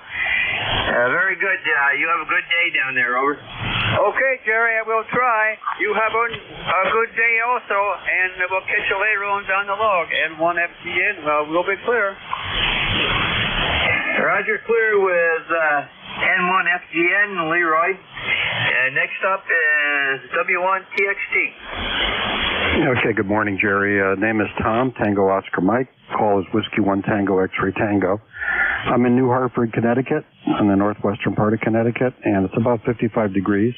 very good. You have a good day down there. Over. Okay, Jerry, I will try. You have a good day also, and we'll catch you later on down the log. N1FDN, we'll be clear. Roger, clear with N1FGN, Leroy. And next up is W1TXT. Okay, good morning, Jerry. Name is Tom, Tango Oscar Mike. Call is Whiskey 1 Tango, X-Ray Tango. I'm in New Hartford, Connecticut, in the northwestern part of Connecticut, and it's about 55 degrees.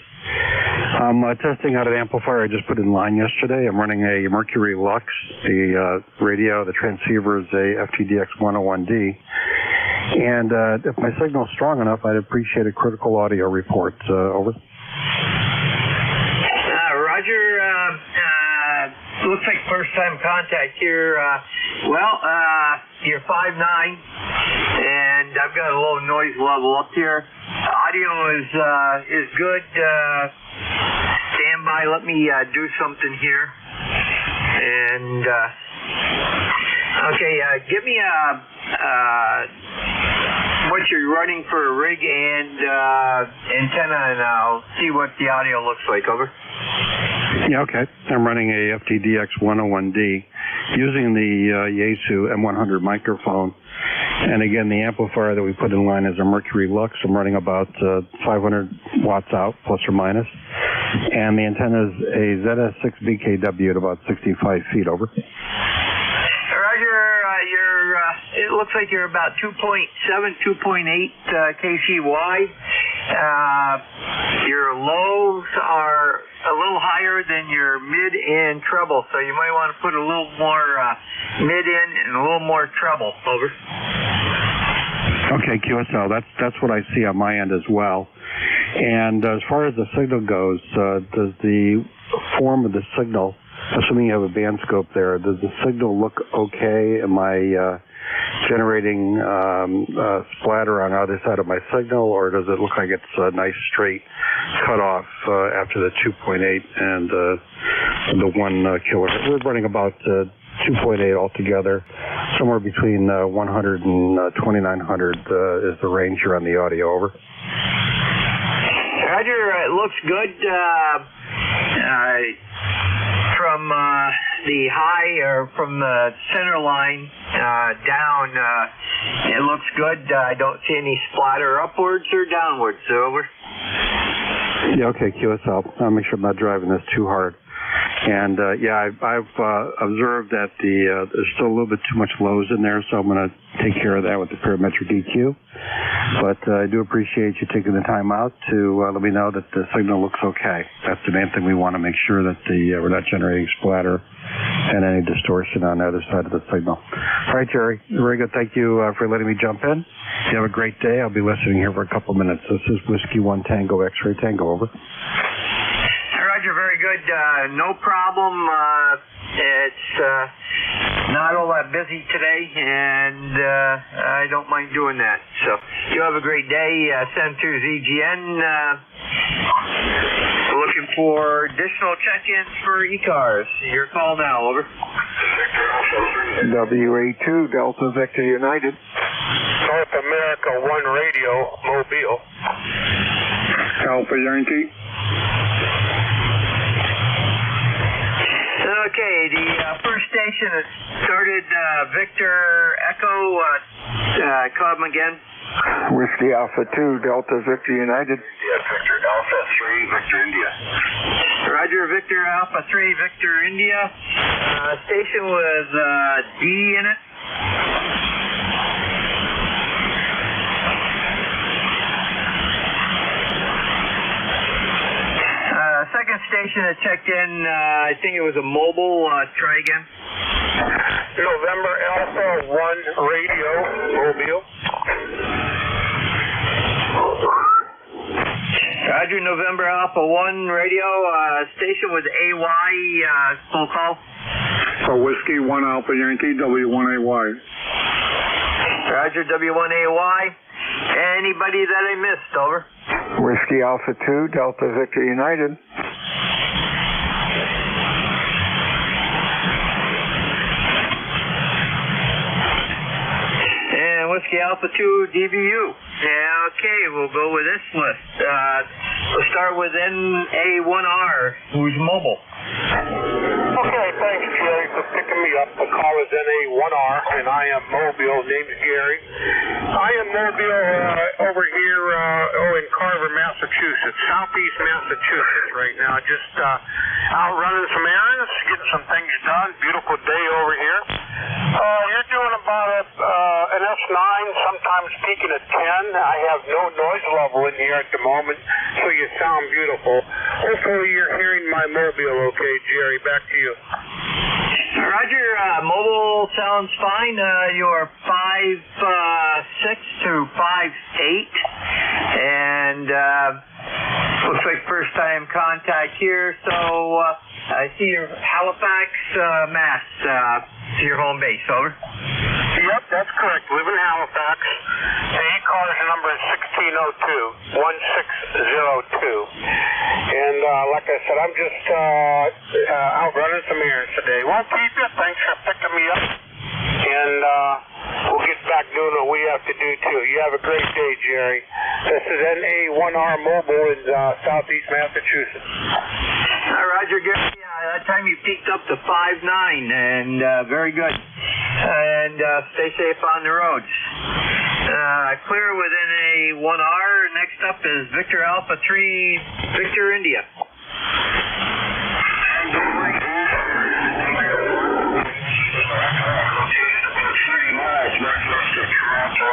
I'm testing out an amplifier I just put in line yesterday. I'm running a Mercury Lux. The radio, the transceiver is a FTDX 101D. And if my signal is strong enough, I'd appreciate a critical audio report. Over. Roger. Looks like first-time contact here. You're 5'9", and I've got a low noise level up here. Audio is good. Stand by. Let me do something here. And give me what you're running for a rig and antenna, and I'll see what the audio looks like. Over. Yeah, okay. I'm running a FTDX 101D using the Yaesu M100 microphone. And again, the amplifier that we put in line is a Mercury Lux. I'm running about 500 watts out, plus or minus. And the antenna is a ZS6BKW at about 65 feet. Over. Roger. It looks like you're about 2.7, 2.8 kC wide. Your lows are a little higher than your mid and treble, so you might want to put a little more mid in and a little more treble. Over. Okay, QSL. That's what I see on my end as well. And as far as the signal goes, does the form of the signal, assuming you have a band scope there, does the signal look okay? Am I generating splatter on either side of my signal, or does it look like it's a nice straight cutoff after the 2.8 and the 1 kilohertz? We're running about 2.8 altogether. Somewhere between 100 and 2900 is the range here on the audio. Over. Roger, it looks good. From the high, or from the center line down, it looks good. I don't see any splatter upwards or downwards. Over. Yeah, okay, QSL. I'll make sure I'm not driving this too hard. And I've observed that there's still a little bit too much lows in there, so I'm going to take care of that with the parametric EQ. But I do appreciate you taking the time out to let me know that the signal looks okay. That's the main thing we want to make sure that we're not generating splatter and any distortion on the other side of the signal. All right, Jerry. Very good. Thank you for letting me jump in. You have a great day. I'll be listening here for a couple minutes. This is Whiskey 1 Tango X-Ray Tango. Over. Roger, very good. No problem. It's not all that busy today, and I don't mind doing that. So you have a great day. Send to ZGN. Looking for additional check-ins for ECARS. Your call now. Over. WA2 Delta Victor United. North America 1 Radio, Mobile. Alpha Yankee. Okay, the first station has started. Victor Echo, call him again. Whiskey Alpha 2 Delta Victor United. Victor Alpha 3 Victor India. Roger, Victor Alpha 3 Victor India. Station with D in it. Second station that checked in, I think it was a mobile. Try again. November Alpha 1 Radio, Mobile. Roger, November Alpha 1 Radio. Station was AY, full call. Whiskey 1 Alpha Yankee, W1AY. Roger, W1AY. Anybody that I missed? Over. Whiskey Alpha 2 Delta Victor United. And Whiskey Alpha 2 DVU. Okay, we'll go with this list. We'll start with NA1R, who's mobile. Okay, thanks, Jerry, for picking me up. The call is NA1R, and I am mobile. Name's Gary. I am mobile over here in Carver, Massachusetts, southeast Massachusetts right now. Just out running some errands, getting some things done. Beautiful day over here. You're doing about an past 9, sometimes peaking at 10. I have no noise level in here at the moment, so you sound beautiful. Hopefully you're hearing my mobile okay, Jerry. Back to you. Roger, mobile sounds fine. You're 5'6" to 5'8", and looks like first time contact here. So I see your Halifax, Mass. To your home base. Over. Yep, that's correct. Live in Halifax. The ECARS number is 1602. And like I said, I'm just out running some errands today. Won't keep you. Thanks for picking me up. And we'll get back doing what we have to do, too. You have a great day, Jerry. This is NA1R Mobile in southeast Massachusetts. Roger, Gary. That time you peaked up to 5'9", and very good. And stay safe on the roads. Clear within a 1R. Next up is Victor Alpha 3, Victor India.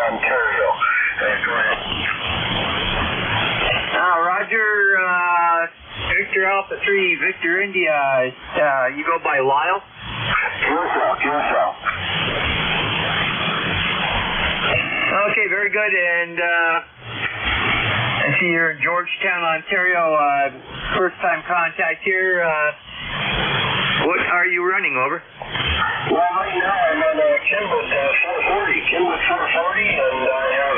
Ontario. Roger, Victor Alpha 3, Victor India. You go by Lyle? Yourself. Okay, very good. And I see you're in Georgetown, Ontario. First time contact here. What are you running, over? Well, right now I'm on Kimber's 440. Kimber's 440, and I have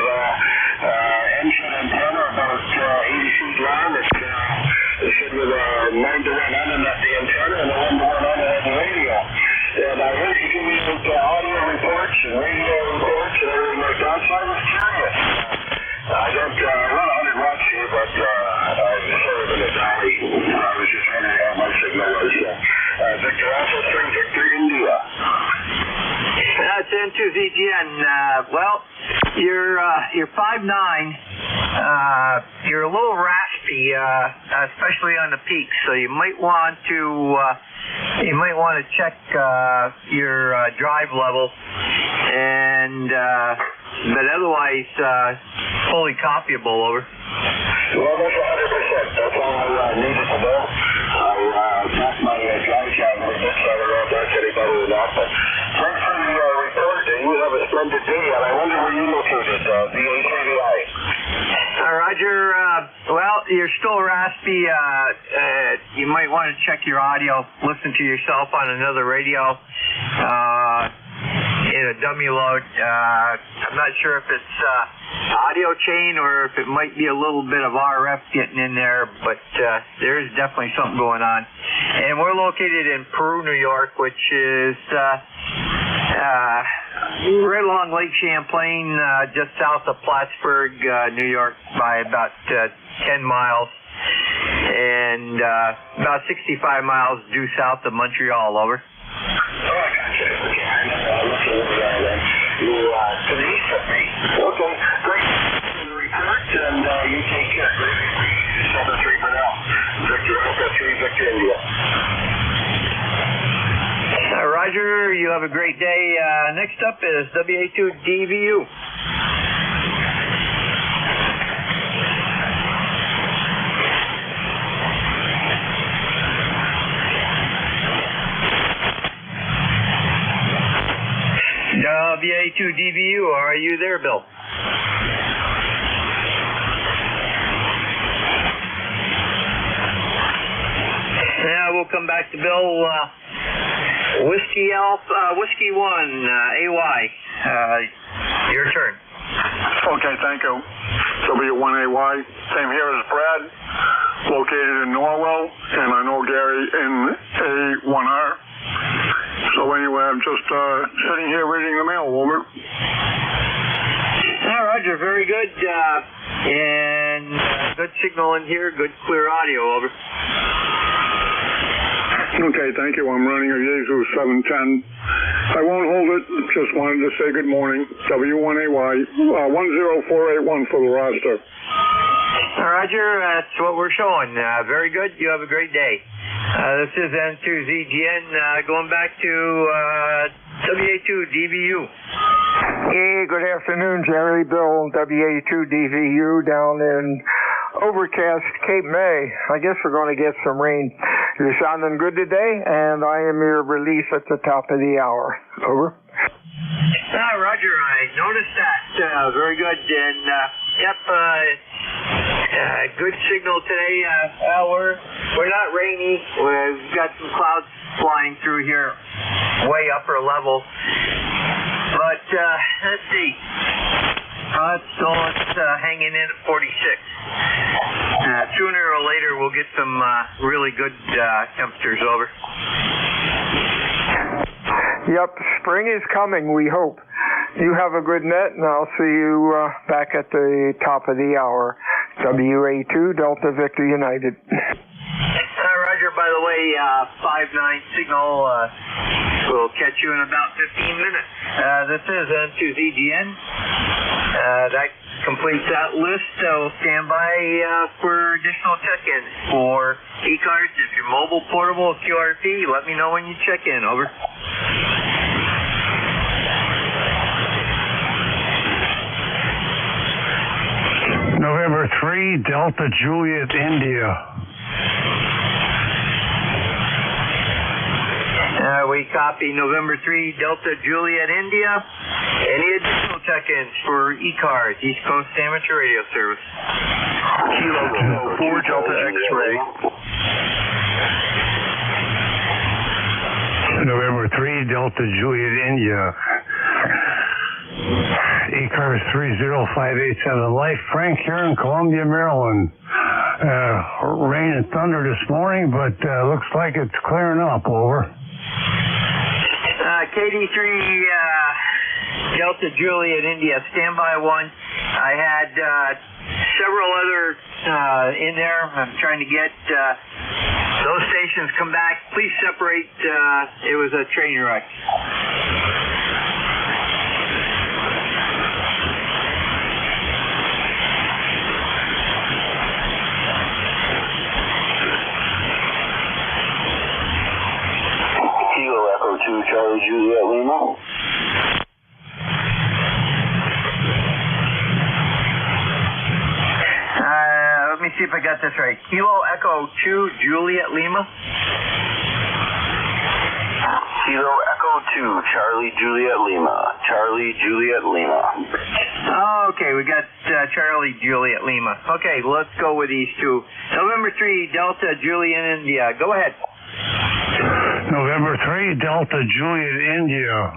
engine antenna about 80 feet long. It's with a 9-to-1 on at the antenna and a 1-to-1 on at the radio. And I heard you give me audio reports and radio reports and everything like that, so I was curious. I don't run 100 watts here, but I'm sort of in the valley. I was just wondering how my signal was. Victor Alpha 3, Victor India. That's N2ZGN. Well, you're 5'9". You're a little raspy, especially on the peaks. So you might want to check your drive level, and but otherwise fully copyable. Over. Well, that's 100%. That's all I needed to know. I passed my drive job a little bit, so I don't know if that's anybody or not. But thanks for the report. You have a splendid day, and I wonder where you located, the ACVI. Roger. Well, you're still raspy. You might want to check your audio. Listen to yourself on another radio. In a dummy load. I'm not sure if it's audio chain or if it might be a little bit of RF getting in there, but there is definitely something going on. And we're located in Peru, New York, which is right along Lake Champlain, just south of Plattsburgh, New York, by about 10 miles. And about 65 miles due south of Montreal. Over. To the east of me. Okay, great. Report, and you take care. 7-3 for now. Victor Alpha 3, Victor India. Roger, you have a great day. Next up is WA2DVU. WA2DVU, are you there, Bill? Yeah, we'll come back to Bill. Whiskey 1, AY. Your turn. Okay, thank you. W1AY. Same here as Brad. Located in Norwell, and I know Gary in A1R. So anyway, I'm just sitting here reading the mail. Over. Roger, very good. And good signal in here, good clear audio. Over. Okay, thank you. I'm running a Yaesu 710. I won't hold it. Just wanted to say good morning. W1AY 10481 for the roster. Roger, that's what we're showing. Very good. You have a great day. This is N2ZGN going back to WA2DVU. Hey, good afternoon, Jerry. Bill, WA2DVU down in overcast Cape May. I guess we're going to get some rain. You're sounding good today, and I am your release at the top of the hour. Over. Roger, I noticed that. Very good. And, good signal today. We're not rainy. We've got some clouds flying through here, way upper level. But, let's see. It's hanging in at 46. Sooner or later, we'll get some really good temperatures over. Yep, spring is coming, we hope. You have a good net, and I'll see you back at the top of the hour. WA2 Delta Victor United. Roger, by the way, 5-9 signal. We'll catch you in about 15 minutes. This is N2ZGN. That completes that list. So stand by for additional check-ins for ECARS. If you're mobile, portable, QRP, let me know when you check in. Over. November 3, Delta Juliet, India. We copy November 3, Delta Juliet, India. Any additional check-ins for ECARS, East Coast Amateur Radio Service? Kilo 4 Delta X-ray. November 3, Delta Juliet, India. ECARS 30587 Life, Frank here in Columbia, Maryland. Rain and thunder this morning, but looks like it's clearing up. Over. KD3 Delta Juliet, India, standby 1. I had several other in there. I'm trying to get those stations come back. Please separate. It was a train wreck. Charlie Juliet Lima. Let me see if I got this right. Kilo Echo 2 Juliet Lima. Kilo Echo 2 Charlie Juliet Lima. Charlie Juliet Lima. Okay, we got Charlie Juliet Lima. Okay, let's go with these two. November 3 Delta Juliet India. Go ahead. November 3, Delta Juliet, India.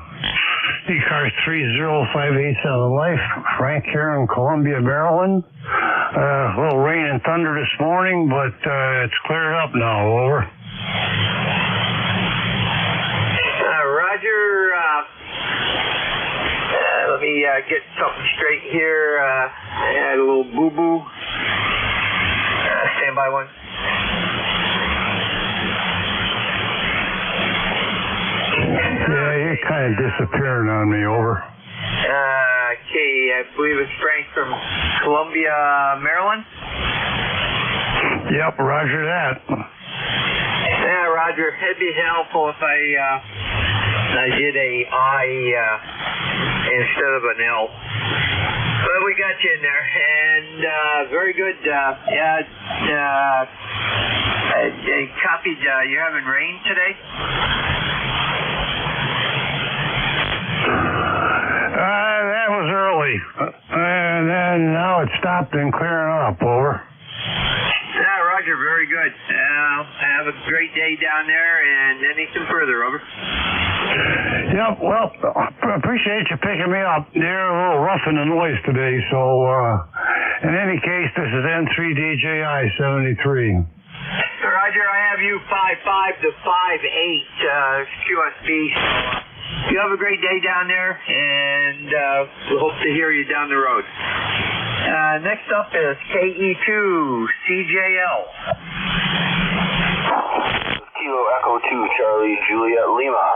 ECARS 30587 Life, Frank here in Columbia, Maryland. A little rain and thunder this morning, but it's cleared up now. Over. Roger. Let me get something straight here. I had a little boo-boo. Standby 1. Yeah, you're kind of disappearing on me. Over. Okay, I believe it's Frank from Columbia, Maryland. Yep, roger that. Yeah, Roger. It'd be helpful if I did a I instead of an L. But we got you in there, and very good. I copied. You're having rain today? That was early, and then now it's stopped and clearing up. Over. Yeah, Roger, very good. Have a great day down there, and anything further, over. Yep, well, appreciate you picking me up. They're a little rough in the noise today, so in any case, this is N3DJI 73. Roger, I have you 5.5 to 5.8 QSB. You have a great day down there, and we hope to hear you down the road. Next up is KE2 CJL. Kilo Echo 2 Charlie Juliet Lima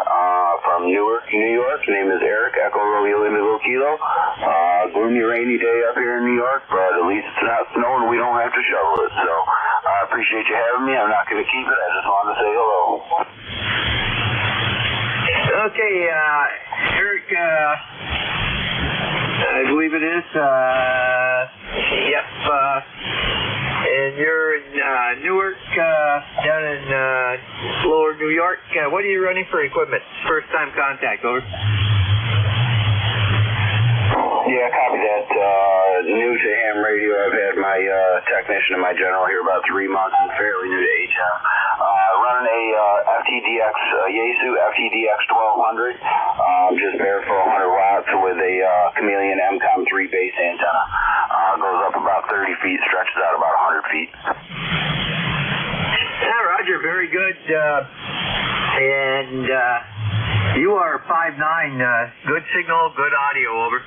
from Newark, New York. Name is Eric, Echo Romeo Indigo Kilo. Gloomy, rainy day up here in New York, but at least it's not snowing. We don't have to shovel it. So I appreciate you having me. I'm not going to keep it. I just wanted to say hello. Okay, Eric, it is. Yep. And you're in Newark, down in Lower New York. What are you running for equipment? First time contact, over. Yeah, copy that. New to ham radio. I've had my technician and my general here about 3 months and fairly new to HM. Running a FTDX, Yaesu FTDX 1200, just bare for 100 watts with a Chameleon MCOM 3 base antenna. Goes up about 30 feet, stretches out about 100 feet. Yeah, Roger, very good. And you are 5'9", good signal, good audio, over.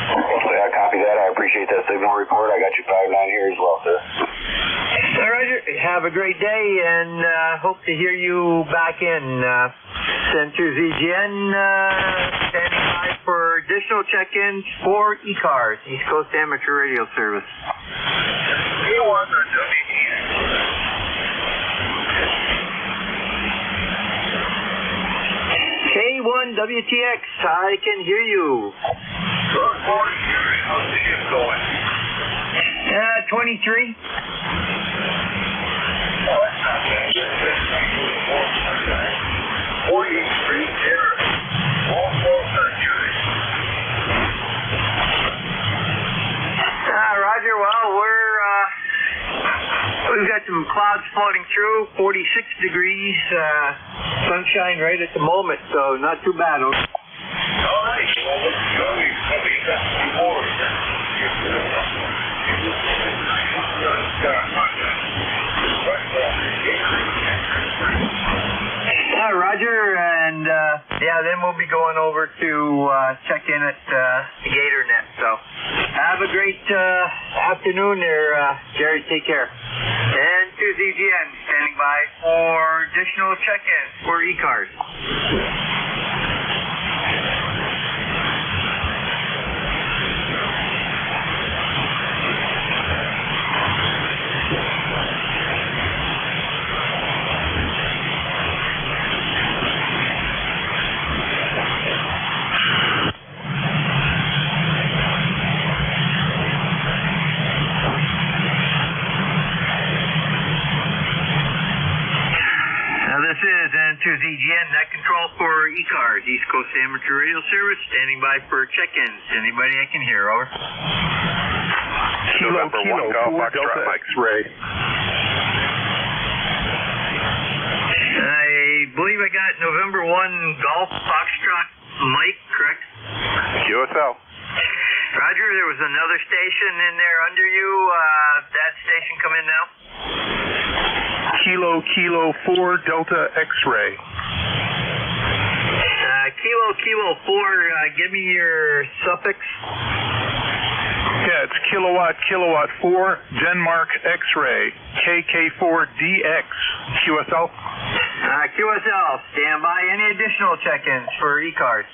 Yeah, copy that. I appreciate that signal report. I got you 5'9" here as well, sir. All right, Roger. Have a great day, and hope to hear you back in. Center ZGN, standing by for additional check-ins for ECARS, East Coast Amateur Radio Service. K1 WTX, I can hear you. Good morning, Jerry. How's the ship going? 23. Oh, that's not bad. 48 Street, Jerry. All 4 Jerry. Roger, well, we've got some clouds floating through, 46 degrees, sunshine right at the moment, so not too bad. All right. Well, let's go. We've got some more. Roger, and then we'll be going over to check in at the GatorNet. So have a great afternoon there, Jerry. Take care. And to ZGN, standing by for additional check-ins for ECARS. This is N2 ZGN, net control for ECARS, East Coast Amateur Radio Service, standing by for check-ins. Anybody I can hear, over. Kilo 4 Delta X-ray. I believe I got November 1 Golf Foxtrot Mike, correct? QSL. Roger, there was another station in there under you. That station come in now? Kilo 4 Delta X-ray. Kilo 4, give me your suffix. Yeah, it's kilowatt 4 Denmark X-ray KK4DX QSL. QSL, stand by. Any additional check-ins for ECARS?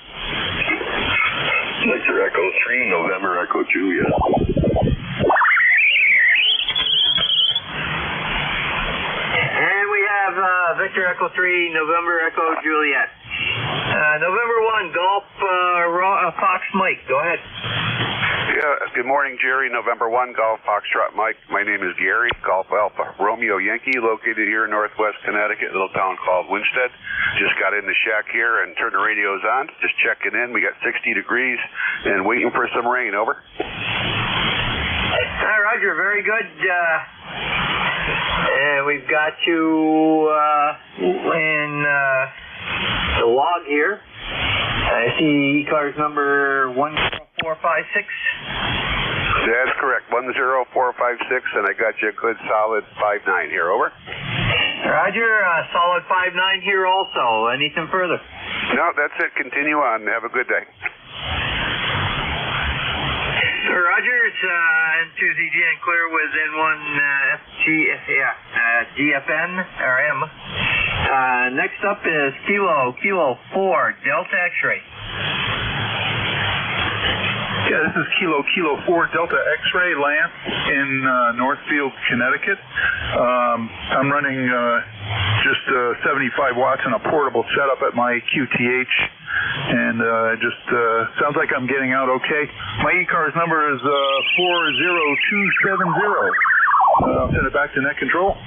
Victor Echo 3, November Echo Juliet. And we have Victor Echo 3, November Echo Juliet. November 1, Golf Fox Mike, go ahead. Yeah, good morning, Jerry. November 1, Golf Foxtrot Mike. My name is Gary, Golf Alpha Romeo Yankee, located here in northwest Connecticut, a little town called Winstead. Just got in the shack here and turned the radios on. Just checking in. We got 60 degrees and waiting for some rain, over. Roger, very good. And we've got you in the log here. I see ECARS number 10456. That's correct, 10456, and I got you a good solid 5'9" here, over. Roger, solid 5'9" here also. Anything further? No, that's it. Continue on. Have a good day. Rogers, N2 ZGN clear with N1 GFN or M. Next up is Kilo 4 Delta X-ray. Yeah, this is Kilo 4 Delta X-ray, Lance, in Northfield, Connecticut. I'm running just 75 watts in a portable setup at my QTH and it just sounds like I'm getting out okay. My ECARS number is 40270. I'll send it back to net control.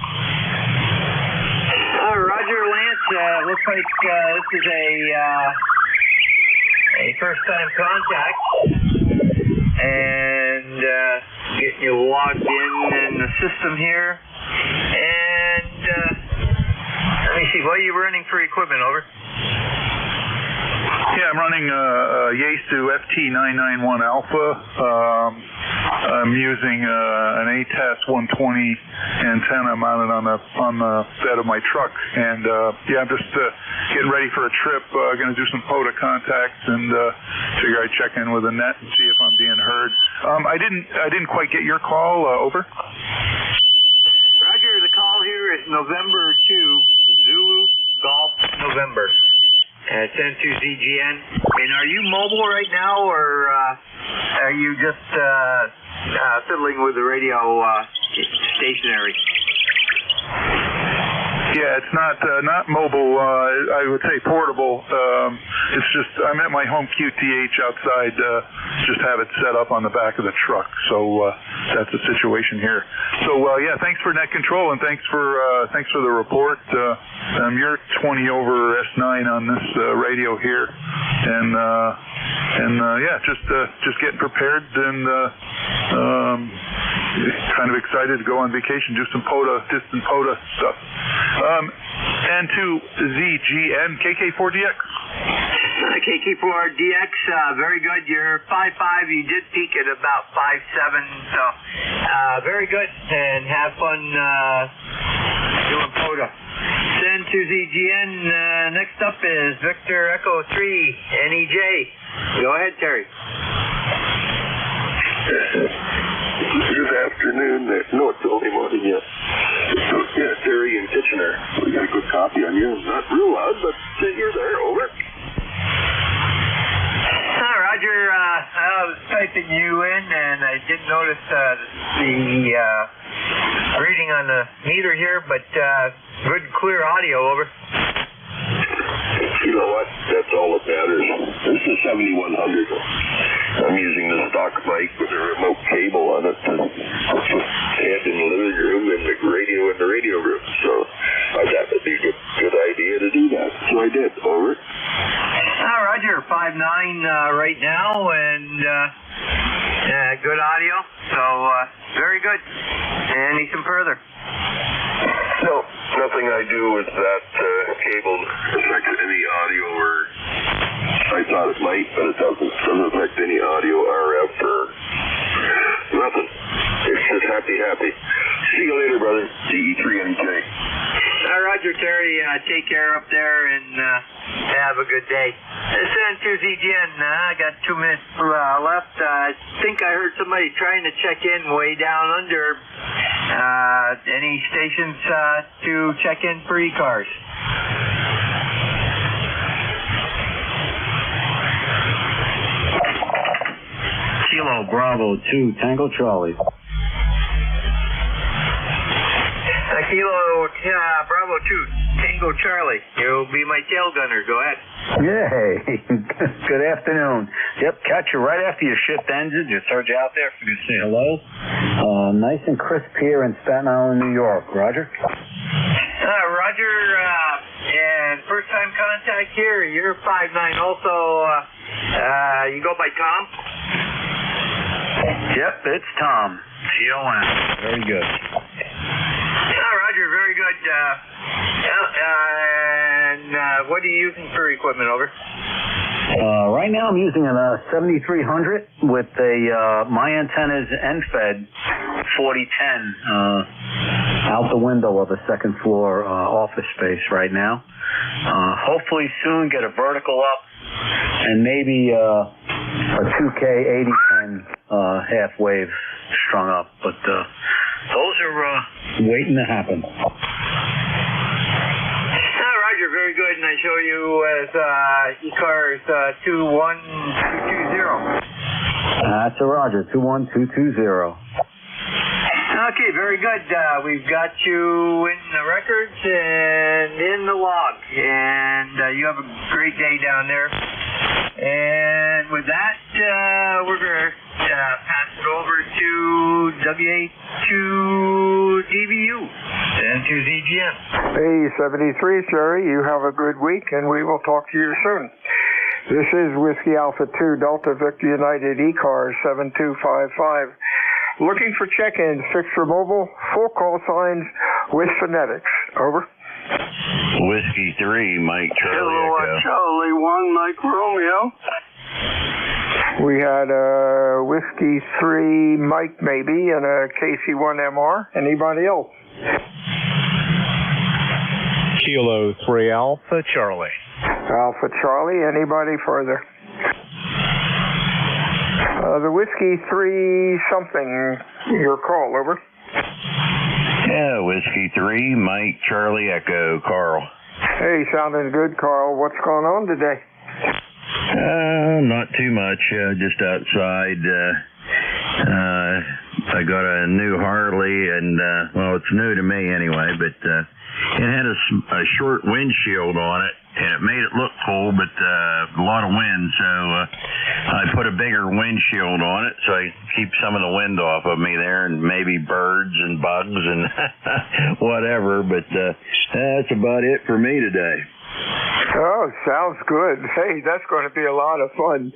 Roger, Lance. Looks like this is a first-time contact, and getting you logged in the system here. And let me see, what are you running for equipment? Over. Yeah, I'm running Yaesu FT991 Alpha. I'm using an ATAS 120 antenna mounted on the bed of my truck, and yeah, I'm just getting ready for a trip. Going to do some POTA contacts, and figure I'd check in with the net and see if I'm being heard. I didn't quite get your call. Over. Roger, the call here is November 2, Zulu Golf November. It's N2ZGN. And are you mobile right now, or are you just fiddling with the radio stationary? Yeah, it's not mobile. I would say portable. It's just I'm at my home QTH outside. Just have it set up on the back of the truck. So that's the situation here. So yeah, thanks for net control, and thanks for the report. You're 20 over S9 on this radio here, and yeah, just getting prepared and kind of excited to go on vacation, do some distant POTA stuff. N2ZGN KK4DX. KK4DX, very good. You're 5.5. You did peak at about 5.7, so very good. And have fun doing POTA. N2ZGN, next up is Victor Echo 3 NEJ. Go ahead, Terry. Good afternoon. No, it's only morning yet. Yeah, Terry in Kitchener. We got a good copy on you. Not real loud, but you're there. Over. Hi, Roger. I was typing you in, and I did notice the reading on the meter here, but good, clear audio. Over. You know what? That's all that matters. This is 7100. I'm using the stock bike with a remote cable on it to head in the living room and the radio in the radio room. So I thought that'd be a good idea to do that. So I did. Over. Roger. 5.9 right now, and good audio. So very good. Anything further? No, nothing I do with that cable affects any audio, or I thought it might, but it doesn't affect any audio, RF, or nothing. It's just happy. See you later, brother. CE3NJ. Roger, Terry. Take care up there, and have a good day. It's N2ZGN. I got 2 minutes left. I think I heard somebody trying to check in way down under. Any stations to check in for ECARS? Kilo Bravo 2 Tango Charlie. Kilo Bravo 2 Tango Charlie. You'll be my tail gunner. Go ahead. Yay. Good afternoon. Yep, catch you right after you shift engines. Just heard you out there. Figured to say hello. Nice and crisp here in Staten Island, New York. Roger? Roger. And first time contact here. You're 5.9. Also, you go by Tom? Yep, it's Tom. T-O-M. Very good. Roger, very good. And what are you using for equipment? Over. Right now I'm using a 7300 with my antenna's end-fed 4010 out the window of a second floor office space right now. Hopefully soon get a vertical up and maybe a 2K 8010 half wave strung up, but those are waiting to happen. Roger, very good, and I show you as ECARS 21220. That's a Roger, 21220. Okay, very good. We've got you in the records and in the log, and you have a great day down there. And with that, we're going to pass it over to WA2DVU and to ZGN. Hey, 73, Jerry, you have a good week, and we will talk to you soon. This is Whiskey Alpha 2 Delta Victor United ECARS 7255. Looking for check-ins, fixed for mobile, full call signs with phonetics. Over. Whiskey 3, Mike Charlie Kilowatt Charlie 1, Mike Romeo. We had a Whiskey 3 Mike maybe and a KC1MR. Anybody else? Kilo 3 Alpha Charlie. Alpha Charlie. Anybody further? The Whiskey 3 something. Your call. Over. Yeah, Whiskey 3, Mike Charlie Echo, Carl. Hey, sounding good, Carl. What's going on today? Not too much. Just outside. I got a new Harley, and well, it's new to me anyway, but it had a short windshield on it, and it made it look cool, but a lot of wind, so I put a bigger windshield on it, so I keep some of the wind off of me there, and maybe birds and bugs and whatever, but that's about it for me today. Oh, sounds good. Hey, that's going to be a lot of fun.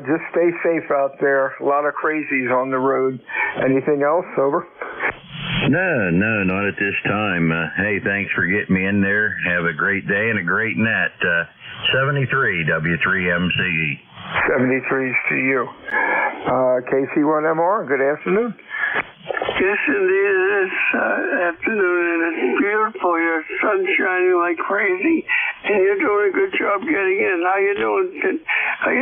Just stay safe out there. A lot of crazies on the road. Anything else? Over. No, not at this time. Hey, thanks for getting me in there. Have a great day and a great net. 73 W3MCE. 73's to you. KC1MR, good afternoon. Yes, indeed, it is afternoon, and it's beautiful. Your sun's shining like crazy, and you're doing a good job getting in. How you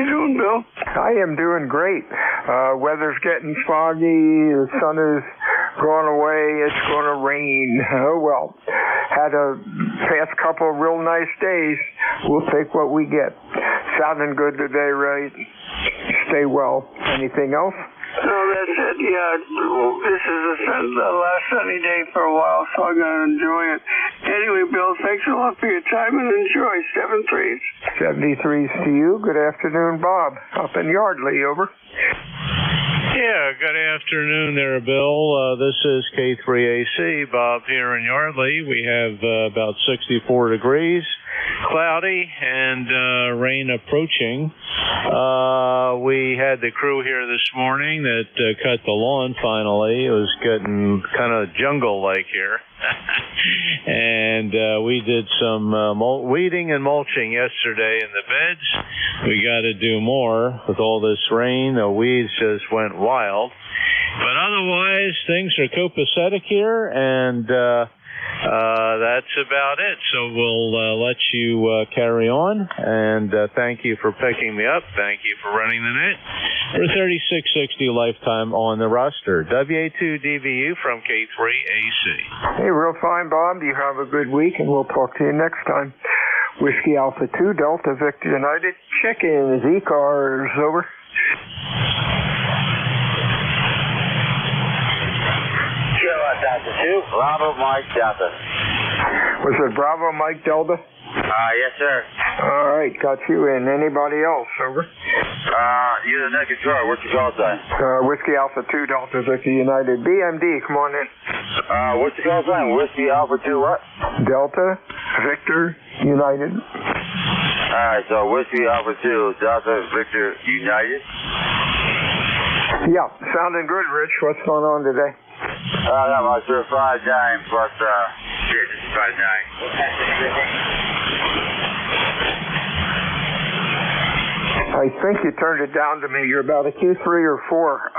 doing, Bill? I am doing great. Weather's getting foggy. The sun is gone away. It's going to rain. Oh, well. Had a past couple of real nice days. We'll take what we get. Sounding good today, right? Stay well. Anything else? No, that's it. Yeah, this is the last sunny day for a while, so I'm going to enjoy it. Anyway, Bill, thanks a lot for your time and enjoy. 73s. 73s to you. Good afternoon, Bob. Up in Yardley, over. Yeah, good afternoon there, Bill. This is K3AC, Bob here in Yardley. We have about 64 degrees, cloudy, and rain approaching. We had the crew here this morning that cut the lawn finally. It was getting kind of jungle-like here. And we did some weeding and mulching yesterday in the beds. We got to do more with all this rain. The weeds just went wild. But otherwise, things are copacetic here, and that's about it. So we'll let you carry on, and thank you for picking me up. Thank you for running the net. For 3660 lifetime on the roster. WA2DVU from K3AC. Hey, real fine, Bob. You have a good week, and we'll talk to you next time. Whiskey Alpha 2 Delta Victor United. Check-in ECARS, over. Delta 2, Bravo Mike Delta. Was it Bravo Mike Delta? Yes, sir. All right, got you in. Anybody else? Over. You're the net controller. What's your call sign? Whiskey Alpha 2 Delta Victor United. BMD, come on in. What's your call sign? Whiskey Alpha 2 what? Delta Victor United. Alright, so Whiskey Alpha 2 Delta Victor United. Yeah, sounding good, Rich. What's going on today? Not much. We're 5-9 plus, here, just 5-9. I think you turned it down to me. You're about a Q3 or 4.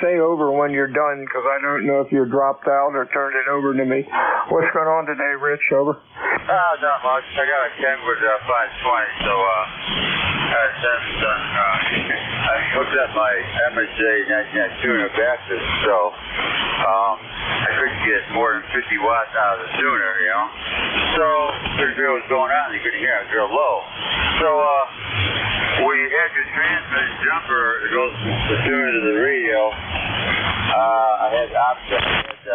Say over when you're done, because I don't know if you dropped out or turned it over to me. What's going on today, Rich? Over. Not much. I got a Kenwood 520, so, I hooked up my MSJ 99 tuner backup, so, I couldn't get more than 50 watts out of the tuner, you know. So, couldn't hear what was going on. You couldn't hear it. It was real low. So, we had your transmitter jumper that goes from the tuner to the radio. I had option. I had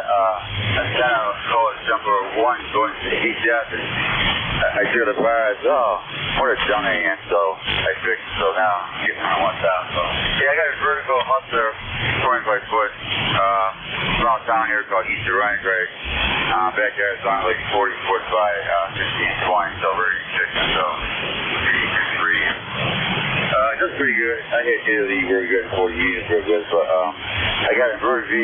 antenna code number 1 going to the ECARS, and I took the bars. Oh, what a dumb I am. So I fixed it. So now I'm getting my 1,000. So yeah, I got a vertical muster 25 foot small town here called East Orion Greg. Backyard is on like 40 foot by 15, 20. So very efficient. So free. That's pretty good. I hit Italy very good, 40 units very good, but I got a inverted V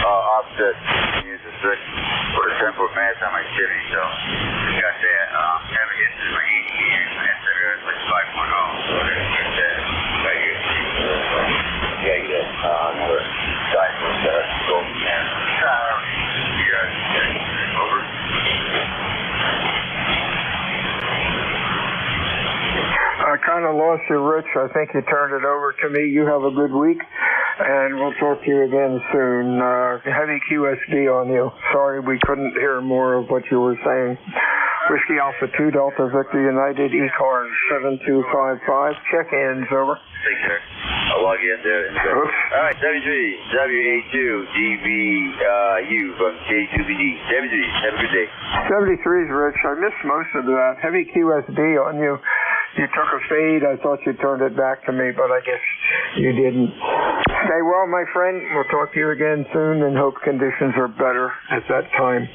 offset units of 6 with a 10 foot mast on my chimney, so I got that. Having hit my 80 units, my SWR is like 5.0, so that's good. Yeah, you got another side with go from there. You guys, over. I kind of lost you, Rich. I think you turned it over to me. You have a good week, and we'll talk to you again soon. Heavy QSD on you. Sorry we couldn't hear more of what you were saying. Whiskey Alpha 2 Delta Victor United ECARS 7255. Check-ins, over. Thanks, sir. I'll log you in there. All right, 73, WA2, DVU from K2BD. 73, have a good day. 73's Rich. I missed most of that. Heavy QSD on you. You took a fade. I thought you turned it back to me, but I guess you didn't. Stay well, my friend. We'll talk to you again soon and hope conditions are better at that time.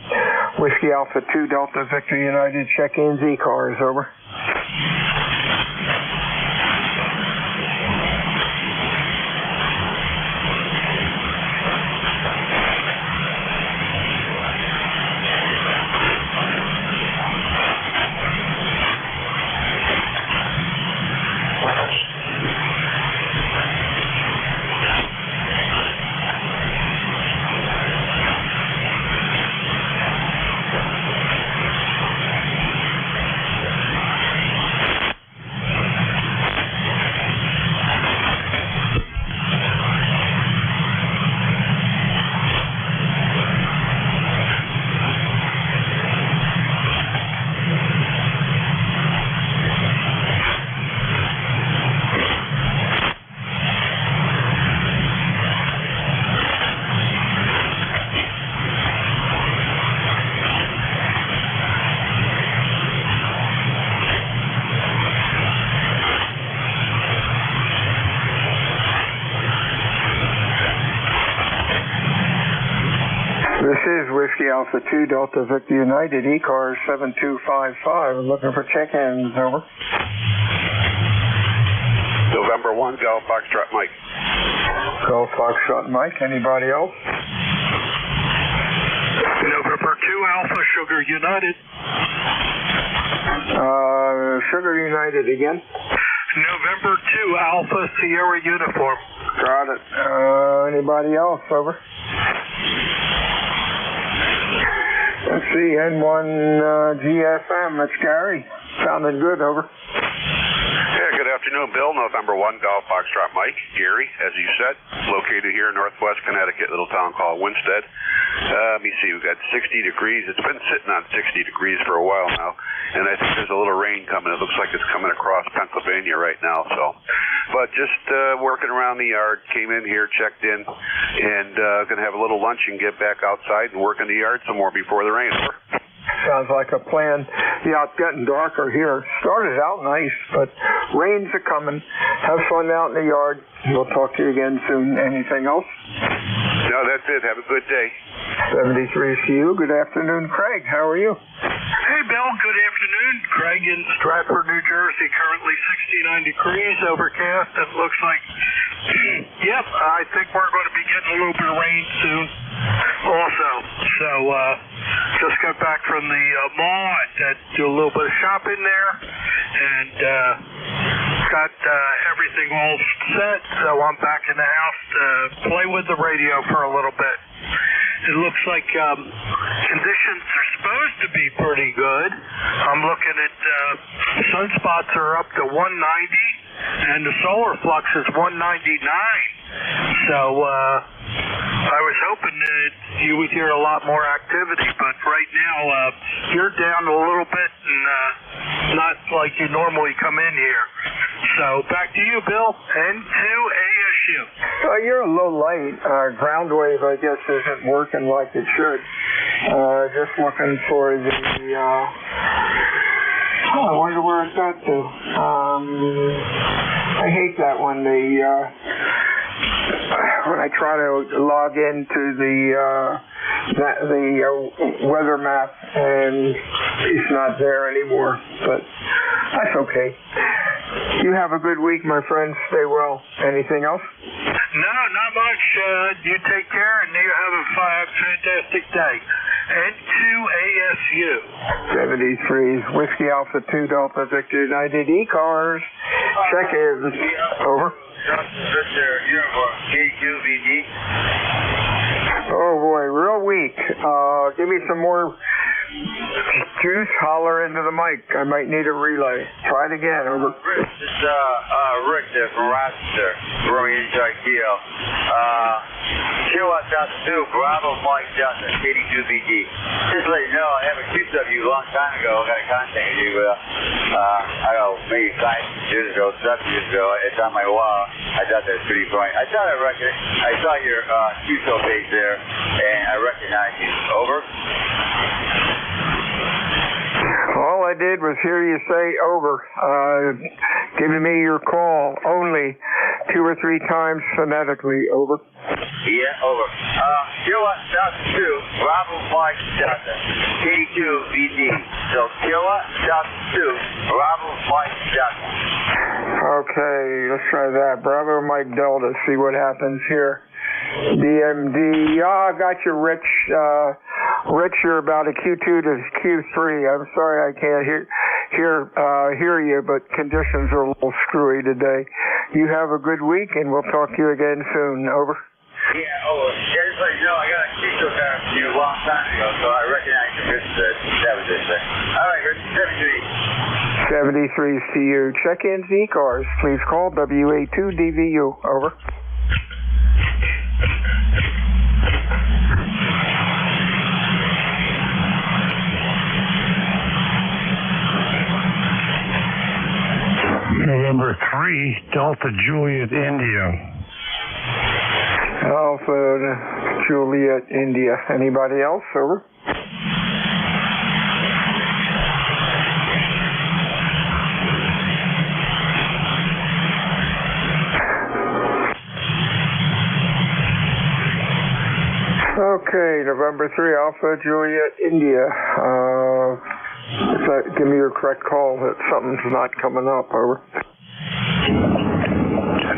Whiskey Alpha 2 Delta Victor United. Check-ins, ECARS, over. This is Whiskey Alpha 2 Delta Victor United ECARS 7255. I'm looking for check-ins, over. November 1, Golf Foxtrot Mike. Golf Foxtrot Mike. Anybody else? November 2 Alpha Sugar United. Sugar United again. November 2 Alpha Sierra Uniform. Got it. Anybody else, over? Let's see, N1 GFM, that's Gary. Sounded good, over. Yeah, good afternoon, Bill. November 1, Golf Foxtrot Mike. Gary, as you said, located here in northwest Connecticut, little town called Winstead. Let me see, we've got 60 degrees. It's been sitting on 60 degrees for a while now, and I think there's a little rain coming. It looks like it's coming across Pennsylvania right now, so. But just working around the yard, came in here, checked in, and going to have a little lunch and get back outside and work in the yard some more before the rain. Sounds like a plan. Yeah, it's getting darker here. Started out nice, but rains are coming. Have fun out in the yard. We'll talk to you again soon. Anything else? No, that's it. Have a good day. 73 to you. Good afternoon, Craig. How are you? Hey, Bill. Good afternoon. Craig in Stratford, New Jersey. Currently 69 degrees, overcast. It looks like, yep, I think we're going to be getting a little bit of rain soon also. So, just got back from the mall. I had to do a little bit of shopping there and got everything all set. So I'm back in the house to play with the radio for a little bit. It looks like conditions are supposed to be pretty good. I'm looking at sunspots are up to 190, and the solar flux is 199. So I was hoping that you would hear a lot more activity, but right now you're down a little bit and not like you normally come in here. So back to you, Bill. N2 ASU you? You're a little late. Ground wave, I guess, isn't working like it should. Just looking for the, I wonder where it got to. I hate that when when I try to log into the weather map and it's not there anymore, but that's okay. You have a good week, my friend. Stay well. Anything else? No, not much. You take care and you have a fantastic day. N2ASU. 73's Whiskey Alpha 2 Delta Victor United ECARS. Check in. Over. Oh boy, real weak. Give me some more juice. Holler into the mic. I might need a relay. Try it again. Over. This is Rick there from Rochester. Romeo Yankee Kilo. Kilowatt Delta 2, Bravo Mike Delta, 82BD. Just to let you know, I have a cute of you a long time ago. I got a contact with you, I don't know, maybe 5 years ago, 7 years ago. It's on my wall. I thought that was pretty funny. I saw your QSO page there, and I recognized you. Over. All I did was hear you say over, giving me your call only 2 or 3 times phonetically. Over. Yeah, over. Kilowatt Delta 2, Bravo Mike Delta, 82BD. So Kilowatt Delta 2, Bravo Mike Delta. Okay, let's try that. Bravo Mike Delta, see what happens here. DMD, I got you, Rich. Rich, you're about a Q2 to Q3. I'm sorry I can't hear you, but conditions are a little screwy today. You have a good week, and we'll talk to you again soon. Over. Yeah, over. Yeah, just let you know, I got a Q2 car from you a long time ago, so I recognize your business. That was it, sir. All right, Rich, 73. 73's to you. Check-ins ECARS. Please call WA2DVU. Over. November 3, Delta Juliet, India. Alpha Juliet, India. Anybody else? Over. Okay, November 3, Alpha Juliet, India. Give me your correct call that something's not coming up. Over.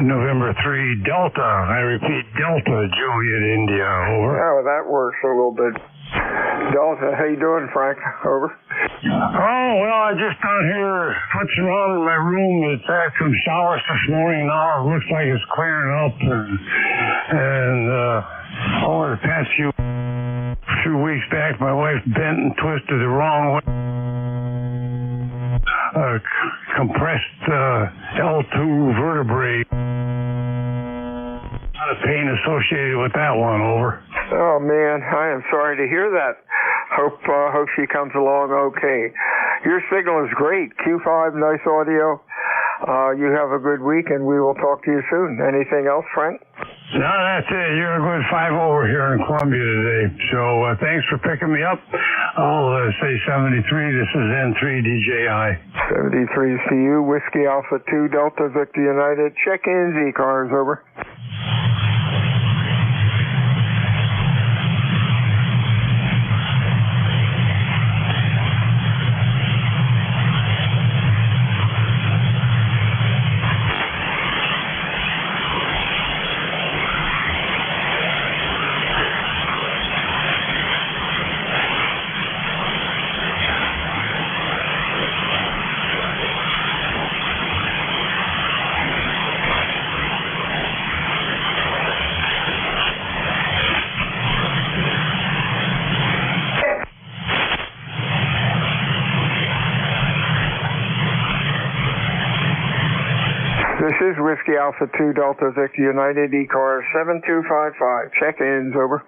November 3, Delta. I repeat, Delta Juliet, India. Over. Oh, that works a little bit. Delta, how you doing, Frank? Over. Oh, well, I just down here putzing around in my room. It's had some showers this morning. Now it looks like it's clearing up. And over the past few weeks back, my wife bent and twisted the wrong way. Compressed L2 vertebrae. A lot of pain associated with that one. Over. Oh man, I am sorry to hear that. Hope she comes along okay. Your signal is great. Q5, nice audio. You have a good week, and we will talk to you soon. Anything else, Frank? No, that's it. You're a good 5 over here in Columbia today. So thanks for picking me up. I'll say 73. This is N3DJI. 73's to you. Whiskey Alpha 2 Delta Victor United. Check-ins ECARS. Over. This is Whiskey Alpha 2 Delta Victor United ECARS 7255. Check-ins. Over.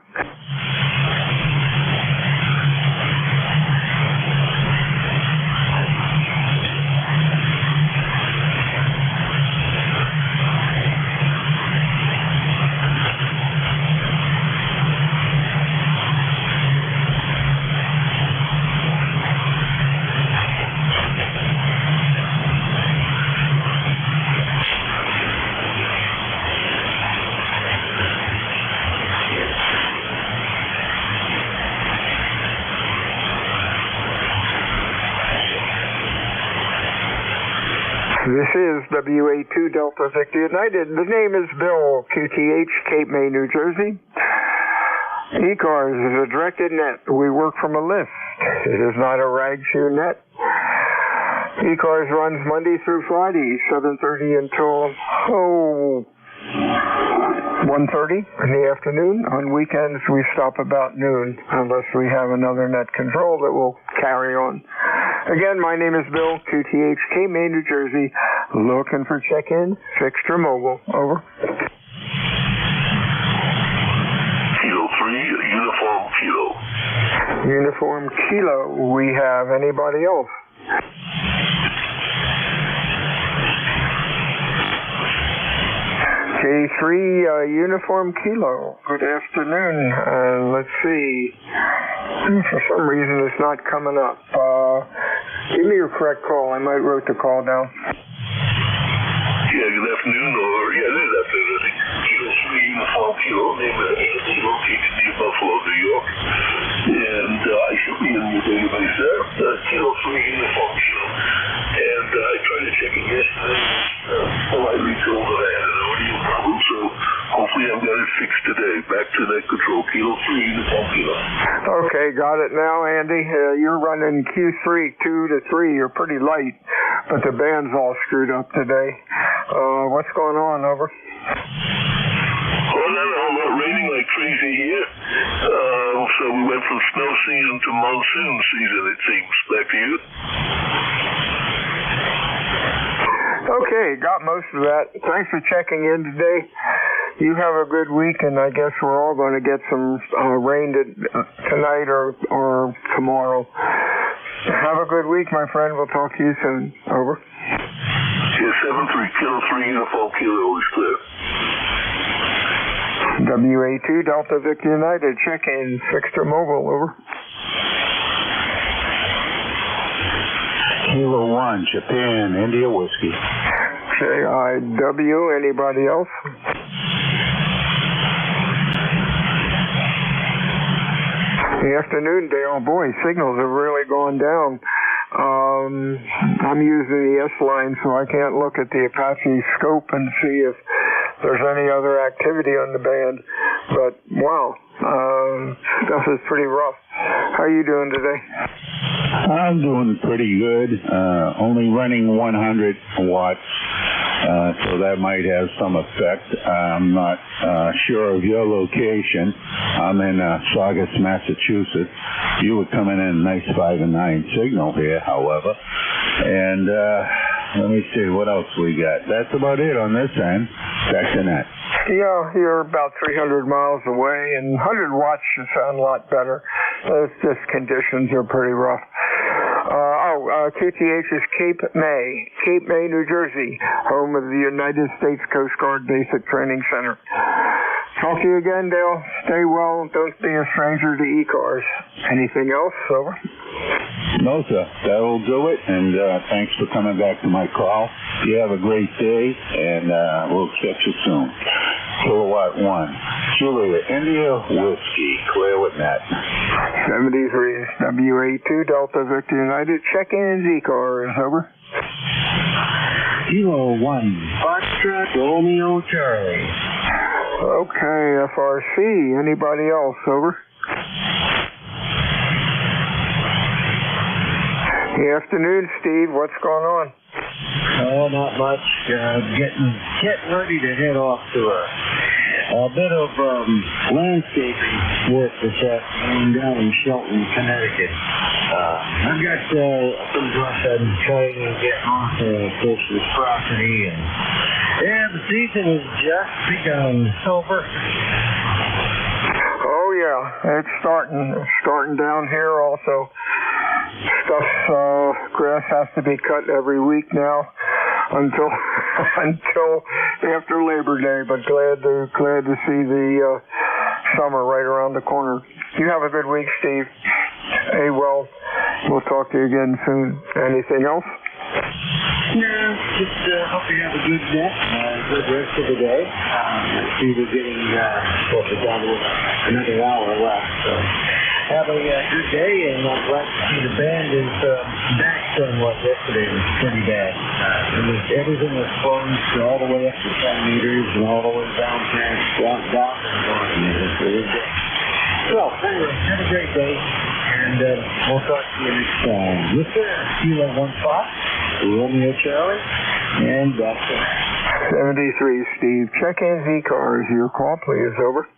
This is WA2 Delta Victor United. The name is Bill, QTH, Cape May, New Jersey. ECARS is a directed net. We work from a list. It is not a rag shoe net. ECARS runs Monday through Friday, 7:30 until 1:30 in the afternoon. On weekends, we stop about noon, unless we have another net control that will carry on. Again, my name is Bill, QTH, Cape May, New Jersey. Looking for check-in, Fixture Mobile. Over. Kilo 3, Uniform Kilo. Uniform Kilo. We have anybody else? K3 Uniform Kilo. Good afternoon. Let's see. For some reason, it's not coming up. Give me your correct call. I might wrote the call down. Yeah, good afternoon, it is afternoon. Kilo 3 Uniform Kilo. Name is Andy, located near Buffalo, New York. And I should be in your database there. Kilo 3 Uniform Kilo. And I tried to check it yesterday. Politely told that I had an audio problem, so hopefully I've got it fixed today. Back to net control. Kilo 3 Uniform Kilo. Okay, got it now, Andy. You're running Q3 2 to 3. You're pretty light, but the band's all screwed up today. What's going on? Over. Well, not a whole lot. Raining like crazy here. So we went from snow season to monsoon season, it seems. Back to you. Okay, got most of that. Thanks for checking in today. You have a good week, and I guess we're all going to get some rain tonight or tomorrow. Have a good week, my friend. We'll talk to you soon. Over. Yeah, 7-3, Kilo 3 Uniform Kilo is clear. WA2 Delta Victor United. Check-in. Fixture Mobile. Over. Kilo 1, Japan, India Whiskey. JIW. Anybody else? Good afternoon, Dale. Boy, signals have really gone down. I'm using the S-line, so I can't look at the Apache scope and see if there's any other activity on the band. But, wow, stuff is pretty rough. How are you doing today? I'm doing pretty good. Only running 100 watts, so that might have some effect. I'm not sure of your location. I'm in Saugus, Massachusetts. You were coming in a nice 5 and 9 signal here, however. And let me see what else we got. That's about it on this end. Back to net. Yeah, you're about 300 miles away, and 100 watts should sound a lot better. It's just conditions are pretty rough. QTH is Cape May, New Jersey, home of the United States Coast Guard Basic Training Center. Talk to you again, Dale. Stay well. Don't be a stranger to ECARS. Anything else? Over. No, sir. That'll do it, and thanks for coming back to my call. You have a great day, and we'll catch you soon. Kilowatt 1, Julia, India Whiskey, clear with net. 73 WA2 Delta Victor United. Check-in ECARS. Over. Kilo 1, Foxtrot, Romeo Charlie. Okay, FRC. Anybody else? Over. Good afternoon, Steve. What's going on? Oh, not much. Getting ready to head off to a bit of landscaping work this afternoon down in Shelton, Connecticut. I've got some brush I'm trying to get off this property, and the season has just begun. Over. Oh yeah, it's starting down here also. Grass has to be cut every week now until after Labor Day, but glad to see the summer right around the corner. You have a good week, Steve. Hey, well, we'll talk to you again soon. Anything else? No, just hope you have a good net, good rest of the day. I see we're getting down to another hour left, so have a good day, and I'm glad to see the band is back somewhat. Yesterday was pretty bad. Everything was closed all the way up to 10 meters and all the way down and down. Well, anyway, have a great day, and we'll talk to you next time. Yes, sir. Kilo 15, Romeo Charlie, and that's it. 73, Steve. Check-ins, ECARS. Your call, please. Over.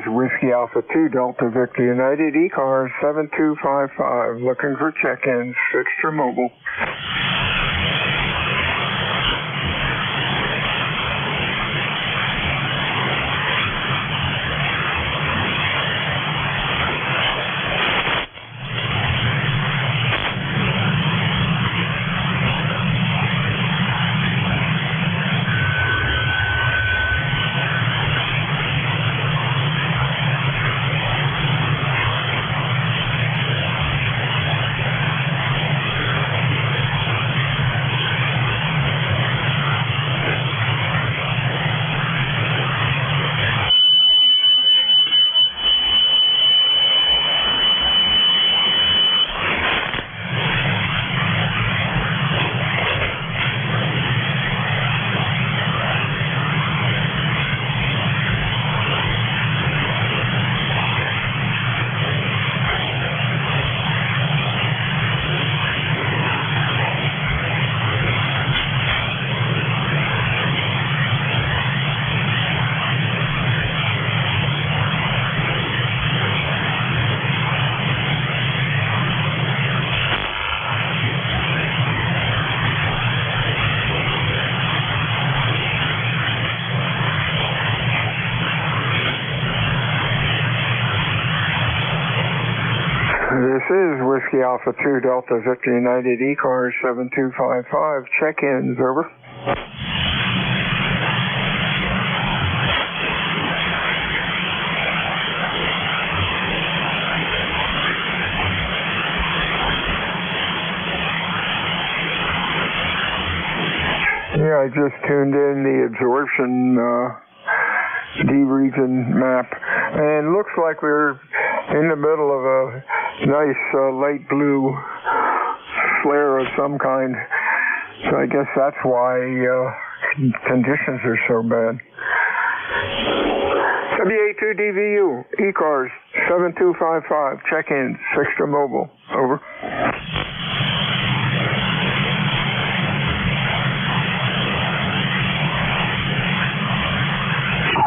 Whiskey Alpha 2 Delta Victor United, ECARS 7255, looking for check-ins, fixture mobile. This is Whiskey Alpha 2 Delta Victor United, ECARS 7255. Check-ins, over. Yeah, I just tuned in the absorption D-region map, and looks like we're in the middle of a nice light blue flare of some kind. So I guess that's why conditions are so bad. WA2DVU, ECARS 7255, check-in, fixture mobile, over.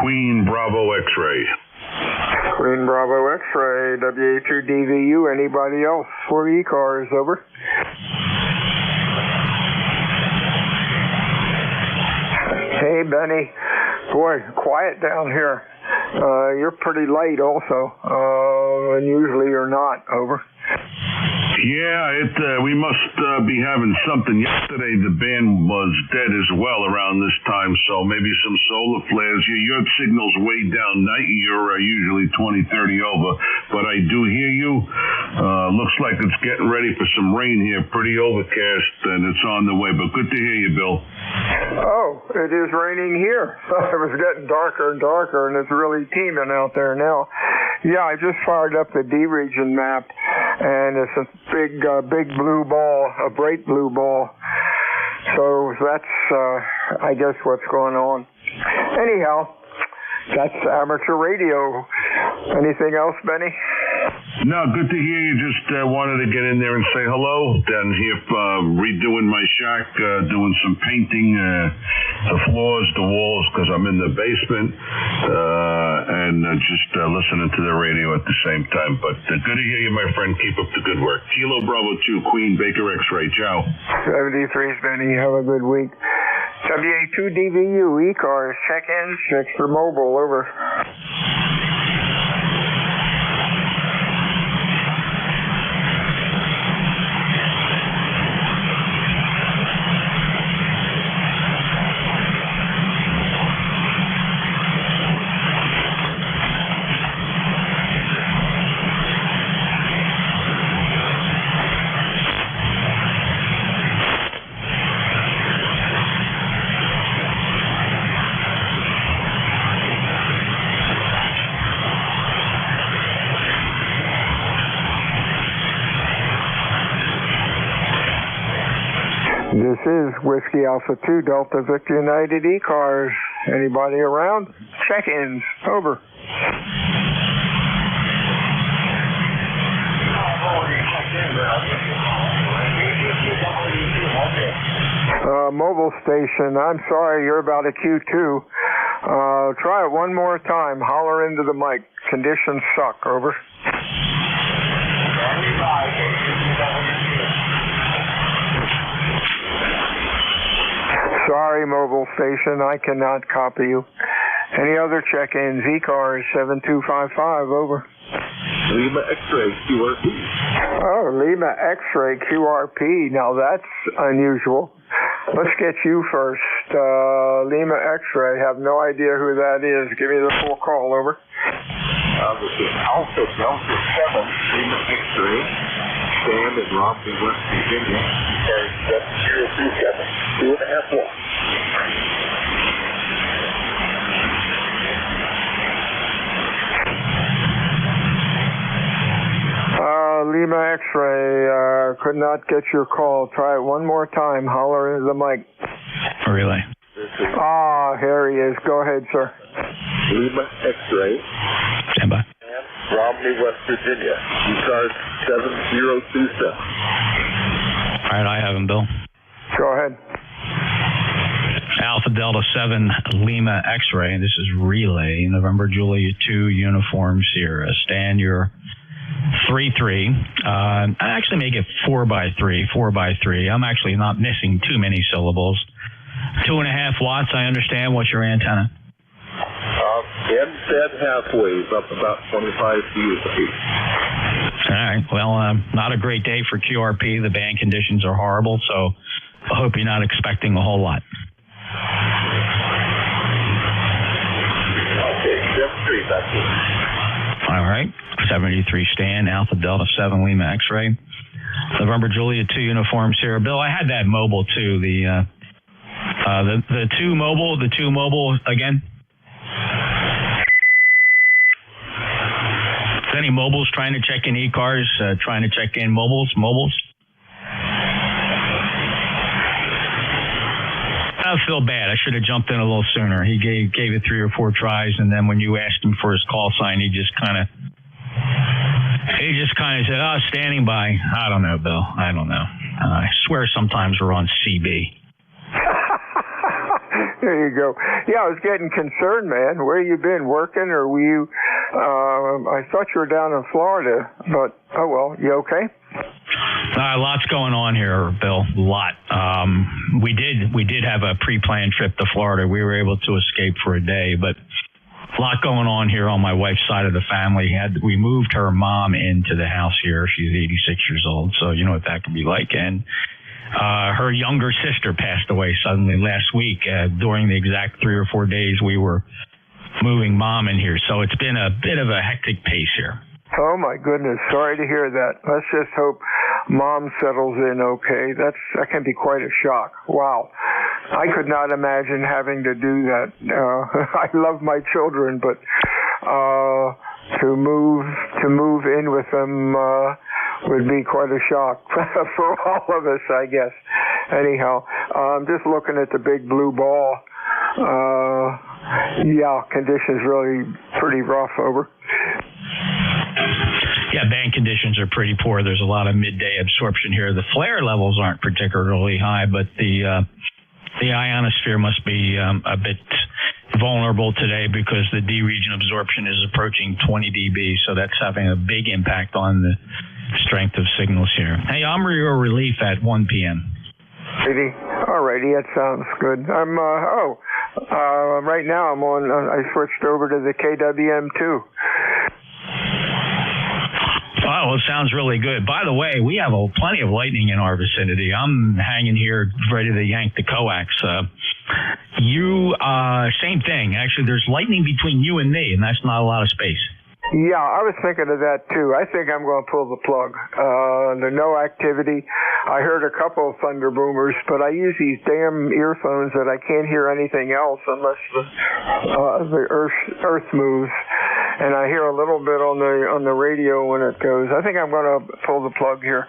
Queen Bravo X-ray. Queen Bravo X-ray, WA2DVU, anybody else for ECARS, over. Hey, Benny. Boy, quiet down here. You're pretty late also, and usually you're not, over. Yeah, we must be having something. Yesterday the band was dead as well around this time, so maybe some solar flares. Your signal's way down. You're usually 20, 30 over, but I do hear you. Looks like it's getting ready for some rain here. Pretty overcast, and it's on the way, but good to hear you, Bill. Oh, it is raining here. It was getting darker and darker, and it's really teeming out there now. Yeah, I just fired up the D-region map, and it's a big blue ball, a bright blue ball. So that's, I guess, what's going on. Anyhow, that's amateur radio. Anything else, Benny? No, good to hear you. Just wanted to get in there and say hello. Down here redoing my shack, doing some painting, the floors, the walls, because I'm in the basement, and just listening to the radio at the same time. But good to hear you, my friend. Keep up the good work. Kilo Bravo 2, Queen, Baker X-Ray. Ciao. 73's Benny. Have a good week. WA2DVU, ECARS, check-in, check for mobile, over. This is Whiskey Alpha 2, Delta Victor United ECARS. Anybody around? Check-ins. Over. Mobile station, I'm sorry, you're about a Q2. Try it one more time. Holler into the mic. Conditions suck. Over. Sorry, mobile station, I cannot copy you. Any other check-ins? ECARS 7255, over. Lima X-ray QRP. Oh, Lima X-ray QRP. Now that's unusual. Let's get you first. Lima X-ray. Have no idea who that is. Give me the full call, over. This is Alpha Delta 7, Lima X-ray. Stand in Romney, West Virginia. Carry 7037, 2.5 watts. Lima X-ray, could not get your call. Try it one more time. Holler into the mic. Relay. Here he is. Go ahead, sir. Lima X-ray. Stand by. Romney, West Virginia. ECARS 7027. All right, I have him, Bill. Go ahead. Alpha Delta 7 Lima X-ray. This is Relay. November Julia 2 Uniform Sierra. Stand your 3-3. I actually make it 4x3. 4x3. I'm actually not missing too many syllables. 2.5 watts. I understand. What's your antenna? MZ half wave, up about 25 feet. All right. Well, not a great day for QRP. The band conditions are horrible, so I hope you're not expecting a whole lot. Okay, 73, that's it. All right. 73 stand, Alpha Delta 7 Lima X-ray. November Julia 2 Uniform Sierra. Bill, I had that mobile too. The two mobile again. Is any mobiles trying to check in ECARS, trying to check in mobiles? I feel bad. I should have jumped in a little sooner. He gave it 3 or 4 tries, and then when you asked him for his call sign, he just kind of said, standing by. I don't know, Bill. I don't know. I swear sometimes we're on CB. There you go. Yeah, I was getting concerned, man. Where you been, working, or were you, I thought you were down in Florida, but, oh well, you okay? Lots going on here, Bill. A lot. We did have a pre-planned trip to Florida. We were able to escape for a day, but a lot going on here on my wife's side of the family. We moved her mom into the house here. She's 86 years old, so you know what that can be like. And her younger sister passed away suddenly last week. During the exact 3 or 4 days we were moving mom in here, so it's been a bit of a hectic pace here. Oh my goodness, sorry to hear that. Let's just hope mom settles in okay. That can be quite a shock. Wow. I could not imagine having to do that. I love my children, but to move in with them would be quite a shock for all of us, I guess. Anyhow, I'm just looking at the big blue ball Yeah, conditions really pretty rough. Over. Yeah, band conditions are pretty poor. There's a lot of midday absorption here. The flare levels aren't particularly high, but the ionosphere must be a bit vulnerable today because the D region absorption is approaching 20 dB, so that's having a big impact on the strength of signals here. Hey, I'm your relief at 1 p.m. Alrighty, that sounds good. I'm right now I'm on. I switched over to the KWM2. Oh, it sounds really good. By the way, we have plenty of lightning in our vicinity. I'm hanging here ready to yank the coax. Same thing. Actually, there's lightning between you and me, and that's not a lot of space. Yeah, I was thinking of that too. I think I'm going to pull the plug. There's no activity. I heard a couple of thunder boomers, but I use these damn earphones that I can't hear anything else unless the earth moves. And I hear a little bit on the radio when it goes. I think I'm going to pull the plug here.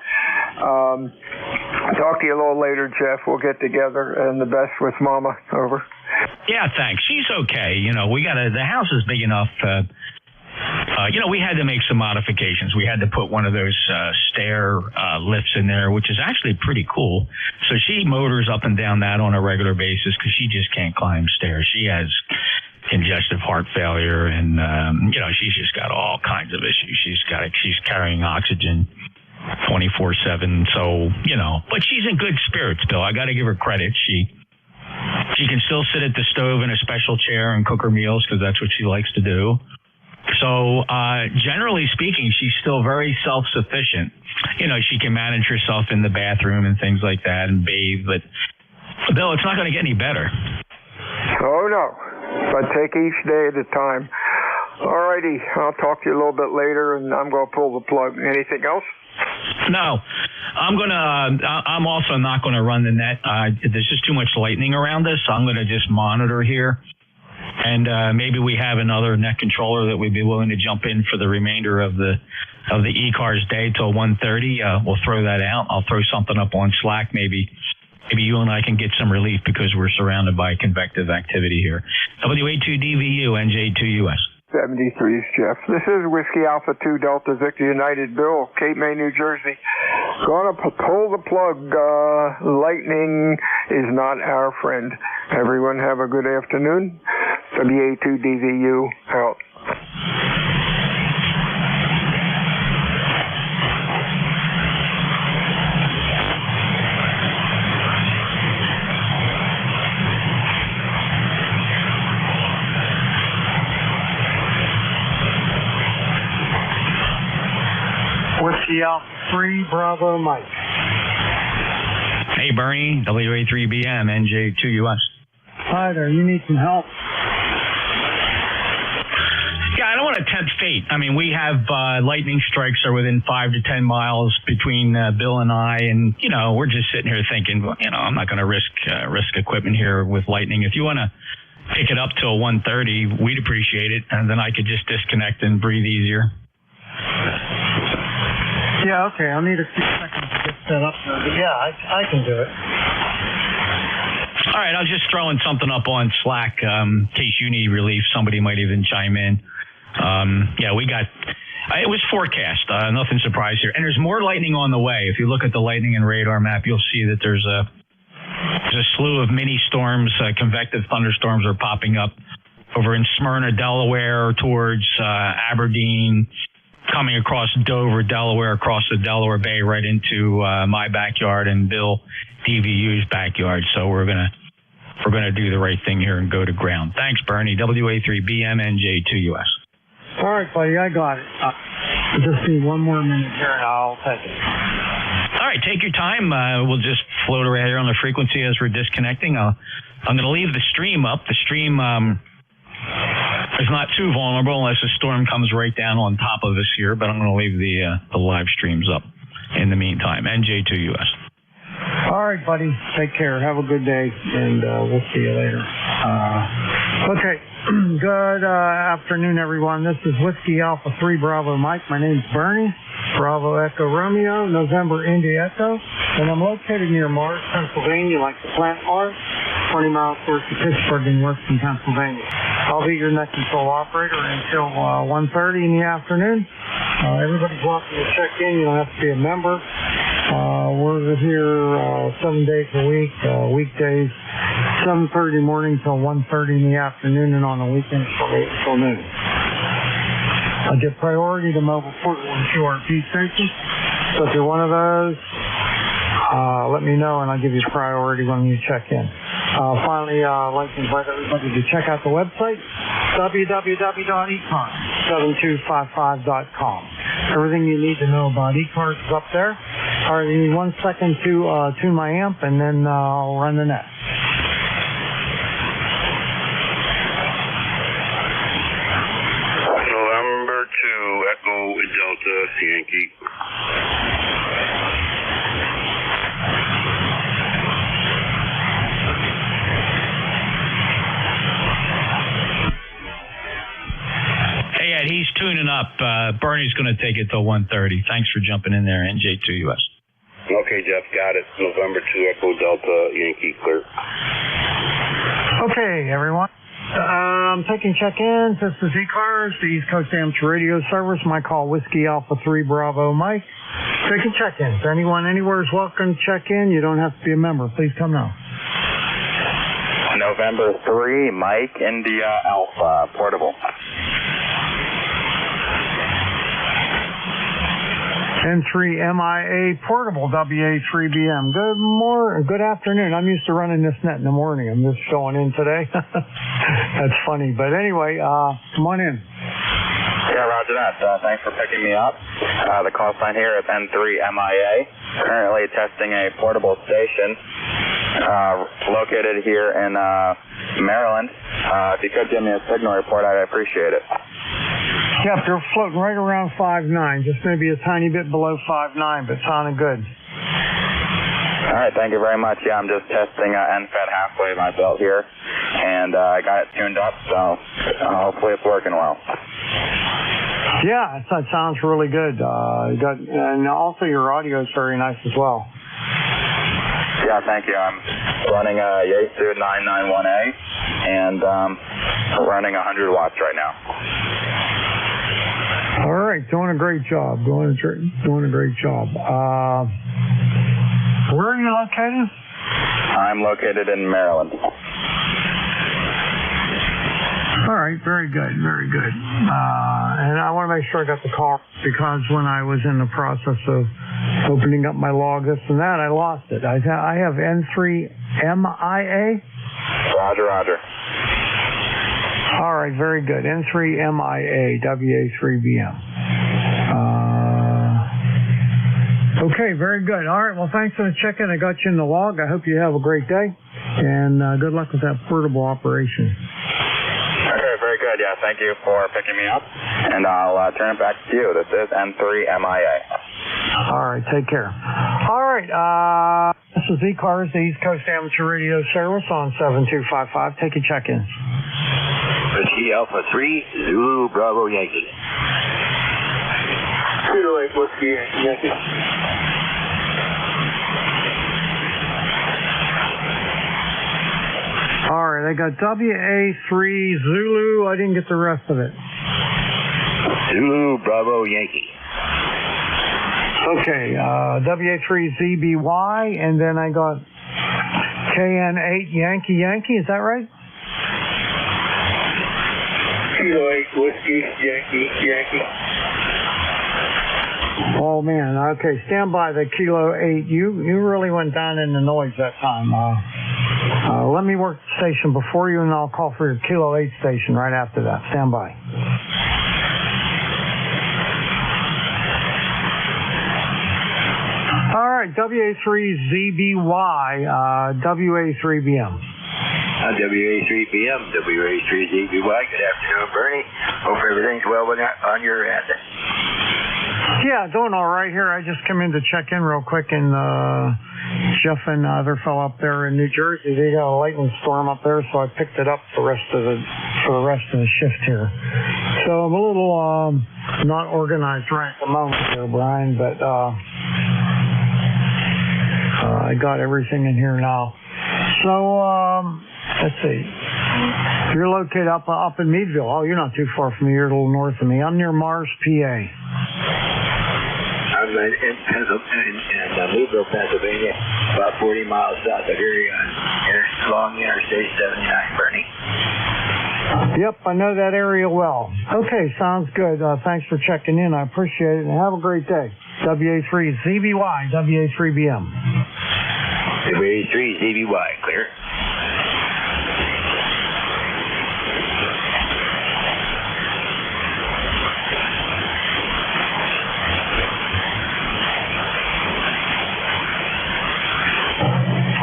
Talk to you a little later, Jeff. We'll get together, and the best with Mama. Over. Yeah, thanks. She's okay. The house is big enough. We had to make some modifications. We had to put one of those stair lifts in there, which is actually pretty cool. So she motors up and down that on a regular basis because she just can't climb stairs. She has congestive heart failure, and she's just got all kinds of issues. She's carrying oxygen 24/7. So but she's in good spirits, Bill. I got to give her credit. She can still sit at the stove in a special chair and cook her meals because that's what she likes to do. So generally speaking, she's still very self-sufficient. She can manage herself in the bathroom and things like that and bathe. But Bill, it's not going to get any better. Oh no. But take each day at a time. All righty. I'll talk to you a little bit later, and I'm going to pull the plug. Anything else? No. I'm also not going to run the net. There's just too much lightning around us, so I'm going to just monitor here. And maybe we have another net controller that we'd be willing to jump in for the remainder of the ECARS day till 1:30. We'll throw that out. I'll throw something up on Slack maybe. Maybe you and I can get some relief because we're surrounded by convective activity here. WA2DVU, NJ2US. 73 is Jeff. This is Whiskey Alpha 2 Delta Victor United Bill, Cape May, New Jersey. Going to pull the plug. Lightning is not our friend. Everyone have a good afternoon. WA2DVU out. Whiskey Alpha 3 Bravo Mike. Hey Bernie, WA3BM, NJ2US. Hi there, you need some help? Yeah, I don't want to tempt fate. I mean, we have lightning strikes are within 5 to 10 miles between Bill and I, and we're just sitting here thinking, I'm not going to risk equipment here with lightning. If you want to pick it up till 1:30, we'd appreciate it, and then I could just disconnect and breathe easier. Yeah, okay. I'll need a few seconds to get set up. But yeah, I can do it. All right, I was just throwing something up on Slack in case you need relief. Somebody might even chime in. We got. It was forecast. Nothing surprised here. And there's more lightning on the way. If you look at the lightning and radar map, you'll see that there's a slew of mini storms. Convective thunderstorms are popping up over in Smyrna, Delaware, towards Aberdeen, coming across Dover, Delaware, across the Delaware Bay, right into my backyard and Bill DVU's backyard. So we're gonna do the right thing here and go to ground. Thanks, Bernie. WA3BMNJ2US. All right, buddy, I got it. Just need one more minute here, and I'll take it. All right, take your time. We'll just float around here on the frequency as we're disconnecting. I'm going to leave the stream up. The stream is not too vulnerable unless a storm comes right down on top of us here, but I'm going to leave the live streams up in the meantime. NJ2US. All right, buddy. Take care. Have a good day, and we'll see you later. Okay. Good afternoon, everyone. This is Whiskey Alpha 3 Bravo Mike. My name's Bernie. Bravo Echo Romeo, November India Echo. And I'm located near Mars, Pennsylvania, like the planet Mars. 20 miles north of Pittsburgh in western Pennsylvania. I'll be your net control operator until 1:30 in the afternoon. Everybody's welcome to check in. You don't have to be a member. We're here 7 days a week, weekdays, 7:30 morning till 1:30 in the afternoon, and on the weekends from 8 till noon. I give priority to mobile portable and QRP stations. So if you're one of those, let me know and I'll give you priority when you check in. Finally, I'd like to invite everybody to check out the website, www.ecars7255.com. Everything you need to know about ECARS is up there. All right, give me 1 second to tune my amp, and then I'll run the net. November 2, Echo Delta Yankee. Hey, Ed, he's tuning up. Bernie's going to take it till 1:30. Thanks for jumping in there, NJ2US. Okay, Jeff, got it. November 2, Echo Delta Yankee, clear. Okay, everyone. I'm taking check-ins. This is ECARS, the East Coast Amateur Radio Service. My call, Whiskey Alpha 3 Bravo Mike. Taking check-ins. Anyone anywhere is welcome to check in. You don't have to be a member. Please come now. November 3, Mike, India Alpha, portable. N3MIA portable WA3BM. Good afternoon. I'm used to running this net in the morning. I'm just showing in today. That's funny. But anyway, come on in. Yeah, roger that. Thanks for picking me up. The call sign here is N3MIA. Currently testing a portable station located here in Maryland. If you could give me a signal report, I'd appreciate it. Yep, they're floating right around 5.9, just maybe a tiny bit below 5.9, but sounding good. All right, thank you very much. Yeah, I'm just testing NFED halfway my belt here, and I got it tuned up, so hopefully it's working well. Yeah, that sounds really good. And also your audio is very nice as well. Yeah, thank you. I'm running a Yaesu 991A, and running 100 watts right now. All right, doing a great job. Doing a great job. Where are you located? I'm located in Maryland. All right, very good, very good. And I want to make sure I got the call, because when I was in the process of opening up my log, this and that, I lost it. I have N3MIA. Roger, roger. All right, very good. N3MIA, WA3BM. Okay, very good. All right, well, thanks for the check-in. I got you in the log. I hope you have a great day, and good luck with that portable operation. Okay, very good. Yeah, thank you for picking me up, and I'll turn it back to you. This is N3MIA. All right, take care. All right, this is ECARS, the East Coast Amateur Radio Service on 7255. Take your check-ins. Whiskey Alpha 3, Zulu Bravo Yankee. Kilo 8 Whiskey Yankee. All right, I got WA3 Zulu. I didn't get the rest of it. Zulu Bravo Yankee. Okay, WA3 ZBY, and then I got KN8 Yankee. Is that right? Kilo 8 Whiskey Yankee. Oh man, okay, stand by the Kilo 8. You really went down in the noise that time. Let me work the station before you, and I'll call for your Kilo 8 station right after that. Stand by. All right, WA3ZBY, WA3BM. WA3BM, WA3ZBY. Good afternoon, Bernie. Hope everything's well on your end. Yeah, doing all right here. I just came in to check in real quick, and Jeff and other fellow up there in New Jersey, they got a lightning storm up there, so I picked it up for the rest of the shift here. So I'm a little not organized right at the moment here, Brian, but I got everything in here now. So, let's see. You're located up in Meadville. Oh, you're not too far from me. You're a little north of me. I'm near Mars, PA. I'm in Meadville, Pennsylvania, about 40 miles south of here along Interstate 79, Bernie. Yep, I know that area well. Okay, sounds good. Thanks for checking in. I appreciate it, and have a great day. WA3 ZBY, WA3BM. WA3 ZBY, clear.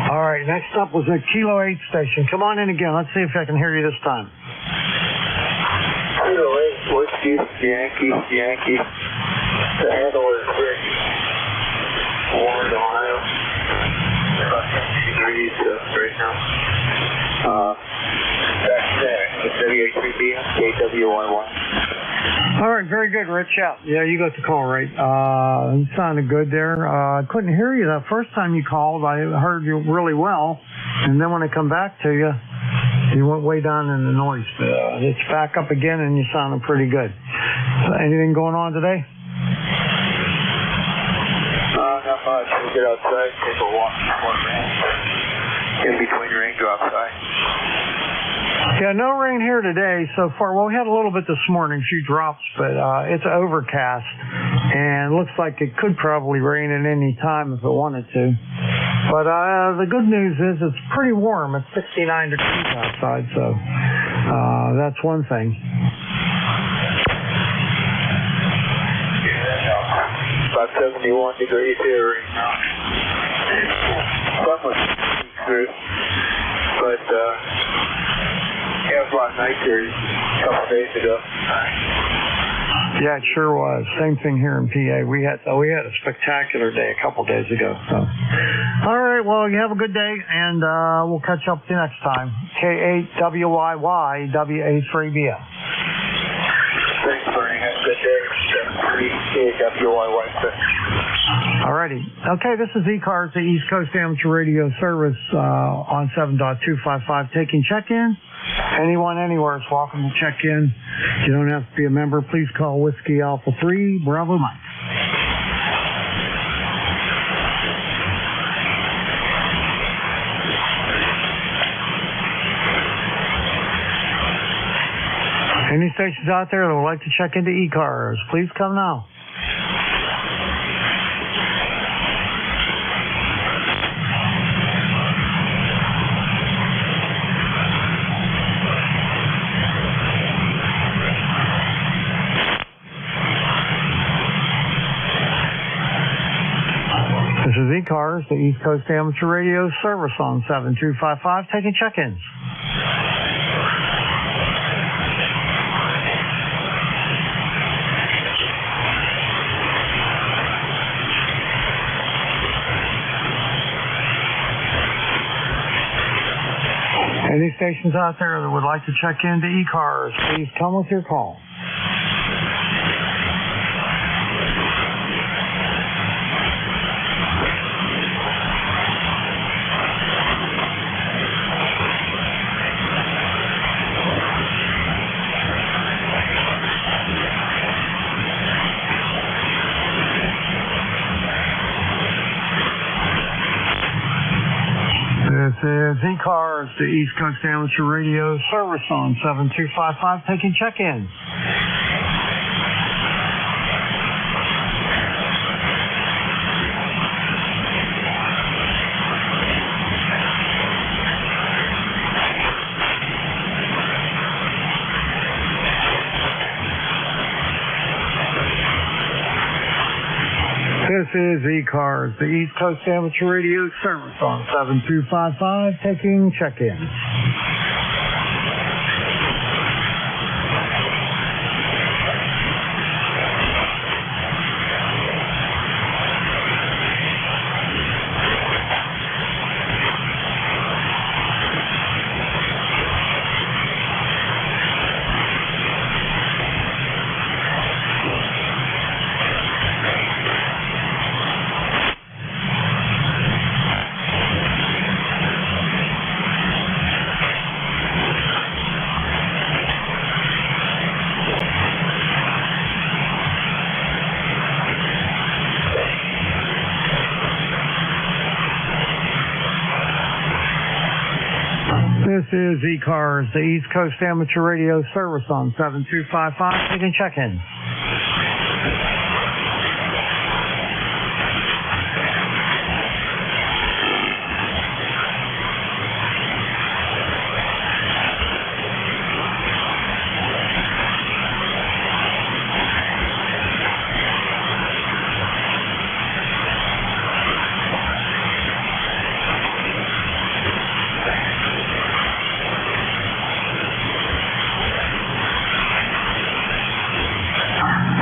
All right, next up was a Kilo 8 station. Come on in again. Let's see if I can hear you this time. Kilo 8, Whiskey, Yankee. The handle is Rick. Warren, Ohio. About 60 degrees right now. Back there. It's WA3BM, KW11. All right, very good, Rich. Yeah, you got the call right. You sounded good there. I couldn't hear you that first time you called. I heard you really well, and then when I come back to you, you went way down in the noise. It's back up again, and you sounded pretty good. Anything going on today? Not much. We'll get outside, take a walk before rain. In between raindrops, Yeah, no rain here today so far. Well, we had a little bit this morning, a few drops, but it's overcast, and looks like it could probably rain at any time if it wanted to. But the good news is it's pretty warm. It's 69 degrees outside, so that's one thing. About 71 degrees here right now. Sun was through, but it was a lot nicer a couple days ago. Yeah, it sure was. Same thing here in PA. We had a spectacular day a couple days ago. So, all right. Well, you have a good day, and we'll catch up with you next time. K8WYY WA3BM. Thanks, Bernie. Have a good day. K8WYY. All righty. Okay, this is ECARS, the East Coast Amateur Radio Service on 7.255, taking check-in. Anyone, anywhere is welcome to check in. You don't have to be a member. Please call Whiskey Alpha 3, Bravo Mike. Any stations out there that would like to check into ECARS, please come now. This is ECARS, the East Coast Amateur Radio Service on 7255, taking check-ins. Any stations out there that would like to check into ECARS, please come with your call. This is ECARS, the East Coast Amateur Radio Service on 7255, taking check-ins. This is ECARS, the East Coast Amateur Radio Service on 7255, taking check-ins. This is ECARS, the East Coast Amateur Radio Service on 7255. Taking check-in.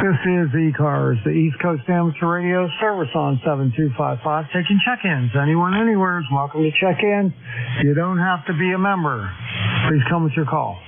This is ECARS, the East Coast Amateur Radio Service on 7255, taking check-ins. Anyone, anywhere is welcome to check in. You don't have to be a member. Please come with your call.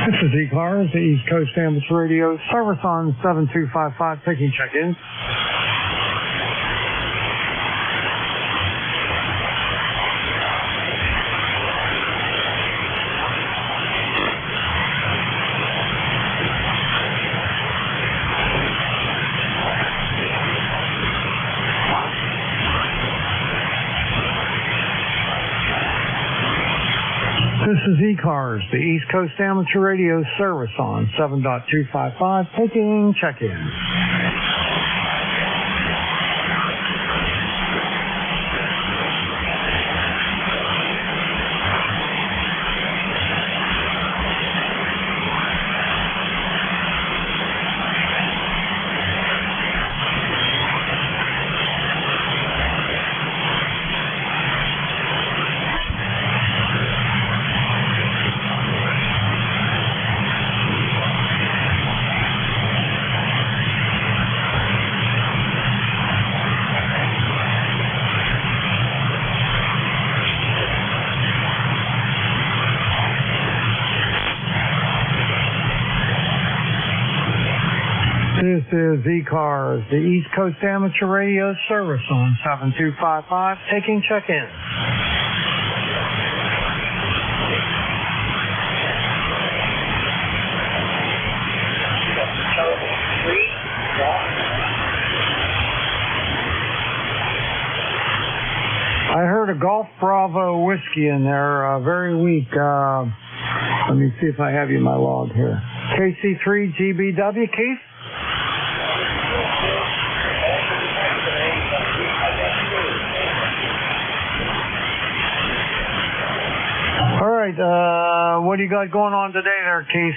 This is ECARS, the East Coast Amateur Radio Service on 7255, taking check-ins. This is ECARS, the East Coast Amateur Radio Service on 7.255, taking check-in. This is ECARS, the East Coast Amateur Radio Service on 7255, taking check-in. I heard a Golf Bravo whiskey in there, very weak. Let me see if I have you in my log here. KC3 GBW, Keith? All right, what do you got going on today there, Keith?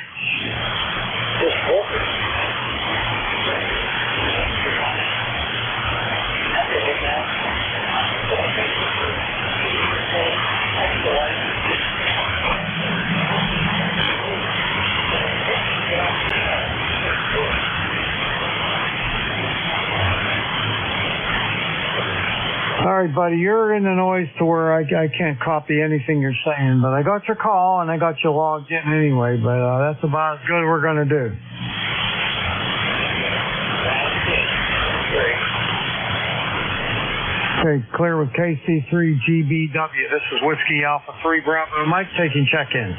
All right, buddy, you're in the noise to where I can't copy anything you're saying, but I got your call and I got you logged in anyway, but that's about as good as we're going to do. Okay, clear with KC3GBW. This is Whiskey Alpha 3 Bravo Mike taking check-in.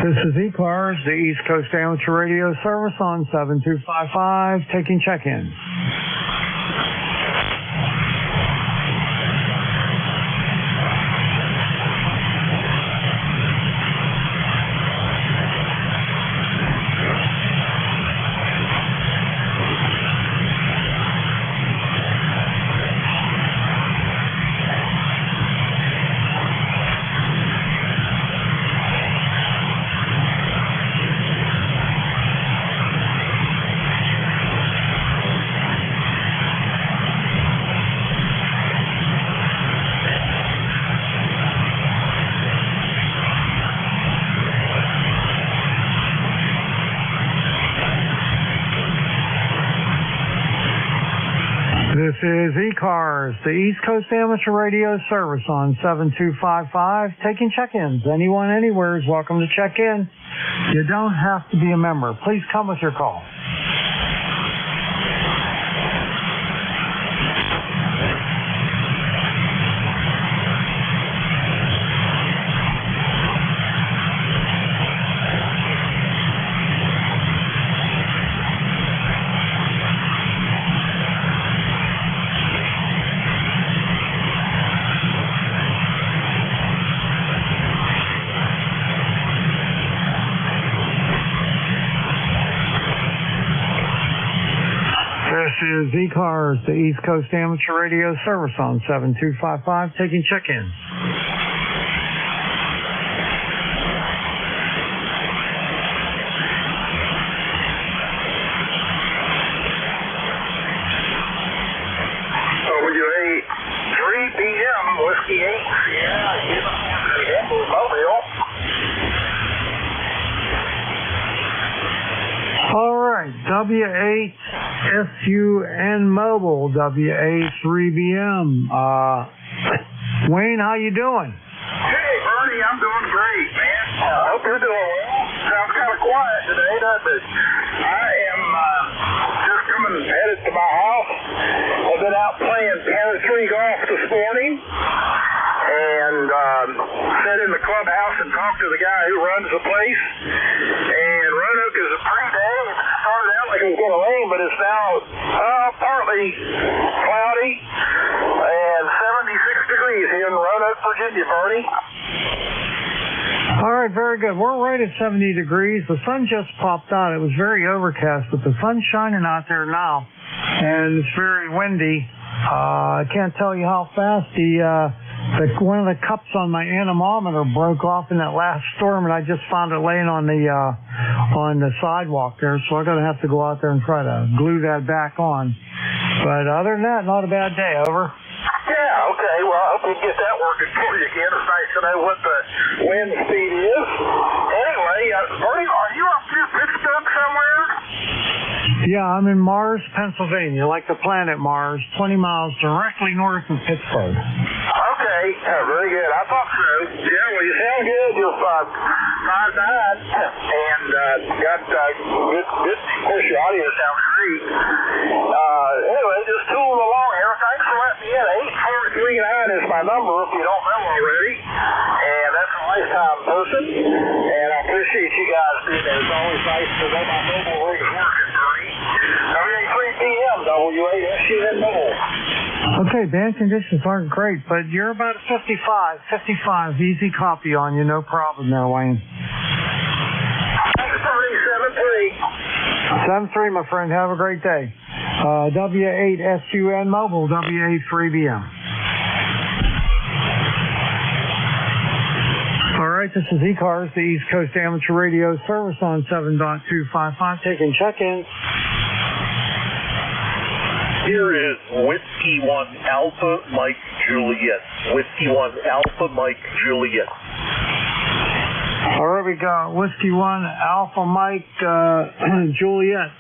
This is ECARS, the East Coast Amateur Radio Service on 7255, taking check-in. This is ECARS, the East Coast Amateur Radio Service on 7255, taking check-ins. Anyone, anywhere is welcome to check in. You don't have to be a member. Please come with your call. This is ECARS, the East Coast Amateur Radio Service on 7255, taking check-ins. WA 3 p.m. Whiskey 8. Yeah, Mobile. All right, W8SUN Mobile, WA3BM. Wayne, how you doing? Hey, Bernie, I'm doing great, man. I hope you're doing well. Sounds kind of quiet today, doesn't it? I am just headed to my house. I've been out playing par 3 golf this morning. And sat in the clubhouse and talked to the guy who runs the place. And Roanoke is a pretty day. It started out like it was going to rain, but it's now partly cloudy and 76 degrees here in Roanoke, Virginia, Bernie. All right, very good. We're right at 70 degrees. The sun just popped out. It was very overcast, but the sun's shining out there now, and it's very windy. I can't tell you how fast one of the cups on my anemometer broke off in that last storm, and I just found it laying on the sidewalk there, so I'm going to have to go out there and try to glue that back on. But other than that, not a bad day. Over. Yeah, okay. Well, I hope we get that working for you again. It's nice to know what the wind speed is. Anyway, Bernie, are you up near Pittsburgh somewhere? Yeah, I'm in Mars, Pennsylvania, like the planet Mars, 20 miles directly north of Pittsburgh. Okay, very good. I thought so. Yeah, well, you sound good. You're 5'9", and got good. Of course, your audio sounds great. Anyway, just tooling along here. Thanks for letting me in. 8439 is my number, if you don't know already. And that's a lifetime person. And I appreciate you guys being there. It's always nice to know my mobile rig is working, Bernie. WA3PM, WA-SUN Mobile. Okay, band conditions aren't great, but you're about 55. 55, easy copy on you, no problem there, Wayne. Thanks, Bernie, 7-3. 7-3, my friend. Have a great day. W8SUN Mobile, WA3BM. All right, this is ECARS, the East Coast Amateur Radio Service on 7.255, taking check-ins. Here is Whiskey 1 Alpha Mike Juliet. Whiskey 1 Alpha Mike Juliet. All right, we got Whiskey 1 Alpha Mike Juliet.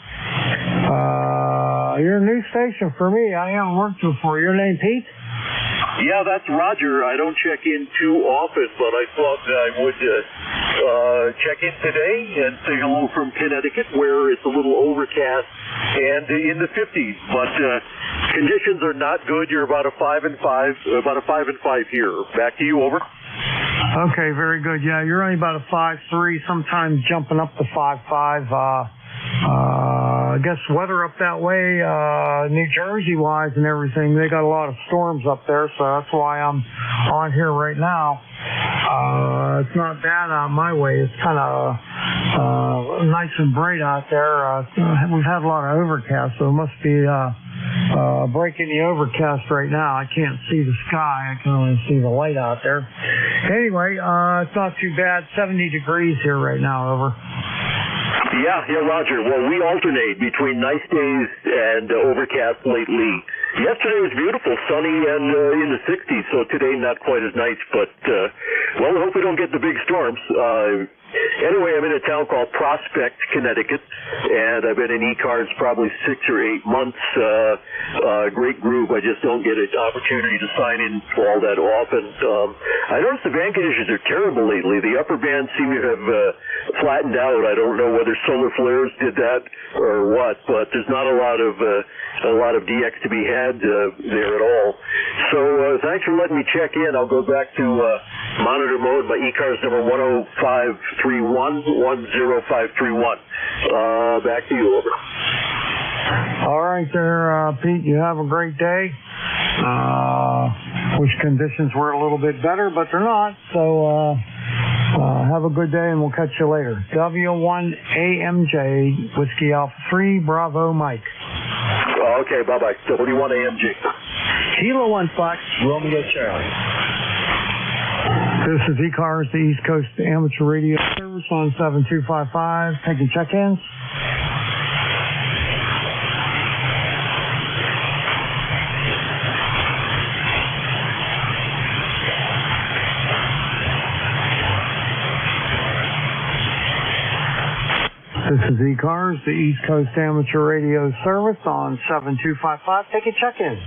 You're a new station for me. I haven't worked before. Your name, Pete? Yeah, that's Roger. I don't check in too often, but I thought I would check in today and say hello from Connecticut, where it's a little overcast and in the 50s. But conditions are not good. You're about a 5 and 5 here. Back to you. Over. Okay, very good. Yeah, you're only about a 5'3", sometimes jumping up to 5'5". I guess weather up that way, New Jersey-wise and everything, they got a lot of storms up there, so that's why I'm on here right now. It's not bad out my way. It's kind of nice and bright out there. We've had a lot of overcast, so it must be breaking the overcast right now. I can't see the sky. I can only see the light out there. Anyway, it's not too bad. 70 degrees here right now. Over. Yeah, Roger. Well, we alternate between nice days and overcast lately. Yesterday was beautiful, sunny and in the 60s, so today not quite as nice, but, well, I hope we don't get the big storms. Anyway, I'm in a town called Prospect, Connecticut, and I've been in ECARS probably 6 or 8 months. Great group. I just don't get an opportunity to sign in all that often. I noticed the band conditions are terrible lately. The upper bands seem to have flattened out. I don't know whether solar flares did that or what, but there's not a lot of DX to be had there at all. So thanks for letting me check in. I'll go back to monitor mode. My ECARS number 10531. Back to you, over. All right there, Pete. You have a great day. Wish conditions were a little bit better, but they're not. So have a good day, and we'll catch you later. W1AMJ, Whiskey Alpha 3, Bravo Mike. Okay, bye-bye. W1AMJ. Kilo 1 Fox, Romeo Charlie. This is ECARS, the East Coast Amateur Radio Service on 7255. Taking check-ins. This is ECARS, the East Coast Amateur Radio Service on 7255. Take a check-in.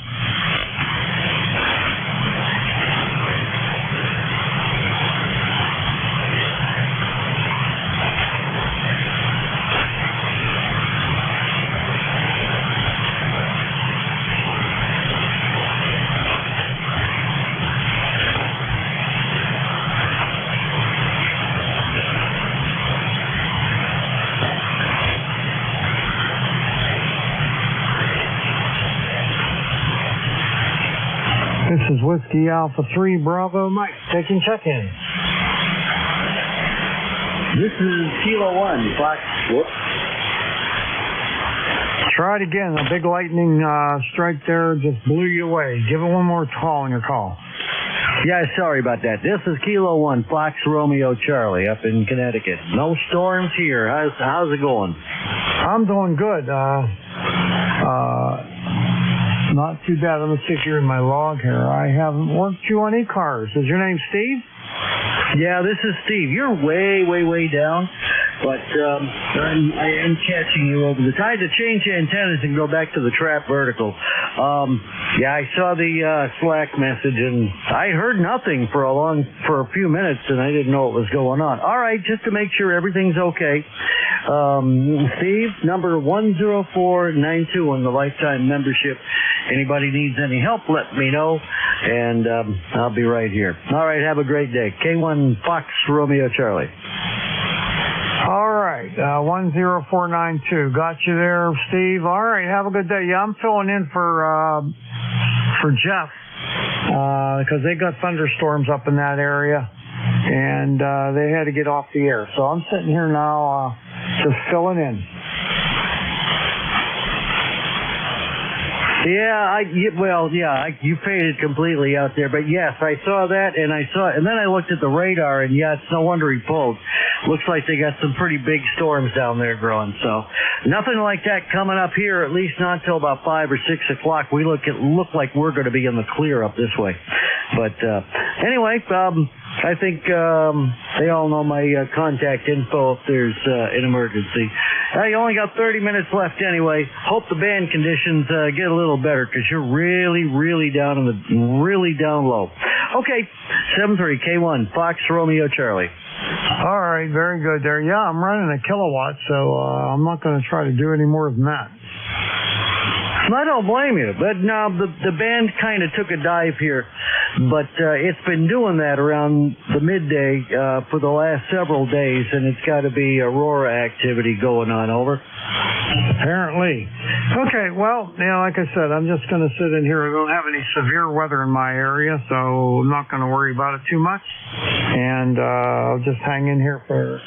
This is Whiskey Alpha 3 Bravo Mike taking check-in. This is Kilo 1 Fox. Whoops. Try it again. A big lightning strike there just blew you away. Give it one more call on your call. Yeah, sorry about that. This is Kilo 1 Fox Romeo Charlie up in Connecticut. No storms here. How's it going? I'm doing good. Not too bad. Let me see if you're in my log here. I haven't worked you on ECARS. Is your name Steve? Yeah, this is Steve. You're way down, but I am catching you over the tide to change the antennas and go back to the trap vertical. Yeah, I saw the Slack message and I heard nothing for a few minutes and I didn't know what was going on. All right, just to make sure everything's okay. Steve, number 10492 on the lifetime membership. Anybody needs any help, let me know, and I'll be right here. All right, have a great day. K1 Fox Romeo Charlie. All right, 10492. Got you there, Steve. All right, have a good day. Yeah, I'm filling in for Jeff because they got thunderstorms up in that area, and they had to get off the air. So I'm sitting here now just filling in. Yeah, you faded completely out there, but yes, I saw that, and then I looked at the radar, and yeah, it's no wonder he pulled. Looks like they got some pretty big storms down there growing, so nothing like that coming up here, at least not till about 5 or 6 o'clock. We look like we're going to be in the clear up this way. But anyway, I think they all know my contact info if there's an emergency. You only got 30 minutes left anyway. Hope the band conditions get a little better because you're really down low. Okay, 73 K1 Fox Romeo Charlie. All right, very good there. Yeah, I'm running a kilowatt, so I'm not going to try to do any more than that. I don't blame you, but now the band kind of took a dive here, but it's been doing that around the midday for the last several days, and it's got to be Aurora activity going on, over. Apparently. Okay, well, like I said, I'm just going to sit in here. I don't have any severe weather in my area, so I'm not going to worry about it too much, and I'll just hang in here for...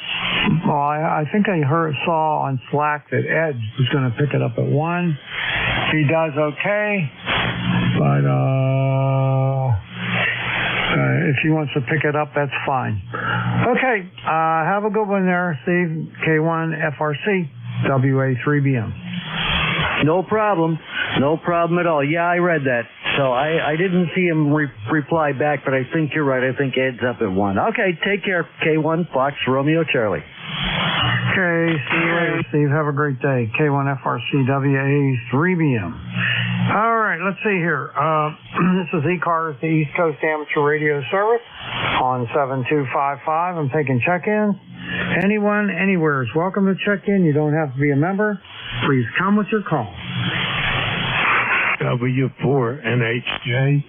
Well, I think I saw on Slack that Ed was going to pick it up at 1. He does okay, but if he wants to pick it up, that's fine. Okay, have a good one there, Steve. K1 FRC, WA3BM. No problem at all. Yeah, I read that. So I didn't see him reply back, but I think you're right. I think Ed's up at 1. Okay, take care. K1 Fox Romeo Charlie. Okay, see you later, Steve. Have a great day. K1FRCWA 3BM. All right, let's see here. This is ECARS, the East Coast Amateur Radio Service on 7255. I'm taking check-ins. Anyone, anywhere is welcome to check in. You don't have to be a member. Please come with your call. W4NHJ,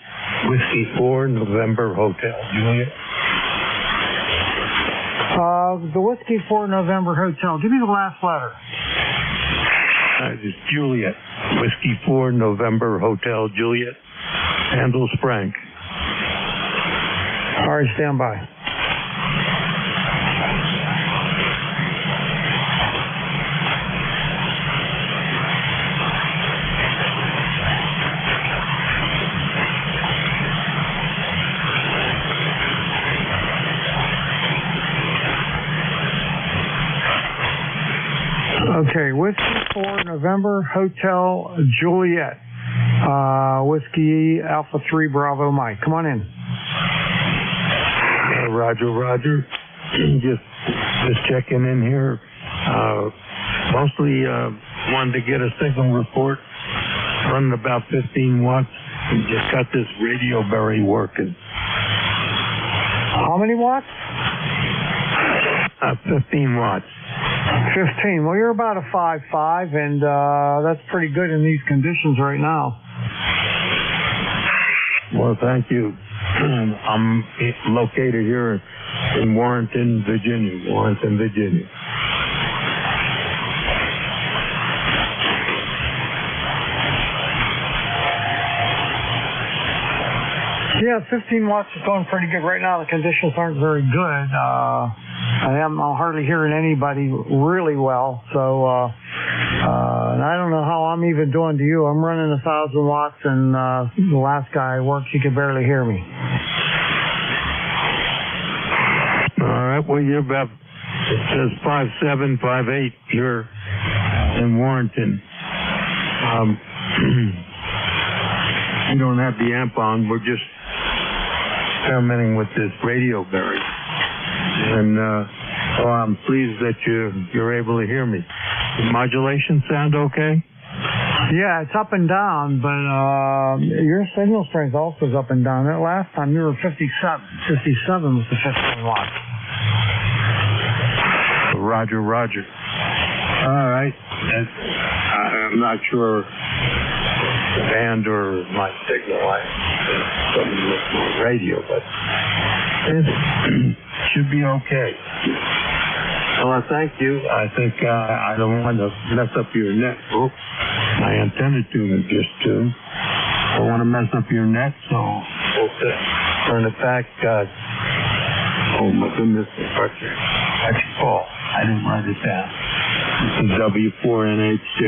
Whiskey 4, November, Hotel Juliet. The Whiskey 4 November Hotel. Give me the last letter. It's Juliet. Whiskey 4, November, Hotel Juliet. Handles Frank. All right, stand by. Okay, Whiskey 4 November Hotel Juliet. Whiskey Alpha 3 Bravo Mike. Come on in. Roger. Just checking in here. Mostly wanted to get a signal report. Running about 15 watts. We just got this radio berry working. How many watts? 15 watts. 15. Well, you're about a 5.5, and that's pretty good in these conditions right now. Well, thank you. I'm located here in Warrenton, Virginia. Yeah, 15 watts is going pretty good right now. The conditions aren't very good. I'm hardly hearing anybody really well, so and I don't know how I'm even doing to you. I'm running 1,000 watts, and the last guy I worked, he could barely hear me. All right, well, you're about, it says 5.7, 5.8 here in Warrenton. We don't have the amp on. We're just experimenting with this radio berry. And I'm pleased that you're able to hear me. The modulation sound okay? Yeah, it's up and down, but your signal strength also is up and down. That last time you were 57. 57 was the 15 watts. Roger. All right. I'm not sure the band or my signal. Something with my radio, but it should be okay. Well, I thank you. I think I don't want to mess up your net. Oops. My antenna tune just tuned. I don't want to mess up your net, so we'll turn it back. Oh, my goodness. That's Paul. I didn't write it down. This is W4NHJ.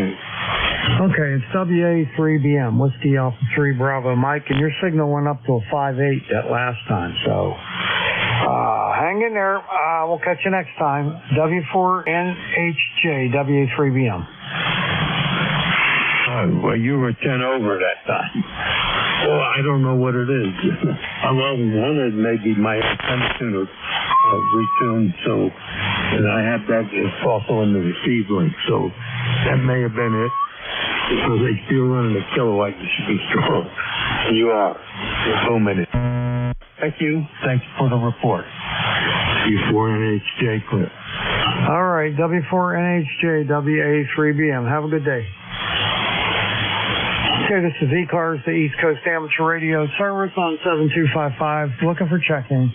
Okay, it's WA3BM, Whiskey Alpha 3 Bravo Mike, and your signal went up to a 5.8 that last time, so hang in there. We'll catch you next time. W4NHJ, WA3BM. Well, you were 10 over that time. Well, I don't know what it is. I wanted maybe my antenna tuner retuned, so, and I have that also in the receive link, so that may have been it. Because they still running a kilowatt, you should be strong. You are. You're booming it. Thank you. Thanks for the report. W4NHJ Clip. All right, W4NHJ, WA3BM. Have a good day. Okay, this is ECARS, the East Coast Amateur Radio Service on 7255. Looking for check-in.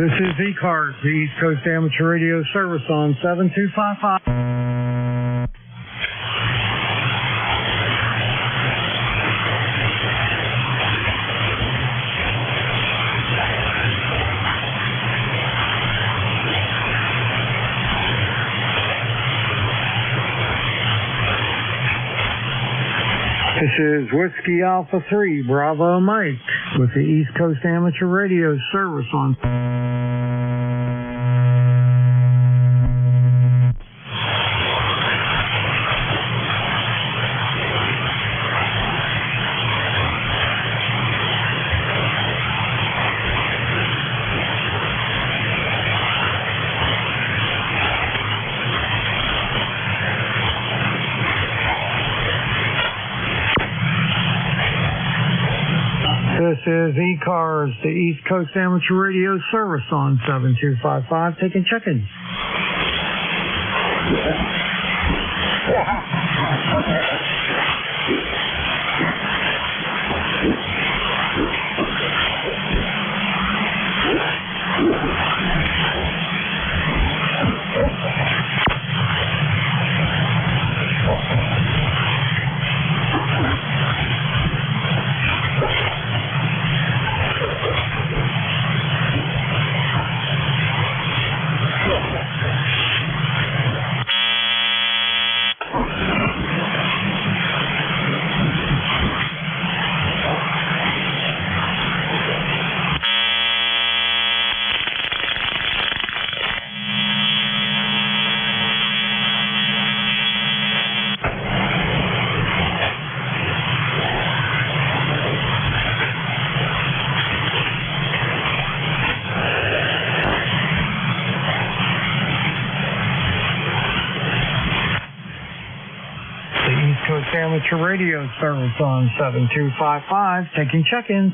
This is ECARS, the East Coast Amateur Radio Service on 7255. This is Whiskey Alpha 3, Bravo Mike, with the East Coast Amateur Radio service on. This is ECARS, the East Coast Amateur Radio service on 7255, taking check-ins. Amateur Radio service on 7255, taking check-ins.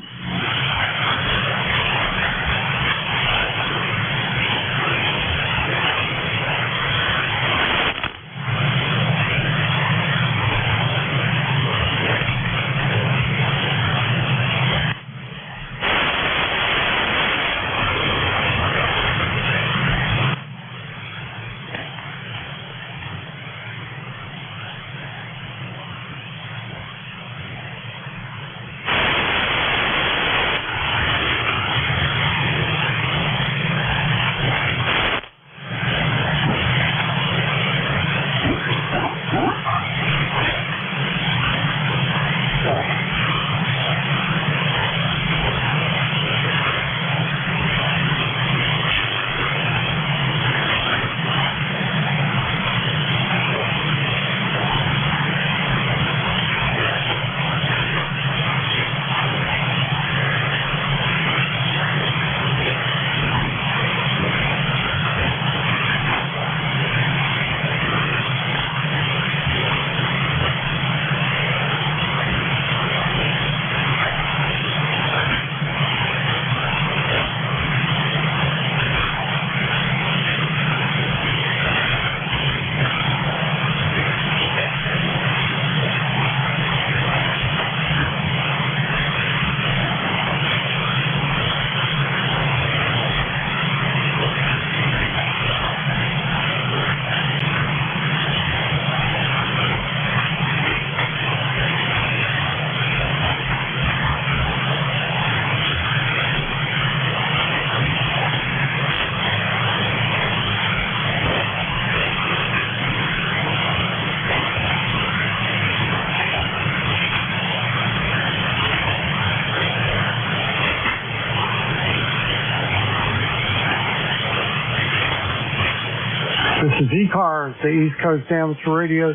This is ECARS, the East Coast Amateur Radio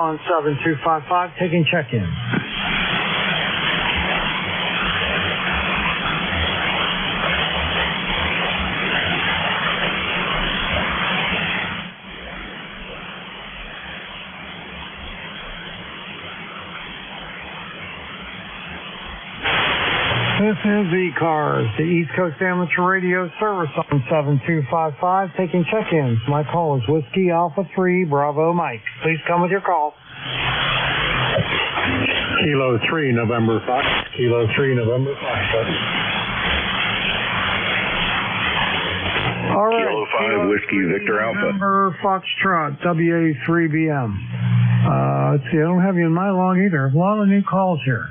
on 7255, taking check-in. This is ECARS, the East Coast Amateur Radio service on 7255, taking check-ins. My call is Whiskey Alpha 3, Bravo Mike. Please come with your call. Kilo 3, November 5. Kilo 3, November 5. All right. Kilo 5, Whiskey Victor Alpha. November Foxtrot, WA3BM. Let's see, I don't have you in my log either. A lot of new calls here.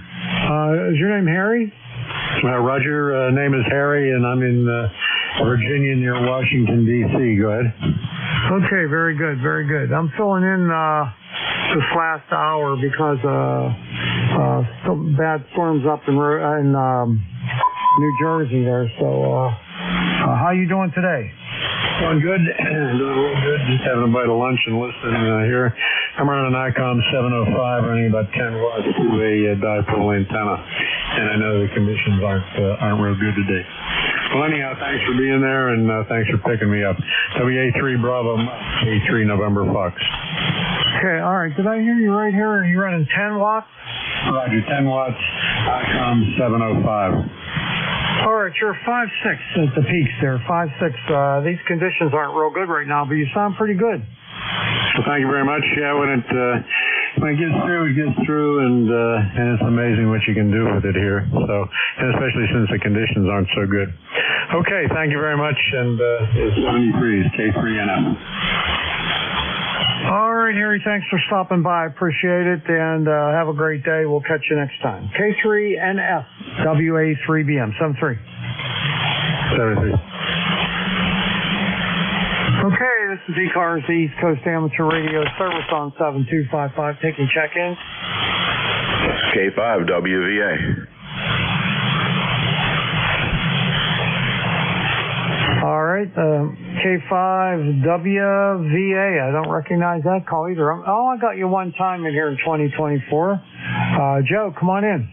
Is your name Harry? Roger, name is Harry, and I'm in Virginia near Washington, D.C. Go ahead. Okay, very good, very good. I'm filling in this last hour because Still bad storms up in New Jersey there. So, how you doing today? Doing good. Doing real good. Just having a bite of lunch and listening here. I'm running an ICOM 705, running about 10 watts to a dipole antenna, and I know the conditions aren't real good today. Well, anyhow, thanks for being there, and thanks for picking me up. WA3 Bravo, A3 November Fox. Okay, all right. Did I hear you right here? Are you running 10 watts? Roger, 10 watts, ICOM 705. All right, you're 5.6 at the peaks there. 5.6. These conditions aren't real good right now, but you sound pretty good. Well, thank you very much. Yeah, when it gets through, it gets through, and it's amazing what you can do with it here. So, and especially since the conditions aren't so good. Okay, thank you very much, and it's 73s, K3NF. All right, Harry, thanks for stopping by. Appreciate it, and have a great day. We'll catch you next time. K3NF, WA3BM, 73. 73. Okay, this is ECARS, the East Coast Amateur Radio Service on 7255, taking check-ins. K5 WVA. All right, K5 WVA. I don't recognize that call either. I got you one time in here in 2024. Joe, come on in.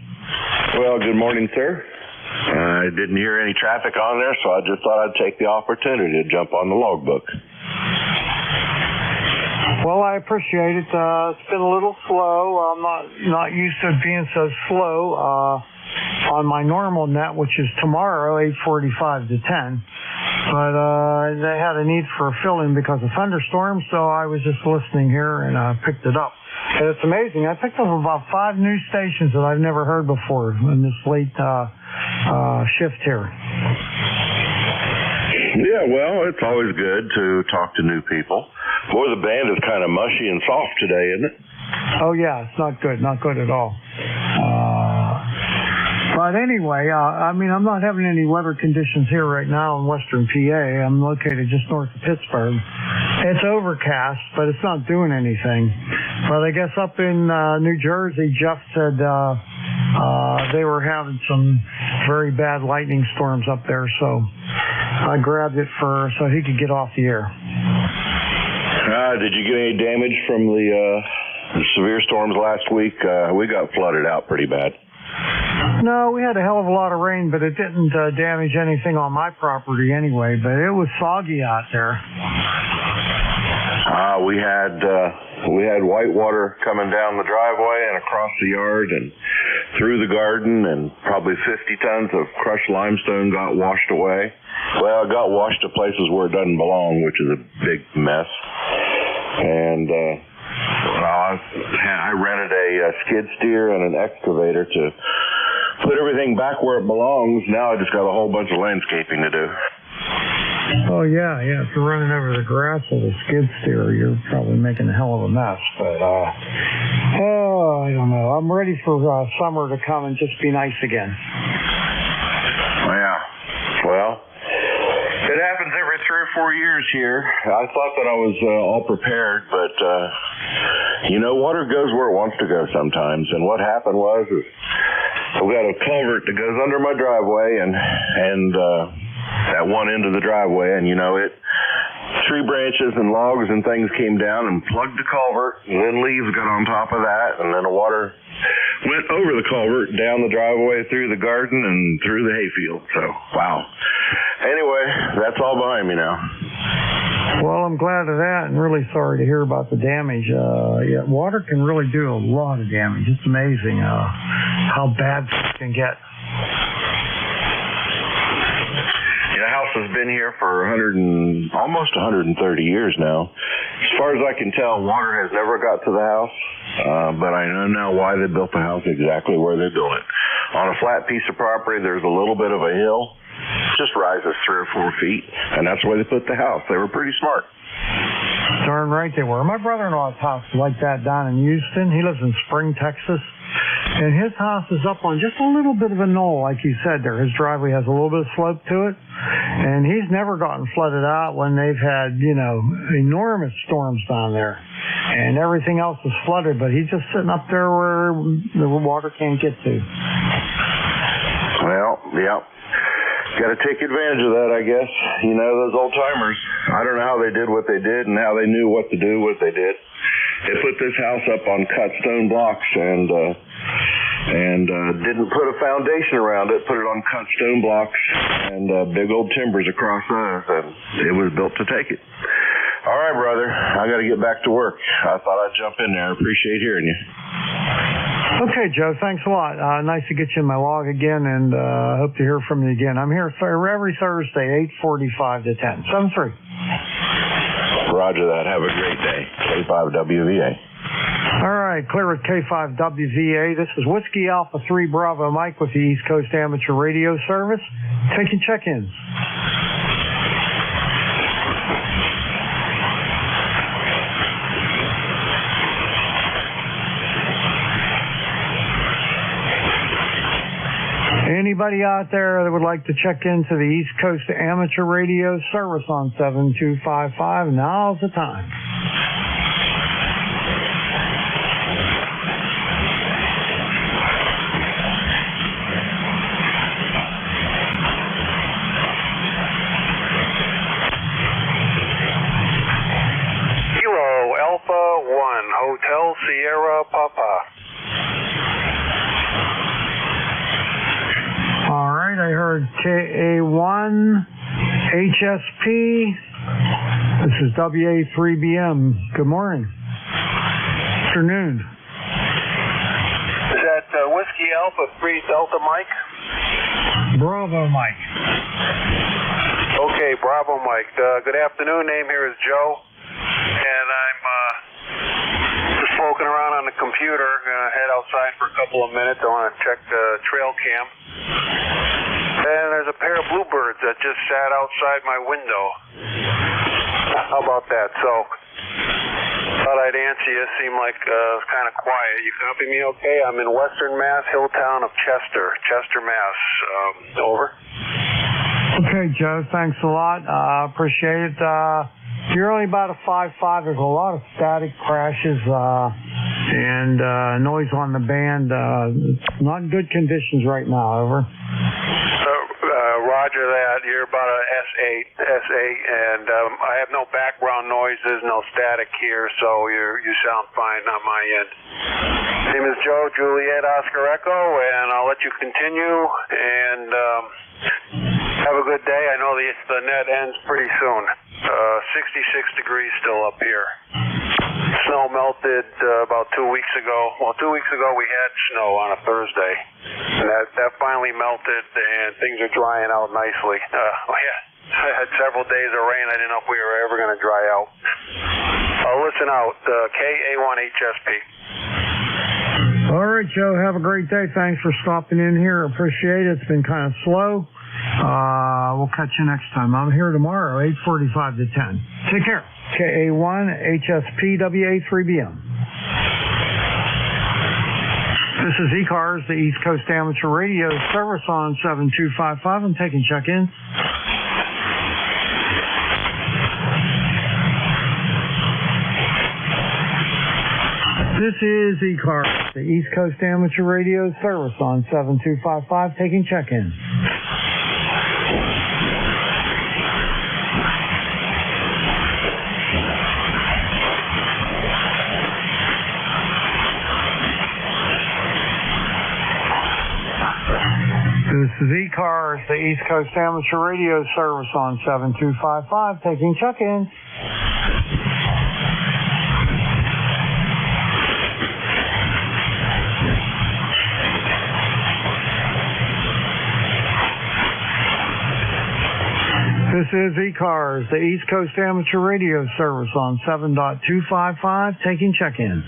Well, good morning, sir. I didn't hear any traffic on there, so I just thought I'd take the opportunity to jump on the logbook. Well, I appreciate it. It's been a little slow. I'm not used to it being so slow on my normal net, which is tomorrow, 8:45 to 10. But they had a need for a fill-in because of thunderstorms, so I was just listening here and picked it up. And it's amazing. I picked up about 5 new stations that I've never heard before in this late shift here. Yeah, well, it's always good to talk to new people. Boy, the band is kind of mushy and soft today, isn't it? Oh, yeah, it's not good at all. But anyway, I'm not having any weather conditions here right now in western PA. I'm located just north of Pittsburgh. It's overcast, but it's not doing anything. But I guess up in New Jersey, Jeff said they were having some very bad lightning storms up there, so I grabbed it so he could get off the air. Did you get any damage from the severe storms last week? We got flooded out pretty bad. No, we had a hell of a lot of rain, but it didn't damage anything on my property anyway, but it was soggy out there. We had white water coming down the driveway and across the yard and through the garden, and probably 50 tons of crushed limestone got washed away. Well, it got washed to places where it doesn't belong, which is a big mess. And I rented a skid steer and an excavator to put everything back where it belongs. Now I just got a whole bunch of landscaping to do. Oh, yeah. If you're running over the grass with a skid steer, you're probably making a hell of a mess. But, I don't know. I'm ready for summer to come and just be nice again. Yeah. Well, it happens every 3 or 4 years here. I thought that I was all prepared, but, water goes where it wants to go sometimes. And what happened was I've got a culvert that goes under my driveway and at one end of the driveway, and tree branches and logs and things came down and plugged the culvert, and then leaves got on top of that, and then the water went over the culvert, down the driveway, through the garden, and through the hayfield. So, wow. Anyway, that's all behind me now. Well, I'm glad of that, and really sorry to hear about the damage. Water can really do a lot of damage. It's amazing how bad it can get. The house has been here for almost 130 years now. As far as I can tell, water has never got to the house, but I know now why they built the house exactly where they built it. On a flat piece of property, there's a little bit of a hill, just rises 3 or 4 feet, and that's where they put the house. They were pretty smart. Darn right they were. My brother-in-law's house is like that down in Houston. He lives in Spring, Texas. And his house is up on just a little bit of a knoll, like you said there. His driveway has a little bit of slope to it. And he's never gotten flooded out when they've had, enormous storms down there. And everything else is flooded, but he's just sitting up there where the water can't get to. Well, yeah. Got to take advantage of that, I guess. Those old timers. I don't know how they did what they did and how they knew what to do what they did. They put this house up on cut stone blocks and didn't put a foundation around it. Put it on cut stone blocks and big old timbers across those, and it was built to take it. All right, brother. I got to get back to work. I thought I'd jump in there. I appreciate hearing you. Okay, Joe. Thanks a lot. Nice to get you in my log again, and hope to hear from you again. I'm here every Thursday, 8:45 to 10. 7-3. Roger that. Have a great day. K5WVA. All right, clear at K5WVA. This is Whiskey Alpha 3 Bravo Mike with the East Coast Amateur Radio Service. Taking check-ins. Anybody out there that would like to check into the East Coast Amateur Radio Service on 7255, now's the time. Kilo Alpha 1, Hotel Sierra Papa. All right, I heard KA1, HSP. This is WA3BM. Good morning. Afternoon. Is that Whiskey Alpha 3 Delta Mike? Bravo Mike. Okay, Bravo Mike. Good afternoon. Name here is Joe. And I'm just poking around on the computer. Gonna head outside for a couple of minutes. I want to check the trail cam. And there's a pair of bluebirds that just sat outside my window. How about that? So, thought I'd answer you. Seemed like it was kind of quiet. You copy me okay? I'm in Western Mass, hill town of Chester, Mass. Over. Okay, Joe. Thanks a lot. Appreciate it. You're only about a 5.5. There's a lot of static crashes and noise on the band. Not in good conditions right now. Over. Roger that. You're about a S8, and I have no background noises, no static here, so you sound fine on my end. Name is Joe, Juliet, Oscar Echo, and I'll let you continue, and have a good day. I know the net ends pretty soon. 66 degrees still up here. Snow melted about 2 weeks ago. Well, 2 weeks ago we had snow on a Thursday. And that finally melted, and things are drying out nicely. I had several days of rain. I didn't know if we were ever going to dry out. Listen out, KA1HSP. All right, Joe. Have a great day. Thanks for stopping in here. Appreciate it. It's been kind of slow. We'll catch you next time. I'm here tomorrow, 8:45 to 10. Take care. KA1 HSPWA3BM. This is ECARS, the East Coast Amateur Radio Service on 7255. I'm taking check-in. This is ECARS, the East Coast Amateur Radio Service on 7255, taking check-in. This is ECARS, the East Coast Amateur Radio Service on 7255, taking check-in. This is ECARS, the East Coast Amateur Radio Service on 7.255, taking check-in.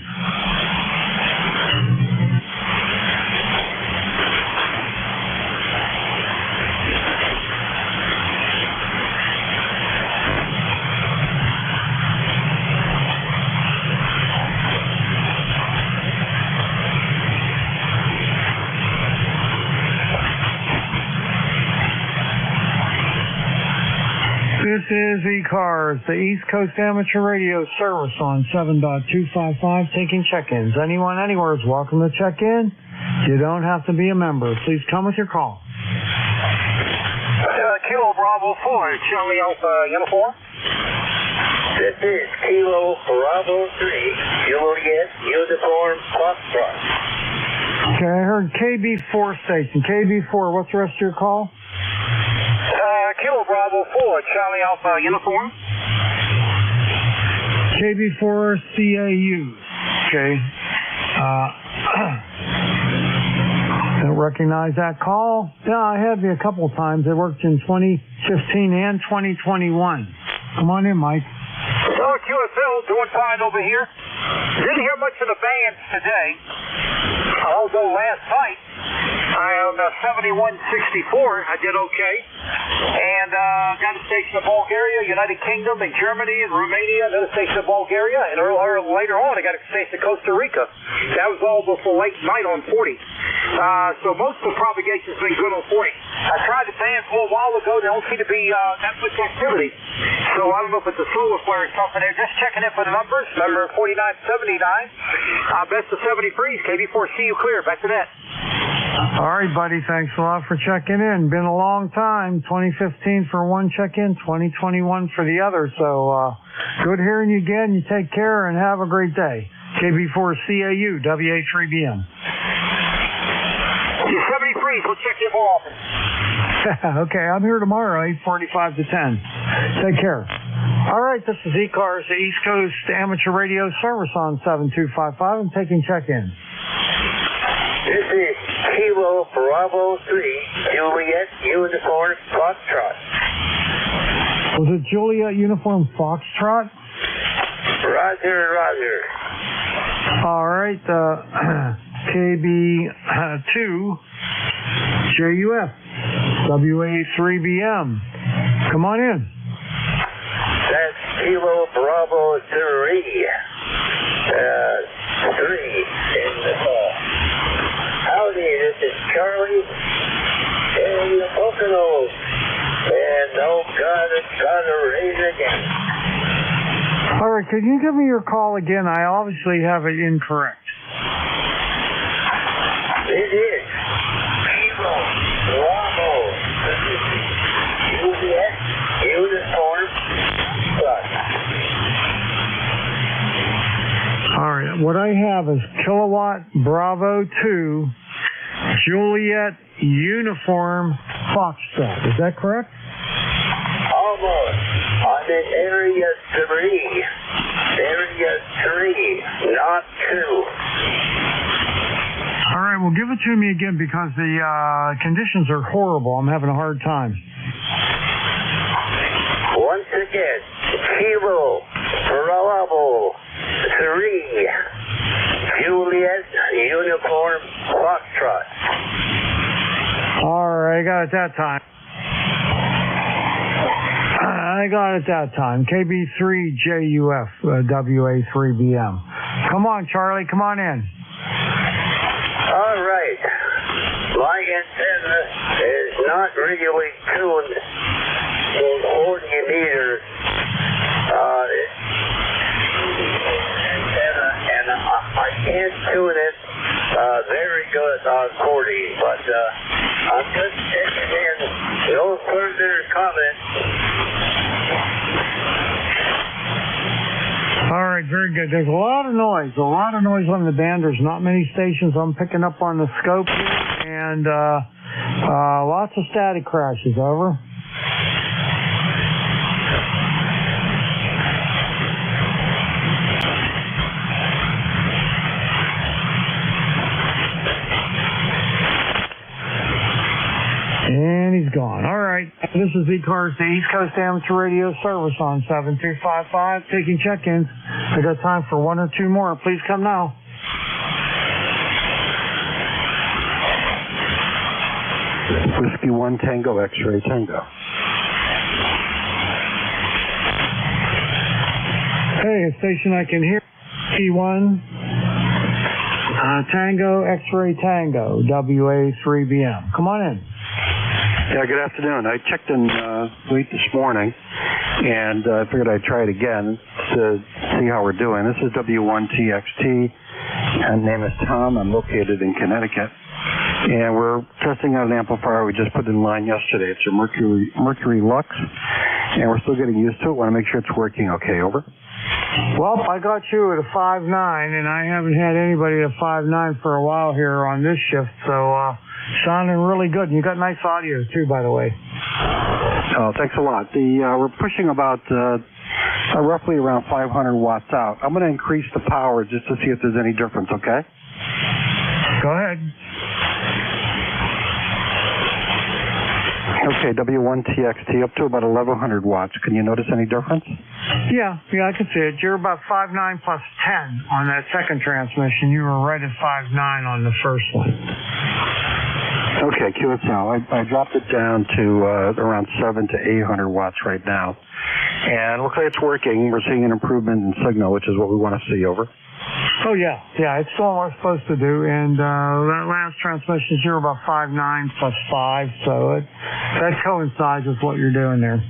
This is ECARS, the East Coast Amateur Radio Service on 7.255, taking check-ins. Anyone, anywhere is welcome to check in. You don't have to be a member. Please come with your call. Kilo Bravo 4, Charlie Alpha Uniform. This is Kilo Bravo 3, Juliet Uniform Foxtrot. Okay, I heard KB4 station. KB4, what's the rest of your call? Kilo Bravo 4, Charlie Alpha Uniform. KB4 CAU. Okay. Don't recognize that call. Yeah, I have you a couple of times. It worked in 2015 and 2021. Come on in, Mike. Hello, QSL, doing fine over here. Didn't hear much of the bands today. Although last night, on 7164, I did okay. And got a station in Bulgaria, United Kingdom, and Germany, and Romania, another station in Bulgaria, and later on I got a station in Costa Rica. That was all before late night on 40. So most of the propagation's been good on 40. I tried the bands a little while ago. There don't seem to be that much activity. So I don't know if it's a solar flare or something there. Just checking in for the numbers. Number 4979. Best of 73s. KB4, see you clear. Back to that. All right, buddy. Thanks a lot for checking in. Been a long time. 2015 for one check-in, 2021 for the other. So good hearing you again. You take care and have a great day. KB4 CAU, WA3BM. 73s. We'll check in more often. Okay, I'm here tomorrow, 8:45 to 10. Take care. All right, this is ECARS, the East Coast Amateur Radio Service on 7255. I'm taking check-in. This is Kilo Bravo 3, Juliet Uniform Foxtrot. Was it Juliet Uniform Foxtrot? Roger, roger. All right, KB2 JUF, WA3BM. Come on in. That's Kilo Bravo 3. 3 in the call. Howdy, this is Charlie in the Poconos. And oh God, it's gonna rain again. All right, could you give me your call again? I obviously have it incorrect. It is Kilo Bravo. Juliet Uniform Fox. All right, what I have is Kilowatt Bravo 2, Juliet Uniform Foxtrot. Is that correct? Almost. I'm in Area 3. Area 3, not 2. All right, well, give it to me again because the conditions are horrible. I'm having a hard time. Once again, Kilo Bravo 3, Juliet Uniform Foxtrot. All right, I got it that time. KB3JUF, WA3BM. Come on, Charlie, come on in. All right. My antenna is not really tuned for 40 meters. Antenna, and I can't tune it very good on 40, but I'm just checking in. No further comment. All right, very good. There's a lot of noise on the band. There's not many stations I'm picking up on the scope here, and lots of static crashes. Over. And he's gone. All right. This is ECARS, the East Coast Amateur Radio Service on 7255, taking check-ins. I got time for one or two more. Please come now. Whiskey 1 Tango, X-Ray Tango. Hey, a station I can hear. T1 Tango, X-Ray Tango, WA3BM. Come on in. Yeah, good afternoon. I checked in late this morning, and I figured I'd try it again to see how we're doing. This is W1TXT, and name is Tom. I'm located in Connecticut, and we're testing out an amplifier we just put in line yesterday. It's a Mercury Lux, and we're still getting used to it. Want to make sure it's working okay. Over. Well, I got you at a 5.9, and I haven't had anybody at a 5.9 for a while here on this shift, so sounding really good. And you got nice audio, too, by the way. Oh, thanks a lot. We're pushing about roughly around 500 watts out. I'm going to increase the power just to see if there's any difference, okay? Go ahead. Okay, W1TXT up to about 1100 watts. Can you notice any difference? Yeah, I can see it. You're about 5.9 plus 10 on that second transmission. You were right at 5.9 on the first one. Okay, QSL. I dropped it down to around 700 to 800 watts right now. And it looks like it's working. We're seeing an improvement in signal, which is what we want to see. Over. Oh, yeah, it's doing what it's supposed to do, and that last transmission, you're about 5.9 plus 5, so that coincides with what you're doing there.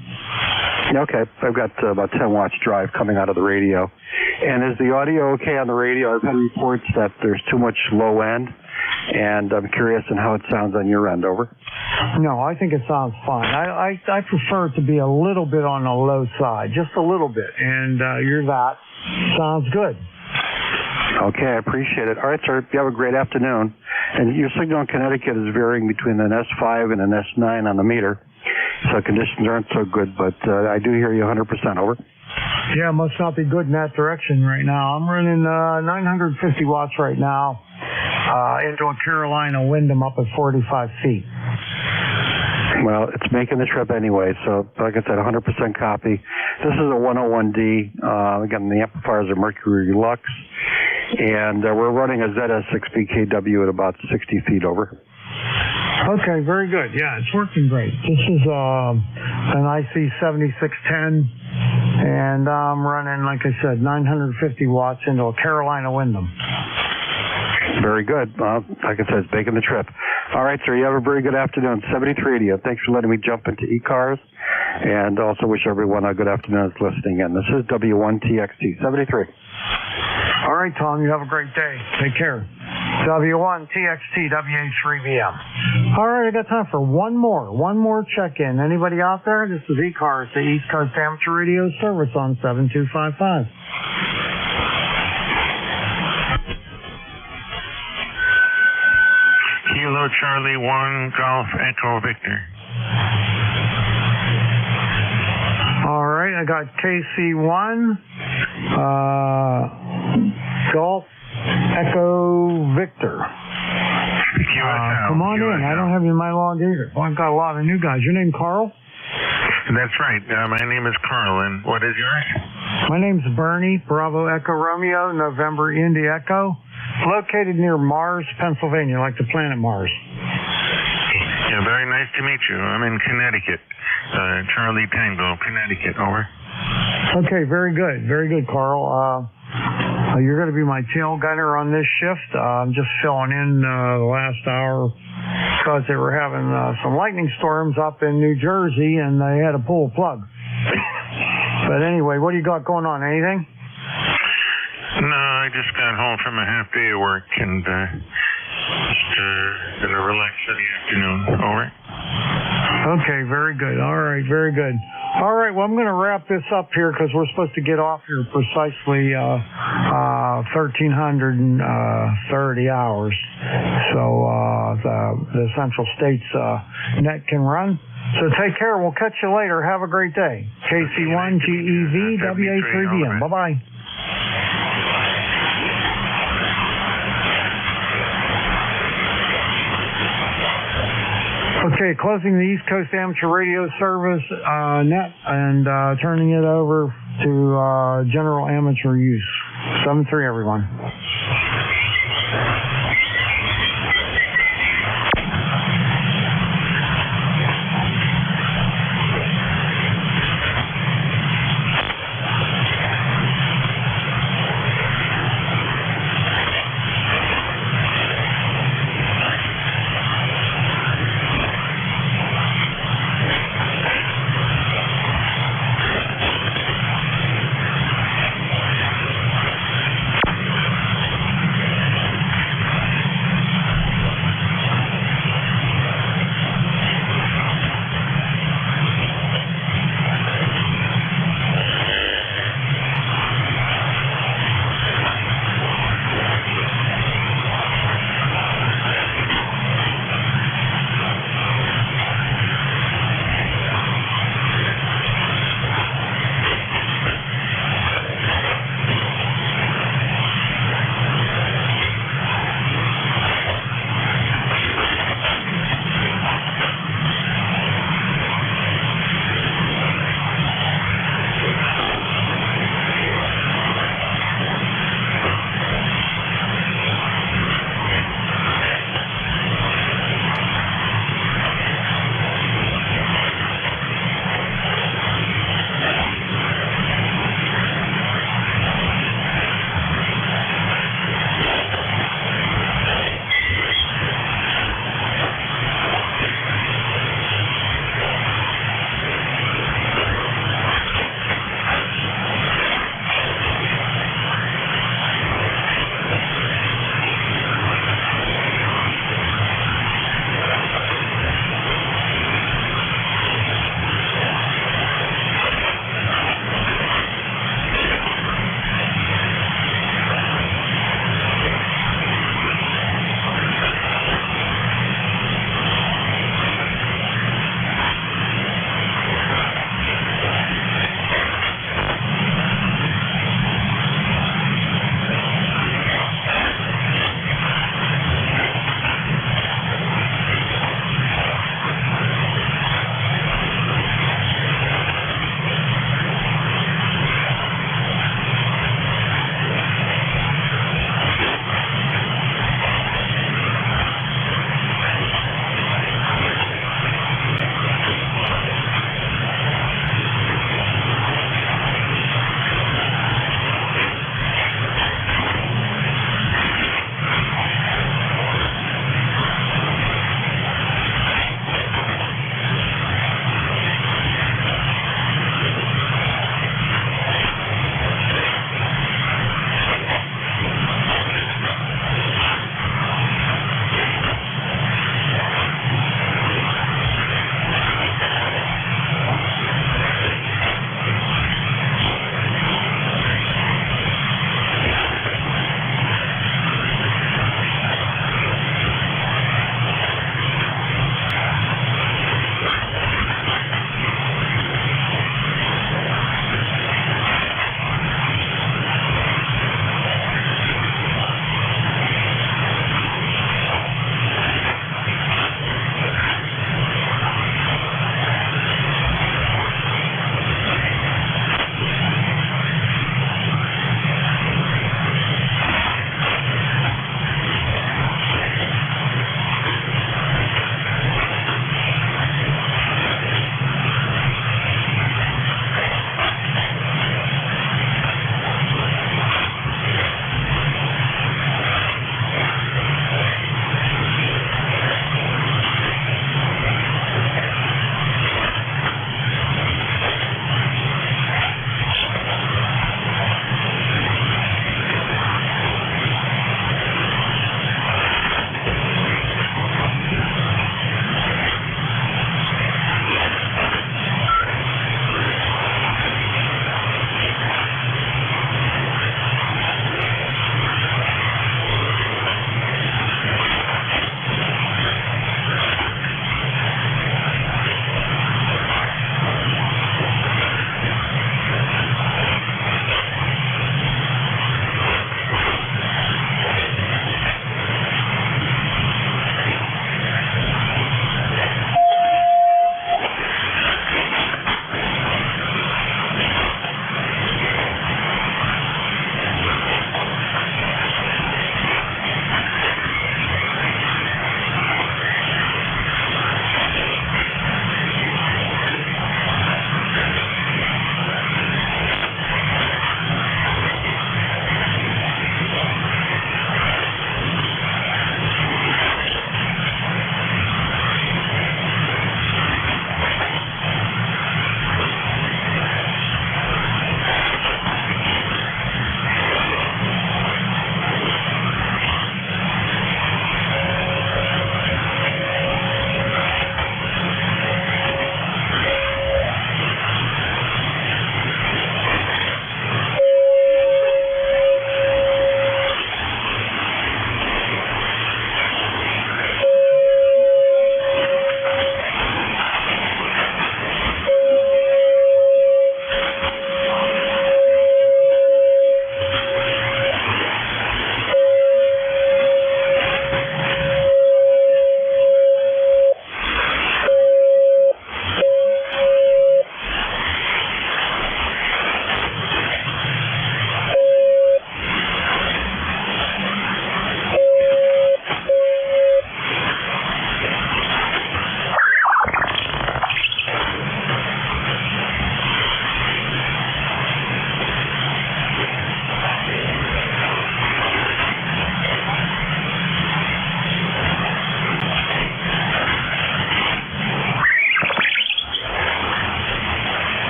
Okay, I've got about 10 watts drive coming out of the radio. And is the audio okay on the radio? I've had reports that there's too much low end, and I'm curious on how it sounds on your end. Over. No, I think it sounds fine. I prefer it to be a little bit on the low side, just a little bit, and that sounds good. Okay, I appreciate it. All right, sir, you have a great afternoon. And your signal in Connecticut is varying between an S5 and an S9 on the meter, so conditions aren't so good, but I do hear you 100%. Over. Yeah, it must not be good in that direction right now. I'm running 950 watts right now into a Carolina Wyndham up at 45 feet. Well, it's making the trip anyway, so like I said, 100% copy. This is a 101D. Again, the amplifiers are Mercury Lux, and we're running a ZS6BKW at about 60 feet. Over. Okay, very good. Yeah, it's working great. This is an IC7610, and I'm running, like I said, 950 watts into a Carolina Wyndham. Very good. Like I said, it's making the trip. All right, sir. You have a very good afternoon. 73 to you. Thanks for letting me jump into ECARS, and also wish everyone a good afternoon that's listening in. This is W1TXT 73. All right, Tom. You have a great day. Take care. W1TXT WA3BM. All right, I got time for one more check-in. Anybody out there? This is ECARS, the East Coast Amateur Radio Service on 7255. Kilo Charlie 1 Golf Echo Victor. All right, I got KC1 Golf Echo Victor. Come on in. I don't have you in my log either. Well, I've got a lot of new guys. Your name Carl? That's right. My name is Carl, and what is yours? My name's Bernie, Bravo Echo Romeo, November Indy Echo. Located near Mars, Pennsylvania, like the planet Mars. Yeah, very nice to meet you. I'm in Connecticut. Charlie Tango, Connecticut. Over. Okay, very good. Very good, Carl. You're going to be my tail gunner on this shift. I'm just filling in the last hour because they were having some lightning storms up in New Jersey, and they had to pull a plug. But anyway, what do you got going on? Anything? No, I just got home from a half day of work and just gonna relax for the afternoon. Over. Okay, very good. All right, very good. All right, well, I'm going to wrap this up here because we're supposed to get off here precisely 1330 hours. So the Central States net can run. So take care. We'll catch you later. Have a great day. KC1 GEV WA3BM. Bye-bye. Okay, closing the East Coast Amateur Radio Service net and turning it over to general amateur use. 7-3, everyone.